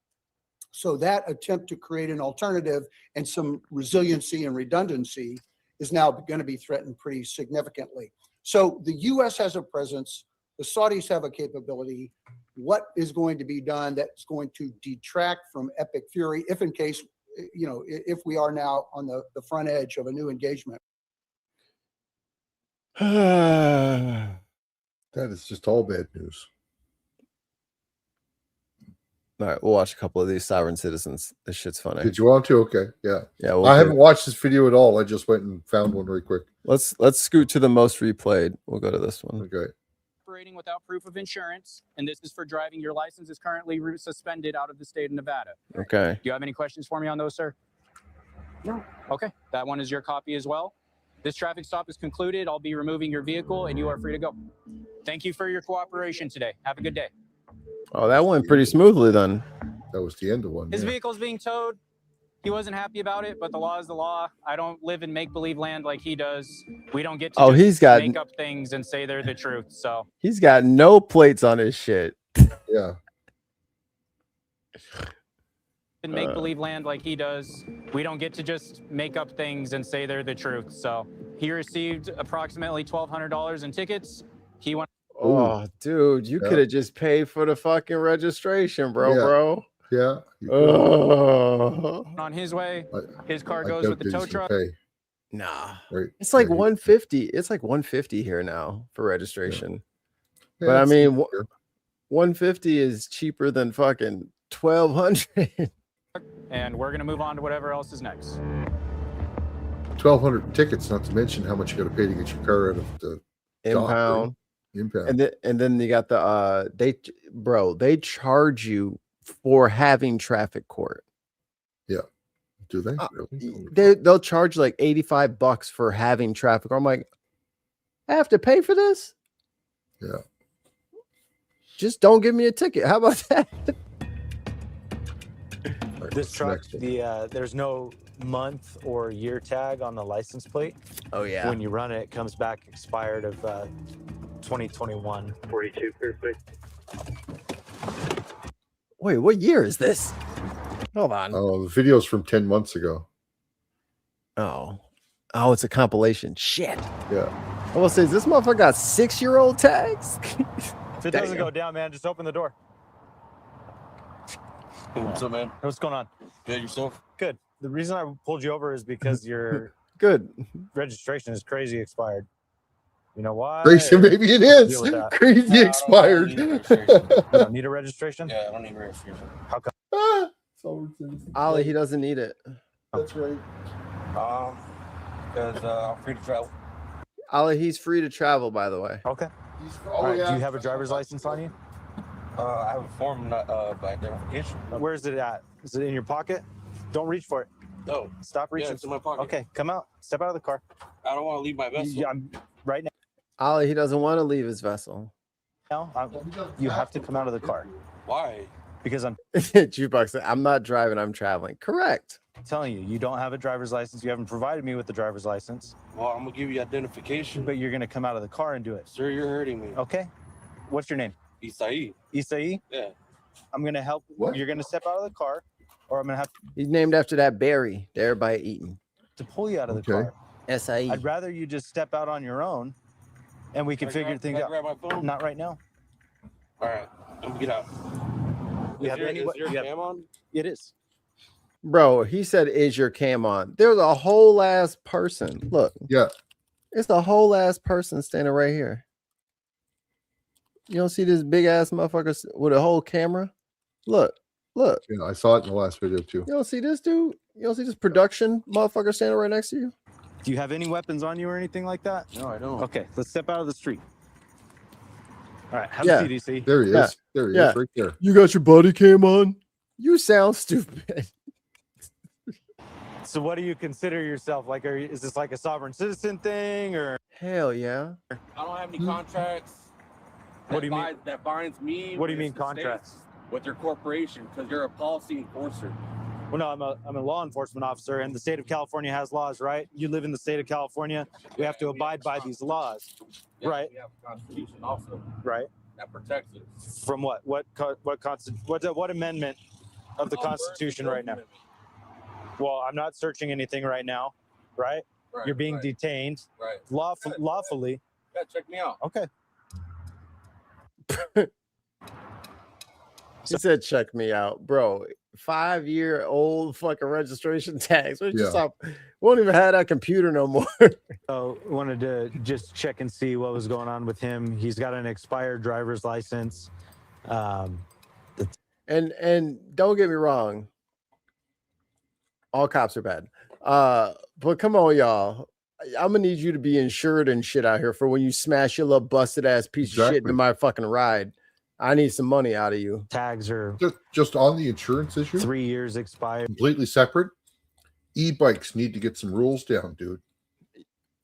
So that attempt to create an alternative and some resiliency and redundancy is now going to be threatened pretty significantly. So the U.S. has a presence. The Saudis have a capability. What is going to be done that's going to detract from epic fury if in case, if we are now on the front edge of a new engagement? That is just all bad news. All right, we'll watch a couple of these sovereign citizens. This shit's funny. Did you want to? Okay, yeah. Yeah, I haven't watched this video at all. I just went and found one really quick. Let's scoot to the most replayed. We'll go to this one. Okay. Operating without proof of insurance, and this is for driving. Your license is currently suspended out of the state of Nevada. Okay. Do you have any questions for me on those, sir? No. Okay, that one is your copy as well. This traffic stop is concluded. I'll be removing your vehicle and you are free to go. Thank you for your cooperation today. Have a good day. Oh, that went pretty smoothly then. That was the end of one. His vehicle's being towed. He wasn't happy about it, but the law is the law. I don't live in make-believe land like he does. We don't get to make up things and say they're the truth. So he's got no plates on his shit. Yeah. In make-believe land like he does, we don't get to just make up things and say they're the truth. So he received approximately $1,200 in tickets. He went. Oh, dude, you could have just paid for the fucking registration, bro. Yeah. On his way, his car goes with the tow truck. Nah, right. It's like 150. It's like 150 here now for registration. Yeah, but I mean, 150 is cheaper than fucking 1,200. And we're gonna move on to whatever else is next. 1,200 tickets, not to mention how much you got to pay to get your car out of the impound. And then you got the they charge you for having traffic court. Yeah. Do they? Really? They'll charge like $85 for having traffic. I'm like, I have to pay for this? Yeah. Just don't give me a ticket. How about that? This truck, there's no month or year tag on the license plate. Oh yeah. When you run it, it comes back expired of 2021. 42, perfect. Wait, what year is this? Hold on. Oh, the video's from 10 months ago. Oh, it's a compilation. Shit. Yeah. I will say, this motherfucker got 6-year-old tags. If it doesn't go down, man, just open the door. What's up, man? What's going on? Good, yourself? Good. The reason I pulled you over is because your good registration is crazy expired. You know why? Crazy, maybe it Deal is. with that. Crazy expired. You don't need a registration? Yeah, I don't need a registration. How come? Ollie, he doesn't need it. That's right. Because I'm free to travel. Ollie, he's free to travel, by the way. Okay. All right. Do you have a driver's license on you? I have a form by identification. Where's it at? Is it in your pocket? Don't reach for it. No. Stop reaching. Yeah, it's in my pocket. Okay, come out. Step out of the car. I don't want to leave my vessel. Yeah, I'm right now. Ollie, he doesn't want to leave his vessel. You have to come out of the car. Why? Because I'm Jukebox said, I'm not driving, I'm traveling. Correct. telling you, you don't have a driver's license. You haven't provided me with the driver's license. Well, I'm going to give you identification. But you're going to come out of the car and do it. Sir, you're hurting me. Okay. What's your name? Isai. Isai? Yeah. I'm going to help. What? You're going to step out of the car, or I'm going to have He's named after that berry there by Eaton. to pull you out of the car. S.I.E. I'd rather you just step out on your own, and we can figure things out. Grab my phone? Not right now. All right. I'm going to get out. You have any? Is your you have- cam on? It is. Bro, he said, is your cam on? There's a whole ass person. Look. Yeah. It's the whole ass person standing right here. You don't see this big ass motherfucker with a whole camera? Look. Look. Yeah, I saw it in the last video too. You don't see this dude? You don't see this production motherfucker standing right next to you? Do you have any weapons on you or anything like that? No, I don't. Okay, let's step out of the street. All right, have Yeah. a CDC. There he is. Yeah. There he Yeah. is right there. You got your body cam on? You sound stupid. So what do you consider yourself? Like, is this like a sovereign citizen thing or? Hell yeah. I don't have any contracts. What do you mean? That binds me. What do you with mean the contracts? states, with your corporation, because you're a policy enforcer. Well, no, I'm a law enforcement officer, and the state of California has laws, right? You live in the state of California. We have to abide by these laws, Yeah, right? We have a constitution also Right. that protects us. From what? What amendment of the Constitution right now? Well, I'm not searching anything right now, right? Right, You're being right. detained Right. lawfully. Yeah, check me out. Okay. He said, check me out. Bro, 5-year-old fucking registration tags. We just Yeah. won't even have that computer no more. So wanted to just check and see what was going on with him. He's got an expired driver's license. And don't get me wrong. All cops are bad. But come on, y'all. I'm gonna need you to be insured and shit out here for when you smash your little busted ass piece of shit Exactly. into my fucking ride. I need some money out of you. Tags are Just on the insurance issue, 3 years expired. completely separate. E-bikes need to get some rules down, dude.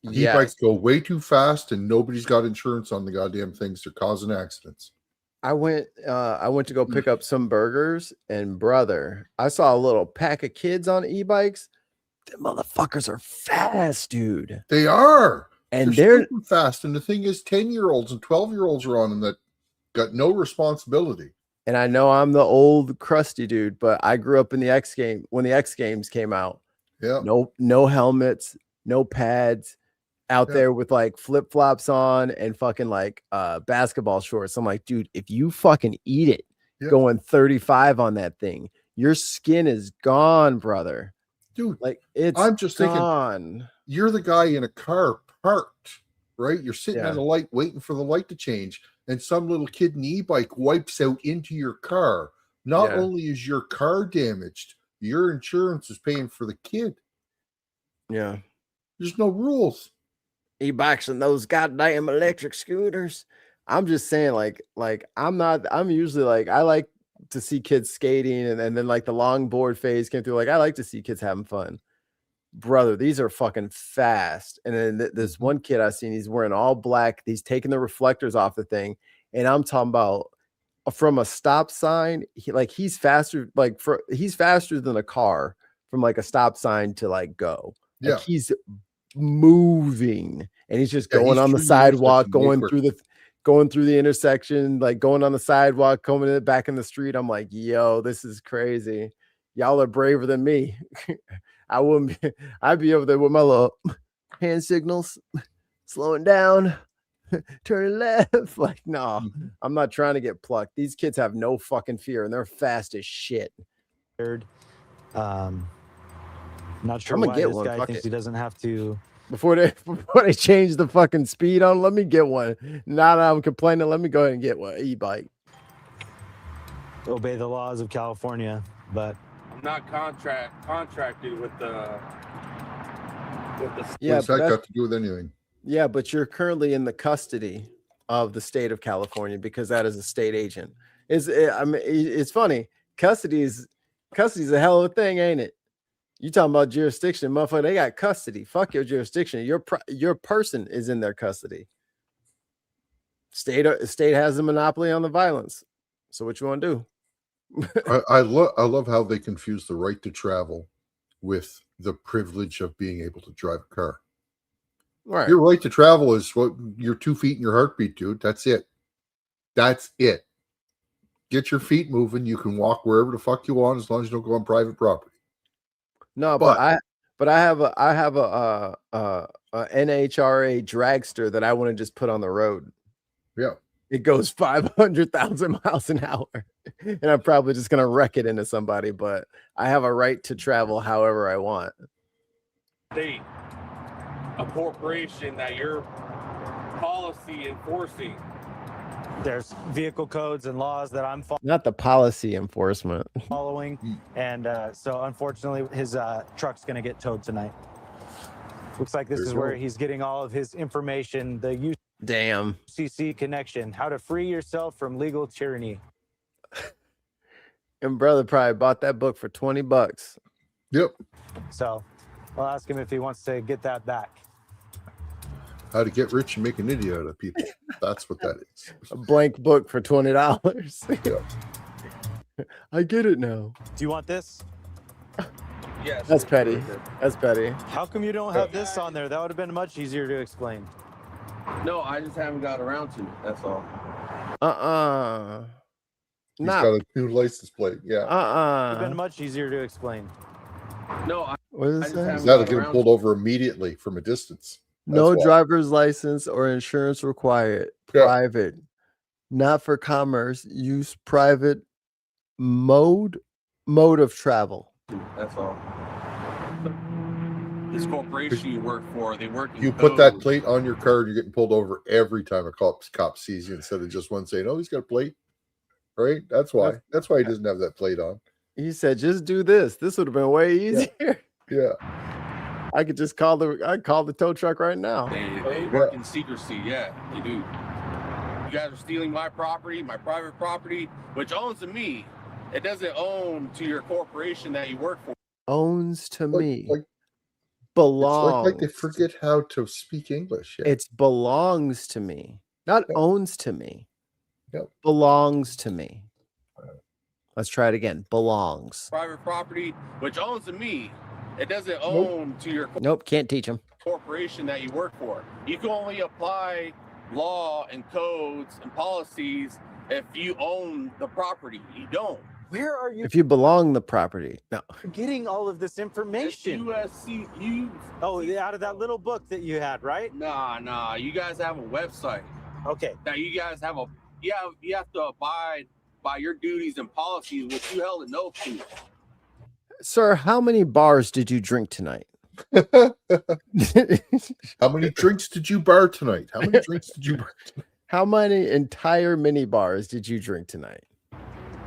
Yeah. E-bikes go way too fast, and nobody's got insurance on the goddamn things. They're causing accidents. I went to go pick up some burgers, and brother, I saw a little pack of kids on e-bikes. The motherfuckers are fast, dude. They are, And they're super fast. And the thing is, 10-year-olds and 12-year-olds are on them that got no responsibility. and I know I'm the old crusty dude, but I grew up in the X game when the X Games came out. Yeah, No helmets, no pads, out Yeah. there with like flip-flops on and fucking like basketball shorts. I'm like, dude, if you fucking eat it Yeah. going 35 on that thing, your skin is gone, brother. dude. Like it's I'm just thinking, gone. you're the guy in a car parked, right? You're sitting Yeah. on the light waiting for the light to change, and some little kid in the e-bike wipes out into your car. Not Yeah. only is your car damaged, your insurance is paying for the kid. Yeah. There's no rules. E-bikes and those goddamn electric scooters. I'm just saying, I'm usually like, I like to see kids skating, and then like the longboard phase came through. Like, I like to see kids having fun. Brother, these are fucking fast. And then this one kid I've seen, he's wearing all black. He's taking the reflectors off the thing. And I'm talking about from a stop sign, he's faster, he's faster than a car from like a stop sign to like go. Like, Yeah. he's moving, and he's just Yeah, going he's on the through the sidewalk, intersection going through the intersection, like going on the sidewalk, coming back in the street. I'm like, yo, this is crazy. Y'all are braver than me. I wouldn't be, I'd be over there with my little hand signals, slowing down, turning left. Like, no, I'm not trying to get plucked. These kids have no fucking fear and they're fast as shit. Not sure I'm gonna why get this one. guy Fuck thinks it. he doesn't have to. Before they change the fucking speed on, let me get one. Now that I'm complaining, let me go ahead and get one e-bike. Obey the laws of California, but I'm not contracted with the. Yeah, What's that got to do with anything? Yeah, but you're currently in the custody of the state of California because that is a state agent. I mean, it's funny. Custody's a hell of a thing, ain't it? You talking about jurisdiction, motherfucker? They got custody. Fuck your jurisdiction. Your person is in their custody. State has a monopoly on the violence. So what you want to do? I love how they confuse the right to travel with the privilege of being able to drive a car. Right. Your right to travel is what your 2 feet and your heartbeat, dude. That's it. That's it. Get your feet moving. You can walk wherever the fuck you want as long as you don't go on private property. No, but I have a NHRA dragster that I want to just put on the road. Yeah. It goes 500,000 miles an hour. And I'm probably just going to wreck it into somebody, but I have a right to travel however I want. State, a corporation that you're policy enforcing. there's vehicle codes and laws that I'm Not the policy enforcement. following. And so unfortunately, his truck's going to get towed tonight. Looks like this is where he's getting all of his information, the UCC connection, how to free yourself from legal tyranny. And brother probably bought that book for $20. Yep. So I'll ask him if he wants to get that back. How to get rich and make an idiot out of people. That's what that is. A blank book for $20. Yeah. I get it now. Do you want this? Yes. That's petty. That's petty. How come you don't have this on there? That would have been much easier to explain. No, I just haven't got around to it. That's all. He's got a new license plate. Yeah. It would have been much easier to explain. No, What is that? He's got to get him pulled over immediately from a distance. No driver's license or insurance required. Yeah. Private. Not for commerce. Use private mode of travel. That's all. This corporation you work for, they work in You put that code. plate on your car and you're getting pulled over every time a cop sees you instead of just one saying, oh, he's got a plate. Right? That's why. That's why he doesn't have that plate on. He said, just do this. This would have been way easier. Yeah. I could just call the tow truck right now. They work in secrecy. Yeah, they do. You guys are stealing my property, my private property, which owns to me. It doesn't own to your corporation that you work for. Owns to me. It's Belongs. like they forget how to speak English. Yeah. It belongs to me. Not owns to me. Yep. Belongs to me. Let's try it again. Belongs. Private property, which owns to me. It doesn't own to your Nope, can't teach them. corporation that you work for. You can only apply law and codes and policies if you own the property. You don't. Where are you If you belong the property. No. getting all of this information? USC. Oh, out of that little book that you had, right? Nah. You guys have a website. Okay. That you guys have you have to abide by your duties and policies, which you held an oath to. Sir, how many bars did you drink tonight? How many drinks did you bar tonight? How many drinks did you bar tonight? How many entire mini bars did you drink tonight?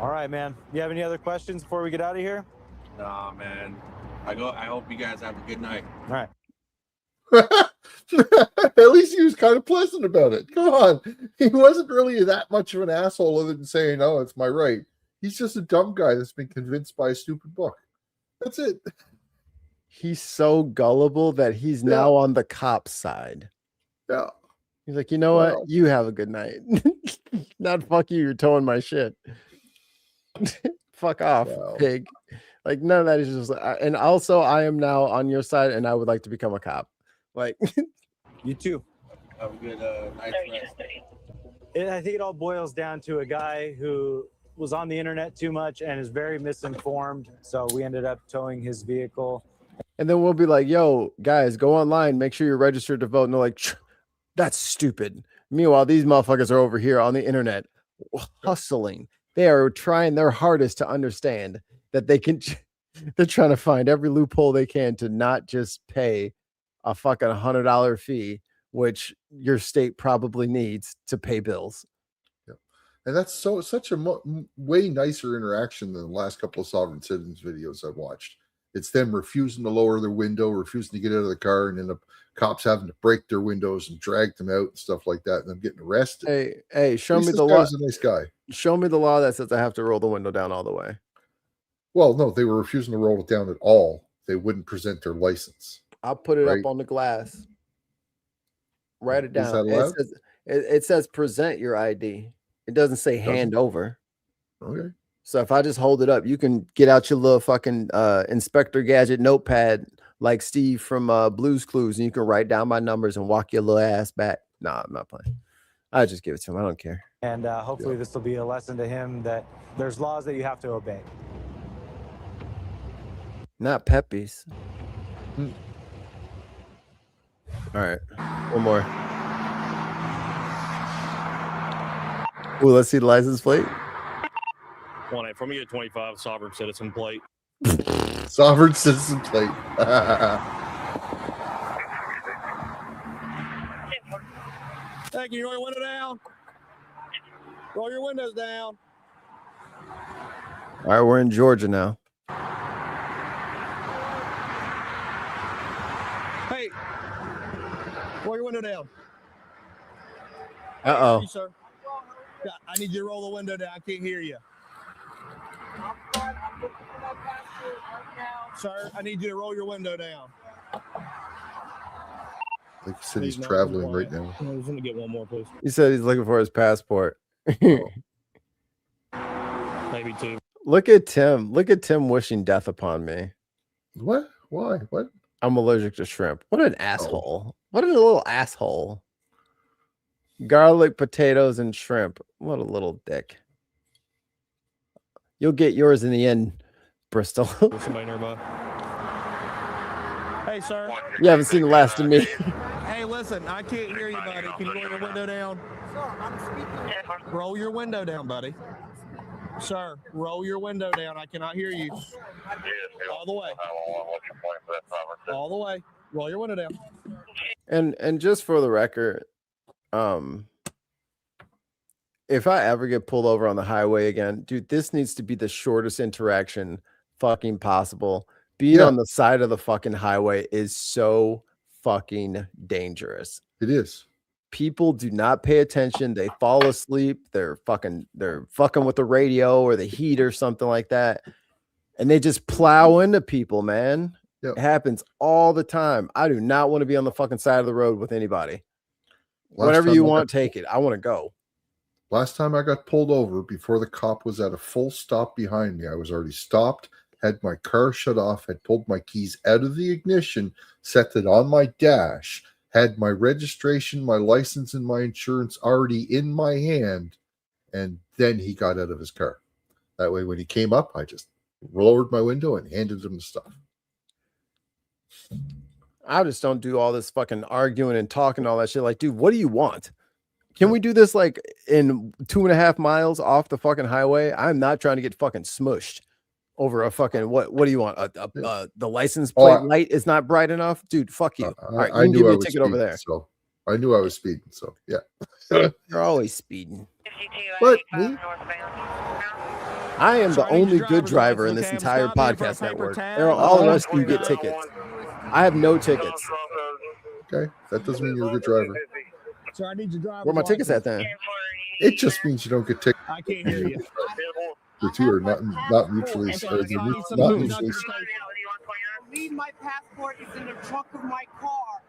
All right, man. You have any other questions before we get out of here? Nah, man. I hope you guys have a good night. All right. At least he was kind of pleasant about it. Come on. He wasn't really that much of an asshole other than saying, oh, it's my right. He's just a dumb guy that's been convinced by a stupid book. That's it. He's so gullible that he's now on the cop side. Yeah. He's like, you know what? You have a good night. Not fuck you. You're towing my shit. Fuck off, pig. Like none of that is just. And also, I am now on your side, and I would like to become a cop. Like, you too. Have a good night. I think it all boils down to a guy who was on the internet too much and is very misinformed. So we ended up towing his vehicle. And then we'll be like, yo, guys, go online, make sure you're registered to vote. And they're like, that's stupid. Meanwhile, these motherfuckers are over here on the internet hustling. They are trying their hardest to understand that they're trying to find every loophole they can to not just pay a fucking $100 fee, which your state probably needs to pay bills. Yep. And that's such a way nicer interaction than the last couple of sovereign citizens videos I've watched. It's them refusing to lower their window, refusing to get out of the car, and then the cops having to break their windows and drag them out and stuff like that, and them getting arrested. Hey, show me the law. This guy's a nice guy. Show me the law that says I have to roll the window down all the way. Well, no, they were refusing to roll it down at all. They wouldn't present their license. I'll put it up on the glass. Write it down. Is that allowed? It says present your ID. It doesn't say hand over. Okay. So if I just hold it up, you can get out your little fucking Inspector Gadget notepad like Steve from Blue's Clues, and you can write down my numbers and walk your little ass back. Nah, I'm not playing. I just give it to him. I don't care. And hopefully this will be a lesson to him that there's laws that you have to obey. Not Peppies. All right. One more. Ooh, let's see the license plate. From me at 25 sovereign citizen plate. Sovereign citizen plate. Thank you. Roll your window down. Roll your windows down. All right, we're in Georgia now. Hey, roll your window down. Uh-oh. Hey, sir. I need you to roll the window down. I can't hear you. Sir, I need you to roll your window down. Like you said, he's traveling right now. Let me get one more, please. He said he's looking for his passport. Maybe two. Look at Tim. Look at Tim wishing death upon me. What? Why? What? I'm allergic to shrimp. What an asshole. What a little asshole. Garlic, potatoes, and shrimp. What a little dick. You'll get yours in the end, Bristol. Somebody nearby. Hey, sir. You haven't seen the last of me. Hey, listen, I can't hear you, buddy. Can you roll your window down? Sir, I'm speaking. Roll your window down, buddy. Sir, roll your window down. I cannot hear you. All the way. All the way. Roll your window down. And just for the record, if I ever get pulled over on the highway again, dude, this needs to be the shortest interaction fucking possible. Being on the side of the fucking highway is so fucking dangerous. It is. People do not pay attention. They fall asleep. They're fucking with the radio or the heat or something like that. And they just plow into people, man. Yep. It happens all the time. I do not want to be on the fucking side of the road with anybody. Whatever you want, take it. I want to go. Last time I got pulled over, before the cop was at a full stop behind me, I was already stopped, had my car shut off, had pulled my keys out of the ignition, set it on my dash, had my registration, my license, and my insurance already in my hand, and then he got out of his car. That way, when he came up, I just lowered my window and handed him the stuff. I just don't do all this fucking arguing and talking, all that shit. Like, dude, what do you want? Can we do this like in 2.5 miles off the fucking highway? I'm not trying to get fucking smushed over a fucking what do you want? The license plate light is not bright enough, dude. Fuck you. All right, you can give me a ticket over there. So I knew I was speeding. So yeah, you're always speeding. But I am the only good driver in this entire podcast network. All the rest of you get tickets. I have no tickets. Okay, that doesn't mean you're a good driver. Sir, I need you to drive. Where are my tickets at then? It just means you don't get tickets. I can't hear you. The two are not mutually exclusive. Leave my passport is in the trunk of my car.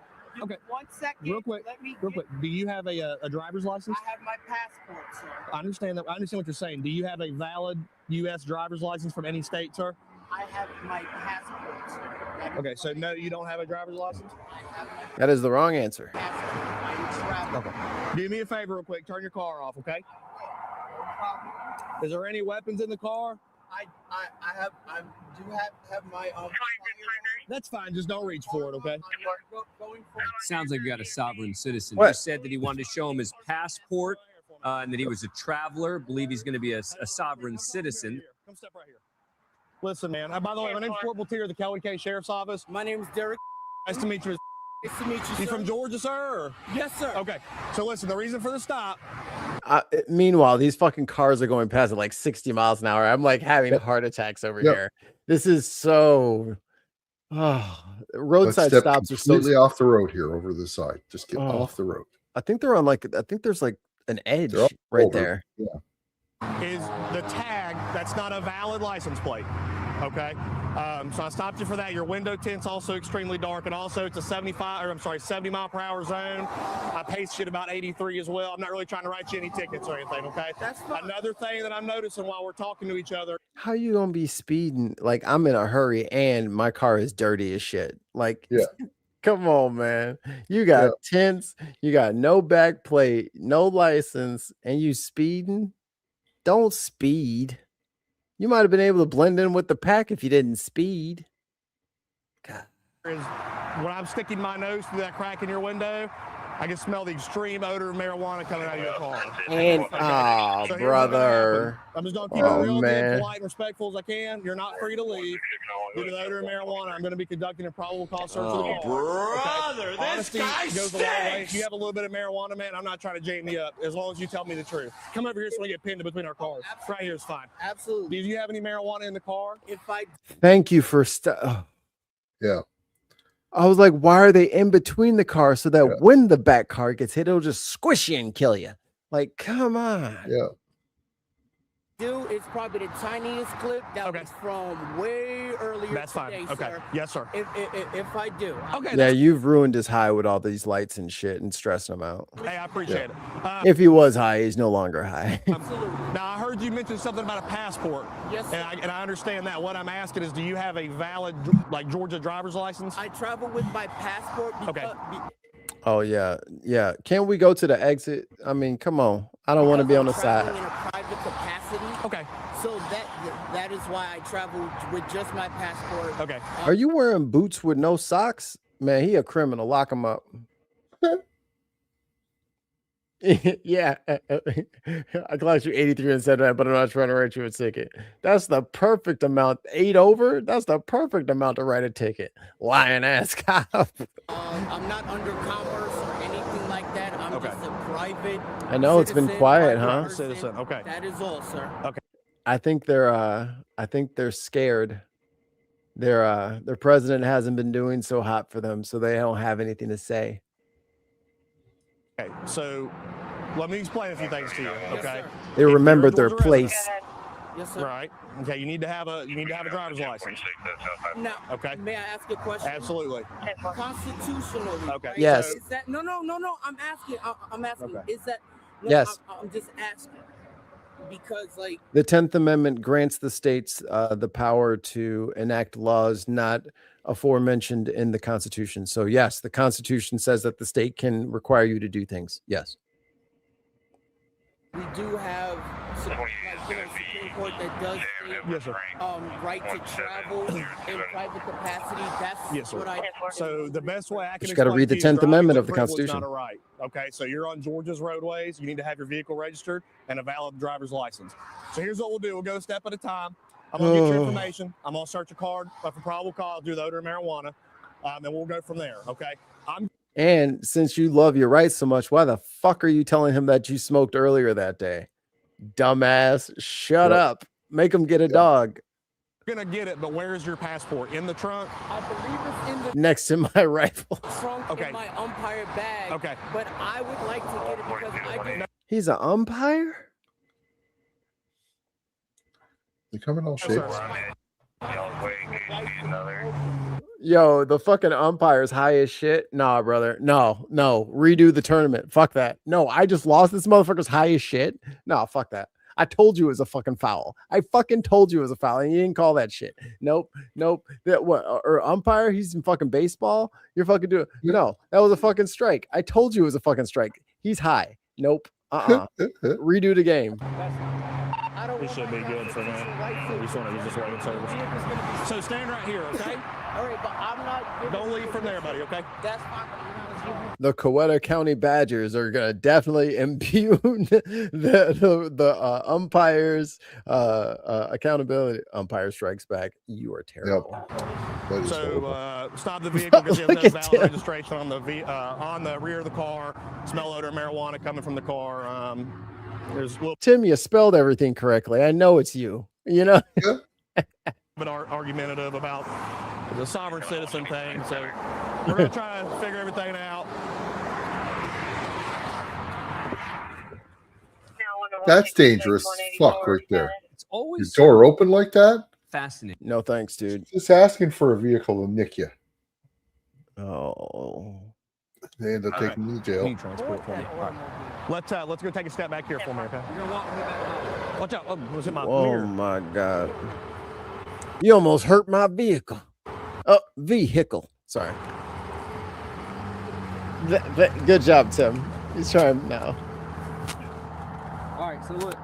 Okay. 1 second. Real quick. Do you have a driver's license? I have my passport, sir. I understand that. I understand what you're saying. Do you have a valid U.S. driver's license from any state, sir? I have my passport, sir. Okay, so no, you don't have a driver's license? That is the wrong answer. Okay. Do me a favor real quick. Turn your car off, okay? Is there any weapons in the car? I do have my That's fine. Just don't reach for it, okay? Sounds like you got a sovereign citizen. What? You said that he wanted to show him his passport and that he was a traveler. Believe he's going to be a sovereign citizen. Come step right here. Listen, man. By the way, my name's Corporal Tier of the Kelly K Sheriff's Office. My name's Derek. Nice to meet you. Nice to meet you, You sir. from Georgia, sir? Or? Yes, sir. Okay. So listen, the reason for the stop. Meanwhile, these fucking cars are going past at like 60 miles an hour. I'm like having heart attacks over here. This is so. Roadside Let's step stops are so completely off the road here over the side. Just get off the road. I think they're on like. I think there's like an edge They're right over. there. Yeah. Is the tag that's not a valid license plate. Okay. So I stopped you for that. Your window tint's also extremely dark, and also it's a 70 mile per hour zone. I paced you at about 83 as well. I'm not really trying to write you any tickets or anything, okay? That's fine. Another thing that I'm noticing while we're talking to each other. How you gonna be speeding? Like I'm in a hurry and my car is dirty as shit. Like, come on, man. You got tints, you got no back plate, no license, and you speeding? Don't speed. You might have been able to blend in with the pack if you didn't speed. Is when I'm sticking my nose through that crack in your window, I can smell the extreme odor of marijuana coming out of your car. And So here's what's gonna happen. brother. I'm just gonna keep it real man. good, polite, and respectful as I can. You're not free to leave. Due to the odor of marijuana, I'm going to be conducting a probable cause search of the car. brother, Okay? this Honesty guy goes a long way. stinks. If you have a little bit of marijuana, man, I'm not trying to jam you up. As long as you tell me the truth. Come over here so we get pinned in between our cars. Right here is fine. Absolutely. Do you have any marijuana in the car? If I Thank you for Yeah. I was like, why are they in between the cars so that when the back car gets hit, it'll just squish you and kill you? Like, come on. Yeah. do, it's probably the tiniest clip that was from way earlier That's today, fine. Okay. sir. Yes, sir. If I do. Okay. Yeah, you've ruined his high with all these lights and shit and stressing him out. Hey, I appreciate it. If he was high, he's no longer high. Now, I heard you mention something about a passport. Yes, sir. And I understand that. What I'm asking is, do you have a valid, like, Georgia driver's license? I travel with my passport because, Oh yeah, yeah. Can we go to the exit? I mean, come on. I don't want to be on the side. in a private capacity. Okay. So that is why I travel with just my passport. Okay. Are you wearing boots with no socks? Man, he a criminal. Lock him up. Yeah, I clocked you 83 and said that, but I'm not trying to write you a ticket. That's the perfect amount. 8 over. That's the perfect amount to write a ticket. Lying ass cop. I'm not under commerce or anything like that. I'm just a private. I know it's been citizen, quiet, private huh? person. Citizen. Okay. That is all, sir. Okay. I think they're scared. Their president hasn't been doing so hot for them, so they don't have anything to say. Okay. So let me explain a few things to you. Okay. They remembered their place. Yes, sir. Right. Okay. You need to have a driver's license. Now, Okay. may I ask a question? Absolutely. Constitutionally. Okay. right? Yes. Is that no? I'm asking. I'm asking. Okay. Is that? No, Yes. I'm just asking because, like, The 10th Amendment grants the states the power to enact laws not aforementioned in the Constitution. So yes, the Constitution says that the state can require you to do things. Yes. we do have Supreme Court that does Yes, sir. right to travel in private capacity. That's Yes, sir. what I. So the best way I can Just gotta explain read the to you is 10th driving Amendment is of the a privilege, Constitution. Not a right. Okay. So you're on Georgia's roadways. You need to have your vehicle registered and a valid driver's license. So here's what we'll do. We'll go a step at a time. I'm gonna get your information. I'm gonna search your card for probable cause, do the odor of marijuana, and we'll go from there. Okay. And since you love your rights so much, why the fuck are you telling him that you smoked earlier that day? Dumbass. Shut up. Make him get a dog Gonna get it, but where's your passport? In the trunk? I believe it's in the next to my rifle. trunk Okay. in my umpire bag. Okay. But I would like to get it because I do. He's an umpire? They come in all shapes. Yo, the fucking umpire's high as shit. Nah, brother. No. Redo the tournament. Fuck that. No, I just lost. This motherfucker's high as shit. No, fuck that. I told you it was a fucking foul. I fucking told you it was a foul, and you didn't call that shit. Nope. That what? Or umpire? He's in fucking baseball. You're fucking doing. No, that was a fucking strike. I told you it was a fucking strike. He's high. Nope. Redo the game. We should be good for now. We just want to use this waiting service. So stand right here, okay? All right, but I'm not. Don't leave from there, buddy, okay? That's fine. The Coweta County Badgers are going to definitely impugn the umpires accountability. Umpire strikes back. You are terrible. Yep. So stop the vehicle because you have no valid registration on the rear of the car. Smell odor of marijuana coming from the car. There's a little Tim, you spelled everything correctly. I know it's you. You know. bit argumentative about the sovereign citizen thing. So we're going to try and figure everything out. That's dangerous as fuck right there. It's always Your door open like that? fascinating. No thanks, dude. Just asking for a vehicle to nick you. Oh. They end up taking you to jail. Transport for me. All right. Let's go take a step back here for me, okay? You're gonna walk me back. Watch out! Oh, was it my mirror? Oh my God! You almost hurt my vehicle. Oh, vehicle. Sorry. Good job, Tim. He's trying now. All right, so look,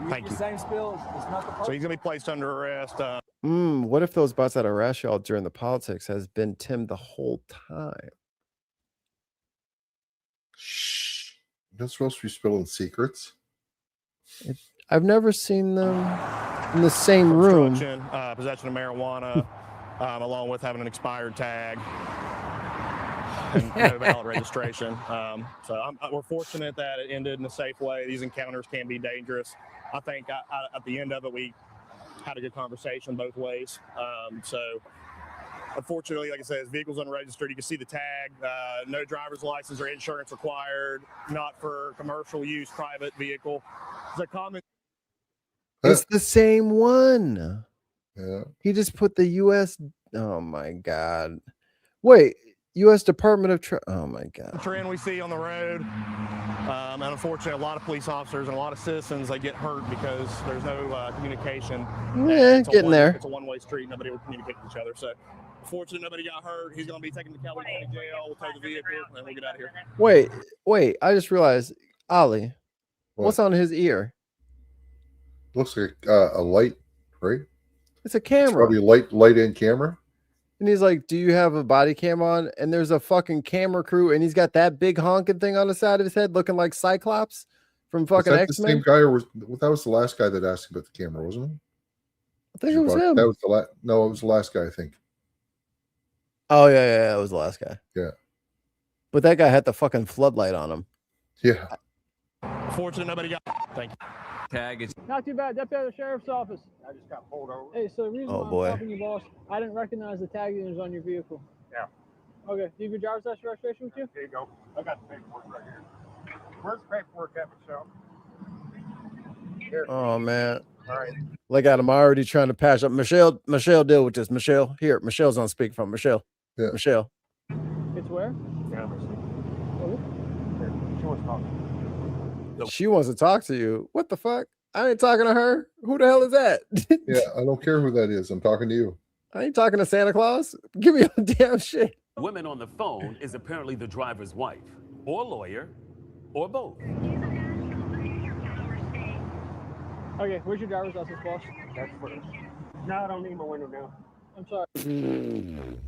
Thank you. Same spill. It's not the So he's gonna be placed under arrest. What if those butts that arrest y'all during the politics has been Tim the whole time? Shh. You're not supposed to be spilling secrets. I've never seen them in the same room. Possession of marijuana, along with having an expired tag and no valid registration. So we're fortunate that it ended in a safe way. These encounters can be dangerous. I think at the end of it, we had a good conversation both ways. So unfortunately, like I said, his vehicle's unregistered. You can see the tag, no driver's license or insurance required, not for commercial use, private vehicle. It's a common. It's the same one. Yeah. He just put the U.S. Oh my God. Wait, U.S. Department of Oh my God. Trend we see on the road. And unfortunately, a lot of police officers and a lot of citizens, they get hurt because there's no communication. Yeah, It's getting there. It's a one-way street. Nobody will communicate with each other. So fortunately, nobody got hurt. He's going to be taken to Cali County Jail. We'll tow the vehicle and we'll get out of here. Wait. I just realized, Ollie, what's on his ear? Looks like a light, right? It's a camera. It's probably light in camera. And he's like, "Do you have a body cam on?" And there's a fucking camera crew, and he's got that big honking thing on the side of his head, looking like Cyclops from fucking Was that X-Men. the same guy, or that was the last guy that asked about the camera, wasn't it? I think it was him. That was the No, it was the last guy, I think. Oh yeah, it was the last guy. Yeah, but that guy had the fucking floodlight on him. Yeah. Fortunate nobody got. Thank you. Tag is Not too bad. Deputy of the Sheriff's Office. I just got pulled over. Hey, so the reason Oh, why boy. I'm stopping you, boss, I didn't recognize the tag that was on your vehicle. Yeah. Okay. Do you have your driver's license registration with you? There you go. I got the paperwork right here. Where's the paperwork at, Michelle? Here. Oh man. All right. Look at him already trying to patch up. Michelle, deal with this. Michelle, here. Michelle's on speakerphone. Michelle. Yeah. Michelle. It's where? Yeah, let me see. Oh, Here, she wants to talk. She wants to talk to you. What the fuck? I ain't talking to her. Who the hell is that? Yeah, I don't care who that is. I'm talking to you. I ain't talking to Santa Claus. Give me your damn shit. Woman on the phone is apparently the driver's wife, or lawyer, or both. Okay, where's your driver's license, boss? That's first. No, I don't need my window down. I'm sorry.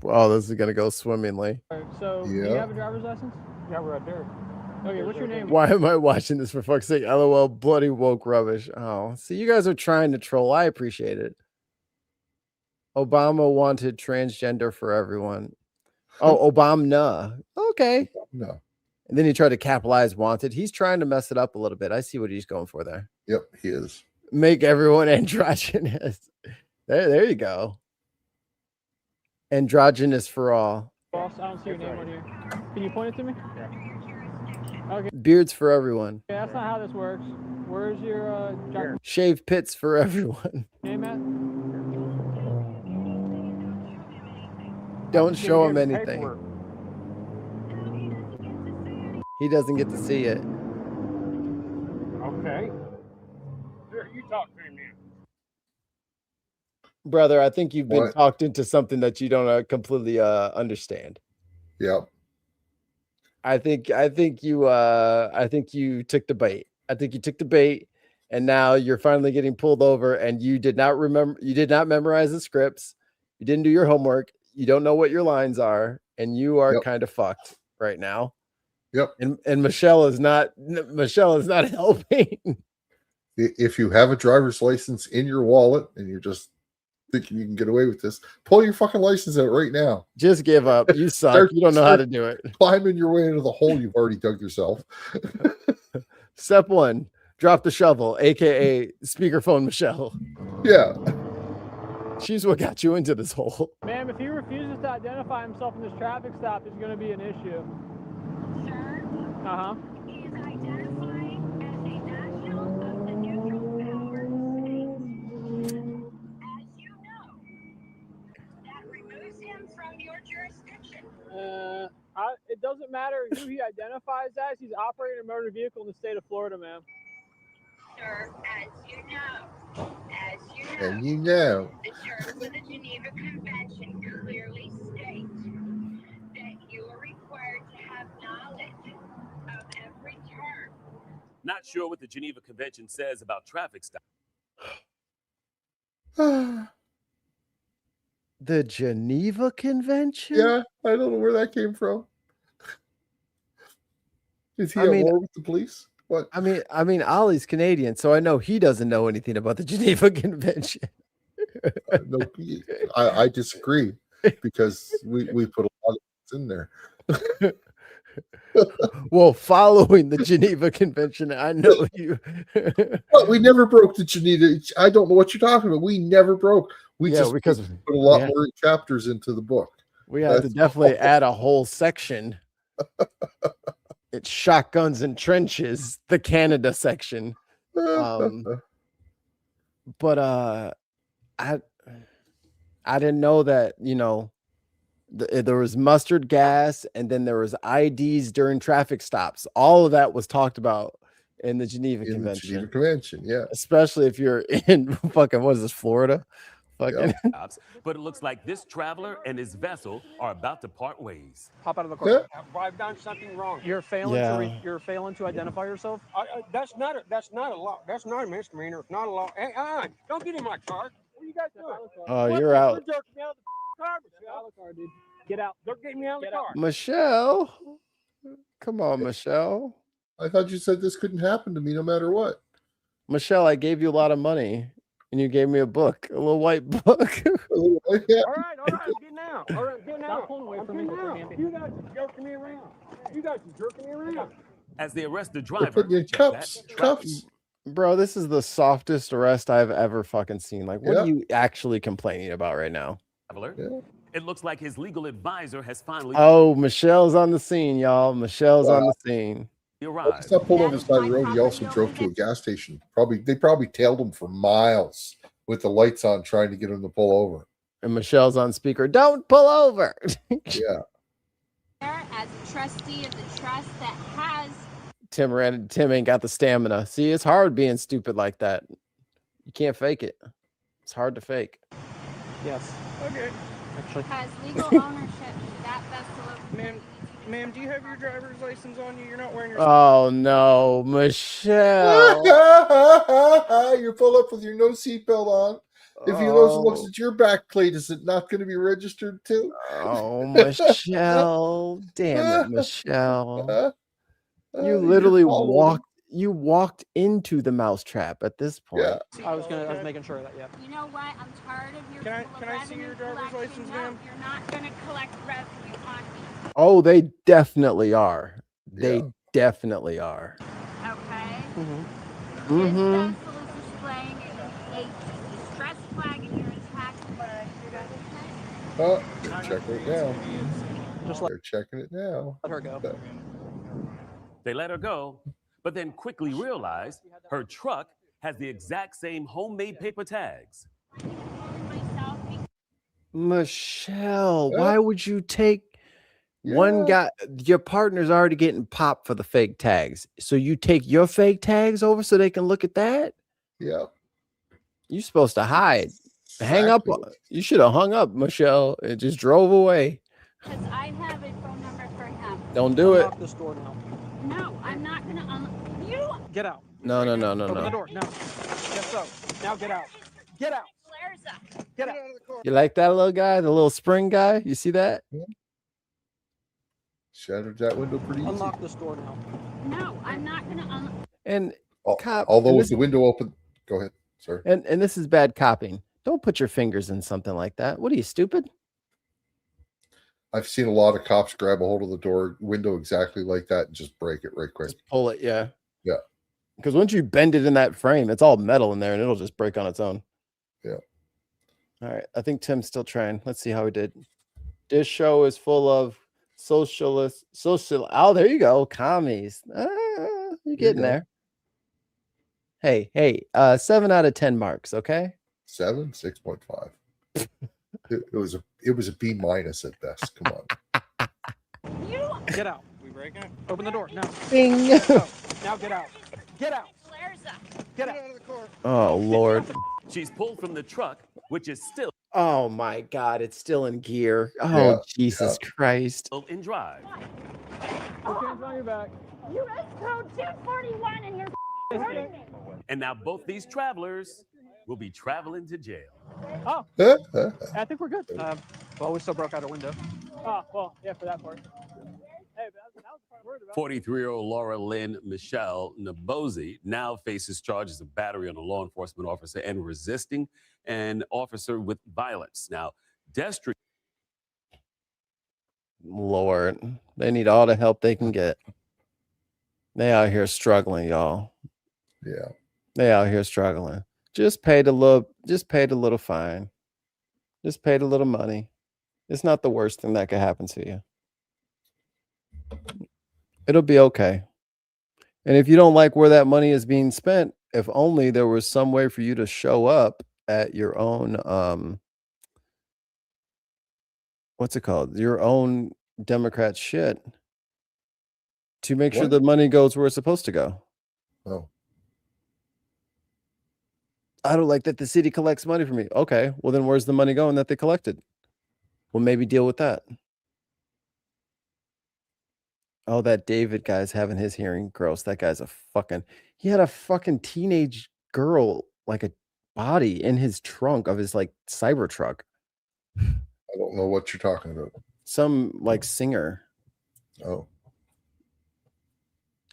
Wow, this is gonna go swimmingly. All right, so, do you Yeah. have a driver's license? Yeah, right there. Okay, what's your name? Why am I watching this for fuck's sake? LOL, bloody woke rubbish. Oh, see, you guys are trying to troll. I appreciate it. Obama wanted transgender for everyone. Oh, Obama. Okay. No. And then he tried to capitalize wanted. He's trying to mess it up a little bit. I see what he's going for there. Yep, he is. Make everyone androgynous. There you go. Androgynous for all. Boss, I don't see your name on here. Can you point it to me? Yeah. Okay. Beards for everyone. Okay, that's not how this works. Where's your driver's Shave pits for everyone. name at? Don't show him anything. He doesn't get to see it. Okay. Here, you talk to him then. Brother, I think you've been What? talked into something that you don't completely understand. Yep. I think you took the bait. I think you took the bait and now you're finally getting pulled over, and you did not memorize the scripts, you didn't do your homework, you don't know what your lines are, and you are kind of fucked right now. Yep. And Michelle is not helping. If you have a driver's license in your wallet and you're just thinking you can get away with this, pull your fucking license out right now. Just give up. You suck. You don't know how to do it. Climbing your way into the hole you've already dug yourself. Step 1, drop the shovel, aka speakerphone Michelle. Yeah. She's what got you into this hole. Ma'am, if he refuses to identify himself in this traffic stop, there's going to be an issue. Sir? Uh-huh. He is identifying as a national of the neutral power state. As you know, that removes him from your jurisdiction. It doesn't matter who he identifies as. He's operating a motor vehicle in the state of Florida, ma'am. Sir, as And you know. the terms of the Geneva Convention clearly state that you are required to have knowledge of every term. Not sure what the Geneva Convention says about traffic stops. The Geneva Convention? Yeah, I don't know where that came from. Is he at war with the police? What? I mean, Ollie's Canadian, so I know he doesn't know anything about the Geneva Convention. No, I disagree because we put a lot of things in there. Well, following the Geneva Convention, I know you. But we never broke the Geneva. I don't know what you're talking about. We never broke. We just put a lot more chapters into the book. We have to definitely add a whole section. It's shotguns and trenches, the Canada section. But I didn't know that, there was mustard gas, and then there was IDs during traffic stops. All of that was talked about in the Geneva Convention. The Geneva Convention, yeah. Especially if you're in fucking, what is this, Florida? Fucking. But it looks like this traveler and his vessel are about to part ways. Hop out of the car. I've done something wrong. You're failing you're failing to identify yourself. That's not a law. That's not a misdemeanor. It's not a law. Hey, don't get in my car. What are you guys doing? Oh, you're out. You're jerking me out of the car, Michelle. Car, dude. Get out. Don't get me out of the car. Michelle. Come on, Michelle. I thought you said this couldn't happen to me no matter what. Michelle, I gave you a lot of money. And you gave me a book, a little white book. All right, get now. All right, get now. Stop pulling away from me. You guys are jerking me around. As they arrest the driver, putting you in cuffs. Bro, this is the softest arrest I've ever fucking seen. Like, what are you actually complaining about right now? It looks like his legal advisor has finally. Oh, Michelle's on the scene, y'all. Michelle's on the scene. He's not pulled on the side of the road. He also drove to a gas station. They probably tailed him for miles with the lights on, trying to get him to pull over. And Michelle's on speaker. Don't pull over. Yeah. As a trustee of the trust that has. Tim ain't got the stamina. See, it's hard being stupid like that. You can't fake it. It's hard to fake. Yes. Okay. Actually. Has legal ownership to that vessel of. Ma'am, do you have your driver's license on you? You're not wearing your. Oh no, Michelle! You pull up with your no seatbelt on. If he looks at your back plate, is it not going to be registered too? Oh, Michelle! Damn it, Michelle! You literally walked into the mousetrap at this point. Yeah. I was making sure of that. Yeah. You know what? I'm tired of your. Can I see your driver's license, ma'am? You're not going to collect revenue on me. Oh, they definitely are. They definitely are. Okay. Mm-hmm. This vessel is displaying a distress flag in your attack flag. Oh, they're checking it now. They're checking it now. Let her go. They let her go, but then quickly realized her truck has the exact same homemade paper tags. Michelle, why would you take one guy? Your partner's already getting popped for the fake tags. So you take your fake tags over so they can look at that? Yeah. You're supposed to hide. Hang up. You should have hung up, Michelle. It just drove away. Because I have a phone number for him. Don't do it. Unlock this door now. No, I'm not going to unlock. You Get out. No. Open the door. No. Yes, so. Now get out. Get out. Get out. You like that little guy, the little spring guy? You see that? Shattered that window pretty easy. Unlock this door now. No, I'm not going to unlock. And cop, Although and with this, the window open, go ahead. Sorry. and this is bad copying. Don't put your fingers in something like that. What are you, stupid? I've seen a lot of cops grab a hold of the door window exactly like that and just break it right quick. Just pull it, yeah. Yeah. Because once you bend it in that frame, it's all metal in there and it'll just break on its own. Yeah. All right. I think Tim's still trying. Let's see how he did. This show is full of social. Oh, there you go. Commies. You're getting there. Hey, 7 out of 10 marks, okay? 7, 6.5. It was a B- at best. Come on. Get out. We break it. Open the door. No. Bing. Now get out. Get out. Get out. Oh, Lord. She's pulled from the truck, which is still Oh, my God. It's still in gear. Oh, Jesus Christ. in drive. Put hands on your back. U.S. code 241 and you're hurting me. And now both these travelers will be traveling to jail. Oh, I think we're good. Well, we still broke out a window. Oh, well, yeah, for that part. Hey, but that was the part I'm worried about. 43-year-old Laura Lynn Michelle Nabozi now faces charges of battery on a law enforcement officer and resisting an officer with violence. Now, Destry. Lord, they need all the help they can get. They out here struggling, y'all. Yeah. They out here struggling. Just pay the little fine. Just pay the little money. It's not the worst thing that could happen to you. It'll be okay. And if you don't like where that money is being spent, if only there was some way for you to show up at your own what's it called? Your own Democrat shit to make sure the money goes where it's supposed to go. Oh. I don't like that the city collects money from me. Okay, well then where's the money going that they collected? Well, maybe deal with that. Oh, that David guy's having his hearing. Gross. That guy's he had a fucking teenage girl, like a body in his trunk of his like cyber truck. I don't know what you're talking about. Some like singer. Oh.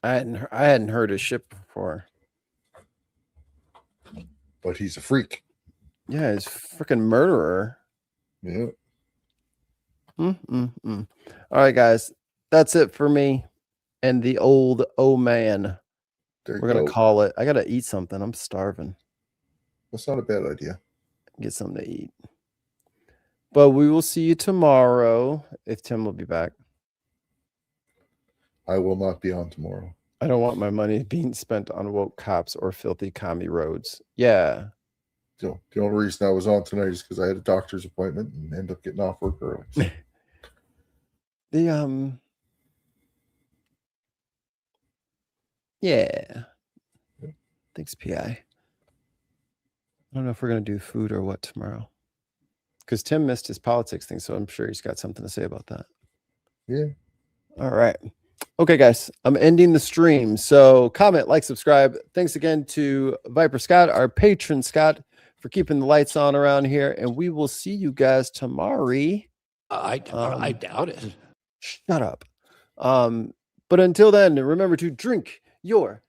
I hadn't heard his shit before. But he's a freak. Yeah, he's a freaking murderer. Yeah. All right, guys. That's it for me and the old man. We're going to call it. I got to eat something. I'm starving. That's not a bad idea. Get something to eat. But we will see you tomorrow if Tim will be back. I will not be on tomorrow. I don't want my money being spent on woke cops or filthy commie roads. Yeah. So the only reason I was on tonight is because I had a doctor's appointment and ended up getting off work early. So. Yeah. Thanks, PI. I don't know if we're going to do food or what tomorrow. Because Tim missed his politics thing, so I'm sure he's got something to say about that. Yeah. All right. Okay, guys, I'm ending the stream. So comment, like, subscribe. Thanks again to Viper Scott, our patron Scott, for keeping the lights on around here. And we will see you guys tomorrow. I doubt it. Shut up. But until then, remember to drink your